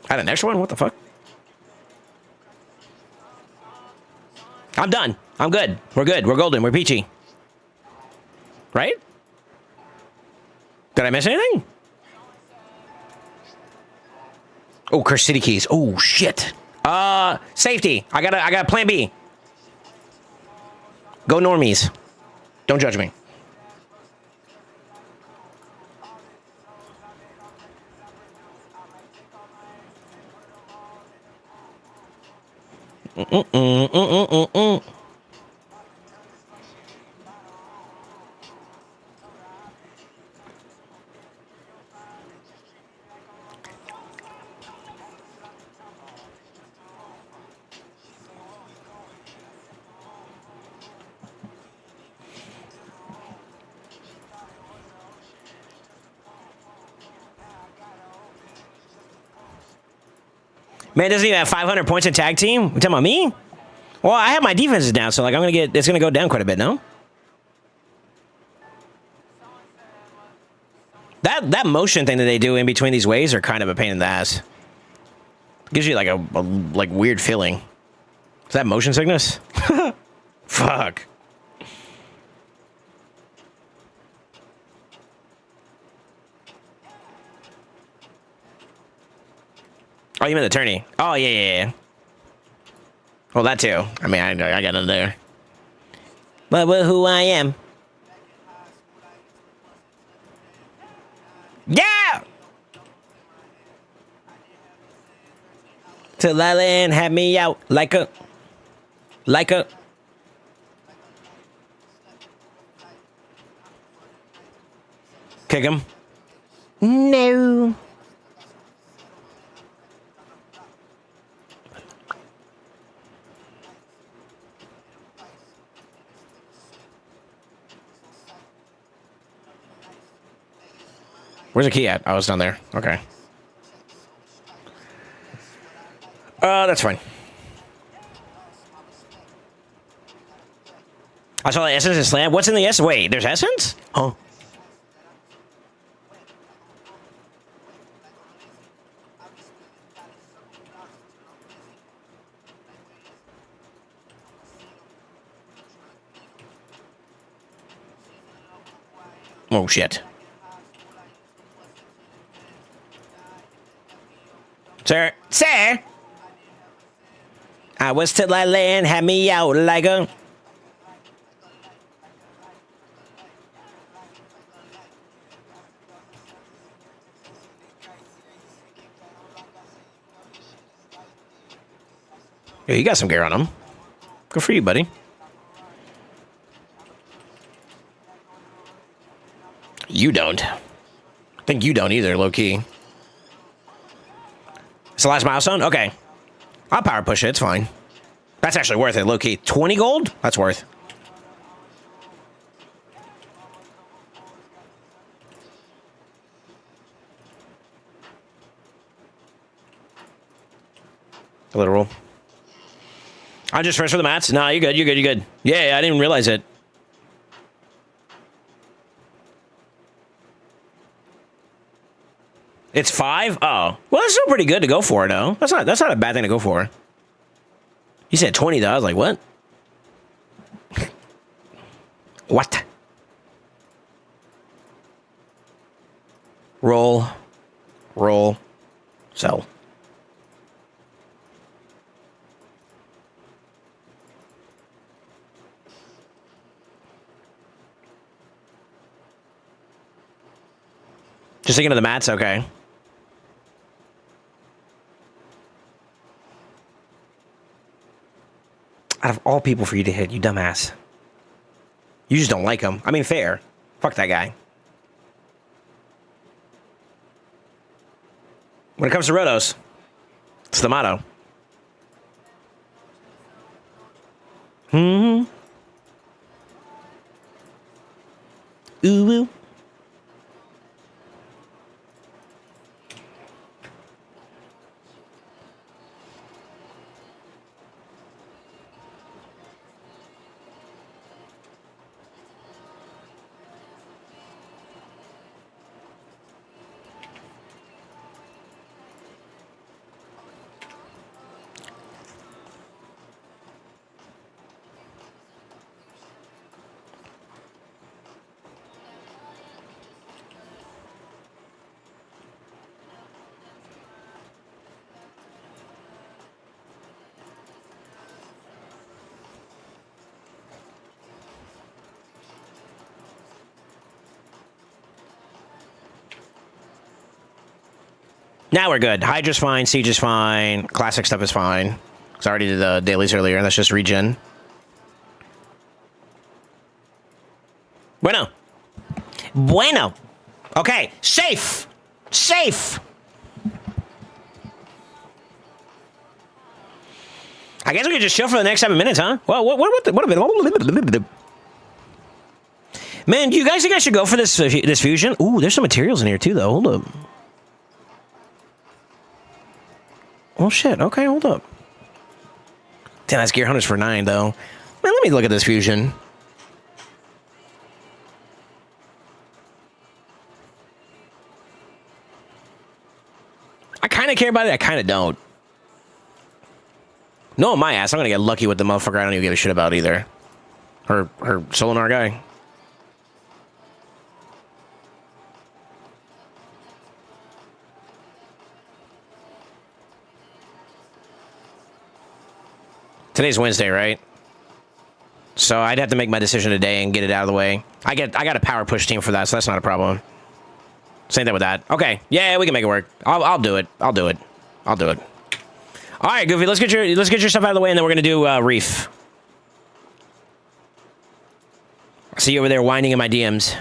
S1: I had an extra one? What the fuck? I'm done. I'm good. We're good. We're golden. We're peachy. Right? Did I miss anything? Oh, Curse City Keys. Oh, shit. Safety. I got a plan B. Go normies. Don't judge me. Man doesn't even have 500 points in tag team. You talking about me? Well, I have my defenses down, so like it's gonna go down quite a bit, no? That motion thing that they do in between these waves are kind of a pain in the ass. Gives you like a like weird feeling. Is that motion sickness? Fuck. Oh, you meant the tourney? Oh, yeah. Well, that too. I mean, I got it there. But who I am. Yeah! Till I land had me out like a... Kick him. No. Where's the key at? Oh, it's down there. Okay. That's fine. I saw the essence and slam. What's in the essence? Wait, there's essence? Huh? Oh, shit. Sir, I was till I land, had me out like a... Yeah, you got some gear on him. Good for you, buddy. You don't. I think you don't either, low-key. It's the last milestone? Okay. I'll power push it. It's fine. That's actually worth it, low-key. 20 gold? That's worth. A literal. I'm just fresh for the mats. Nah, you're good. You're good. You're good. Yeah, I didn't realize it. It's 5? Oh. Well, that's still pretty good to go for, though. That's not a bad thing to go for. You said 20, though. I was like, what? What? Roll. Roll. Sell. Just thinking of the mats? Okay. Out of all people for you to hit, you dumbass. You just don't like him. I mean, fair. Fuck that guy. When it comes to rotos, it's the motto. Ooh, ooh. Now we're good. Hydra's fine. Siege is fine. Classic stuff is fine. Because I already did the dailies earlier. That's just regen. Bueno. Bueno. Okay. Safe. Safe. I guess we could just chill for the next 7 minutes, huh? Well, what Man, do you guys think I should go for this fusion? Ooh, there's some materials in here too, though. Hold up. Oh shit, okay, hold up. Damn, that's Gear Hunters for 9, though. Man, let me look at this fusion. I kind of care about it, I kind of don't. No, my ass, I'm gonna get lucky with the motherfucker I don't even give a shit about either. Her Solinar guy. Today's Wednesday, right? So I'd have to make my decision today and get it out of the way. I got a power push team for that, so that's not a problem. Same thing with that. Okay, yeah, we can make it work. I'll do it. I'll do it. I'll do it. All right, Goofy, let's get your stuff out of the way, and then we're gonna do Reef. I see you over there whining in my DMs.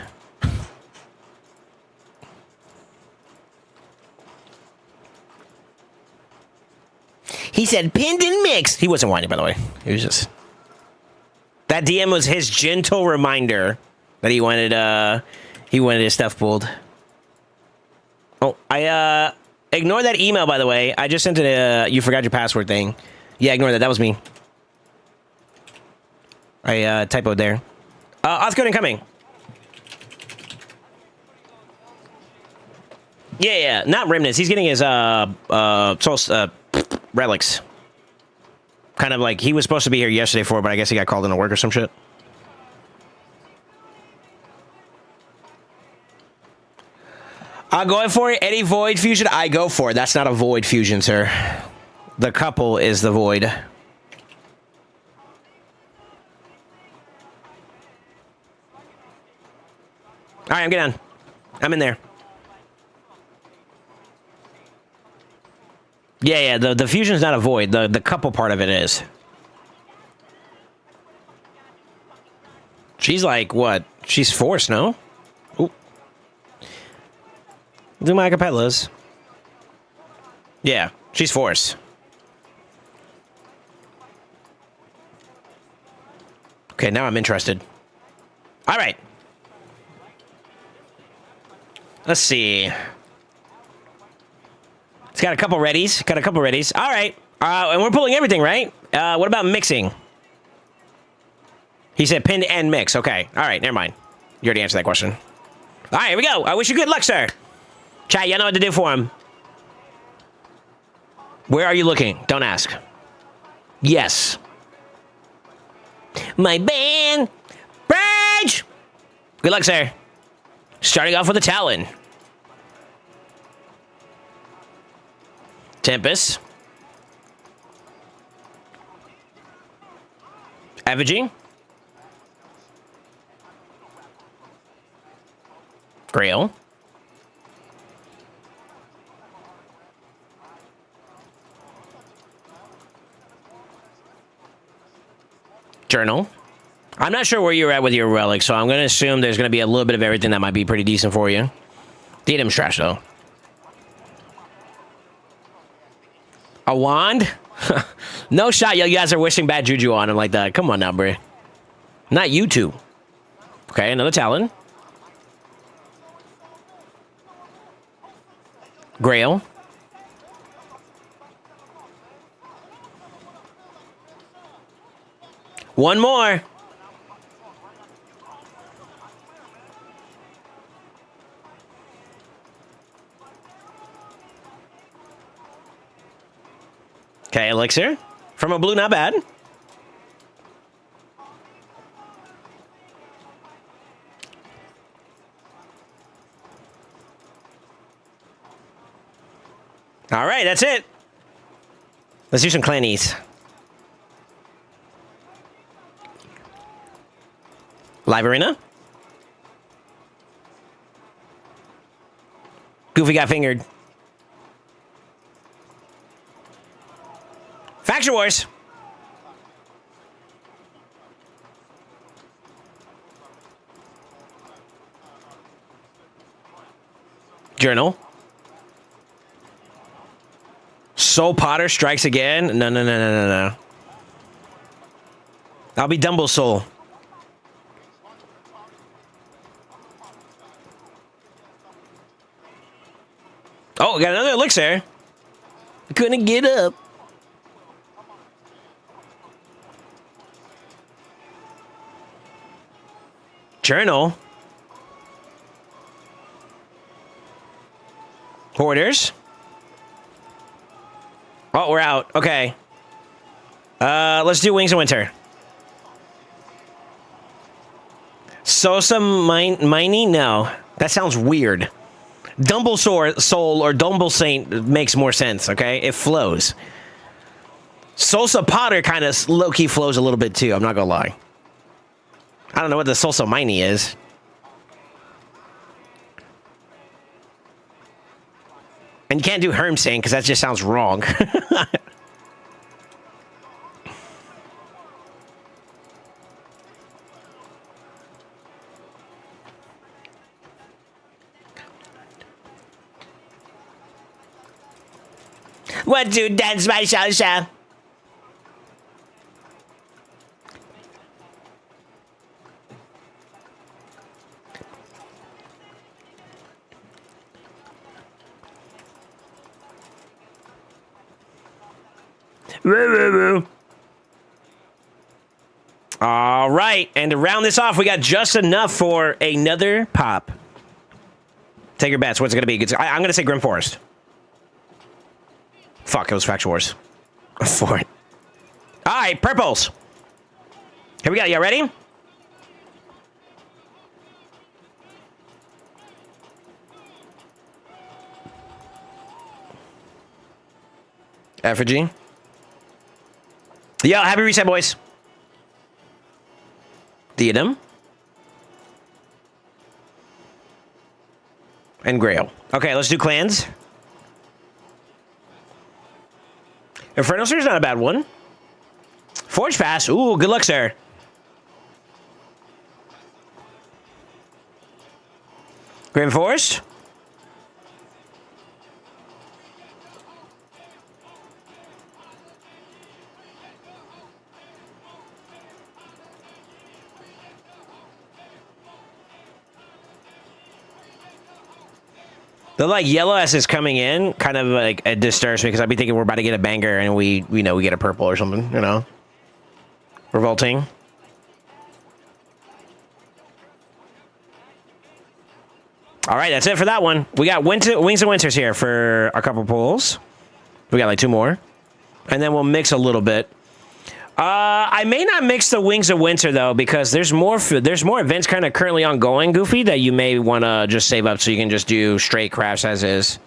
S1: He said pinned and mixed. He wasn't whining, by the way. He was just... That DM was his gentle reminder that he wanted his stuff pulled. Oh, I ignore that email, by the way. I just sent it a you forgot your password thing. Yeah, ignore that. That was me. I typoed there. Othcode incoming. Yeah, not remnants. He's getting his soul relics. Kind of like he was supposed to be here yesterday for, but I guess he got called into work or some shit. I'll go for it. Any void fusion, I go for it. That's not a void fusion, sir. The couple is the void. All right, I'm getting on. I'm in there. Yeah, the fusion's not a void. The couple part of it is. She's like, what? She's forced, no? Ooh. Do my acapellas. Yeah, she's forced. Okay, now I'm interested. All right. Let's see. It's got a couple readies. All right. And we're pulling everything, right? What about mixing? He said pinned and mix. Okay. All right, never mind. You already answered that question. All right, here we go. I wish you good luck, sir. Chat, you know what to do for him. Where are you looking? Don't ask. Yes. My band. Bridge! Good luck, sir. Starting off with a Talon. Tempest. Effigy. Grail. Journal. I'm not sure where you're at with your relic, so I'm going to assume there's going to be a little bit of everything that might be pretty decent for you. The item's trash, though. A wand? No shot you guys are wishing bad juju on him like that. Come on now, bro. Not you two. Okay, another Talon. Grail. One more. Okay, elixir. From a blue, not bad. All right, that's it. Let's do some clannies. Live arena. Goofy got fingered. Faction Wars. Journal. Soul Potter strikes again. No. I'll be Dumble Soul. Oh, got another elixir. Couldn't get up. Journal. Hoarders. Oh, we're out. Okay. Let's do Wings of Winter. Sosa Miney? No. That sounds weird. Dumble Soul or Dumble Saint makes more sense, okay? It flows. Sosa Potter kind of low-key flows a little bit too, I'm not gonna lie. I don't know what the Sosa Miney is. And you can't do Herm Saint because that just sounds wrong. What do dance my Sha? All right, and to round this off, we got just enough for another pop. Take your bets. What's it going to be? I'm going to say Grim Forest. Fuck, it was Faction Wars. For it. All right, purples. Here we go. Y'all ready? Effigy. Yo, happy reset, boys. Diadem. And Grail. Okay, let's do clans. Inferno Sir's not a bad one. Forge Pass. Ooh, good luck, sir. Grim Forest. The like yellow as it's coming in kind of like it disturbs me because I'd be thinking we're about to get a banger and we get a purple or something, you know. Revolting. All right, that's it for that one. We got Wings of Winters here for a couple pulls. We got like 2 more. And then we'll mix a little bit. I may not mix the Wings of Winter, though, because there's more events kind of currently ongoing, Goofy, that you may want to just save up so you can just do straight crafts as is.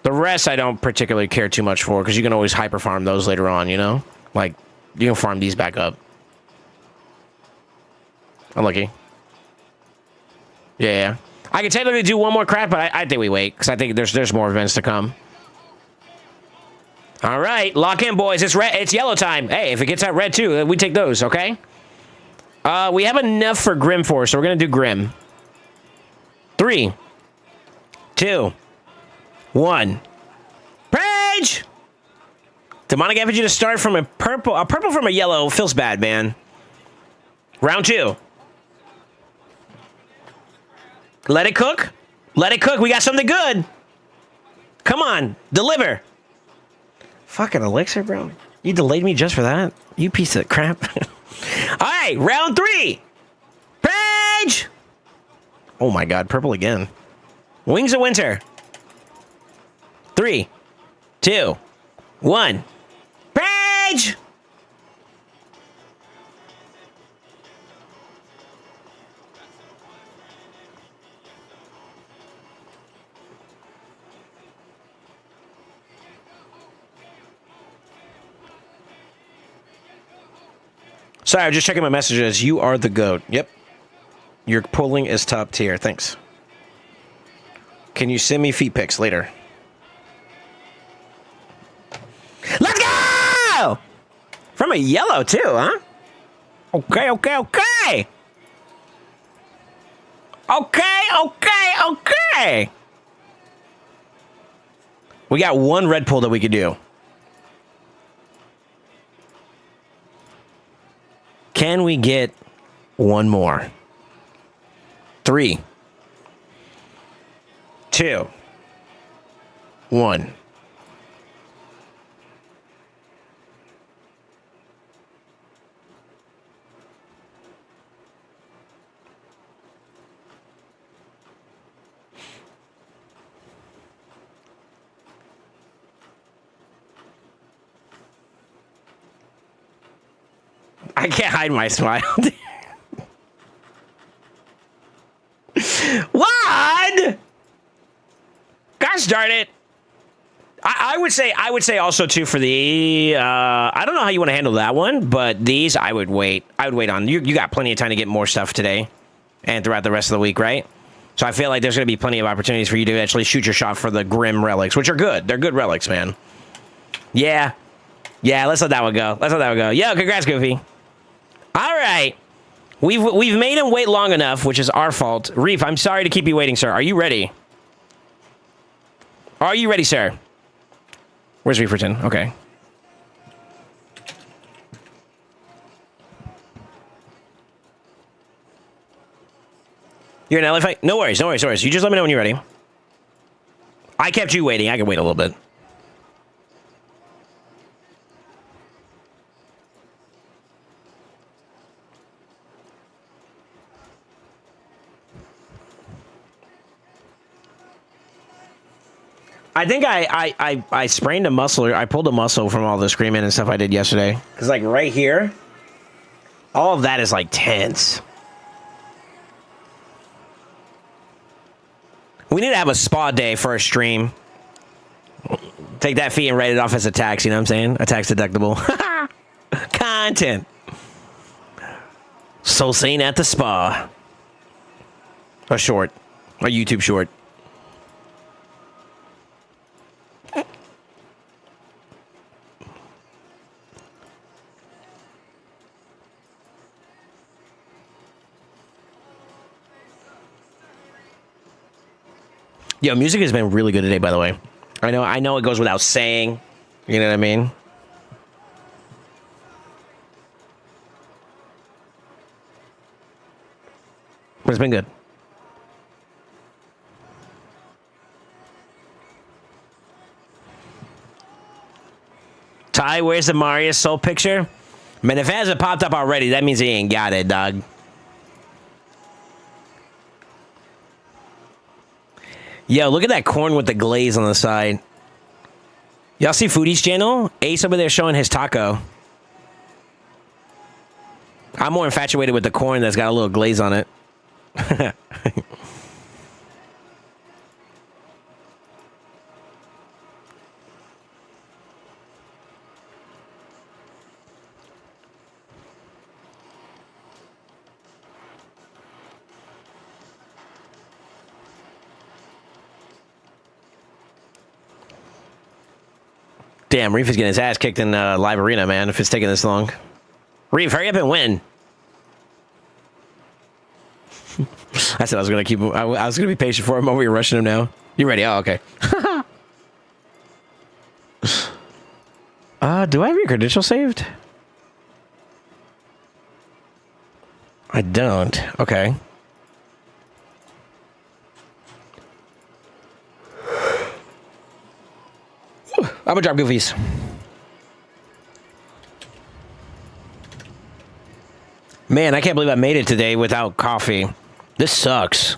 S1: The rest I don't particularly care too much for, because you can always hyper farm those later on, you know? Like, you can farm these back up. Unlucky. Yeah. I could technically do one more craft, but I think we wait, because I think there's more events to come. All right, lock in, boys. It's red. It's yellow time. Hey, if it gets out red too, we take those. Okay. We have enough for Grim Force, so we're gonna do Grim. 3, 2, 1. Page. Demonic effigy to start from a purple. A purple from a yellow feels bad, man. Round 2. Let it cook. Let it cook. We got something good. Come on, deliver. Fucking elixir, bro. You delayed me just for that? You piece of crap. All right, round 3. Page! Oh my god, purple again. Wings of Winter. 3, 2, 1. Page! Sorry, I'm just checking my messages. You are the GOAT. Yep. Your pulling is top tier. Thanks. Can you send me feet pics later? Let's go! From a yellow, too, huh? Okay. Okay. We got one red pull that we could do. Can we get one more? 3, 2, 1. I can't hide my smile. What? Gosh darn it. I would say also too for the I don't know how you want to handle that one, but these I would wait on. You got plenty of time to get more stuff today and throughout the rest of the week, right? So I feel like there's going to be plenty of opportunities for you to actually shoot your shot for the Grim relics, which are good. They're good relics, man. Yeah, let's let that one go. Yo, congrats, Goofy. All right. We've made him wait long enough, which is our fault. Reef, I'm sorry to keep you waiting, sir. Are you ready? Are you ready, sir? Where's Reeferton? Okay. You're an elephant? No worries. You just let me know when you're ready. I kept you waiting. I can wait a little bit. I think I sprained a muscle. I pulled a muscle from all the screaming and stuff I did yesterday. Because, like, right here, all of that is, like, tense. We need to have a spa day for a stream. Take that fee and write it off as a tax, you know what I'm saying? A tax deductible. Content. SoulSaint at the spa. A short. A YouTube short. Yo, music has been really good today, by the way. I know it goes without saying. You know what I mean? But it's been good. Ty, where's the Marius Soul picture? Man, if it hasn't popped up already, that means he ain't got it, dog. Yo, look at that corn with the glaze on the side. Y'all see Foodie's channel? Ace over there showing his taco. I'm more infatuated with the corn that's got a little glaze on it. Damn, Reef is getting his ass kicked in live arena, man, if it's taking this long. Reef, hurry up and win. I said I was going to keep him. I was going to be patient for him over here rushing him now. You ready? Oh, okay. Do I have your credential saved? I don't. Okay. I'm gonna drop goofies. Man, I can't believe I made it today without coffee. This sucks.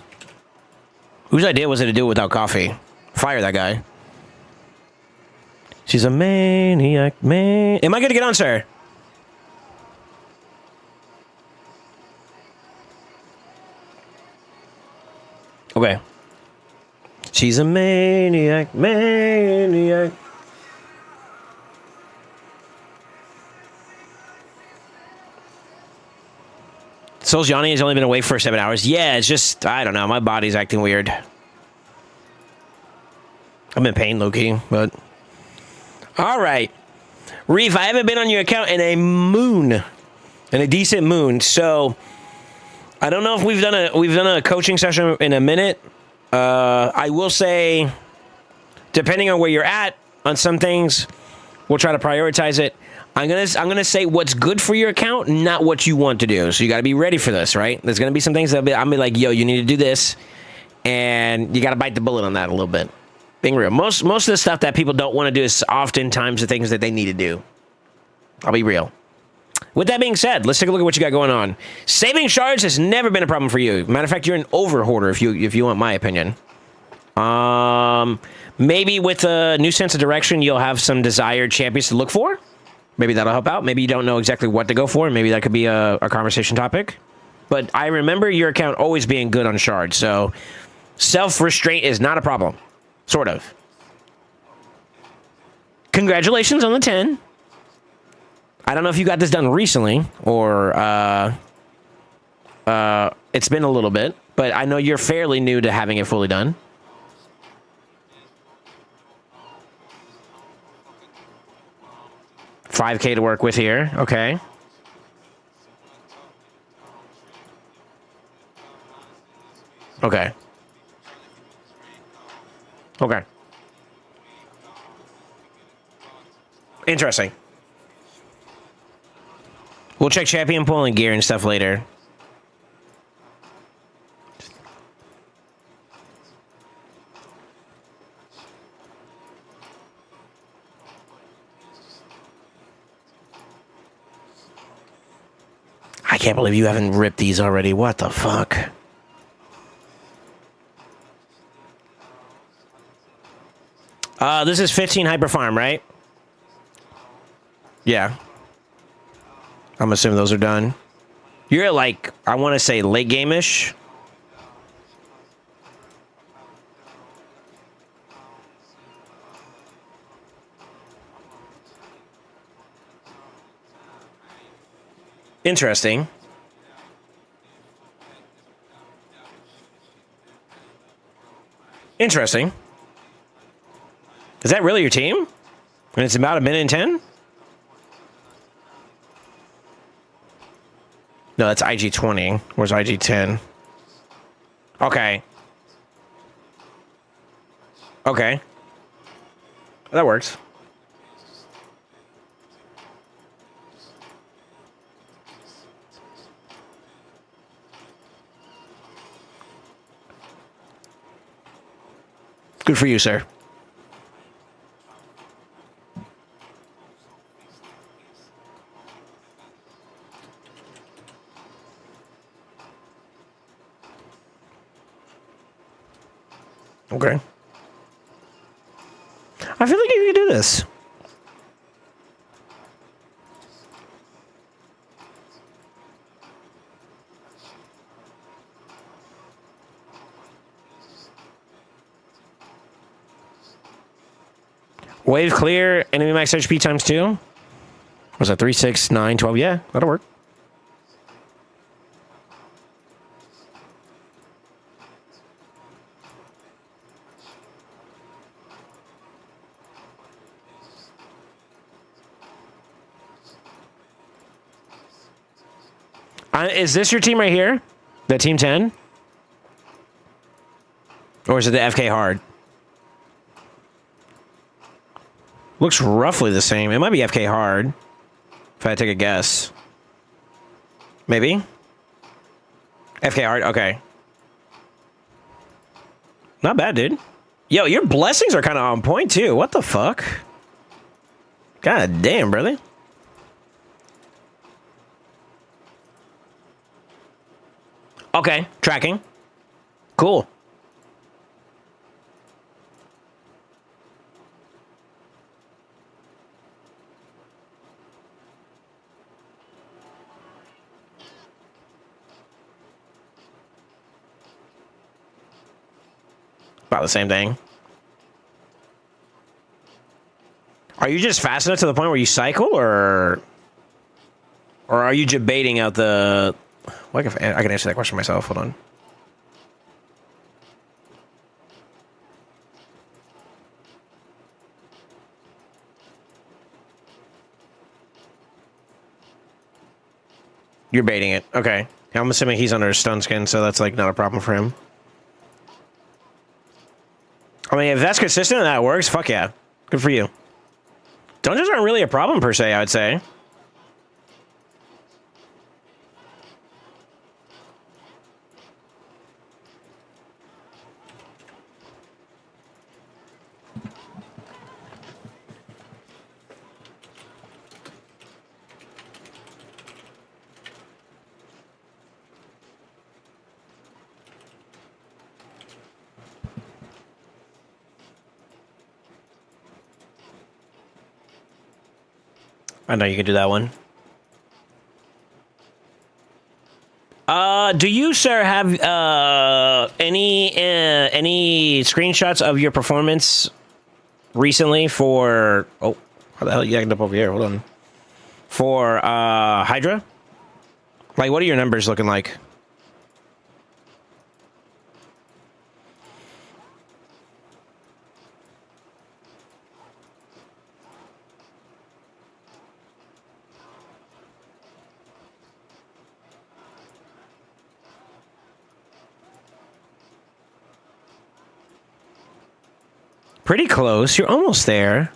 S1: Whose idea was it to do it without coffee? Fire that guy. She's a maniac, man. Am I good to get on, sir? Okay. She's a maniac, maniac. Souls Johnny has only been awake for 7 hours. Yeah, it's just, I don't know. My body's acting weird. I'm in pain, low-key, but... All right. Reef, I haven't been on your account in a moon. In a decent moon. So, I don't know if we've done a coaching session in a minute. I will say, depending on where you're at on some things, we'll try to prioritize it. I'm gonna say what's good for your account, not what you want to do. So you got to be ready for this, right? There's gonna be some things that I'm gonna be like, yo, you need to do this, and you got to bite the bullet on that a little bit. Being real, most of the stuff that people don't want to do is oftentimes the things that they need to do. I'll be real. With that being said, let's take a look at what you got going on. Saving shards has never been a problem for you. Matter of fact, you're an over hoarder if you want my opinion. Maybe with a new sense of direction, you'll have some desired champions to look for. Maybe that'll help out. Maybe you don't know exactly what to go for. Maybe that could be a conversation topic. But I remember your account always being good on shards, so self-restraint is not a problem. Sort of. Congratulations on the 10. I don't know if you got this done recently, or it's been a little bit, but I know you're fairly new to having it fully done. $5K to work with here. Okay. Okay. Okay. Interesting. We'll check champion pool and gear and stuff later. I can't believe you haven't ripped these already. What the fuck? This is 15 Hyper Farm, right? Yeah. I'm assuming those are done. You're at, like, I want to say late game-ish. Interesting. Interesting. Is that really your team? And it's about 1:10? No, that's IG-20. Where's IG-10? Okay. Okay. That works. Good for you, sir. Okay. I feel like you can do this. Wave clear, enemy max HP times 2. Was that 3, 6, 9, 12? Yeah, that'll work. Is this your team right here? The team 10? Or is it the FK hard? Looks roughly the same. It might be FK hard. If I had to take a guess. Maybe? FK hard? Okay. Not bad, dude. Yo, your blessings are kind of on point, too. What the fuck? God damn, brother. Okay, tracking. Cool. About the same thing. Are you just fast enough to the point where you cycle, or are you debating out the... Well, I can answer that question myself. Hold on. You're baiting it. Okay. I'm assuming he's under stun skin, so that's like not a problem for him. I mean, if that's consistent and that works, fuck yeah. Good for you. Dungeons aren't really a problem per se, I would say. I know you can do that one. Do you, sir, have any screenshots of your performance recently for... Oh, how the hell you acting up over here? Hold on. For Hydra? Like, what are your numbers looking like? Pretty close. You're almost there.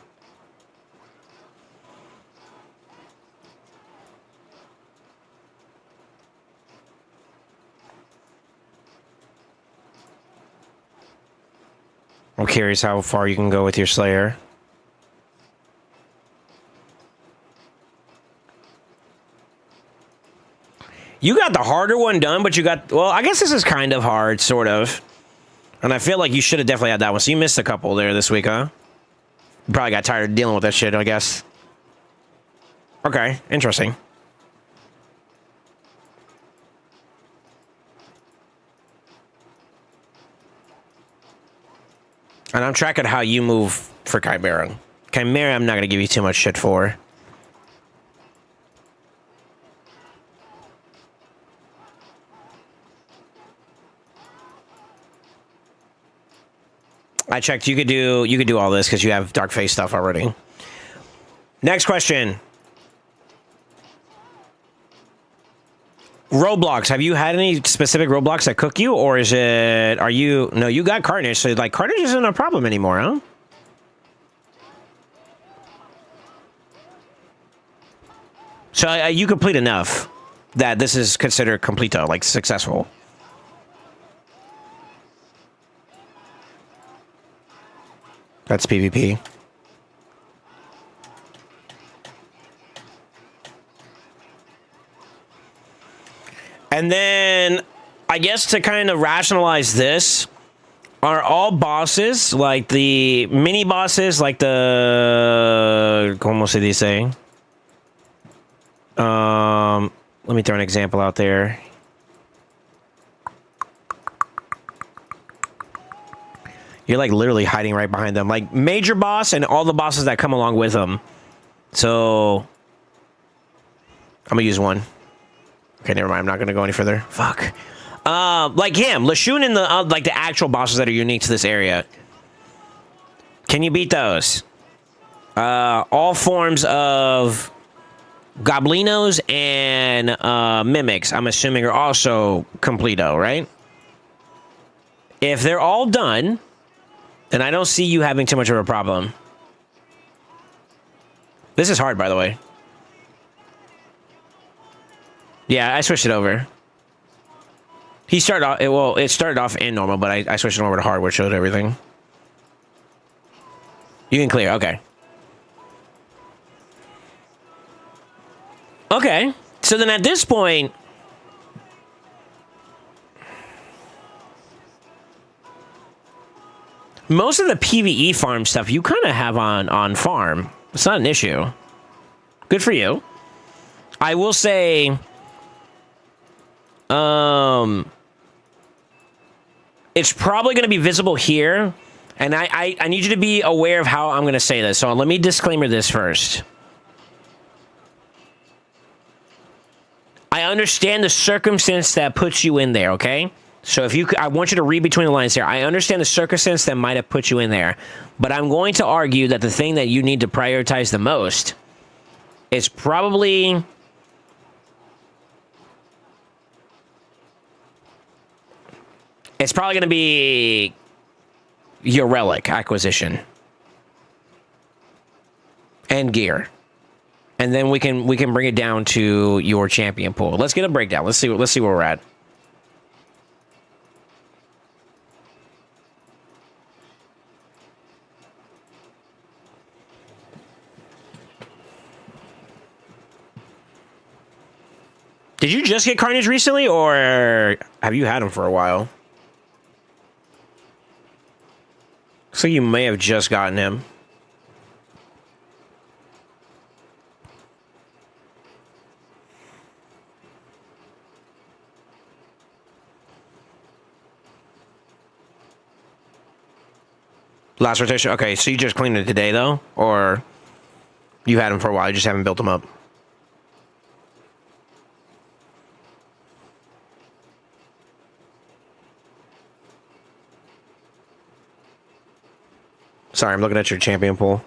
S1: I'm curious how far you can go with your Slayer. You got the harder one done, but you got... Well, I guess this is kind of hard, sort of. And I feel like you should have definitely had that one. So you missed a couple there this week, huh? You probably got tired of dealing with that shit, I guess. Okay, interesting. And I'm tracking how you move for Chimera. Chimera, I'm not going to give you too much shit for. I checked. You could do all this because you have dark face stuff already. Next question. Roblox. Have you had any specific Roblox that cook you, or is it? Are you? No, you got Carnage. So like Carnage isn't a problem anymore, huh? So you complete enough that this is considered completo, like successful. That's PvP. And then, I guess to kind of rationalize this, are all bosses, like the mini bosses, like the ¿cómo se dice? Let me throw an example out there. You're like literally hiding right behind them, like major boss and all the bosses that come along with them. So I'm gonna use one. Okay, never mind. I'm not gonna go any further. Fuck. Like him, Lashun, and the like the actual bosses that are unique to this area. Can you beat those? All forms of Goblinos and Mimics, I'm assuming, are also completo, right? If they're all done, then I don't see you having too much of a problem. This is hard, by the way. Yeah, I switched it over. He started off, well, it started off in normal, but I switched it over to hard, where it showed everything. You can clear, okay. Okay, so then at this point, most of the PvE farm stuff you kind of have on farm. It's not an issue. Good for you. I will say, it's probably going to be visible here, and I need you to be aware of how I'm going to say this. So let me disclaimer this first. I understand the circumstance that puts you in there, okay? So if you, I want you to read between the lines here. I understand the circumstance that might have put you in there, but I'm going to argue that the thing that you need to prioritize the most is probably going to be your relic acquisition and gear. And then we can bring it down to your champion pool. Let's get a breakdown. Let's see where we're at. Did you just get Carnage recently, or have you had him for a while? Looks like you may have just gotten him. Last rotation? Okay, so you just cleaned it today, though? Or you had him for a while, you just haven't built him up? Sorry, I'm looking at your champion pool.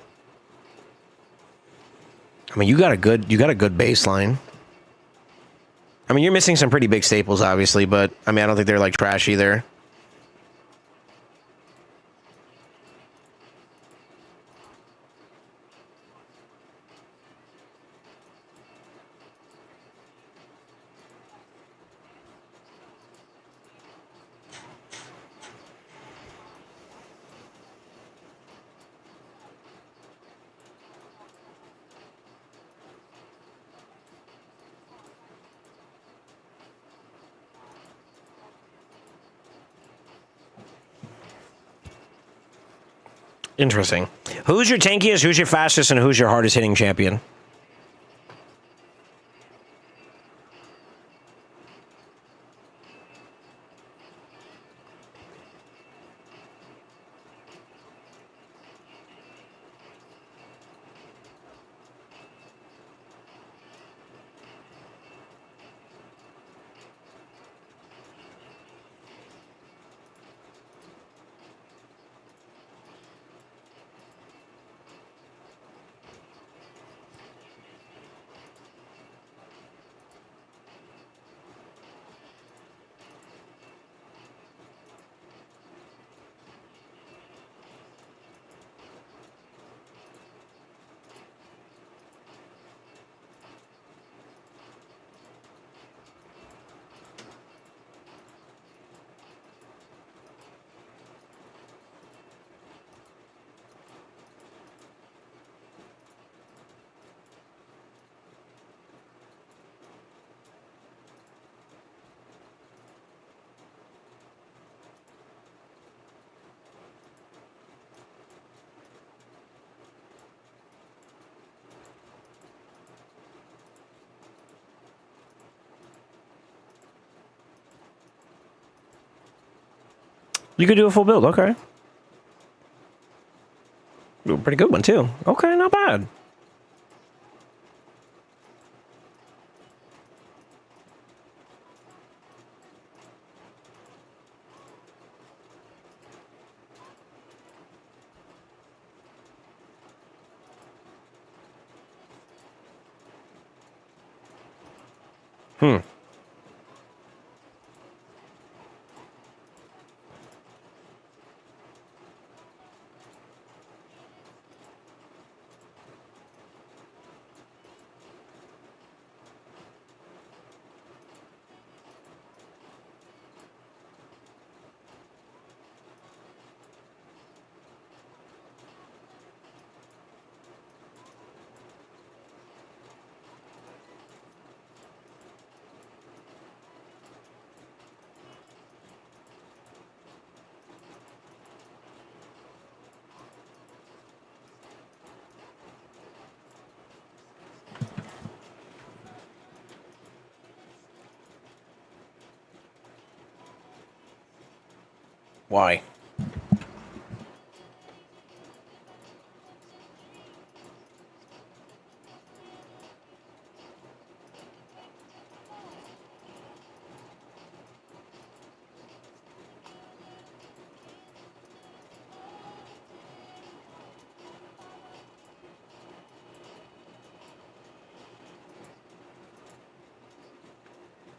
S1: I mean, you got a good baseline. I mean, you're missing some pretty big staples, obviously, but I mean, I don't think they're like trash either. Interesting. Who's your tankiest, who's your fastest, and who's your hardest hitting champion? You could do a full build. Okay. Ooh, pretty good one, too. Okay, not bad. Hmm. Why?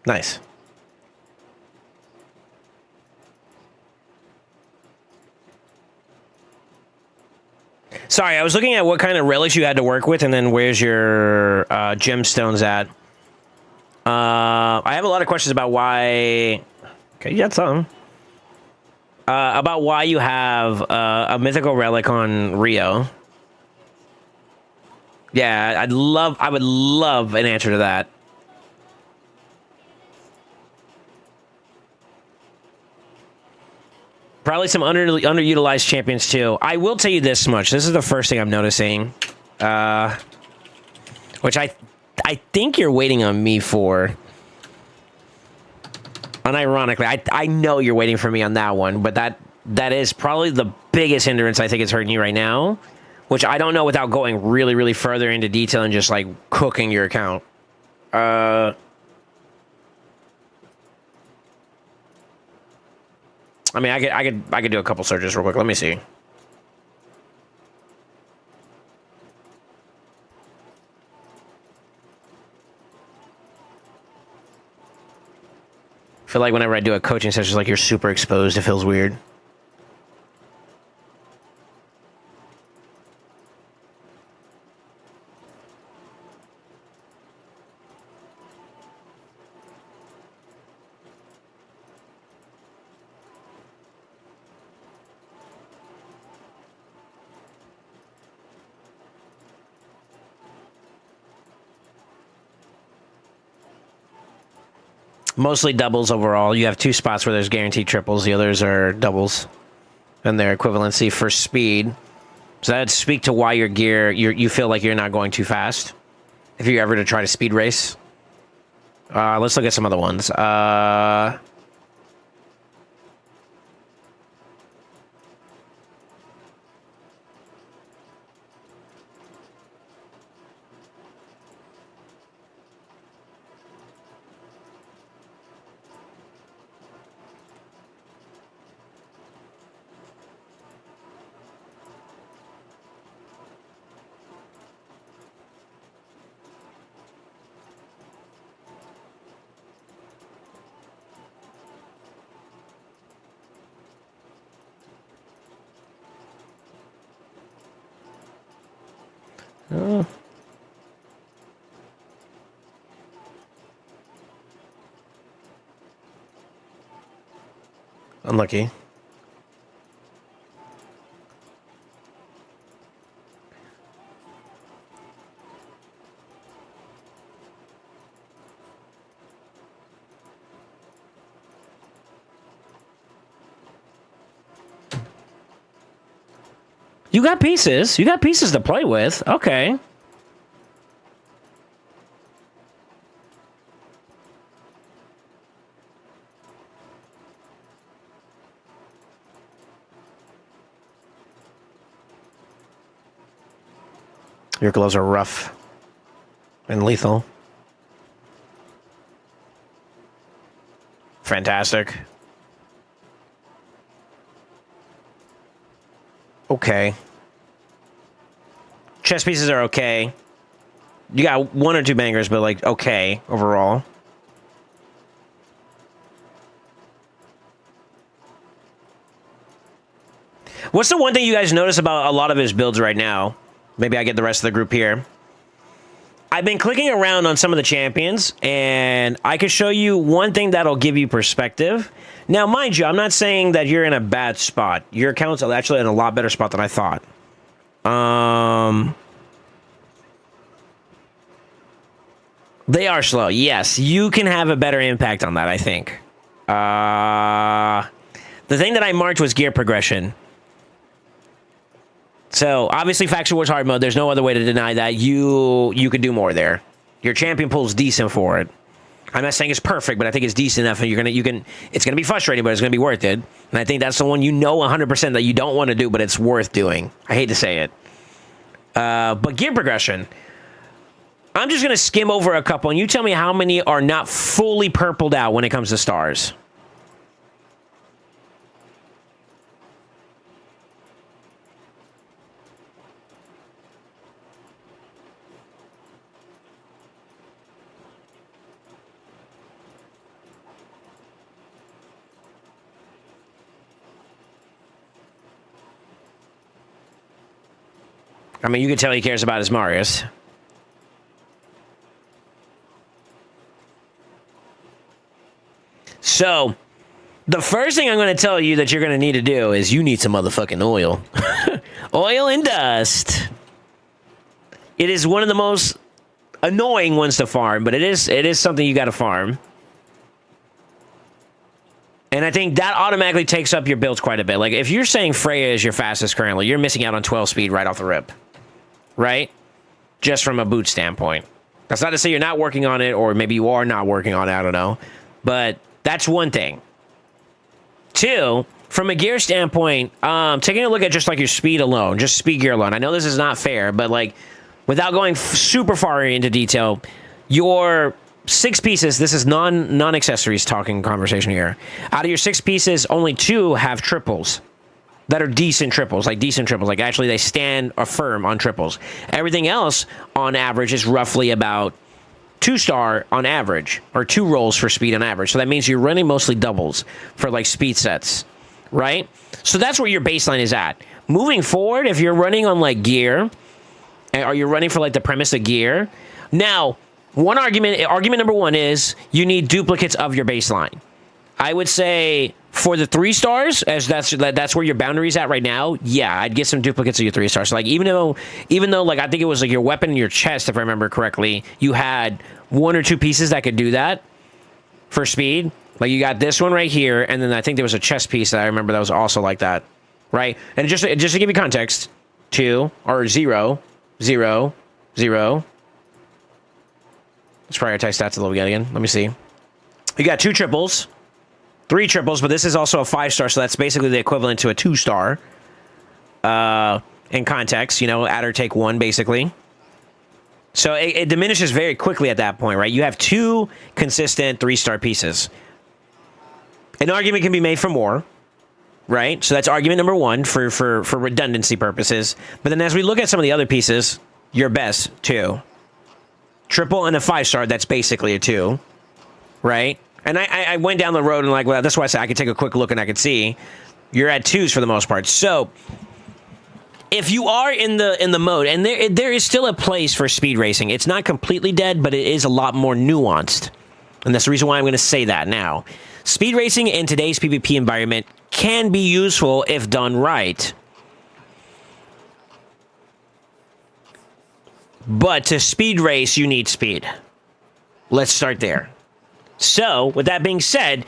S1: Nice. Sorry, I was looking at what kind of relics you had to work with, and then where's your gemstones at? I have a lot of questions about why... Okay, you got some. About why you have a mythical relic on Rio. Yeah, I would love an answer to that. Probably some underutilized champions too. I will tell you this much. This is the first thing I'm noticing, which I think you're waiting on me for. Unironically, I know you're waiting for me on that one, but that is probably the biggest hindrance I think is hurting you right now, which I don't know without going really, really further into detail and just like cooking your account. I mean, I could do a couple searches real quick. Let me see. I feel like whenever I do a coaching session, it's like you're super exposed. It feels weird. Mostly doubles overall. You have two spots where there's guaranteed triples. The others are doubles. And their equivalency for speed. So that'd speak to why your gear, you feel like you're not going too fast. If you're ever to try to speed race. Let's look at some other ones. Unlucky. You got pieces. You got pieces to play with. Okay. Your gloves are rough and lethal. Fantastic. Okay. Chess pieces are okay. You got one or two bangers, but like okay overall. What's the one thing you guys notice about a lot of his builds right now? Maybe I get the rest of the group here. I've been clicking around on some of the champions, and I can show you one thing that'll give you perspective. Now, mind you, I'm not saying that you're in a bad spot. Your account's actually in a lot better spot than I thought. They are slow. Yes, you can have a better impact on that, I think. The thing that I marked was gear progression. So, obviously, Faction Wars hard mode, there's no other way to deny that. You could do more there. Your champion pool's decent for it. I'm not saying it's perfect, but I think it's decent enough, and it's gonna be frustrating, but it's gonna be worth it. And I think that's the one 100% that you don't want to do, but it's worth doing. I hate to say it. But gear progression. I'm just gonna skim over a couple, and you tell me how many are not fully purpled out when it comes to stars. I mean, you can tell he cares about his Marius. So, the first thing I'm going to tell you that you're going to need to do is you need some motherfucking oil. Oil and dust. It is one of the most annoying ones to farm, but it is something you got to farm. And I think that automatically takes up your builds quite a bit. Like, if you're saying Freya is your fastest currently, you're missing out on 12 speed right off the rip. Right? Just from a boot standpoint. That's not to say you're not working on it, or maybe you are not working on it, I don't know. But that's one thing. Two, from a gear standpoint, taking a look at just like your speed alone, just speed gear alone. I know this is not fair, but like, without going super far into detail, your 6 pieces, this is non-accessories talking conversation here. Out of your 6 pieces, only 2 have triples. That are decent triples. Like, actually, they stand firm on triples. Everything else, on average, is roughly about 2-star on average, or 2 rolls for speed on average. So that means you're running mostly doubles for, like, speed sets, right? So that's where your baseline is at. Moving forward, if you're running on, like, gear, or you're running for, like, the premise of gear, now, argument number 1 is you need duplicates of your baseline. I would say for the 3 stars, as that's where your boundary's at right now, yeah, I'd get some duplicates of your 3 stars. So like even though like I think it was like your weapon and your chest, if I remember correctly, you had 1 or 2 pieces that could do that for speed. Like you got this one right here, and then I think there was a chest piece that I remember that was also like that, right? And just to give you context, 2 or 0, 0, 0. Let's prioritize stats a little bit again. Let me see. You got 2 triples. 3 triples, but this is also a 5-star, so that's basically the equivalent to a 2-star. In context, add or take 1, basically. So it diminishes very quickly at that point, right? You have 2 consistent 3-star pieces. An argument can be made for more, right? So that's argument number 1 for redundancy purposes. But then as we look at some of the other pieces, your best 2. Triple and a 5-star, that's basically a 2, right? And I went down the road and like, well, that's why I said I could take a quick look and I could see you're at 2s for the most part. So if you are in the mode, and there is still a place for speed racing. It's not completely dead, but it is a lot more nuanced. And that's the reason why I'm going to say that now. Speed racing in today's PvP environment can be useful if done right. But to speed race, you need speed. Let's start there. So, with that being said,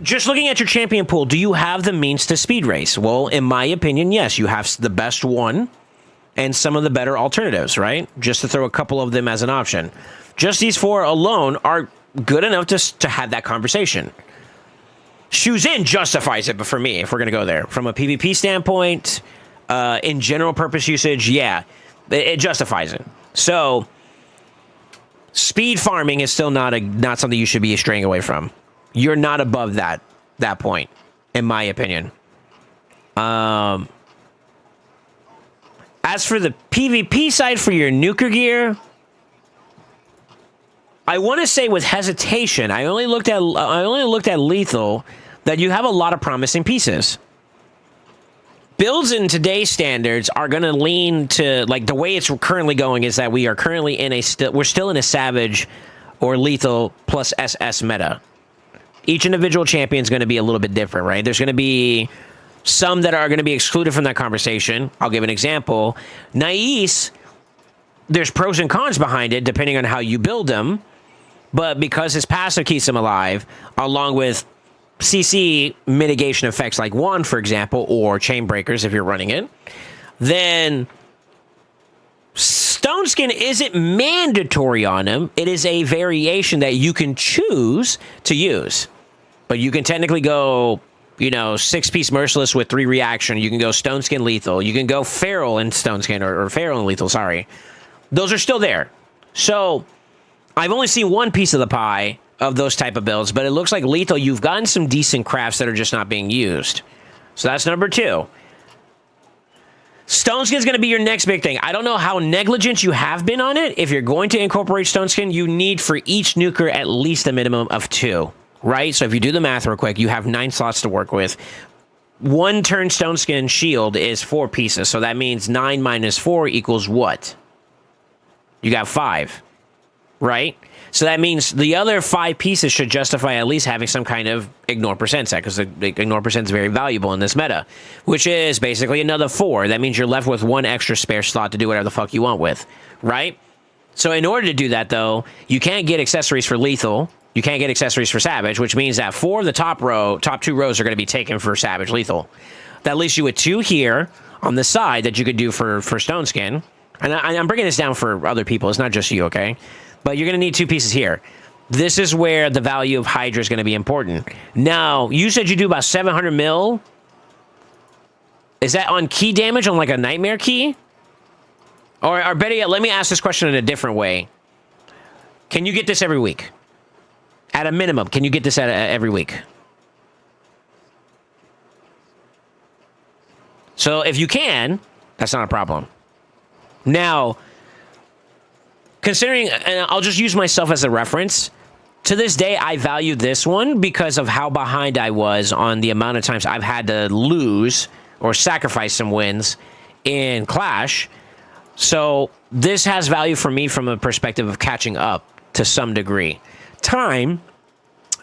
S1: just looking at your champion pool, do you have the means to speed race? Well, in my opinion, yes. You have the best one and some of the better alternatives, right? Just to throw a couple of them as an option. Just these 4 alone are good enough to have that conversation. Shoes In justifies it, but for me, if we're going to go there, from a PvP standpoint, in general purpose usage, yeah. It justifies it. So speed farming is still not something you should be straying away from. You're not above that point, in my opinion. As for the PvP side for your nuker gear, I want to say with hesitation, I only looked at lethal, that you have a lot of promising pieces. Builds in today's standards are going to lean to, like, the way it's currently going is that we are currently we're still in a savage or lethal plus SS meta. Each individual champion is going to be a little bit different, right? There's going to be some that are going to be excluded from that conversation. I'll give an example. Nais, there's pros and cons behind it depending on how you build them, but because his passive keeps him alive, along with CC mitigation effects like Wand, for example, or Chain Breakers if you're running it, then Stone Skin isn't mandatory on him. It is a variation that you can choose to use. But you can technically go, 6-piece Merciless with 3 reaction. You can go Stone Skin Lethal. You can go Feral and Stone Skin, or Feral and Lethal, sorry. Those are still there. So I've only seen one piece of the pie of those type of builds, but it looks like Lethal, you've gotten some decent crafts that are just not being used. So that's number 2. Stone Skin is going to be your next big thing. I don't know how negligent you have been on it. If you're going to incorporate Stone Skin, you need for each nuker at least a minimum of 2, right? So if you do the math real quick, you have 9 slots to work with. 1 turn Stone Skin shield is 4 pieces. So that means 9 minus 4 equals what? You got 5, right? So that means the other 5 pieces should justify at least having some kind of ignore percent set, because the ignore percent is very valuable in this meta, which is basically another 4. That means you're left with 1 extra spare slot to do whatever the fuck you want with, right? So in order to do that, though, you can't get accessories for Lethal. You can't get accessories for Savage, which means that 4 of the top 2 rows are going to be taken for Savage Lethal. That leaves you with 2 here on the side that you could do for Stone Skin. And I'm bringing this down for other people. It's not just you, okay? But you're going to need 2 pieces here. This is where the value of Hydra is going to be important. Now, you said you do about 700 mil. Is that on key damage on like a Nightmare key? Or better yet, let me ask this question in a different way. Can you get this every week? At a minimum, can you get this every week? So if you can, that's not a problem. Now, considering, and I'll just use myself as a reference, to this day, I value this one because of how behind I was on the amount of times I've had to lose or sacrifice some wins in Clash. So this has value for me from a perspective of catching up to some degree. Time,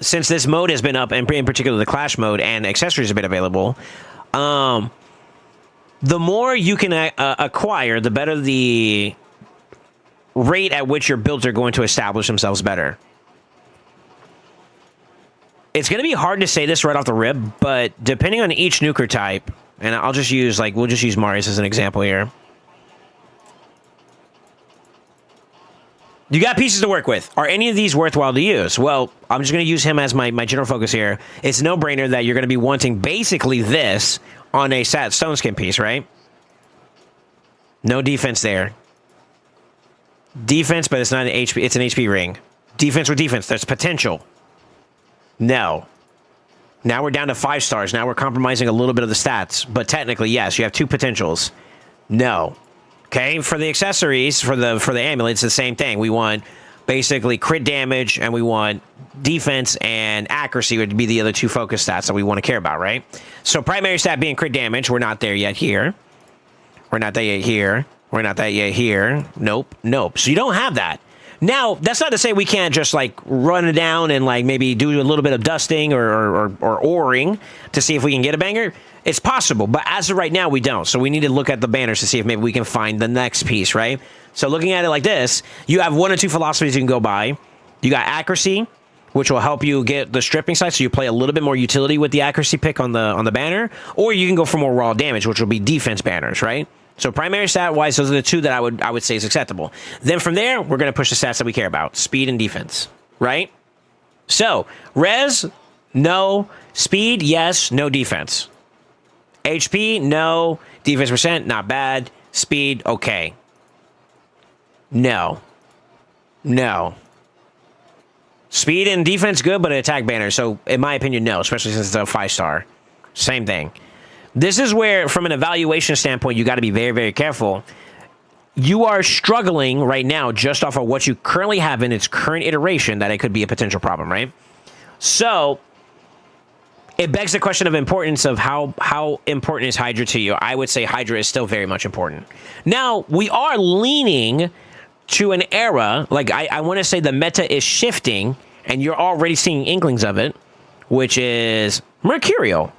S1: since this mode has been up, and in particular the Clash mode, and accessories have been available, the more you can acquire, the better the rate at which your builds are going to establish themselves better. It's going to be hard to say this right off the rip, but depending on each nuker type, and I'll just use, we'll just use Marius as an example here. You got pieces to work with. Are any of these worthwhile to use? Well, I'm just going to use him as my general focus here. It's a no-brainer that you're going to be wanting basically this on a Stone Skin piece, right? No defense there. Defense, but it's not an HP. It's an HP ring. Defense with defense. There's potential. No. Now we're down to 5 stars. Now we're compromising a little bit of the stats. But technically, yes, you have 2 potentials. No. Okay, for the accessories, for the amulets, the same thing. We want basically crit damage, and we want defense and accuracy would be the other 2 focus stats that we want to care about, right? So primary stat being crit damage, we're not there yet here. We're not there yet here. We're not that yet here. Nope, nope. So you don't have that. Now, that's not to say we can't just run it down and maybe do a little bit of dusting or oring to see if we can get a banger. It's possible, but as of right now, we don't. So we need to look at the banners to see if maybe we can find the next piece, right? So looking at it like this, you have 1 or 2 philosophies you can go by. You got accuracy, which will help you get the stripping side, so you play a little bit more utility with the accuracy pick on the banner, or you can go for more raw damage, which will be defense banners, right? So primary stat-wise, those are the 2 that I would say is acceptable. Then from there, we're going to push the stats that we care about, speed and defense, right? So res, no. Speed, yes. No defense. HP, no. Defense percent, not bad. Speed, okay. No. No. Speed and defense good, but attack banner. So, in my opinion, no, especially since it's a 5-star. Same thing. This is where, from an evaluation standpoint, you got to be very, very careful. You are struggling right now just off of what you currently have in its current iteration that it could be a potential problem, right? So, it begs the question of importance of how important is Hydra to you. I would say Hydra is still very much important. Now, we are leaning to an era, like I want to say the meta is shifting, and you're already seeing inklings of it, which is Mercurial.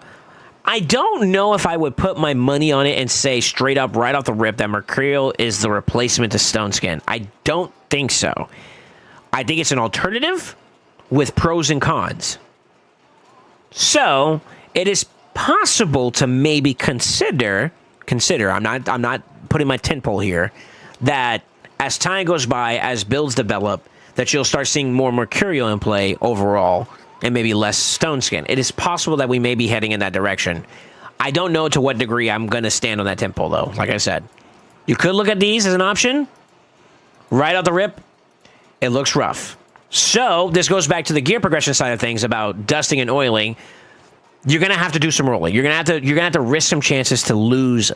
S1: I don't know if I would put my money on it and say straight up right off the rip that Mercurial is the replacement to Stone Skin. I don't think so. I think it's an alternative with pros and cons. So it is possible to maybe consider, I'm not putting my tentpole here, that as time goes by, as builds develop, that you'll start seeing more Mercurial in play overall and maybe less Stone Skin. It is possible that we may be heading in that direction. I don't know to what degree I'm going to stand on that tentpole, though. Like I said, you could look at these as an option. Right out the rip, it looks rough. So this goes back to the gear progression side of things about dusting and oiling. You're going to have to do some rolling. You're going to have to risk some chances to lose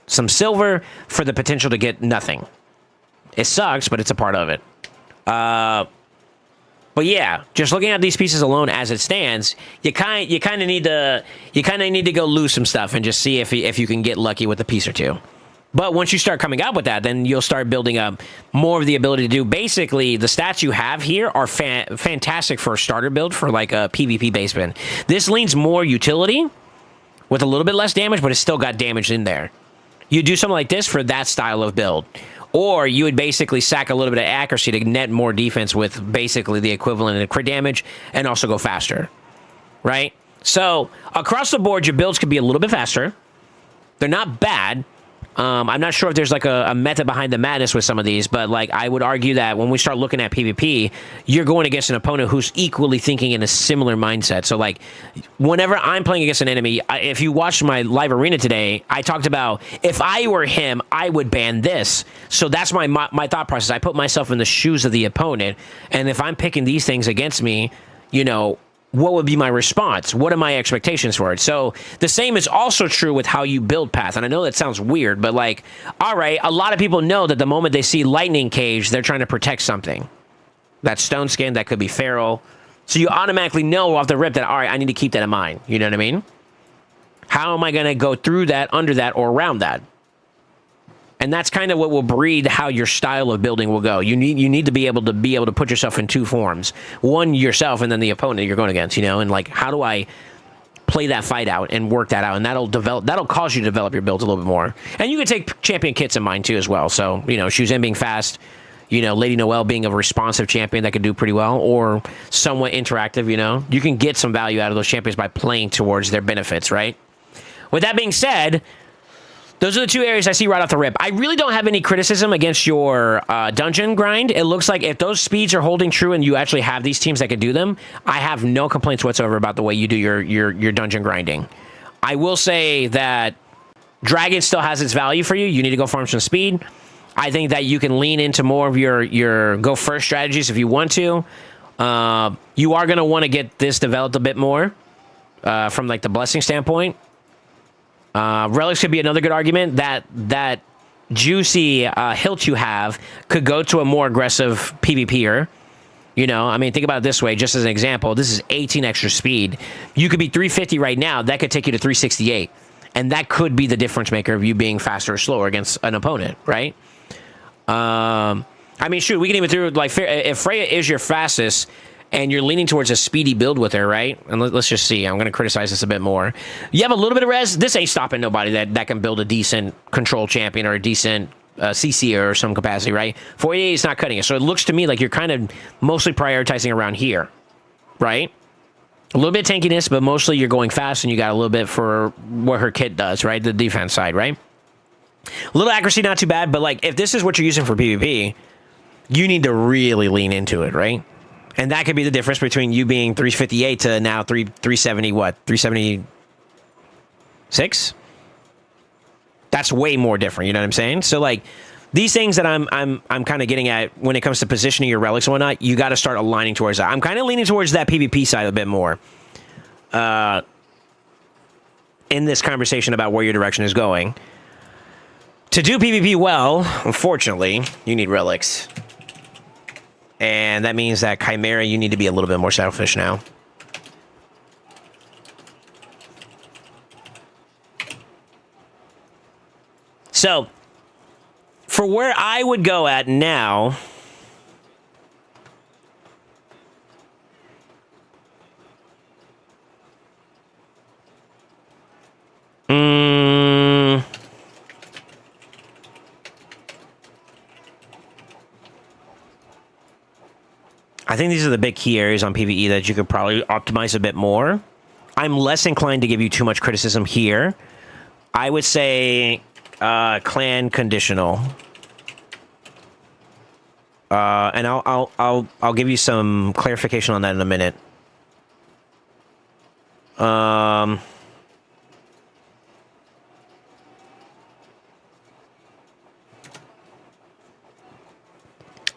S1: some silver for the potential to get nothing. It sucks, but it's a part of it. But yeah, just looking at these pieces alone as it stands, you kind of need to go lose some stuff and just see if you can get lucky with a piece or two. But once you start coming out with that, then you'll start building up more of the ability to do. Basically, the stats you have here are fantastic for a starter build for like a PvP base bin. This leans more utility with a little bit less damage, but it's still got damage in there. You do something like this for that style of build. Or you would basically sack a little bit of accuracy to net more defense with basically the equivalent of crit damage and also go faster, right? So across the board, your builds could be a little bit faster. They're not bad. I'm not sure if there's like a method behind the madness with some of these, but like I would argue that when we start looking at PvP, you're going against an opponent who's equally thinking in a similar mindset. So like whenever I'm playing against an enemy, if you watched my live arena today, I talked about if I were him, I would ban this. So that's my thought process. I put myself in the shoes of the opponent, and if I'm picking these things against me, you know, what would be my response? What are my expectations for it? So the same is also true with how you build path. And I know that sounds weird, but like, all right, a lot of people know that the moment they see lightning cage, they're trying to protect something. That's stone skin, that could be feral. So you automatically know off the rip that, all right, I need to keep that in mind. You know what I mean? How am I going to go through that, under that, or around that? And that's kind of what will breed how your style of building will go. You need to be able to put yourself in two forms. One, yourself, and then the opponent you're going against, you know? And like, how do I play that fight out and work that out? And that'll cause you to develop your builds a little bit more. And you can take champion kits in mind too as well. So, you know, Shuzhen being fast, you know, Lady Noelle being a responsive champion that could do pretty well, or somewhat interactive, you know? You can get some value out of those champions by playing towards their benefits, right? With that being said, those are the two areas I see right off the rip. I really don't have any criticism against your dungeon grind. It looks like if those speeds are holding true and you actually have these teams that can do them, I have no complaints whatsoever about the way you do your dungeon grinding. I will say that Dragon still has its value for you. You need to go farm some speed. I think that you can lean into more of your go first strategies if you want to. You are going to want to get this developed a bit more from like the blessing standpoint. Relics could be another good argument. That juicy hilt you have could go to a more aggressive PvPer. You know, I mean, think about it this way, just as an example. This is 18 extra speed. You could be 350 right now. That could take you to 368. And that could be the difference maker of you being faster or slower against an opponent, right? I mean, shoot, we can even through, like, if Freya is your fastest, and you're leaning towards a speedy build with her, right? And let's just see. I'm going to criticize this a bit more. You have a little bit of res. This ain't stopping nobody that can build a decent control champion or a decent CC or some capacity, right? 48 is not cutting it. So it looks to me like you're kind of mostly prioritizing around here, right? A little bit of tankiness, but mostly you're going fast, and you got a little bit for what her kit does, right? The defense side, right? A little accuracy, not too bad, but like if this is what you're using for PvP, you need to really lean into it, right? And that could be the difference between you being 358 to now 370 what? 376? That's way more different, you know what I'm saying? So like these things that I'm kind of getting at when it comes to positioning your relics and whatnot, you got to start aligning towards that. I'm kind of leaning towards that PvP side a bit more. In this conversation about where your direction is going. To do PvP well, unfortunately, you need relics. And that means that Chimera, you need to be a little bit more selfish now. So, for where I would go at now... I think these are the big key areas on PvE that you could probably optimize a bit more. I'm less inclined to give you too much criticism here. I would say clan conditional. And I'll give you some clarification on that in a minute.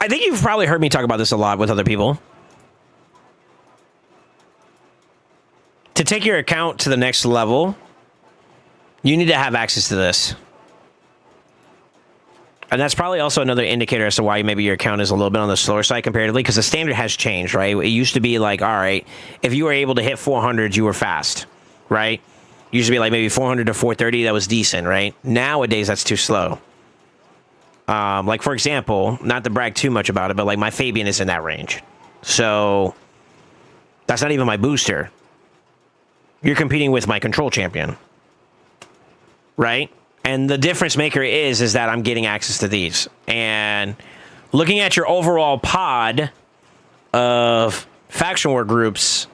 S1: I think you've probably heard me talk about this a lot with other people. To take your account to the next level, you need to have access to this. And that's probably also another indicator as to why maybe your account is a little bit on the slower side comparatively, because the standard has changed, right? It used to be like, all right, if you were able to hit 400s, you were fast, right? Used to be like maybe 400 to 430, that was decent, right? Nowadays, that's too slow. Like, for example, not to brag too much about it, but like my Fabian is in that range. So that's not even my booster. You're competing with my control champion, right? And the difference maker is that I'm getting access to these. And looking at your overall pod of faction war groups,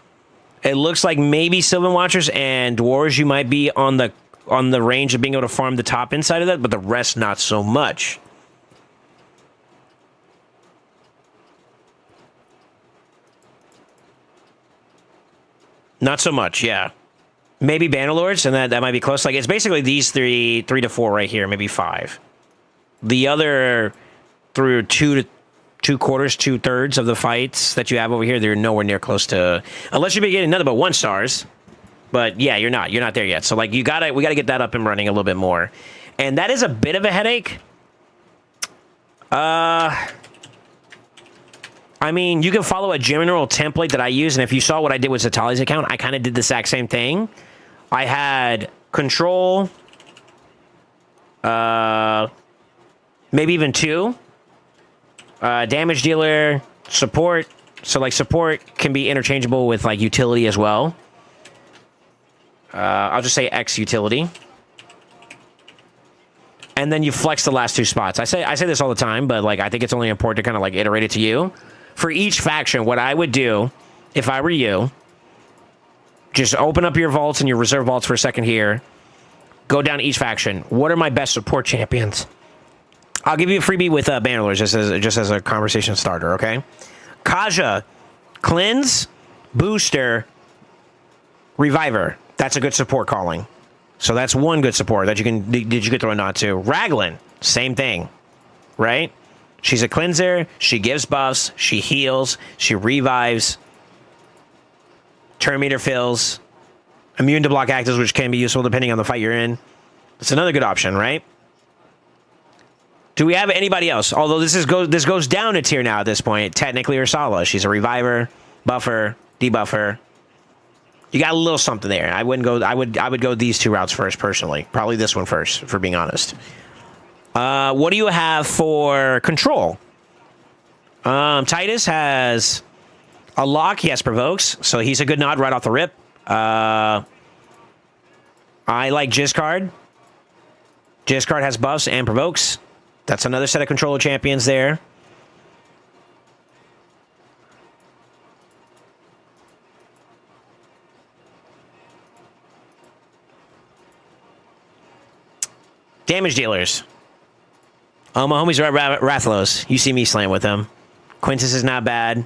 S1: it looks like maybe Sylvan Watchers and Dwarves, you might be on the range of being able to farm the top inside of that, but the rest not so much. Not so much, yeah. Maybe Bannerlords, and that might be close. Like, it's basically these three to four right here, maybe five. The other through two quarters, 2/3 of the fights that you have over here, they're nowhere near close to, unless you're getting nothing but 1 stars. But yeah, you're not there yet. So like, we gotta get that up and running a little bit more, and that is a bit of a headache. I mean, you can follow a general template that I use, and if you saw what I did with Zatali's account, I kind of did the exact same thing. I had control, maybe even 2, damage dealer, support. So like support can be interchangeable with like utility as well. I'll just say X utility. And then you flex the last 2 spots. I say this all the time, but like I think it's only important to kind of like iterate it to you. For each faction, what I would do, if I were you, just open up your vaults and your reserve vaults for a second here. Go down each faction. What are my best support champions? I'll give you a freebie with Bannerlords just as a conversation starter, okay? Kaja, Cleanse, Booster, Reviver. That's a good support calling. So that's one good support that you could throw a nod to. Raglan, same thing, right? She's a cleanser. She gives buffs. She heals. She revives. Turn meter fills. Immune to block actives, which can be useful depending on the fight you're in. It's another good option, right? Do we have anybody else? Although this goes down a tier now at this point. Technically, Ursala. She's a reviver, buffer, debuffer. You got a little something there. I would go these 2 routes first, personally. Probably this one first, for being honest. What do you have for control? Titus has a lock. He has provokes, so he's a good nod right off the rip. I like Jizzcard. Jizzcard has buffs and provokes. That's another set of controller champions there. Damage dealers. Oh, my homies are at Rathlos. You see me slam with them. Quintus is not bad.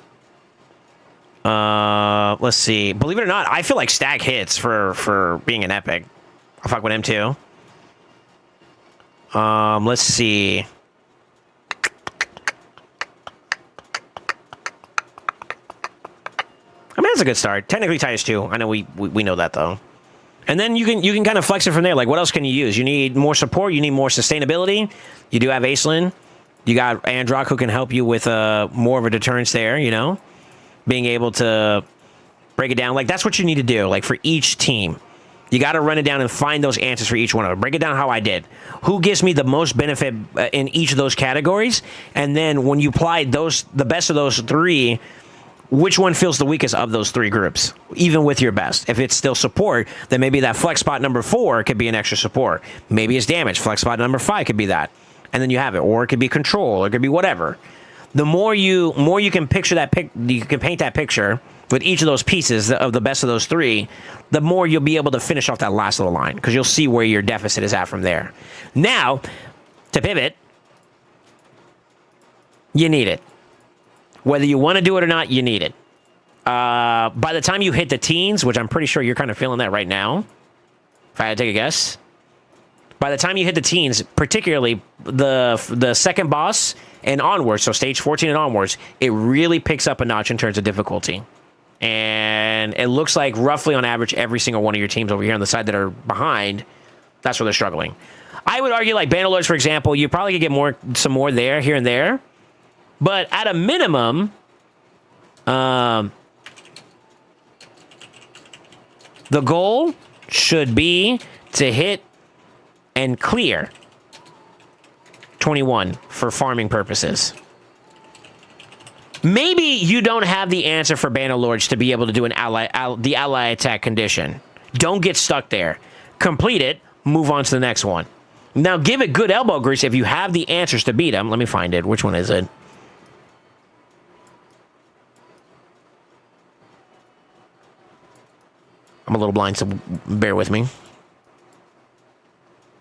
S1: Let's see. Believe it or not, I feel like Stack hits for being an epic. I'll fuck with him too. Let's see. That's a good start. Technically times 2. I know we know that though. And then you can kind of flex it from there. Like, what else can you use? You need more support. You need more sustainability. You do have Aislinn. You got Androck who can help you with more of a deterrence there, you know? Being able to break it down. Like, that's what you need to do, like, for each team. You got to run it down and find those answers for each one of them. Break it down how I did. Who gives me the most benefit in each of those categories? And then when you apply the best of those 3, which one feels the weakest of those 3 groups, even with your best? If it's still support, then maybe that flex spot number 4 could be an extra support. Maybe it's damage. Flex spot number 5 could be that. And then you have it. Or it could be control. Or it could be whatever. The more you can picture you can paint that picture with each of those pieces of the best of those 3, the more you'll be able to finish off that last little line, because you'll see where your deficit is at from there. Now, to pivot, you need it. Whether you want to do it or not, you need it. By the time you hit the teens, which I'm pretty sure you're kind of feeling that right now, if I had to take a guess, by the time you hit the teens, particularly the second boss and onwards, so stage 14 and onwards, it really picks up a notch in terms of difficulty. And it looks like roughly on average, every single one of your teams over here on the side that are behind, that's where they're struggling. I would argue, like Bannerlords, for example, you probably could get some more there, here and there. But at a minimum, the goal should be to hit and clear 21 for farming purposes. Maybe you don't have the answer for Bannerlords to be able to do the ally attack condition. Don't get stuck there. Complete it, move on to the next one. Now give it good elbow grease if you have the answers to beat them. Let me find it. Which one is it? I'm a little blind, so bear with me.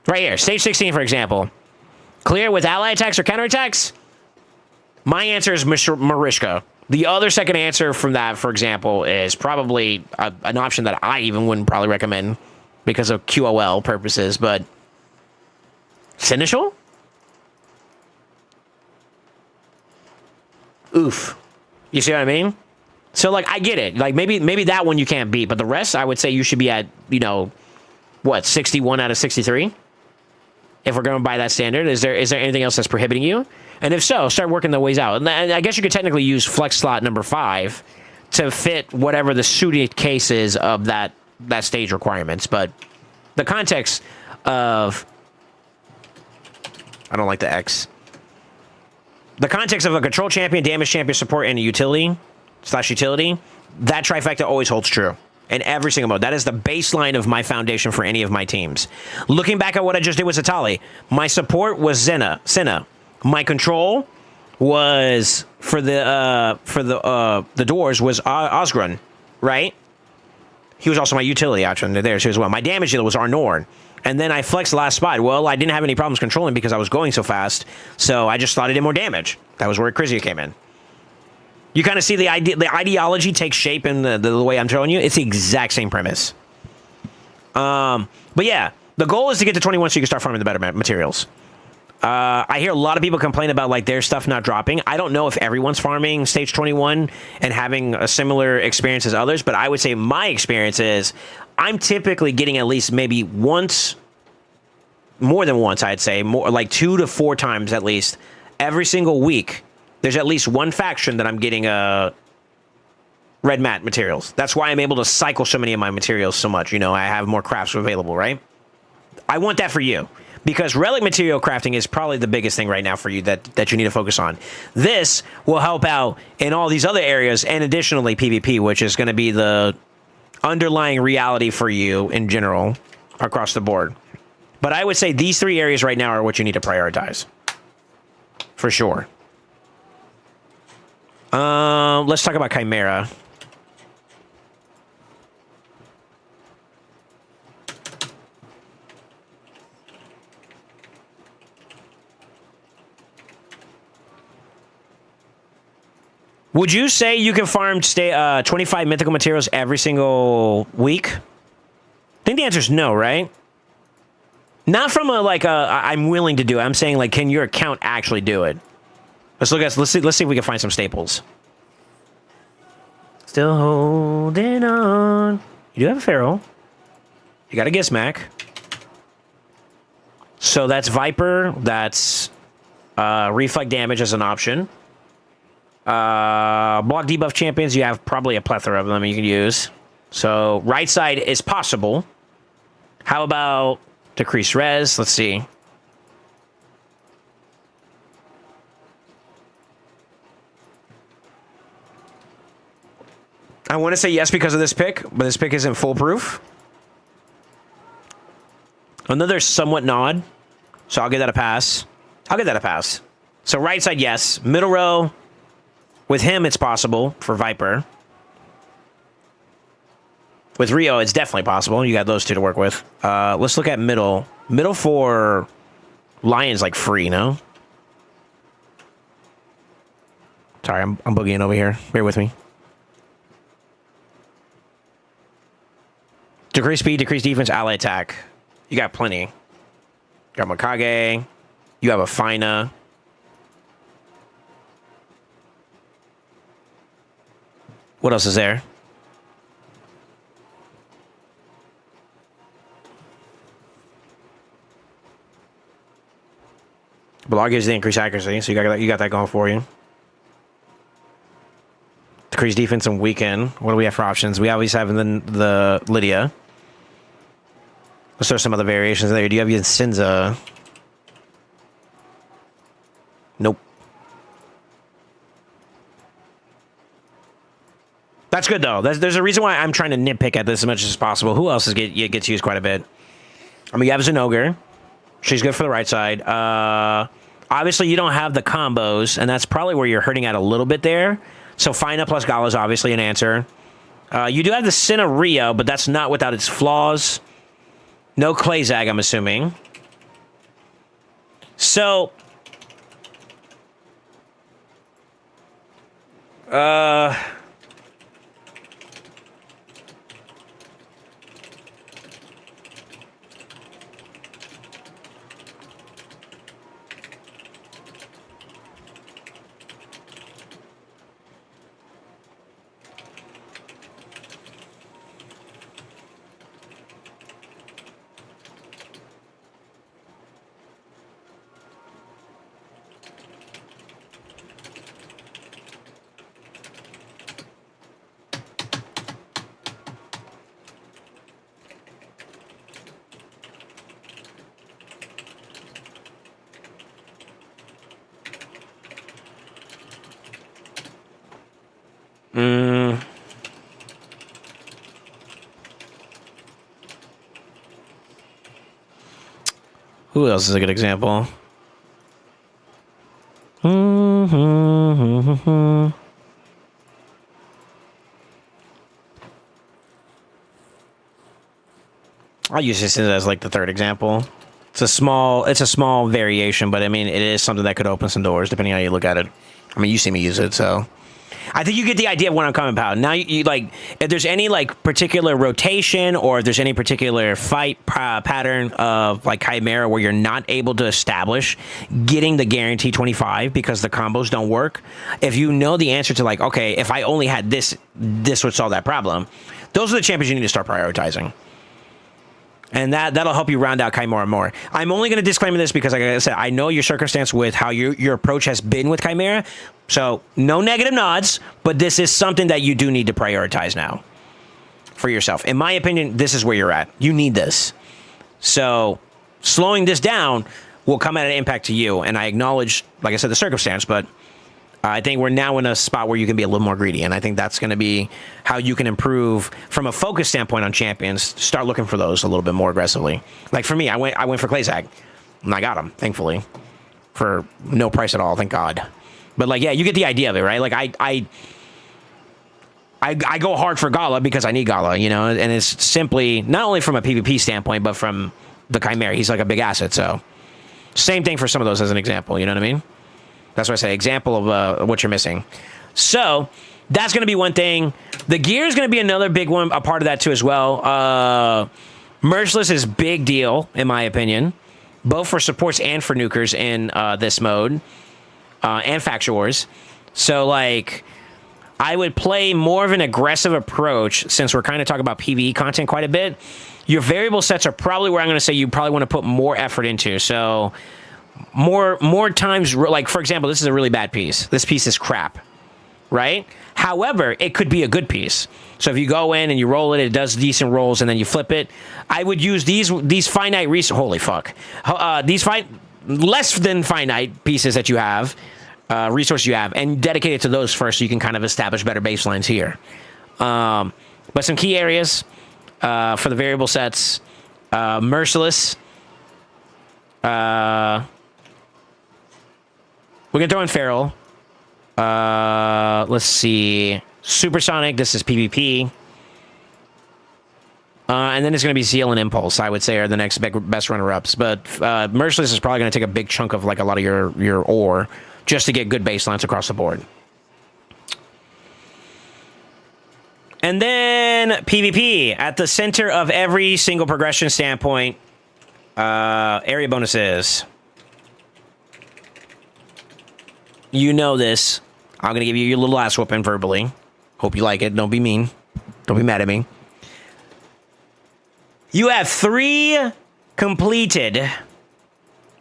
S1: Right here, stage 16, for example. Clear with ally attacks or counterattacks? My answer is Marishka. The other second answer from that, for example, is probably an option that I even wouldn't probably recommend because of QOL purposes, but Seneschal? Oof. You see what I mean? So, like, I get it. Like, maybe that one you can't beat, but the rest, I would say you should be at, you know, what, 61 out of 63? If we're going by that standard, is there anything else that's prohibiting you? And if so, start working the ways out. And I guess you could technically use flex slot number 5 to fit whatever the suited case is of that stage requirements. But the context of... I don't like the X. The context of a control champion, damage champion, support, and a utility, that trifecta always holds true. In every single mode. That is the baseline of my foundation for any of my teams. Looking back at what I just did with Satali, my support was Senna. My control was for the doors was Osgrun, right? He was also my utility option there too as well. My damage dealer was Arnorn. And then I flexed the last spot. Well, I didn't have any problems controlling because I was going so fast, so I just slotted in more damage. That was where Krizia came in. You kind of see the ideology take shape in the way I'm showing you. It's the exact same premise. But yeah, the goal is to get to 21 so you can start farming the better materials. I hear a lot of people complain about like their stuff not dropping. I don't know if everyone's farming stage 21 and having a similar experience as others, but I would say my experience is I'm typically getting at least maybe once, more than once, I'd say, more like 2 to 4 times at least, every single week. There's at least one faction that I'm getting red mat materials. That's why I'm able to cycle so many of my materials so much. You know, I have more crafts available, right? I want that for you. Because relic material crafting is probably the biggest thing right now for you that you need to focus on. This will help out in all these other areas, and additionally PvP, which is going to be the underlying reality for you in general across the board. But I would say these 3 areas right now are what you need to prioritize. For sure. Let's talk about Chimera. Would you say you can farm 25 mythical materials every single week? I think the answer is no, right? Not from I'm willing to do it. I'm saying like, can your account actually do it? Let's see if we can find some staples. Still holding on. You do have a feral. You got a Gizmac. So that's Viper. That's reflect damage as an option. Block debuff champions, you have probably a plethora of them you can use. So right side is possible. How about decrease res? Let's see. I want to say yes because of this pick, but this pick isn't foolproof. Another somewhat nod, so I'll give that a pass. I'll give that a pass. So right side, yes. Middle row, with him, it's possible for Viper. With Rio, it's definitely possible. You got those two to work with. Let's look at middle. Middle for Lion's like free, no? Sorry, I'm boogieing over here. Bear with me. Decrease speed, decrease defense, ally attack. You got plenty. You got Mikage. You have a Fina. What else is there? Block gives the increased accuracy, so you got that going for you. Decrease defense and weaken. What do we have for options? We obviously have the Lydia. Let's throw some other variations there. Do you have your Sinza? Nope. That's good, though. There's a reason why I'm trying to nitpick at this as much as possible. Who else gets used quite a bit? I mean, you have Zinogre. She's good for the right side. Obviously, you don't have the combos, and that's probably where you're hurting at a little bit there. So Fina plus Gala is obviously an answer. You do have the Cinna Rio, but that's not without its flaws. No Clayzag, I'm assuming. So... Who else is a good example? I'll use this as like the third example. It's a small variation, but I mean, it is something that could open some doors depending on how you look at it. I mean, you see me use it, so I think you get the idea of what I'm coming about. Now, you like, if there's any like particular rotation or if there's any particular fight pattern of like Chimera where you're not able to establish getting the guarantee 25 because the combos don't work. If you know the answer to like, okay, if I only had this would solve that problem. Those are the champions you need to start prioritizing. And that'll help you round out Chimera more. I'm only going to disclaim this because, like I said, I know your circumstance with how your approach has been with Chimera. So no negative nods, but this is something that you do need to prioritize now for yourself. In my opinion, this is where you're at. You need this. So slowing this down will come at an impact to you. And I acknowledge, like I said, the circumstance, but I think we're now in a spot where you can be a little more greedy, and I think that's going to be how you can improve from a focus standpoint on champions. Start looking for those a little bit more aggressively. Like for me, I went for Clayzag, and I got him, thankfully, for no price at all, thank God. But like, yeah, you get the idea of it, right? Like I go hard for Gala because I need Gala, you know, and it's simply not only from a PvP standpoint, but from the Chimera. He's like a big asset, so same thing for some of those as an example. You know what I mean? That's what I say, example of what you're missing. So that's going to be one thing. The gear is going to be another big one, a part of that too as well. Merciless is big deal, in my opinion, both for supports and for nukers in this mode, and Faction Wars. So, like, I would play more of an aggressive approach since we're kind of talking about PvE content quite a bit. Your variable sets are probably where I'm going to say you probably want to put more effort into. So more times, like for example, this is a really bad piece. This piece is crap, right? However, it could be a good piece. So if you go in and you roll it, it does decent rolls, and then you flip it. I would use these finite resources. Holy fuck! These less than finite pieces that you have, resources you have, and dedicate it to those first, so you can kind of establish better baselines here. But some key areas for the variable sets: Merciless. We're gonna throw in Feral. Let's see. Supersonic, this is PvP. And then it's going to be Zeal and Impulse, I would say, are the next best runner-ups. But Merciless is probably going to take a big chunk of like a lot of your ore just to get good baselines across the board. And then PvP, at the center of every single progression standpoint, area bonuses. You know this. I'm going to give you your little ass whooping verbally. Hope you like it. Don't be mean. Don't be mad at me. You have 3 completed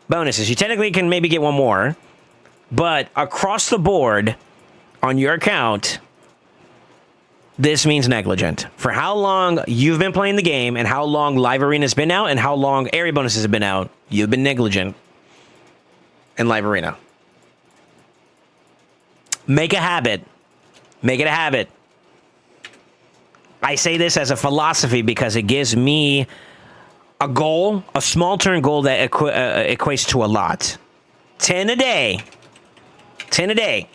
S1: bonuses. You technically can maybe get one more. But across the board, on your account, this means negligent. For how long you've been playing the game, and how long Live Arena's been out, and how long area bonuses have been out, you've been negligent in Live Arena. Make a habit. Make it a habit. I say this as a philosophy because it gives me a goal, a small turn goal that equates to a lot. 10 a day. 10 a day.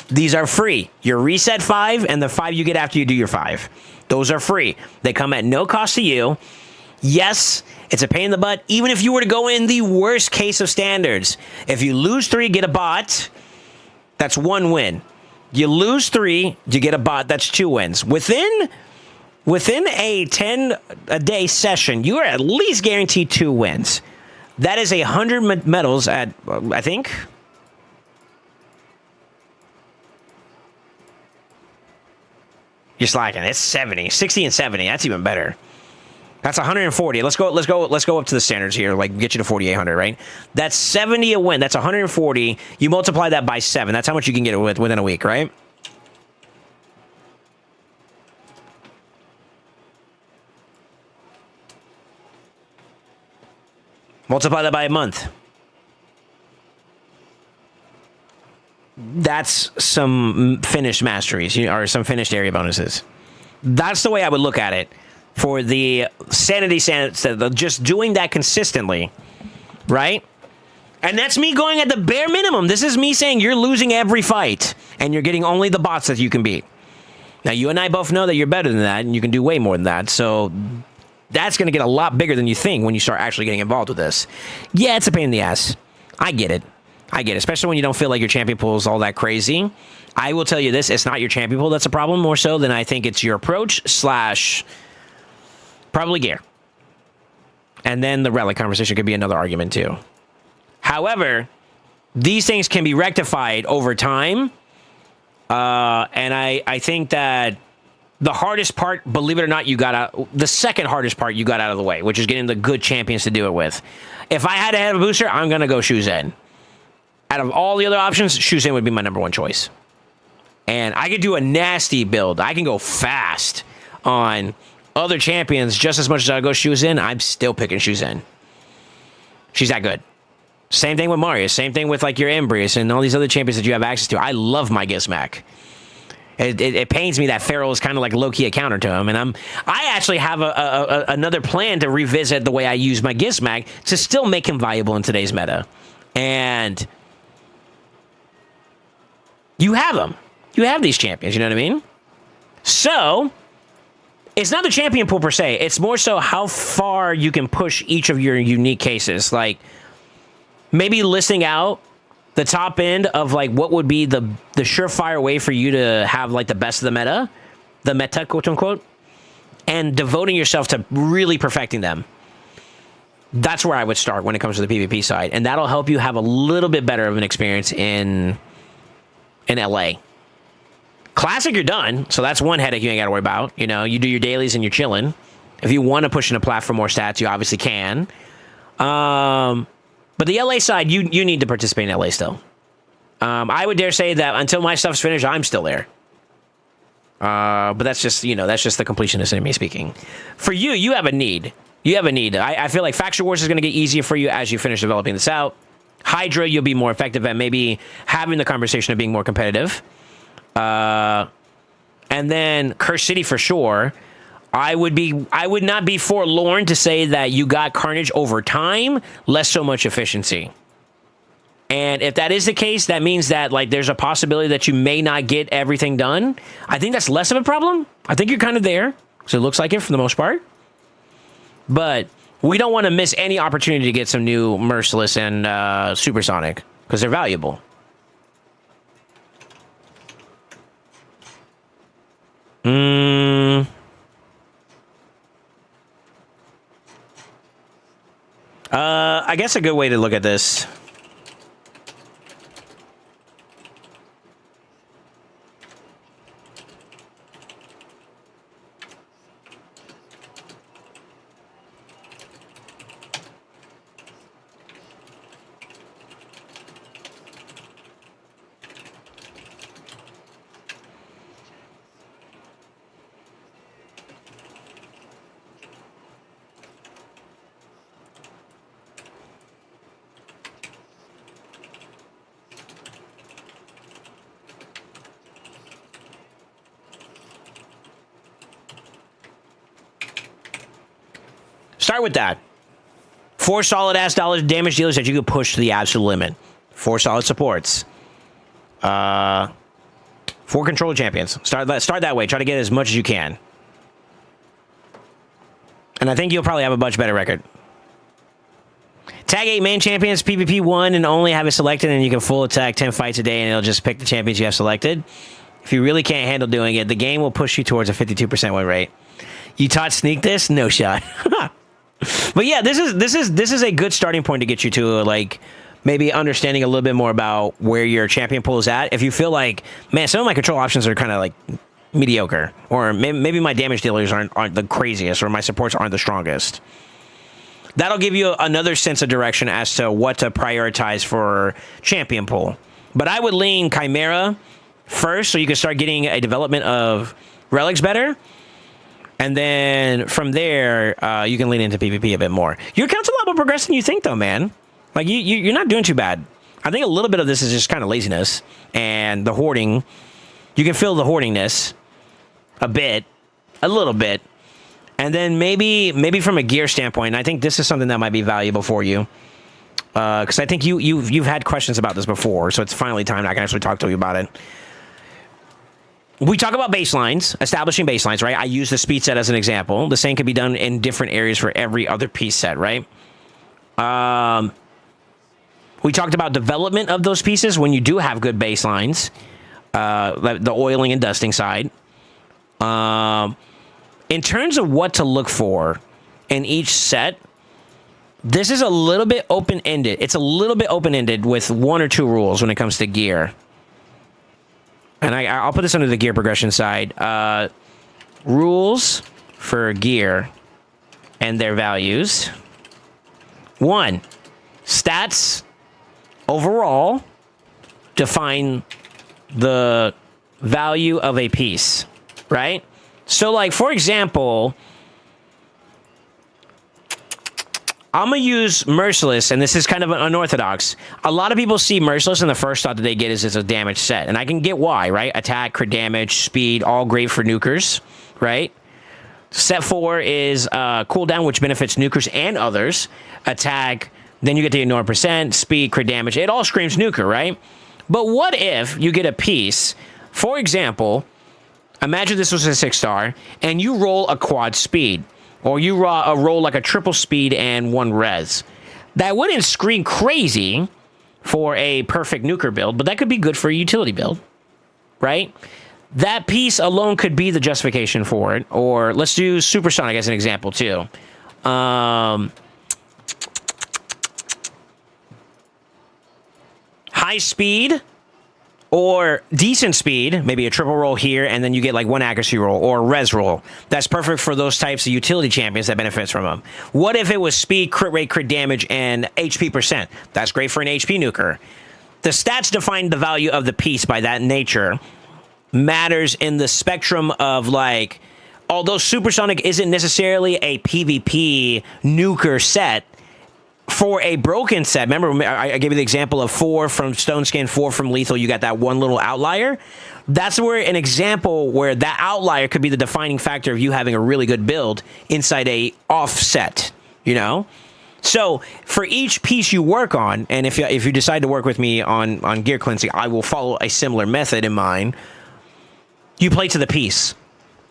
S1: These are free. Your reset 5 and the 5 you get after you do your 5. Those are free. They come at no cost to you. Yes, it's a pain in the butt. Even if you were to go in the worst case of standards. If you lose 3, get a bot. That's 1 win. You lose 3, you get a bot. That's 2 wins. Within a 10-a-day session, you are at least guaranteed 2 wins. That is 100 medals at, I think. You're slacking. It's 70, 60, and 70. That's even better. That's 140. Let's go up to the standards here. Like get you to 4,800, right? That's 70 a win. That's 140. You multiply that by 7. That's how much you can get it within a week, right? Multiply that by a month. That's some finished masteries, or some finished area bonuses. That's the way I would look at it. For the sanity, just doing that consistently, right? And that's me going at the bare minimum. This is me saying you're losing every fight, and you're getting only the bots that you can beat. Now, you and I both know that you're better than that, and you can do way more than that, so that's going to get a lot bigger than you think when you start actually getting involved with this. Yeah, it's a pain in the ass. I get it. Especially when you don't feel like your champion pool is all that crazy. I will tell you this, it's not your champion pool that's a problem more so than I think it's your approach / probably gear. And then the relic conversation could be another argument too. However, these things can be rectified over time. And I think that the hardest part, believe it or not, the second hardest part you got out of the way, which is getting the good champions to do it with. If I had to have a booster, I'm going to go SoulSaint. Out of all the other options, SoulSaint would be my number 1 choice. And I could do a nasty build. I can go fast on other champions just as much as I go SoulSaint. I'm still picking SoulSaint. She's that good. Same thing with Marius. Same thing with like your Embrace and all these other champions that you have access to. I love my Gizmac. It pains me that Feral is kind of like low-key a counter to him. And I actually have another plan to revisit the way I use my Gizmac to still make him viable in today's meta. And you have them. You have these champions, you know what I mean? So it's not the champion pool per se. It's more so how far you can push each of your unique cases. Like maybe listing out the top end of like what would be the surefire way for you to have like the best of the meta, quote unquote, and devoting yourself to really perfecting them. That's where I would start when it comes to the PvP side, and that'll help you have a little bit better of an experience in LA. Classic, you're done. So that's one headache you ain't got to worry about. You know, you do your dailies and you're chilling. If you want to push into plat for more stats, you obviously can. But the LA side, you need to participate in LA still. I would dare say that until my stuff's finished, I'm still there. But that's just, you know, that's just the completionist in me speaking. For you, you have a need. You have a need. I feel like Faction Wars is going to get easier for you as you finish developing this out. Hydra, you'll be more effective at maybe having the conversation of being more competitive. And then Curse City for sure. I would not be forlorn to say that you got Carnage over time, less so much efficiency. And if that is the case, that means that like there's a possibility that you may not get everything done. I think that's less of a problem. I think you're kind of there. So it looks like it for the most part. But we don't want to miss any opportunity to get some new Merciless and Supersonic because they're valuable. I guess a good way to look at this. Start with that. 4 solid ass dollar damage dealers that you could push to the absolute limit. 4 solid supports. 4 control champions. Start that way. Try to get as much as you can. And I think you'll probably have a much better record. Tag 8 main champions, PvP 1, and only have it selected, and you can full attack 10 fights a day, and it'll just pick the champions you have selected. If you really can't handle doing it, the game will push you towards a 52% win rate. You taught Sneak this? No shot. But yeah, this is a good starting point to get you to like maybe understanding a little bit more about where your champion pool is at. If you feel like, man, some of my control options are kind of like mediocre, or maybe my damage dealers aren't the craziest, or my supports aren't the strongest. That'll give you another sense of direction as to what to prioritize for champion pool. But I would lean Chimera first, so you can start getting a development of relics better. And then from there, you can lean into PvP a bit more. Your account's a lot more progressed than you think, though, man. Like, you're not doing too bad. I think a little bit of this is just kind of laziness and the hoarding. You can feel the hoardingness a little bit. And then maybe from a gear standpoint, I think this is something that might be valuable for you. Because I think you've had questions about this before, so it's finally time I can actually talk to you about it. We talk about baselines, establishing baselines, right? I use the speed set as an example. The same can be done in different areas for every other piece set, right? We talked about development of those pieces when you do have good baselines, the oiling and dusting side. In terms of what to look for in each set, this is a little bit open-ended. It's a little bit open-ended with 1 or 2 rules when it comes to gear. And I'll put this under the gear progression side. Rules for gear and their values. 1, stats overall define the value of a piece, right? So, like, for example, I'm going to use Merciless, and this is kind of unorthodox. A lot of people see Merciless, and the first thought that they get is it's a damage set. And I can get why, right? Attack, crit damage, speed, all great for nukers, right? Set 4 is cooldown, which benefits nukers and others. Attack, then you get to ignore percent, speed, crit damage. It all screams nuker, right? But what if you get a piece, for example, imagine this was a 6-star, and you roll a quad speed. Or you roll like a triple speed and 1 res. That wouldn't scream crazy for a perfect nuker build, but that could be good for a utility build, right? That piece alone could be the justification for it. Or let's do Supersonic as an example too. High speed, Or decent speed, maybe a triple roll here, and then you get like one accuracy roll or a res roll. That's perfect for those types of utility champions that benefits from them. What if it was speed, crit rate, crit damage, and HP percent? That's great for an HP nuker. The stats define the value of the piece by that nature. Matters in the spectrum of like, although Supersonic isn't necessarily a PvP nuker set, for a broken set, remember I gave you the example of 4 from Stone Skin, 4 from Lethal, you got that one little outlier. That's where an example where that outlier could be the defining factor of you having a really good build inside a offset, you know? So for each piece you work on, and if you decide to work with me on gear cleansing, I will follow a similar method in mind. You play to the piece,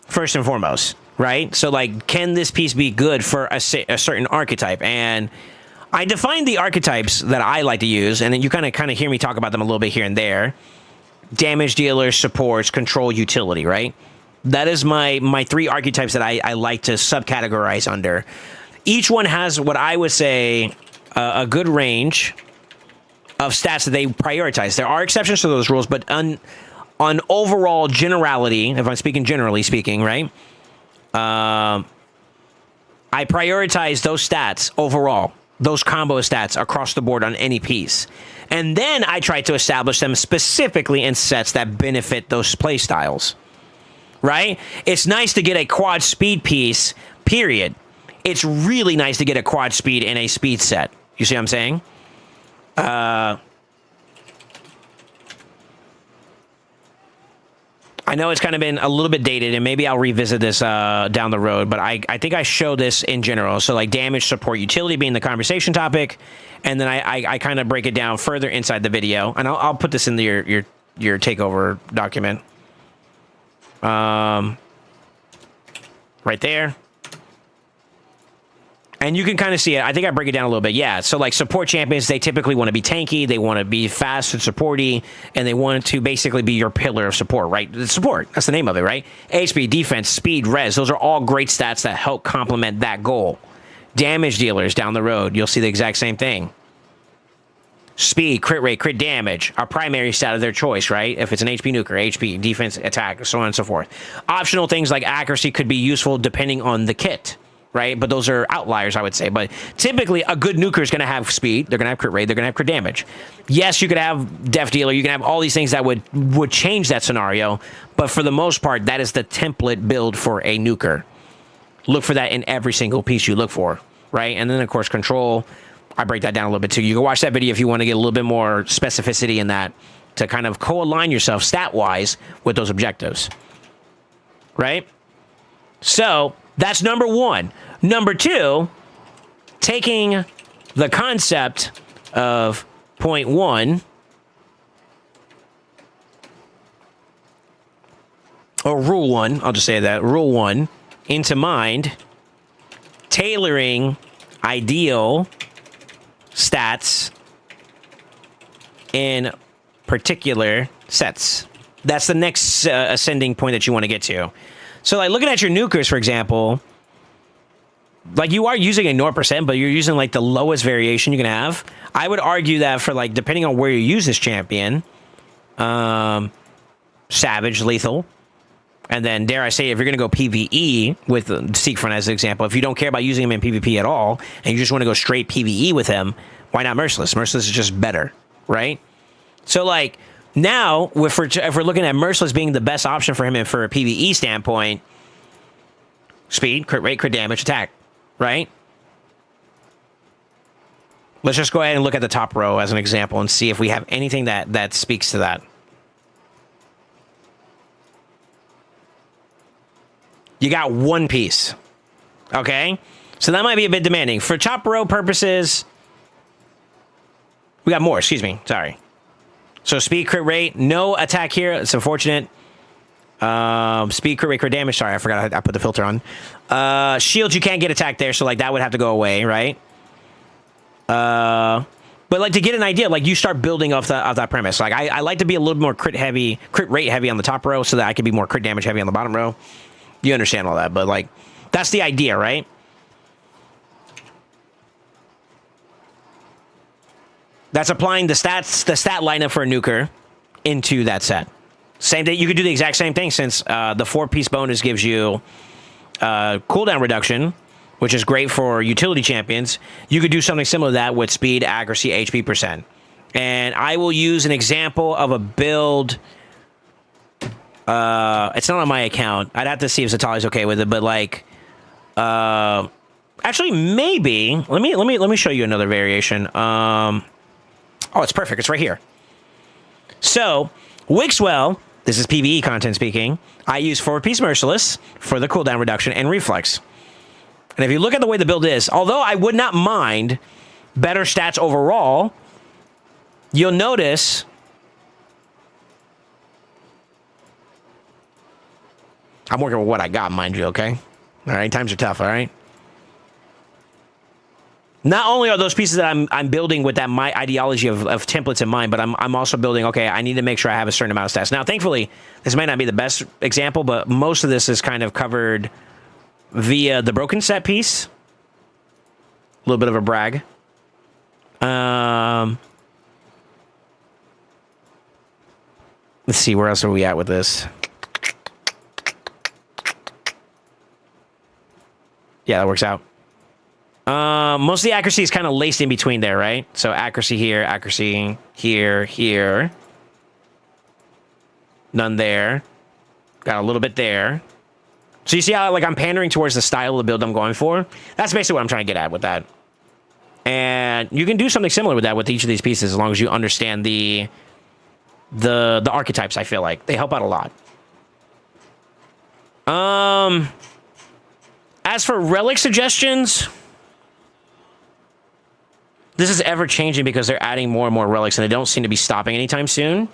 S1: first and foremost, right? So like, can this piece be good for a certain archetype? And I define the archetypes that I like to use, and then you kind of hear me talk about them a little bit here and there. Damage dealer, supports, control, utility, right? That is my 3 archetypes that I like to subcategorize under. Each one has what I would say a good range of stats that they prioritize. There are exceptions to those rules, but on overall generality, if I'm speaking generally speaking, right? I prioritize those stats overall. Those combo stats across the board on any piece. And then I try to establish them specifically in sets that benefit those play styles. Right? It's nice to get a quad speed piece, period. It's really nice to get a quad speed in a speed set. You see what I'm saying? I know it's kind of been a little bit dated, and maybe I'll revisit this down the road, but I think I show this in general. So like damage, support, utility being the conversation topic, and then I kind of break it down further inside the video, and I'll put this in your takeover document. Right there. And you can kind of see it. I think I break it down a little bit. Yeah, so like support champions, they typically want to be tanky, they want to be fast and supporty, and they want to basically be your pillar of support, right? The support, that's the name of it, right? HP, defense, speed, res, those are all great stats that help complement that goal. Damage dealers down the road, you'll see the exact same thing. Speed, crit rate, crit damage, our primary stat of their choice, right? If it's an HP nuker, HP, defense, attack, so on and so forth. Optional things like accuracy could be useful depending on the kit. Right? But those are outliers, I would say. But typically, a good nuker is going to have speed. They're going to have crit rate. They're going to have crit damage. Yes, you could have def dealer. You can have all these things that would change that scenario. But for the most part, that is the template build for a nuker. Look for that in every single piece you look for. Right? And then, of course, control. I break that down a little bit, too. You can watch that video if you want to get a little bit more specificity in that to kind of co-align yourself stat-wise with those objectives. Right? So that's number 1. Number 2, taking the concept of point 1, or rule 1, I'll just say that, rule 1, into mind, tailoring ideal stats in particular sets. That's the next ascending point that you want to get to. So, like, looking at your nukers, for example, like, you are using a 0%, but you're using, like, the lowest variation you can have. I would argue that for, like, depending on where you use this champion, Savage, Lethal, and then, dare I say, if you're going to go PvE with Seekfront as an example, if you don't care about using him in PvP at all, and you just want to go straight PvE with him, why not Merciless? Merciless is just better, right? So, like, now, if we're looking at Merciless being the best option for him for a PvE standpoint, speed, crit rate, crit damage, attack, right? Let's just go ahead and look at the top row as an example and see if we have anything that speaks to that. You got one piece, okay? So that might be a bit demanding. For top row purposes, we got more, excuse me, sorry. So speed, crit rate, no attack here. It's unfortunate. Speed, crit rate, crit damage. Sorry, I forgot I put the filter on. Shields, you can't get attacked there, so like that would have to go away, right? But like to get an idea, like you start building off that premise. Like I like to be a little more crit rate heavy on the top row, so that I can be more crit damage heavy on the bottom row. You understand all that, but like that's the idea, right? That's applying the stat lineup for a nuker into that set. Same thing. You could do the exact same thing since the 4-piece bonus gives you cooldown reduction, which is great for utility champions. You could do something similar to that with speed, accuracy, HP %. And I will use an example of a build. It's not on my account. I'd have to see if Zatali's okay with it, but like, actually, maybe. Let me show you another variation. Oh, it's perfect. It's right here. So, Wixwell, this is PvE content speaking. I use 4-piece Merciless for the cooldown reduction and reflex. And if you look at the way the build is, although I would not mind better stats overall, you'll notice I'm working with what I got, mind you, okay? All right, times are tough, all right? Not only are those pieces that I'm building with that my ideology of templates in mind, but I'm also building, okay, I need to make sure I have a certain amount of stats. Now, thankfully, this might not be the best example, but most of this is kind of covered via the broken set piece. A little bit of a brag. Let's see, where else are we at with this? Yeah, that works out. Most of the accuracy is kind of laced in between there, right? So accuracy here, here. None there. Got a little bit there. So you see how like I'm pandering towards the style of the build I'm going for? That's basically what I'm trying to get at with that. And you can do something similar with that with each of these pieces as long as you understand the archetypes, I feel like. They help out a lot. As for relic suggestions, this is ever changing because they're adding more and more relics and they don't seem to be stopping anytime soon.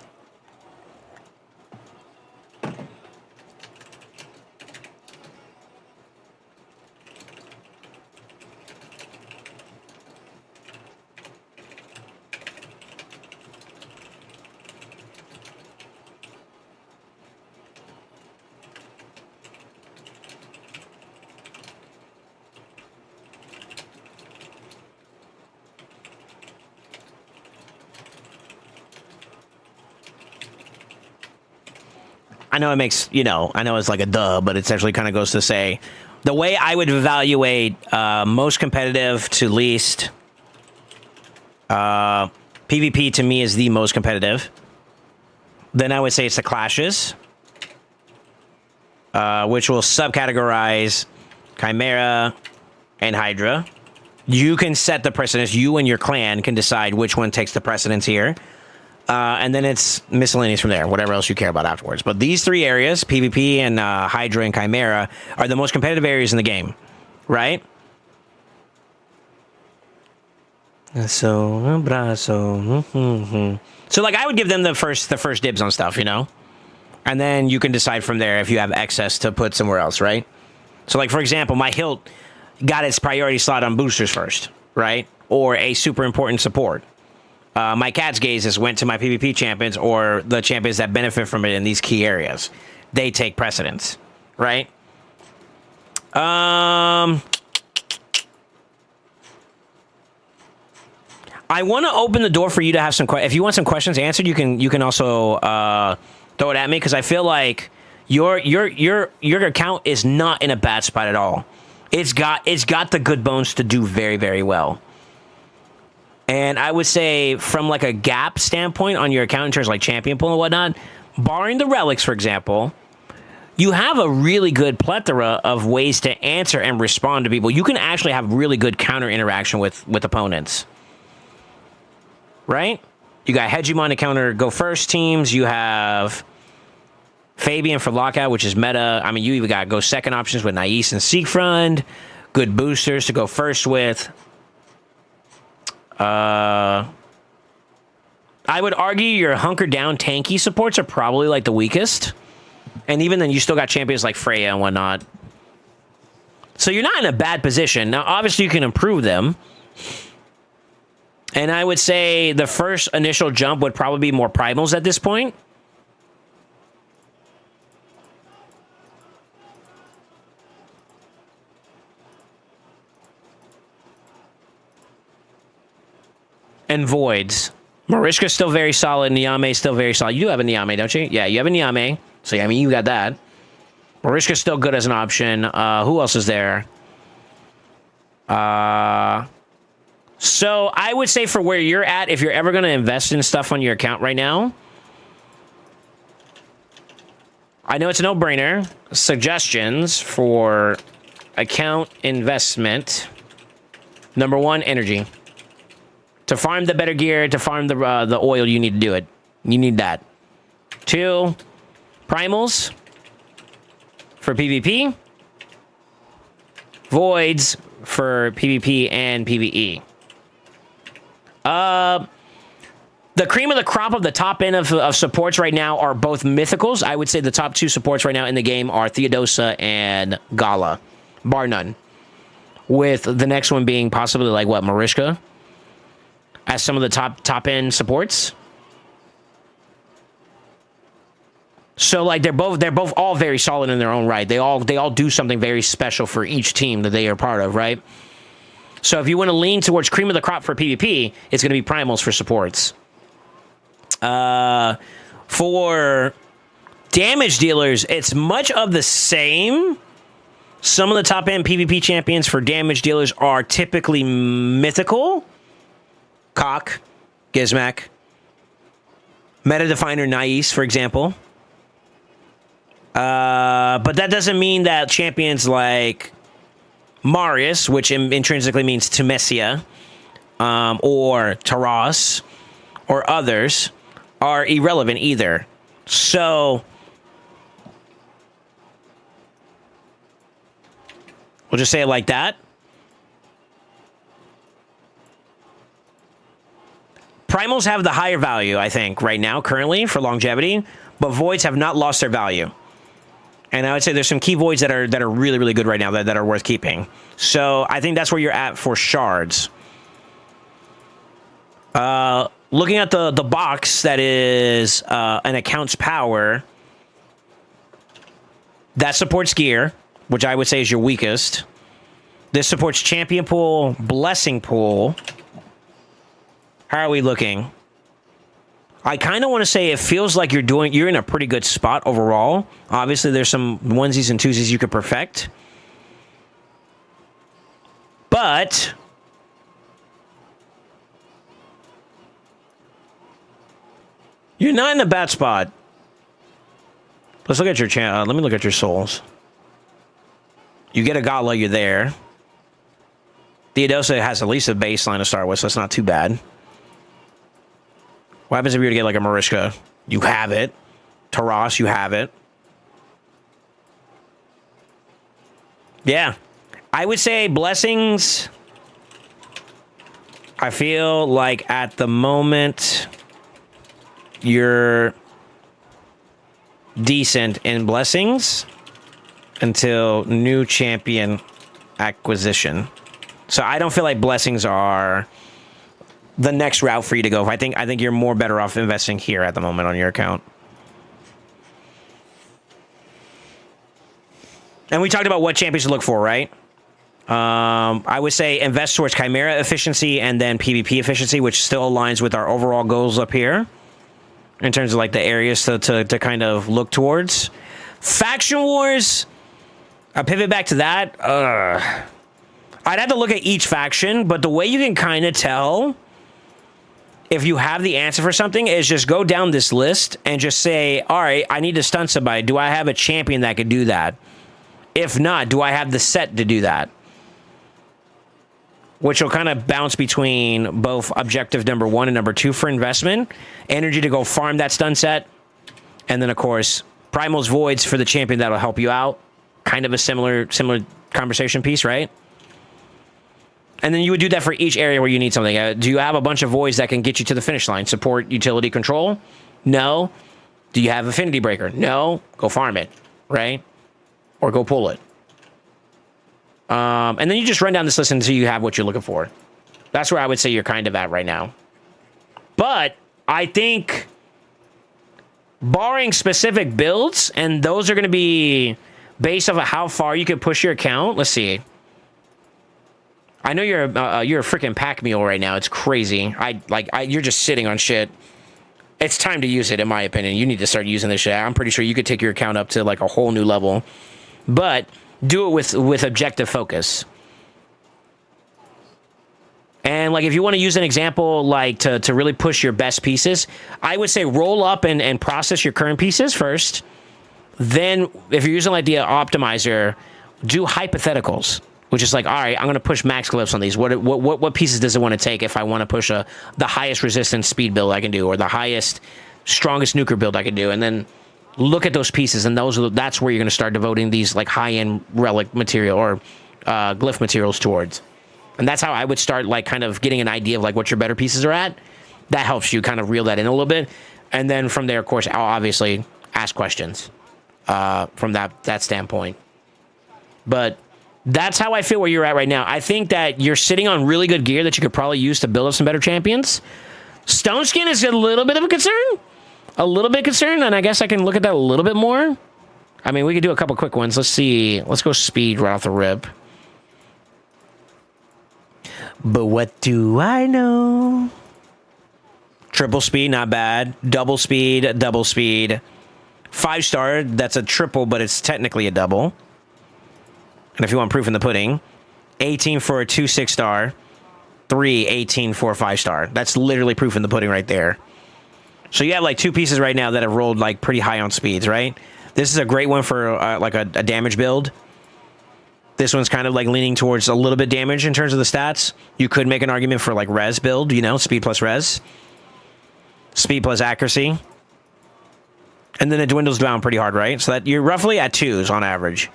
S1: I know it makes, I know it's like a duh, but it actually kind of goes to say the way I would evaluate most competitive to least. PvP to me is the most competitive. Then I would say it's the clashes, which will subcategorize Chimera and Hydra. You can set the precedence. You and your clan can decide which one takes the precedence here. And then it's miscellaneous from there, whatever else you care about afterwards. But these 3 areas, PvP and Hydra and Chimera, are the most competitive areas in the game, right? So like I would give them the first dibs on stuff, and then you can decide from there if you have excess to put somewhere else, right? So like for example, my hilt got its priority slot on boosters first, right? Or a super important support. My cat's gazes went to my PvP champions or the champions that benefit from it in these key areas. They take precedence, right? I want to open the door for you to have some questions. If you want some questions answered, you can also throw it at me because I feel like your account is not in a bad spot at all. It's got the good bones to do very, very well. And I would say from like a gap standpoint on your account in terms of like champion pool and whatnot, barring the relics, for example, you have a really good plethora of ways to answer and respond to people. You can actually have really good counter interaction with opponents. Right? You got Hegemon to counter go first teams. You have Fabian for lockout, which is meta. I mean, you even got go second options with Nais and Siegfried. Good boosters to go first with. I would argue your hunker down tanky supports are probably like the weakest. And even then, you still got champions like Freya and whatnot. So you're not in a bad position. Now, obviously, you can improve them. And I would say the first initial jump would probably be more primals at this point. And voids. Marishka's still very solid. Niame's still very solid. You do have a Niame, don't you? Yeah, you have a Niame. So, I mean, you got that. Marishka's still good as an option. Who else is there? So, I would say for where you're at, if you're ever going to invest in stuff on your account right now, I know it's a no-brainer. Suggestions for account investment. Number 1, energy. To farm the better gear, to farm the oil, you need to do it. You need that. 2, primals for PvP. Voids for PvP and PvE. The cream of the crop of the top end of supports right now are both mythicals. I would say the top 2 supports right now in the game are Theodosa and Gala. Bar none. With the next one being possibly like, what, Marishka? As some of the top end supports. So like they're both all very solid in their own right. They all do something very special for each team that they are part of, right? So if you want to lean towards cream of the crop for PvP, it's going to be primals for supports. For damage dealers, it's much of the same. Some of the top end PvP champions for damage dealers are typically mythical. Cock, Gizmak, Meta Definer Nais, for example. But that doesn't mean that champions like Marius, which intrinsically means Temesia, or Taras, or others, are irrelevant either. So, we'll just say it like that. Primals have the higher value, I think, right now, currently, for longevity, but Voids have not lost their value. And I would say there's some key Voids that are really, really good right now that are worth keeping. So I think that's where you're at for shards. Looking at the box that is an account's power, that supports gear, which I would say is your weakest. This supports champion pool, blessing pool. How are we looking? I kind of want to say it feels like you're in a pretty good spot overall. Obviously, there's some onesies and twosies you could perfect. But you're not in a bad spot. Let's look at your let me look at your souls. You get a Gala, you're there. Theodosa has at least a baseline to start with, so it's not too bad. What happens if you were to get like a Marishka? You have it. Taras, you have it. Yeah. I would say blessings. I feel like at the moment you're decent in blessings until new champion acquisition. So I don't feel like blessings are the next route for you to go. I think you're more better off investing here at the moment on your account. And we talked about what champions to look for, right? I would say invest towards Chimera efficiency and then PvP efficiency, which still aligns with our overall goals up here in terms of like the areas to kind of look towards. Faction Wars, I pivot back to that. I'd have to look at each faction, but the way you can kind of tell if you have the answer for something is just go down this list and just say, all right, I need to stun somebody. Do I have a champion that could do that? If not, do I have the set to do that? Which will kind of bounce between both objective number 1 and number 2 for investment. Energy to go farm that stun set. And then, of course, Primal's Voids for the champion that'll help you out. Kind of a similar conversation piece, right? And then you would do that for each area where you need something. Do you have a bunch of Voids that can get you to the finish line? Support utility control? No. Do you have Affinity Breaker? No. Go farm it, right? Or go pull it. And then you just run down this list until you have what you're looking for. That's where I would say you're kind of at right now. But I think barring specific builds, and those are going to be based off of how far you can push your account. Let's see. I know you're a freaking pack mule right now. It's crazy. You're just sitting on shit. It's time to use it, in my opinion. You need to start using this shit. I'm pretty sure you could take your account up to like a whole new level, but do it with objective focus. And like, if you want to use an example, like to really push your best pieces, I would say roll up and process your current pieces first. Then if you're using like the optimizer, do hypotheticals, which is like, all right, I'm going to push max glyphs on these. What pieces does it want to take if I want to push the highest resistance speed build I can do, or the highest, strongest nuker build I can do? And then look at those pieces, and that's where you're going to start devoting these like high-end relic material or glyph materials towards. And that's how I would start, like, kind of getting an idea of like what your better pieces are at. That helps you kind of reel that in a little bit. And then from there, of course, I'll obviously ask questions from that standpoint. But that's how I feel where you're at right now. I think that you're sitting on really good gear that you could probably use to build up some better champions. Stone Skin is a little bit of a concern. A little bit concerned, and I guess I can look at that a little bit more. I mean, we could do a couple quick ones. Let's see. Let's go speed right off the rip. But what do I know? Triple speed, not bad. Double speed, double speed. 5-star, that's a triple, but it's technically a double. And if you want proof in the pudding, 18 for a 2 6-star, 3 18 for a 5-star. That's literally proof in the pudding right there. So you have like 2 pieces right now that have rolled like pretty high on speeds, right? This is a great one for like a damage build. This one's kind of like leaning towards a little bit damage in terms of the stats. You could make an argument for like res build, you know, speed plus res. Speed plus accuracy. And then it dwindles down pretty hard, right? So that you're roughly at 2s on average.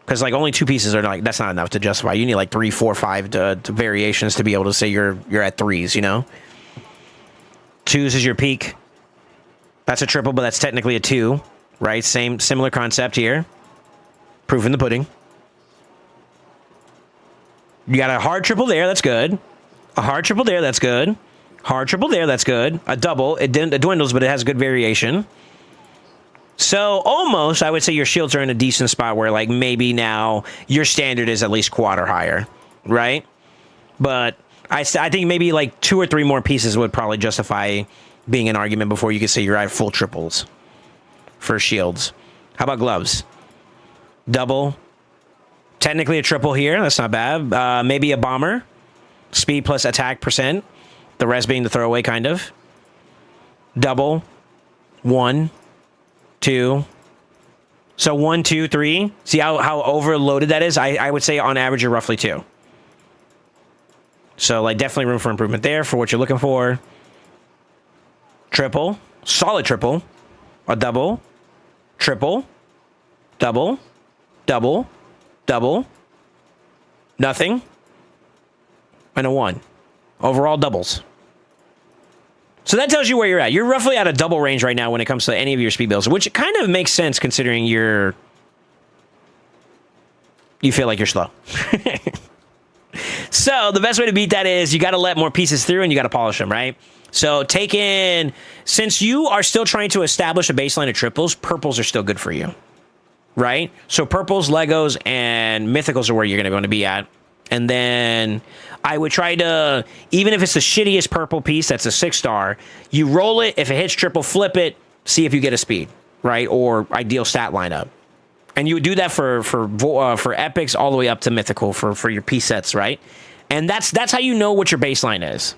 S1: Because like only 2 pieces are like, that's not enough to justify. You need like 3, 4, 5 to variations to be able to say you're at 3s, you know? 2s is your peak. That's a triple, but that's technically a 2, right? Similar concept here. Proof in the pudding. You got a hard triple there, that's good. A hard triple there, that's good. Hard triple there, that's good. A double, it dwindles, but it has good variation. So almost, I would say your shields are in a decent spot where like maybe now your standard is at least quad or higher, right? But I think maybe like 2 or 3 more pieces would probably justify being an argument before you could say you're at full triples for shields. How about gloves? Double. Technically a triple here. That's not bad. Maybe a bomber. Speed plus attack percent. The rest being the throwaway, kind of. Double. 1, 2. So 1, 2, 3. See how overloaded that is? I would say on average you're roughly 2. So like definitely room for improvement there for what you're looking for. Triple. Solid triple. A double. Triple. Double. Double. Double. Nothing. And a 1. Overall doubles. So that tells you where you're at. You're roughly at a double range right now when it comes to any of your speed builds, which kind of makes sense considering you feel like you're slow. So the best way to beat that is you got to let more pieces through and you got to polish them, right? So since you are still trying to establish a baseline of triples, purples are still good for you, right? So purples, Legos, and mythicals are where you're going to want to be at. And then I would try to, even if it's the shittiest purple piece that's a 6-star, you roll it. If it hits triple, flip it, see if you get a speed, right? Or ideal stat lineup. And you would do that for epics all the way up to mythical for your piece sets, right? And that's how you know what your baseline is.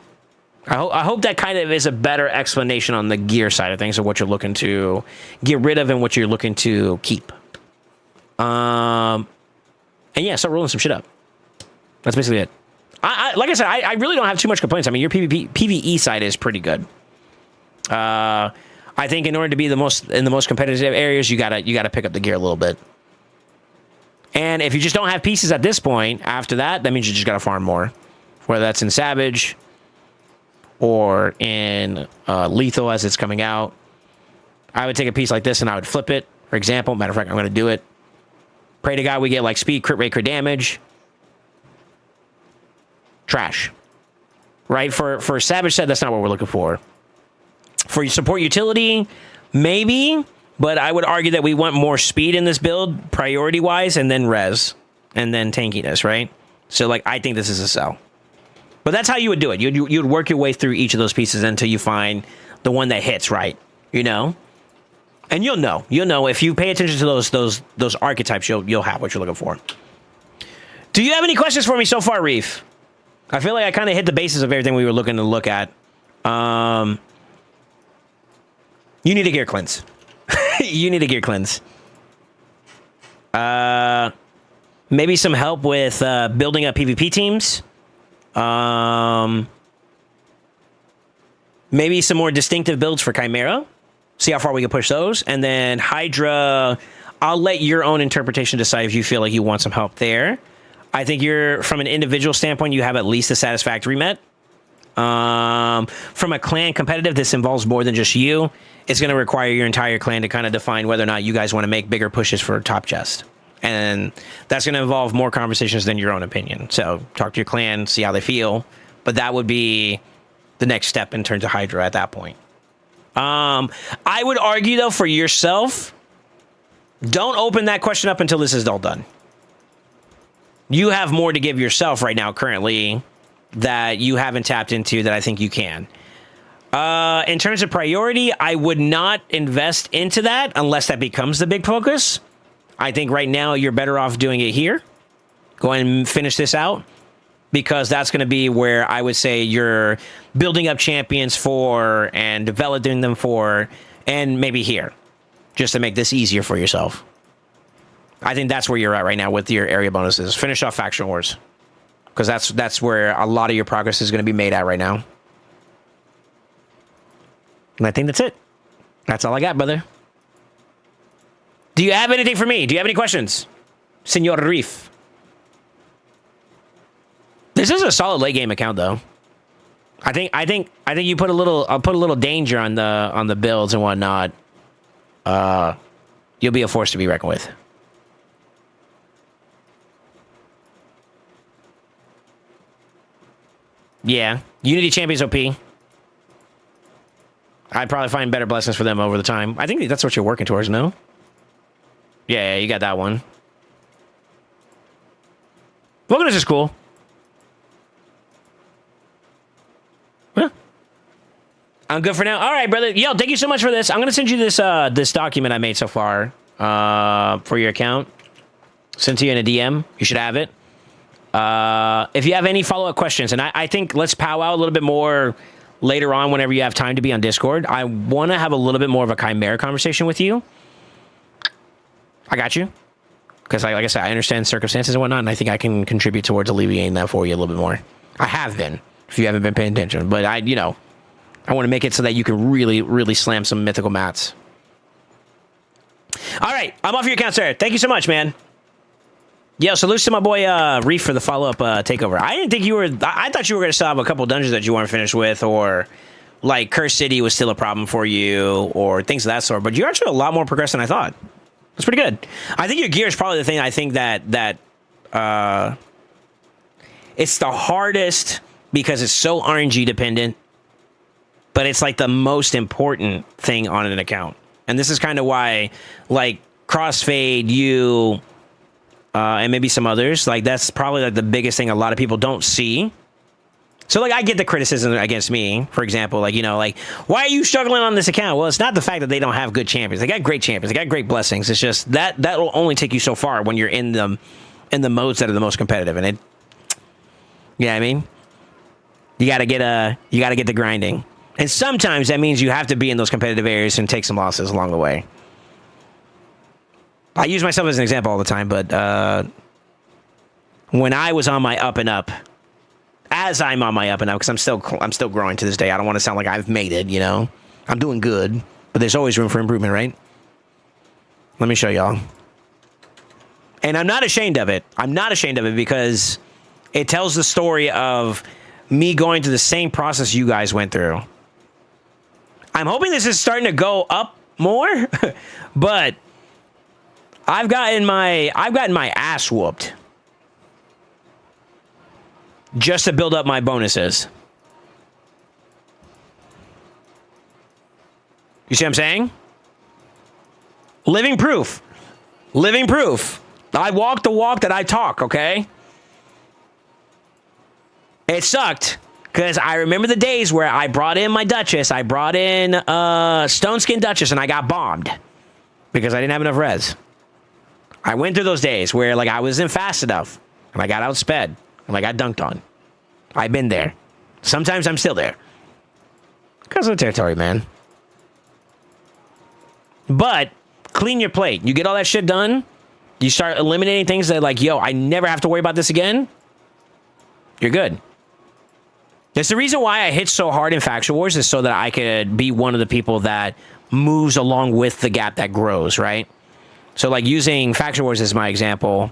S1: I hope that kind of is a better explanation on the gear side of things of what you're looking to get rid of and what you're looking to keep. And yeah, start rolling some shit up. That's basically it. Like I said, I really don't have too much complaints. I mean, your PvE side is pretty good. I think in order to be in the most competitive areas, you gotta pick up the gear a little bit. And if you just don't have pieces at this point, after that means you just gotta farm more. Whether that's in Savage or in Lethal as it's coming out. I would take a piece like this and I would flip it, for example. Matter of fact, I'm gonna do it. Pray to God we get like speed, crit rate, crit damage. Trash. Right? For a Savage set, that's not what we're looking for. For your support utility, maybe, but I would argue that we want more speed in this build, priority-wise, and then res, and then tankiness, right? So, like, I think this is a sell. But that's how you would do it. You'd work your way through each of those pieces until you find the one that hits right, you know? And you'll know. You'll know. If you pay attention to those archetypes, you'll have what you're looking for. Do you have any questions for me so far, Reef? I feel like I kind of hit the basis of everything we were looking to look at. You need a gear cleanse. You need a gear cleanse. Maybe some help with building up PvP teams. Maybe some more distinctive builds for Chimera. See how far we can push those. And then Hydra, I'll let your own interpretation decide if you feel like you want some help there. I think from an individual standpoint, you have at least a satisfactory met. From a clan competitive, this involves more than just you. It's going to require your entire clan to kind of define whether or not you guys want to make bigger pushes for top chest. And that's going to involve more conversations than your own opinion. So talk to your clan, see how they feel. But that would be the next step in terms of Hydra at that point. I would argue, though, for yourself, don't open that question up until this is all done. You have more to give yourself right now, currently, that you haven't tapped into that I think you can. In terms of priority, I would not invest into that unless that becomes the big focus. I think right now you're better off doing it here. Go ahead and finish this out, because that's going to be where I would say you're building up champions for and developing them for, and maybe here, just to make this easier for yourself. I think that's where you're at right now with your area bonuses. Finish off Faction Wars, because that's where a lot of your progress is going to be made at right now. And I think that's it. That's all I got, brother. Do you have anything for me? Do you have any questions, Senor Reef? This is a solid late game account, though. I think you put a little danger on the builds and whatnot. You'll be a force to be reckoned with. Yeah, Unity Champions OP. I'd probably find better blessings for them over the time. I think that's what you're working towards, no? Yeah, you got that one. Wilderness is cool. Well, I'm good for now. All right, brother. Yo, thank you so much for this. I'm going to send you this this document I made so far for your account. Sent to you in a DM. You should have it. If you have any follow-up questions, and I think let's powwow a little bit more later on whenever you have time to be on Discord. I want to have a little bit more of a Chimera conversation with you. I got you. Because, like I said, I understand circumstances and whatnot, and I think I can contribute towards alleviating that for you a little bit more. I have been, if you haven't been paying attention. But, I want to make it so that you can really, really slam some mythical mats. All right, I'm off your account, sir. Thank you so much, man. Yo, salutes to my boy Reef for the follow-up takeover. I didn't think you were... I thought you were going to still have a couple dungeons that you weren't finished with, or like Cursed City was still a problem for you, or things of that sort. But you're actually a lot more progressed than I thought. That's pretty good. I think your gear is probably the thing I think that it's the hardest because it's so RNG dependent, but it's like the most important thing on an account. And this is kind of why, like, Crossfade, you... and maybe some others, like that's probably like the biggest thing a lot of people don't see. So like I get the criticism against me, for example, like, like, why are you struggling on this account? Well, it's not the fact that they don't have good champions. They got great champions. They got great blessings. It's just that will only take you so far when you're in the modes that are the most competitive. And I mean, you gotta get the grinding. And sometimes that means you have to be in those competitive areas and take some losses along the way. I use myself as an example all the time, but when I was on my up and up, as I'm on my up and up, because I'm still growing to this day. I don't want to sound like I've made it, I'm doing good, but there's always room for improvement, right? Let me show y'all. And I'm not ashamed of it. I'm not ashamed of it because it tells the story of me going through the same process you guys went through. I'm hoping this is starting to go up more, but I've gotten my ass whooped just to build up my bonuses. You see what I'm saying? Living proof. Living proof. I walk the walk that I talk, okay? It sucked because I remember the days where I brought in my Duchess, I brought in Stone Skin Duchess, and I got bombed because I didn't have enough res. I went through those days where like I wasn't fast enough and I got outsped and I got dunked on. I've been there. Sometimes I'm still there because of the territory, man. But clean your plate. You get all that shit done. You start eliminating things that like, yo, I never have to worry about this again. You're good. That's the reason why I hit so hard in Faction Wars, is so that I could be one of the people that moves along with the gap that grows, right? So like using Faction Wars as my example,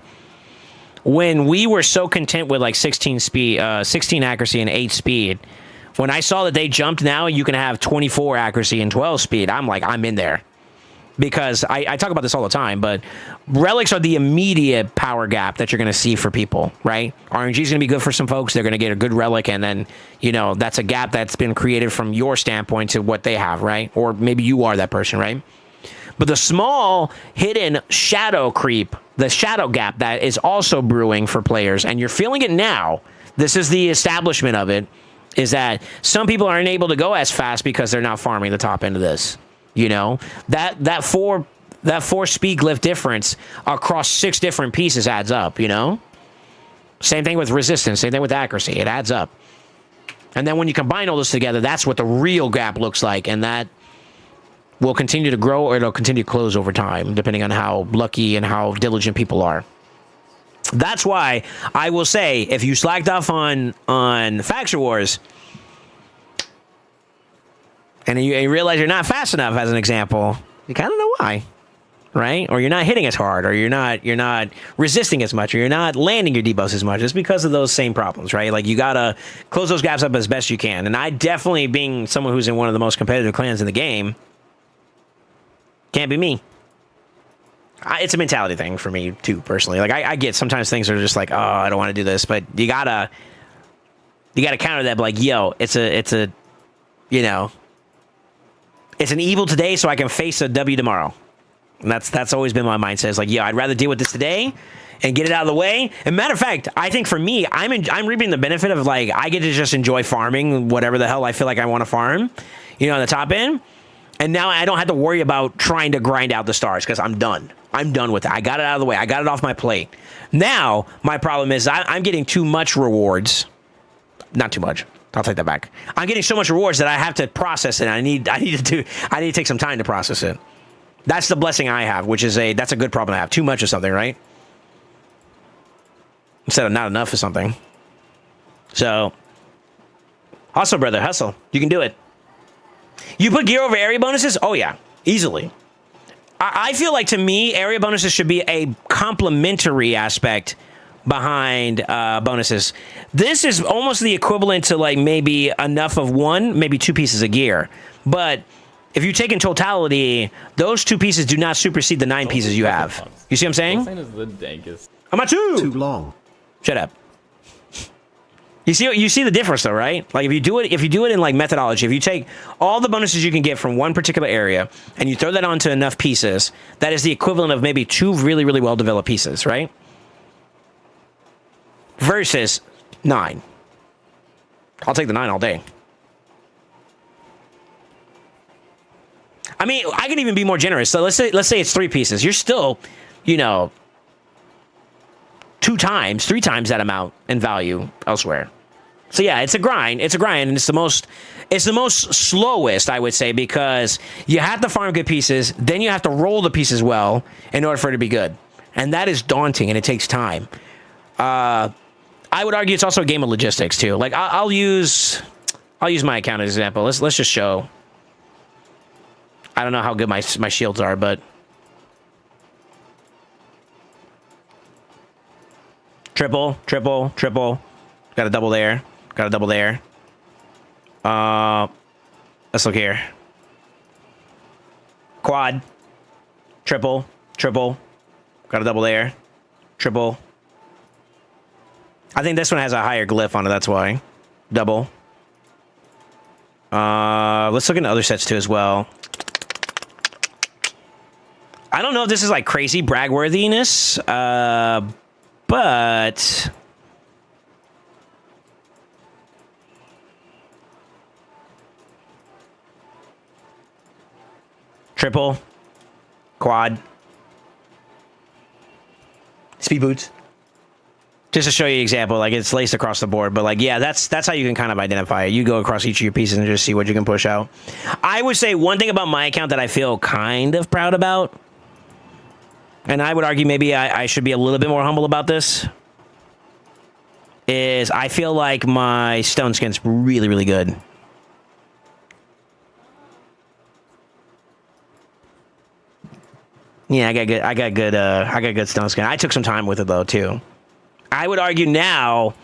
S1: when we were so content with like 16 speed, 16 accuracy and 8 speed, when I saw that they jumped now, you can have 24 accuracy and 12 speed, I'm like, I'm in there. Because I talk about this all the time, but relics are the immediate power gap that you're going to see for people, right? RNG is going to be good for some folks. They're going to get a good relic, and then, you know, that's a gap that's been created from your standpoint to what they have, right? Or maybe you are that person, right? But the small hidden shadow creep, the shadow gap that is also brewing for players, and you're feeling it now, this is the establishment of it, is that some people aren't able to go as fast because they're not farming the top end of this. You know, that four speed glyph difference across 6 different pieces adds up, you know? Same thing with resistance, same thing with accuracy, it adds up. And then when you combine all this together, that's what the real gap looks like, and that will continue to grow or it'll continue to close over time, depending on how lucky and how diligent people are. That's why I will say, if you slacked off on Faction Wars, and you realize you're not fast enough, as an example, you kind of know why, right? Or you're not hitting as hard, or you're not resisting as much, or you're not landing your debuffs as much. It's because of those same problems, right? Like, you gotta close those gaps up as best you can. And I definitely, being someone who's in one of the most competitive clans in the game, can't be me. It's a mentality thing for me too, personally. Like, I get sometimes things are just like, oh, I don't want to do this, but you gotta counter that. But like, yo, it's a, you know. It's an evil today so I can face a W tomorrow. And that's always been my mindset. It's like, yeah, I'd rather deal with this today and get it out of the way. And matter of fact, I think for me, I'm reaping the benefit of, like, I get to just enjoy farming whatever the hell I feel like I want to farm, you know, on the top end. And now I don't have to worry about trying to grind out the stars because I'm done. I'm done with it. I got it out of the way. I got it off my plate. Now, my problem is I'm getting too much rewards. Not too much. I'll take that back. I'm getting so much rewards that I have to process it. I need to take some time to process it. That's the blessing I have, which is that's a good problem to have. Too much of something, right? Instead of not enough of something. So, hustle, brother, hustle. You can do it. You put gear over area bonuses? Oh yeah, easily. I feel like, to me, area bonuses should be a complementary aspect behind bonuses. This is almost the equivalent to, like, maybe enough of one, maybe 2 pieces of gear. But if you take in totality, those 2 pieces do not supersede the 9 pieces you have. You see what I'm saying?
S6: SoulSaint is the dankest.
S1: I'm at 2.
S2: Too long.
S1: Shut up. You see the difference, though, right? Like, if you do it in, like, methodology, if you take all the bonuses you can get from one particular area and you throw that onto enough pieces, that is the equivalent of maybe 2 really, really well developed pieces, right? Versus 9. I'll take the 9 all day. I mean, I can even be more generous. So let's say it's 3 pieces. You're still, you know, 3 times that amount in value elsewhere. So yeah, it's a grind. It's a grind, and it's the most slowest, I would say, because you have to farm good pieces, then you have to roll the pieces well in order for it to be good, and that is daunting, and it takes time. I would argue it's also a game of logistics too. Like, I'll use my account as an example. Let's just show. I don't know how good my shields are, but triple. Got a double there. Got a double there. Let's look here. Quad. Triple. Got a double there. Triple. I think this one has a higher glyph on it, that's why. Double. Let's look into other sets too as well. I don't know if this is like crazy bragworthiness, but triple, quad, speed boots. Just to show you an example, like it's laced across the board, but like, yeah, that's how you can kind of identify it. You go across each of your pieces and just see what you can push out. I would say one thing about my account that I feel kind of proud about, and I would argue maybe I should be a little bit more humble about this, is I feel like my stone skin's really, really good. Yeah, I got good stone skin. I took some time with it though too. I would argue now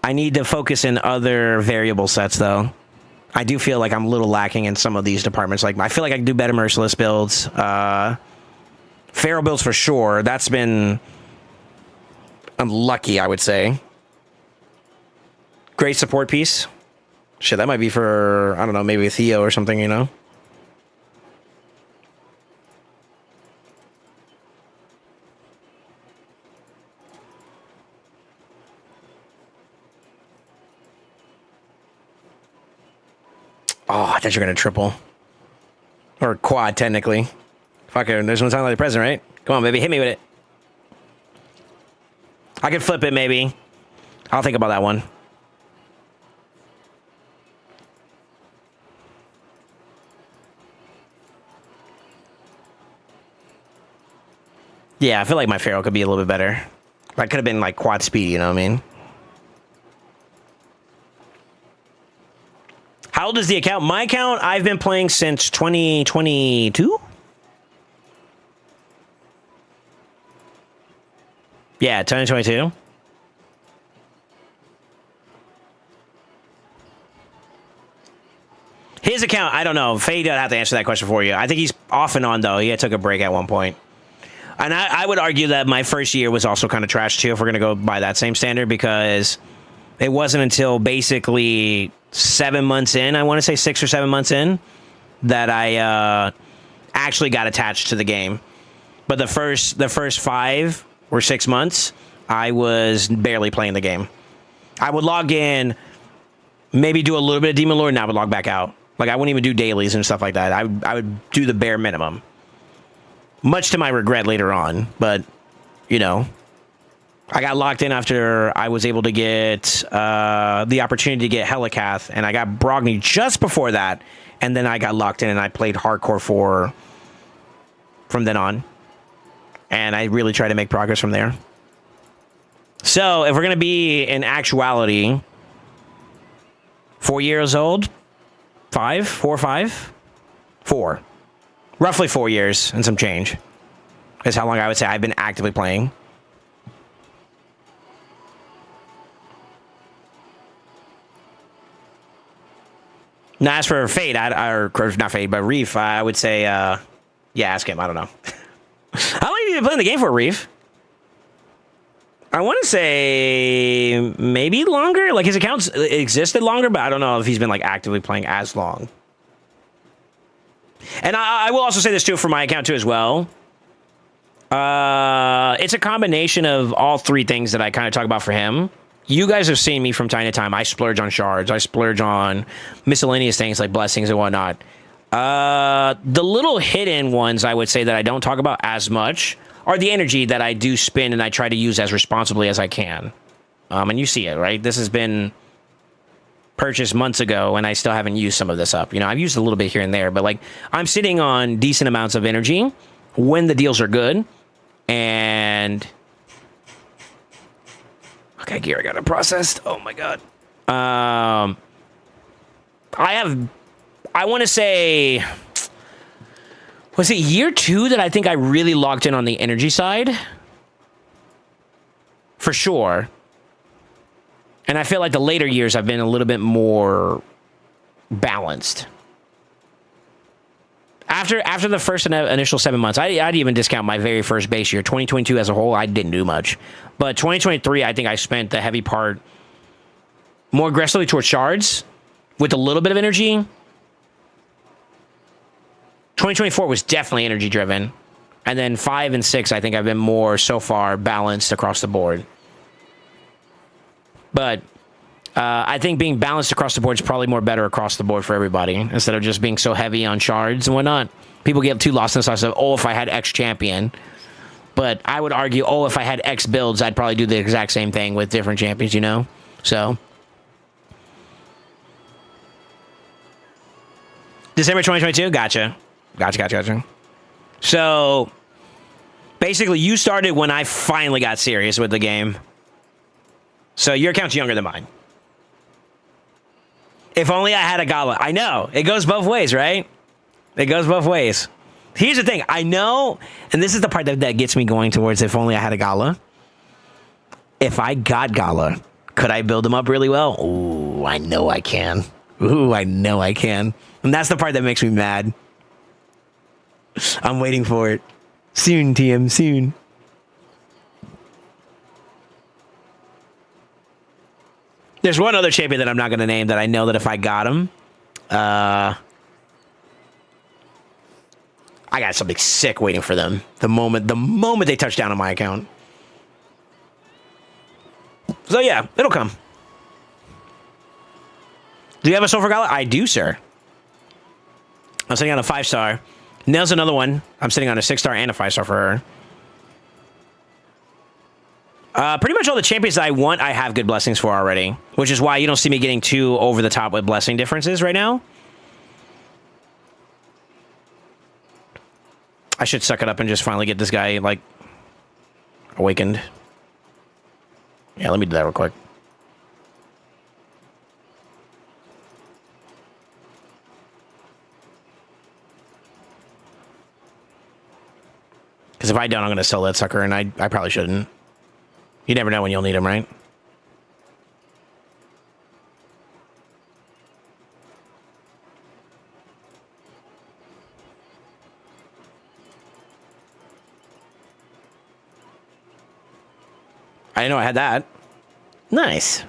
S1: I need to focus in other variable sets though. I do feel like I'm a little lacking in some of these departments. Like I feel like I can do better merciless builds. Feral builds for sure. That's been unlucky, I would say. Great support piece. Shit, that might be for, I don't know, maybe a Theo or something, you know? Oh, I thought you were going to triple. Or quad, technically. Fuck it, there's no time like the present, right? Come on, baby, hit me with it. I could flip it, maybe. I'll think about that one. Yeah, I feel like my Pharaoh could be a little bit better. That could have been like quad speed, you know what I mean? How old is the account? My account, I've been playing since 2022? Yeah, 2022. His account, I don't know. Fade, I'd have to answer that question for you. I think he's off and on, though. He took a break at one point. And I would argue that my first year was also kind of trash, too, if we're going to go by that same standard, because it wasn't until basically 7 months in, I want to say 6 or 7 months in, that I actually got attached to the game. But the first 5 or 6 months, I was barely playing the game. I would log in, maybe do a little bit of Demon Lord, and I would log back out. Like, I wouldn't even do dailies and stuff like that. I would do the bare minimum. Much to my regret later on, but, you know, I got locked in after I was able to get the opportunity to get Helikath, and I got Brogni just before that, and then I got locked in and I played Hardcore 4 from then on, and I really tried to make progress from there. So, if we're going to be in actuality, 4 years old, 4 or 5? 4. Roughly 4 years and some change is how long I would say I've been actively playing. Now, as for Fade, or not Fade, but Reef, I would say, yeah, ask him. I don't know. How long have you been playing the game for, Reef? I want to say maybe longer. Like, his accounts existed longer, but I don't know if he's been, like, actively playing as long. And I will also say this, too, for my account, too, as well. It's a combination of all three things that I kind of talk about for him. You guys have seen me from time to time. I splurge on shards. I splurge on miscellaneous things like blessings and whatnot. The little hidden ones, I would say, that I don't talk about as much are the energy that I do spend and I try to use as responsibly as I can. And you see it, right? This has been purchased months ago, and I still haven't used some of this up. You know, I've used a little bit here and there, but like I'm sitting on decent amounts of energy when the deals are good. And okay, gear, I got it processed. Oh my god. I want to say, was it year 2 that I think I really locked in on the energy side? For sure. And I feel like the later years I've been a little bit more balanced. After the first initial 7 months, I'd even discount my very first base year. 2022 as a whole, I didn't do much. But 2023, I think I spent the heavy part more aggressively towards shards with a little bit of energy. 2024 was definitely energy driven. And then 5 and 6, I think I've been more so far balanced across the board. But I think being balanced across the board is probably more better across the board for everybody instead of just being so heavy on shards and whatnot. People get too lost in the sauce of, oh, if I had X champion. But I would argue, oh, if I had X builds, I'd probably do the exact same thing with different champions, you know? So. December 2022? Gotcha. Gotcha. So, basically, you started when I finally got serious with the game. So, your account's younger than mine. If only I had a gala. I know. It goes both ways, right? It goes both ways. Here's the thing. I know, and this is the part that gets me going towards if only I had a gala. If I got gala, could I build them up really well? Ooh, I know I can. And that's the part that makes me mad. I'm waiting for it. Soon, TM, soon. There's one other champion that I'm not going to name that I know that if I got him, I got something sick waiting for them. The moment they touch down on my account. So yeah, it'll come. Do you have a Soul for Gala? I do, sir. I'm sitting on a 5-star. Nail's another one. I'm sitting on a 6-star and a 5-star for her. Pretty much all the champions that I want, I have good blessings for already. Which is why you don't see me getting too over the top with blessing differences right now. I should suck it up and just finally get this guy, like, awakened. Yeah, let me do that real quick. Because if I don't, I'm going to sell that sucker, and I probably shouldn't. You never know when you'll need him, right? I didn't know I had that. Nice.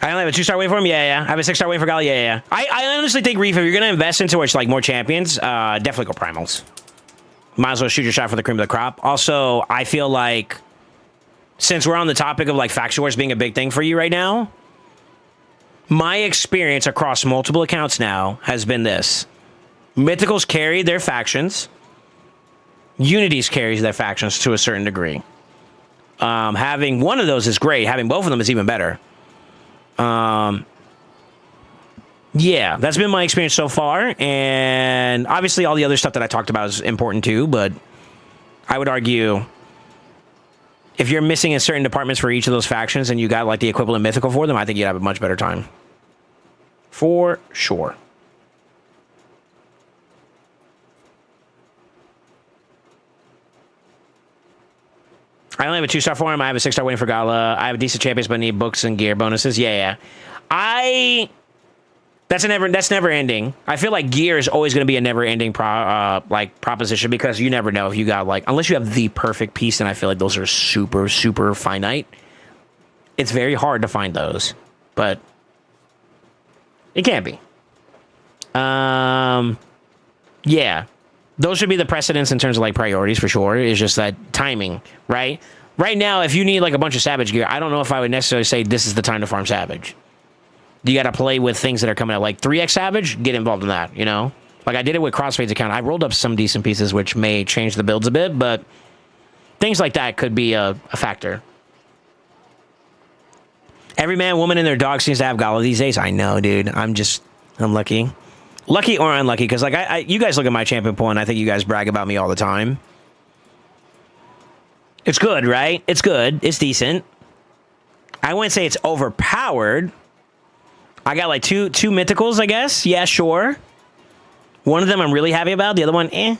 S1: I only have a 2-star wait for him? Yeah. I have a 6-star wait for Gala? Yeah. I honestly think, Reef, if you're going to invest into which, like, more champions, definitely go primals. Might as well shoot your shot for the cream of the crop. Also, I feel like, since we're on the topic of, like, faction wars being a big thing for you right now, my experience across multiple accounts now has been this. Mythicals carry their factions. Unities carries their factions to a certain degree. Having one of those is great. Having both of them is even better. Yeah, that's been my experience so far, and obviously all the other stuff that I talked about is important too, but I would argue if you're missing in certain departments for each of those factions and you got like the equivalent mythical for them, I think you'd have a much better time. For sure. I only have a 2-star for him. I have a 6-star waiting for Gala. I have a decent champions, but need books and gear bonuses. Yeah. That's never ending. I feel like gear is always going to be a never ending proposition because you never know if you got like, unless you have the perfect piece, and I feel like those are super, super finite. It's very hard to find those, but it can be. Yeah. Those should be the precedents in terms of like priorities for sure. It's just that timing, right? Right now, if you need like a bunch of Savage gear, I don't know if I would necessarily say this is the time to farm Savage. You got to play with things that are coming out like 3x Savage, get involved in that, you know? Like I did it with Crossfade's account. I rolled up some decent pieces which may change the builds a bit, but things like that could be a factor. Every man, woman, and their dog seems to have Gala these days. I know, dude. I'm lucky. Lucky or unlucky, because like you guys look at my champion pool, and I think you guys brag about me all the time. It's good, right? It's good. It's decent. I wouldn't say it's overpowered. I got like two mythicals, I guess. Yeah, sure. One of them I'm really happy about. The other one, eh.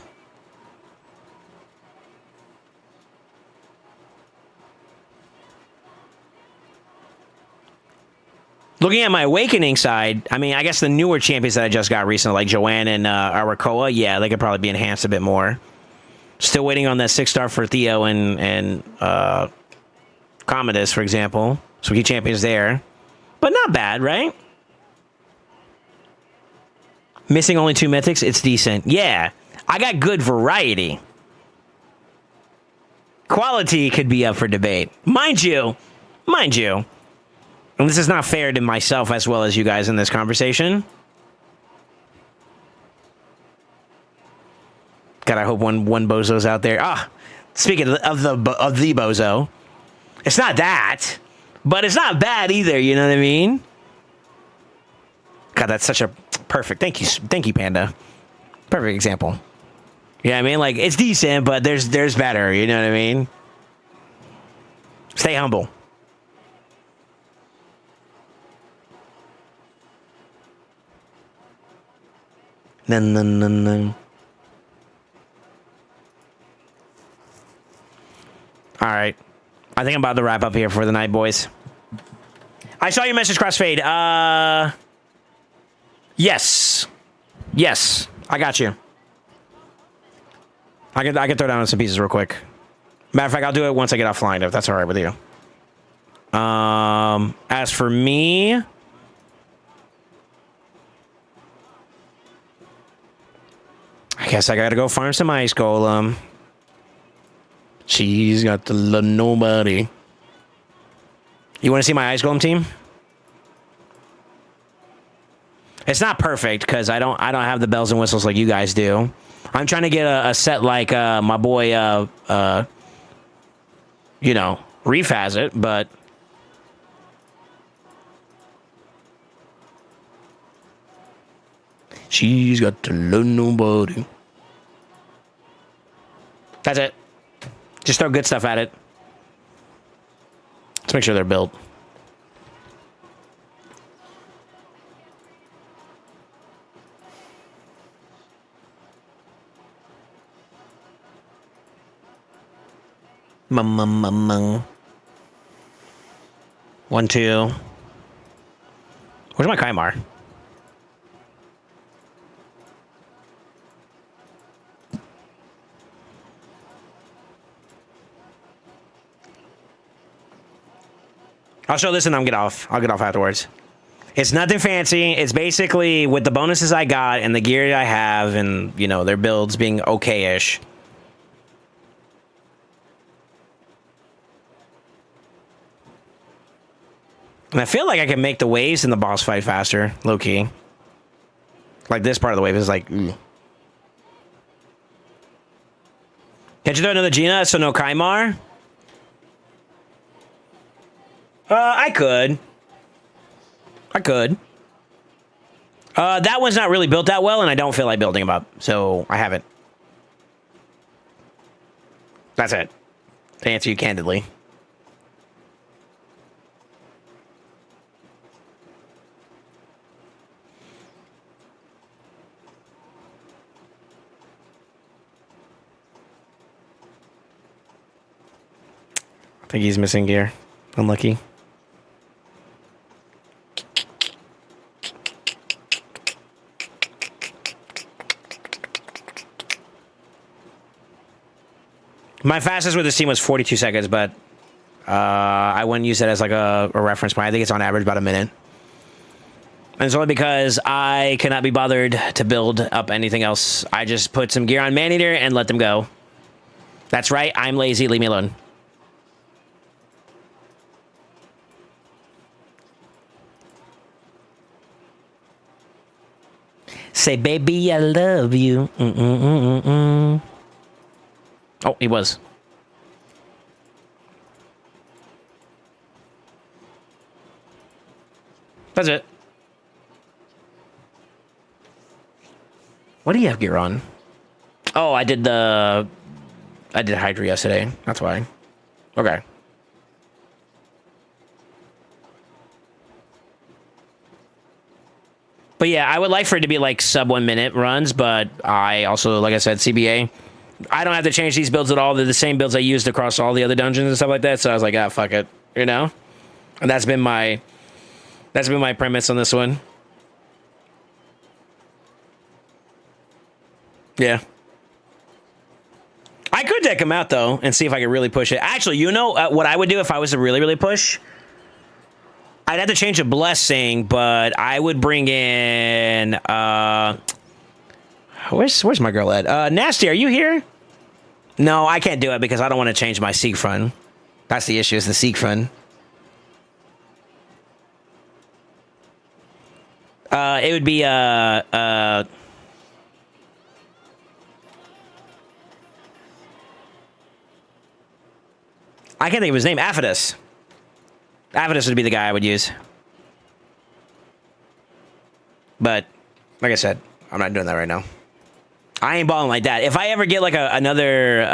S1: Looking at my awakening side, I mean, I guess the newer champions that I just got recently, like Joanne and Arakoa, yeah, they could probably be enhanced a bit more. Still waiting on that 6-star for Theo and Commodus, for example. So we get champions there. But not bad, right? Missing only 2 mythics, it's decent. Yeah, I got good variety. Quality could be up for debate. Mind you, and this is not fair to myself as well as you guys in this conversation. God, I hope one bozo's out there. Speaking of the bozo, it's not that, but it's not bad either. You know what I mean? God, that's such a perfect. Thank you, Panda. Perfect example. Yeah, I mean, like, it's decent, but there's better. You know what I mean? Stay humble. No. All right. I think I'm about to wrap up here for the night, boys. I saw your message, Crossfade. Yes. I got you. I can throw down some pieces real quick. Matter of fact, I'll do it once I get offline, if that's all right with you. As for me, I guess I gotta go farm some ice golem. She's got to love nobody. You want to see my ice golem team? It's not perfect because I don't have the bells and whistles like you guys do. I'm trying to get a set like my boy Reef has it, but she's got to love nobody. That's it. Just throw good stuff at it. Let's make sure they're built. Mung. 1, 2. Where's my Kaimar? I'll show this and I'll get off. I'll get off afterwards. It's nothing fancy. It's basically with the bonuses I got and the gear I have and, their builds being okay-ish. And I feel like I can make the waves in the boss fight faster, low-key. Like this part of the wave is like, ooh. Can't you throw another Gina so no Kaimar? I could. That one's not really built that well, and I don't feel like building them up, so I haven't. That's it. To answer you candidly. I think he's missing gear. Unlucky. My fastest with this team was 42 seconds, but I wouldn't use that as like a reference point. I think it's on average about a minute. And it's only because I cannot be bothered to build up anything else. I just put some gear on Maneater and let them go. That's right, I'm lazy, leave me alone. Say, baby, I love you. Oh, he was. That's it. What do you have gear on? Oh, I did Hydra yesterday. That's why. Okay. But yeah, I would like for it to be like sub 1 minute runs, but I also, like I said, CBA. I don't have to change these builds at all. They're the same builds I used across all the other dungeons and stuff like that. So I was like, fuck it, And that's been my premise on this one. Yeah. I could deck him out though and see if I could really push it. Actually, what I would do if I was to really, really push? I'd have to change a blessing, but I would bring in where's my girl at? Nasty, are you here? No, I can't do it because I don't want to change my Seek fund. That's the issue, is the Seek fund. It would be, I can't think of his name. Affidus. Affidus would be the guy I would use. But, like I said, I'm not doing that right now. I ain't balling like that. If I ever get like another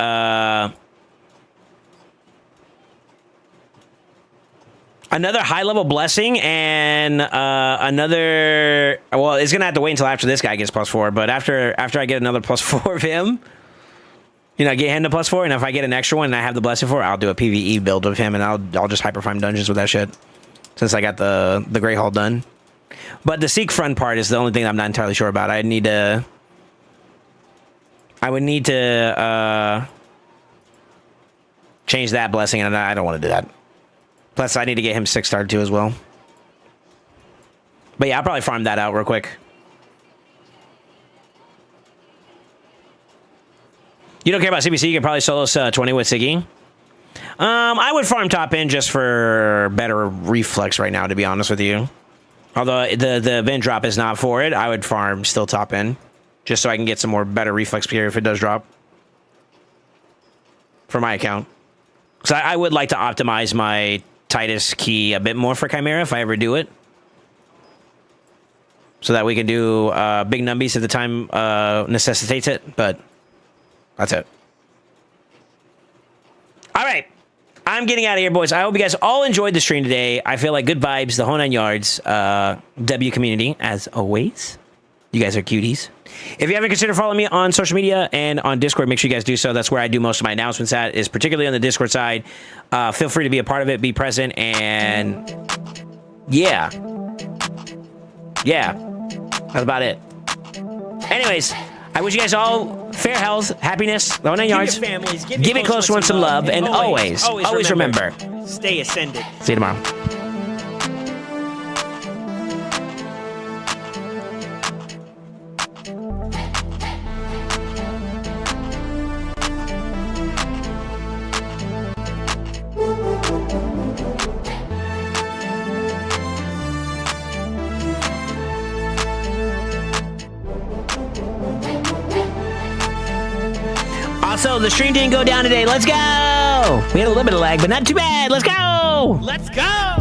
S1: high level blessing and another, well, it's gonna have to wait until after this guy gets +4. But after I get another +4 of him, you know, get him to +4, and if I get an extra one and I have the blessing for it, I'll do a PvE build of him, and I'll just hyper farm dungeons with that shit. Since I got the Grey Hall done. But the Seek front part is the only thing I'm not entirely sure about. I would need to change that blessing, and I don't want to do that. Plus, I need to get him 6-star too as well. But yeah, I'll probably farm that out real quick. You don't care about CBC? You can probably solo 20 with Siggy. I would farm top end just for better reflex right now, to be honest with you. Although the event drop is not for it, I would farm still top end. Just so I can get some more better reflex here if it does drop. For my account. Because I would like to optimize my Titus key a bit more for Chimera if I ever do it. So that we can do big numbies if the time necessitates it. But that's it. All right. I'm getting out of here, boys. I hope you guys all enjoyed the stream today. I feel like good vibes, the whole 9 yards. W community, as always. You guys are cuties. If you haven't considered following me on social media and on Discord, make sure you guys do so. That's where I do most of my announcements at, is particularly on the Discord side. Feel free to be a part of it, be present, and yeah. Yeah. That's about it. Anyways, I wish you guys all fair health, happiness, the whole 9 yards. Give your close ones some love, and always remember,
S6: stay ascended.
S1: See you tomorrow. Also, the stream didn't go down today. Let's go! We had a little bit of lag, but not too bad. Let's go!
S6: Let's go!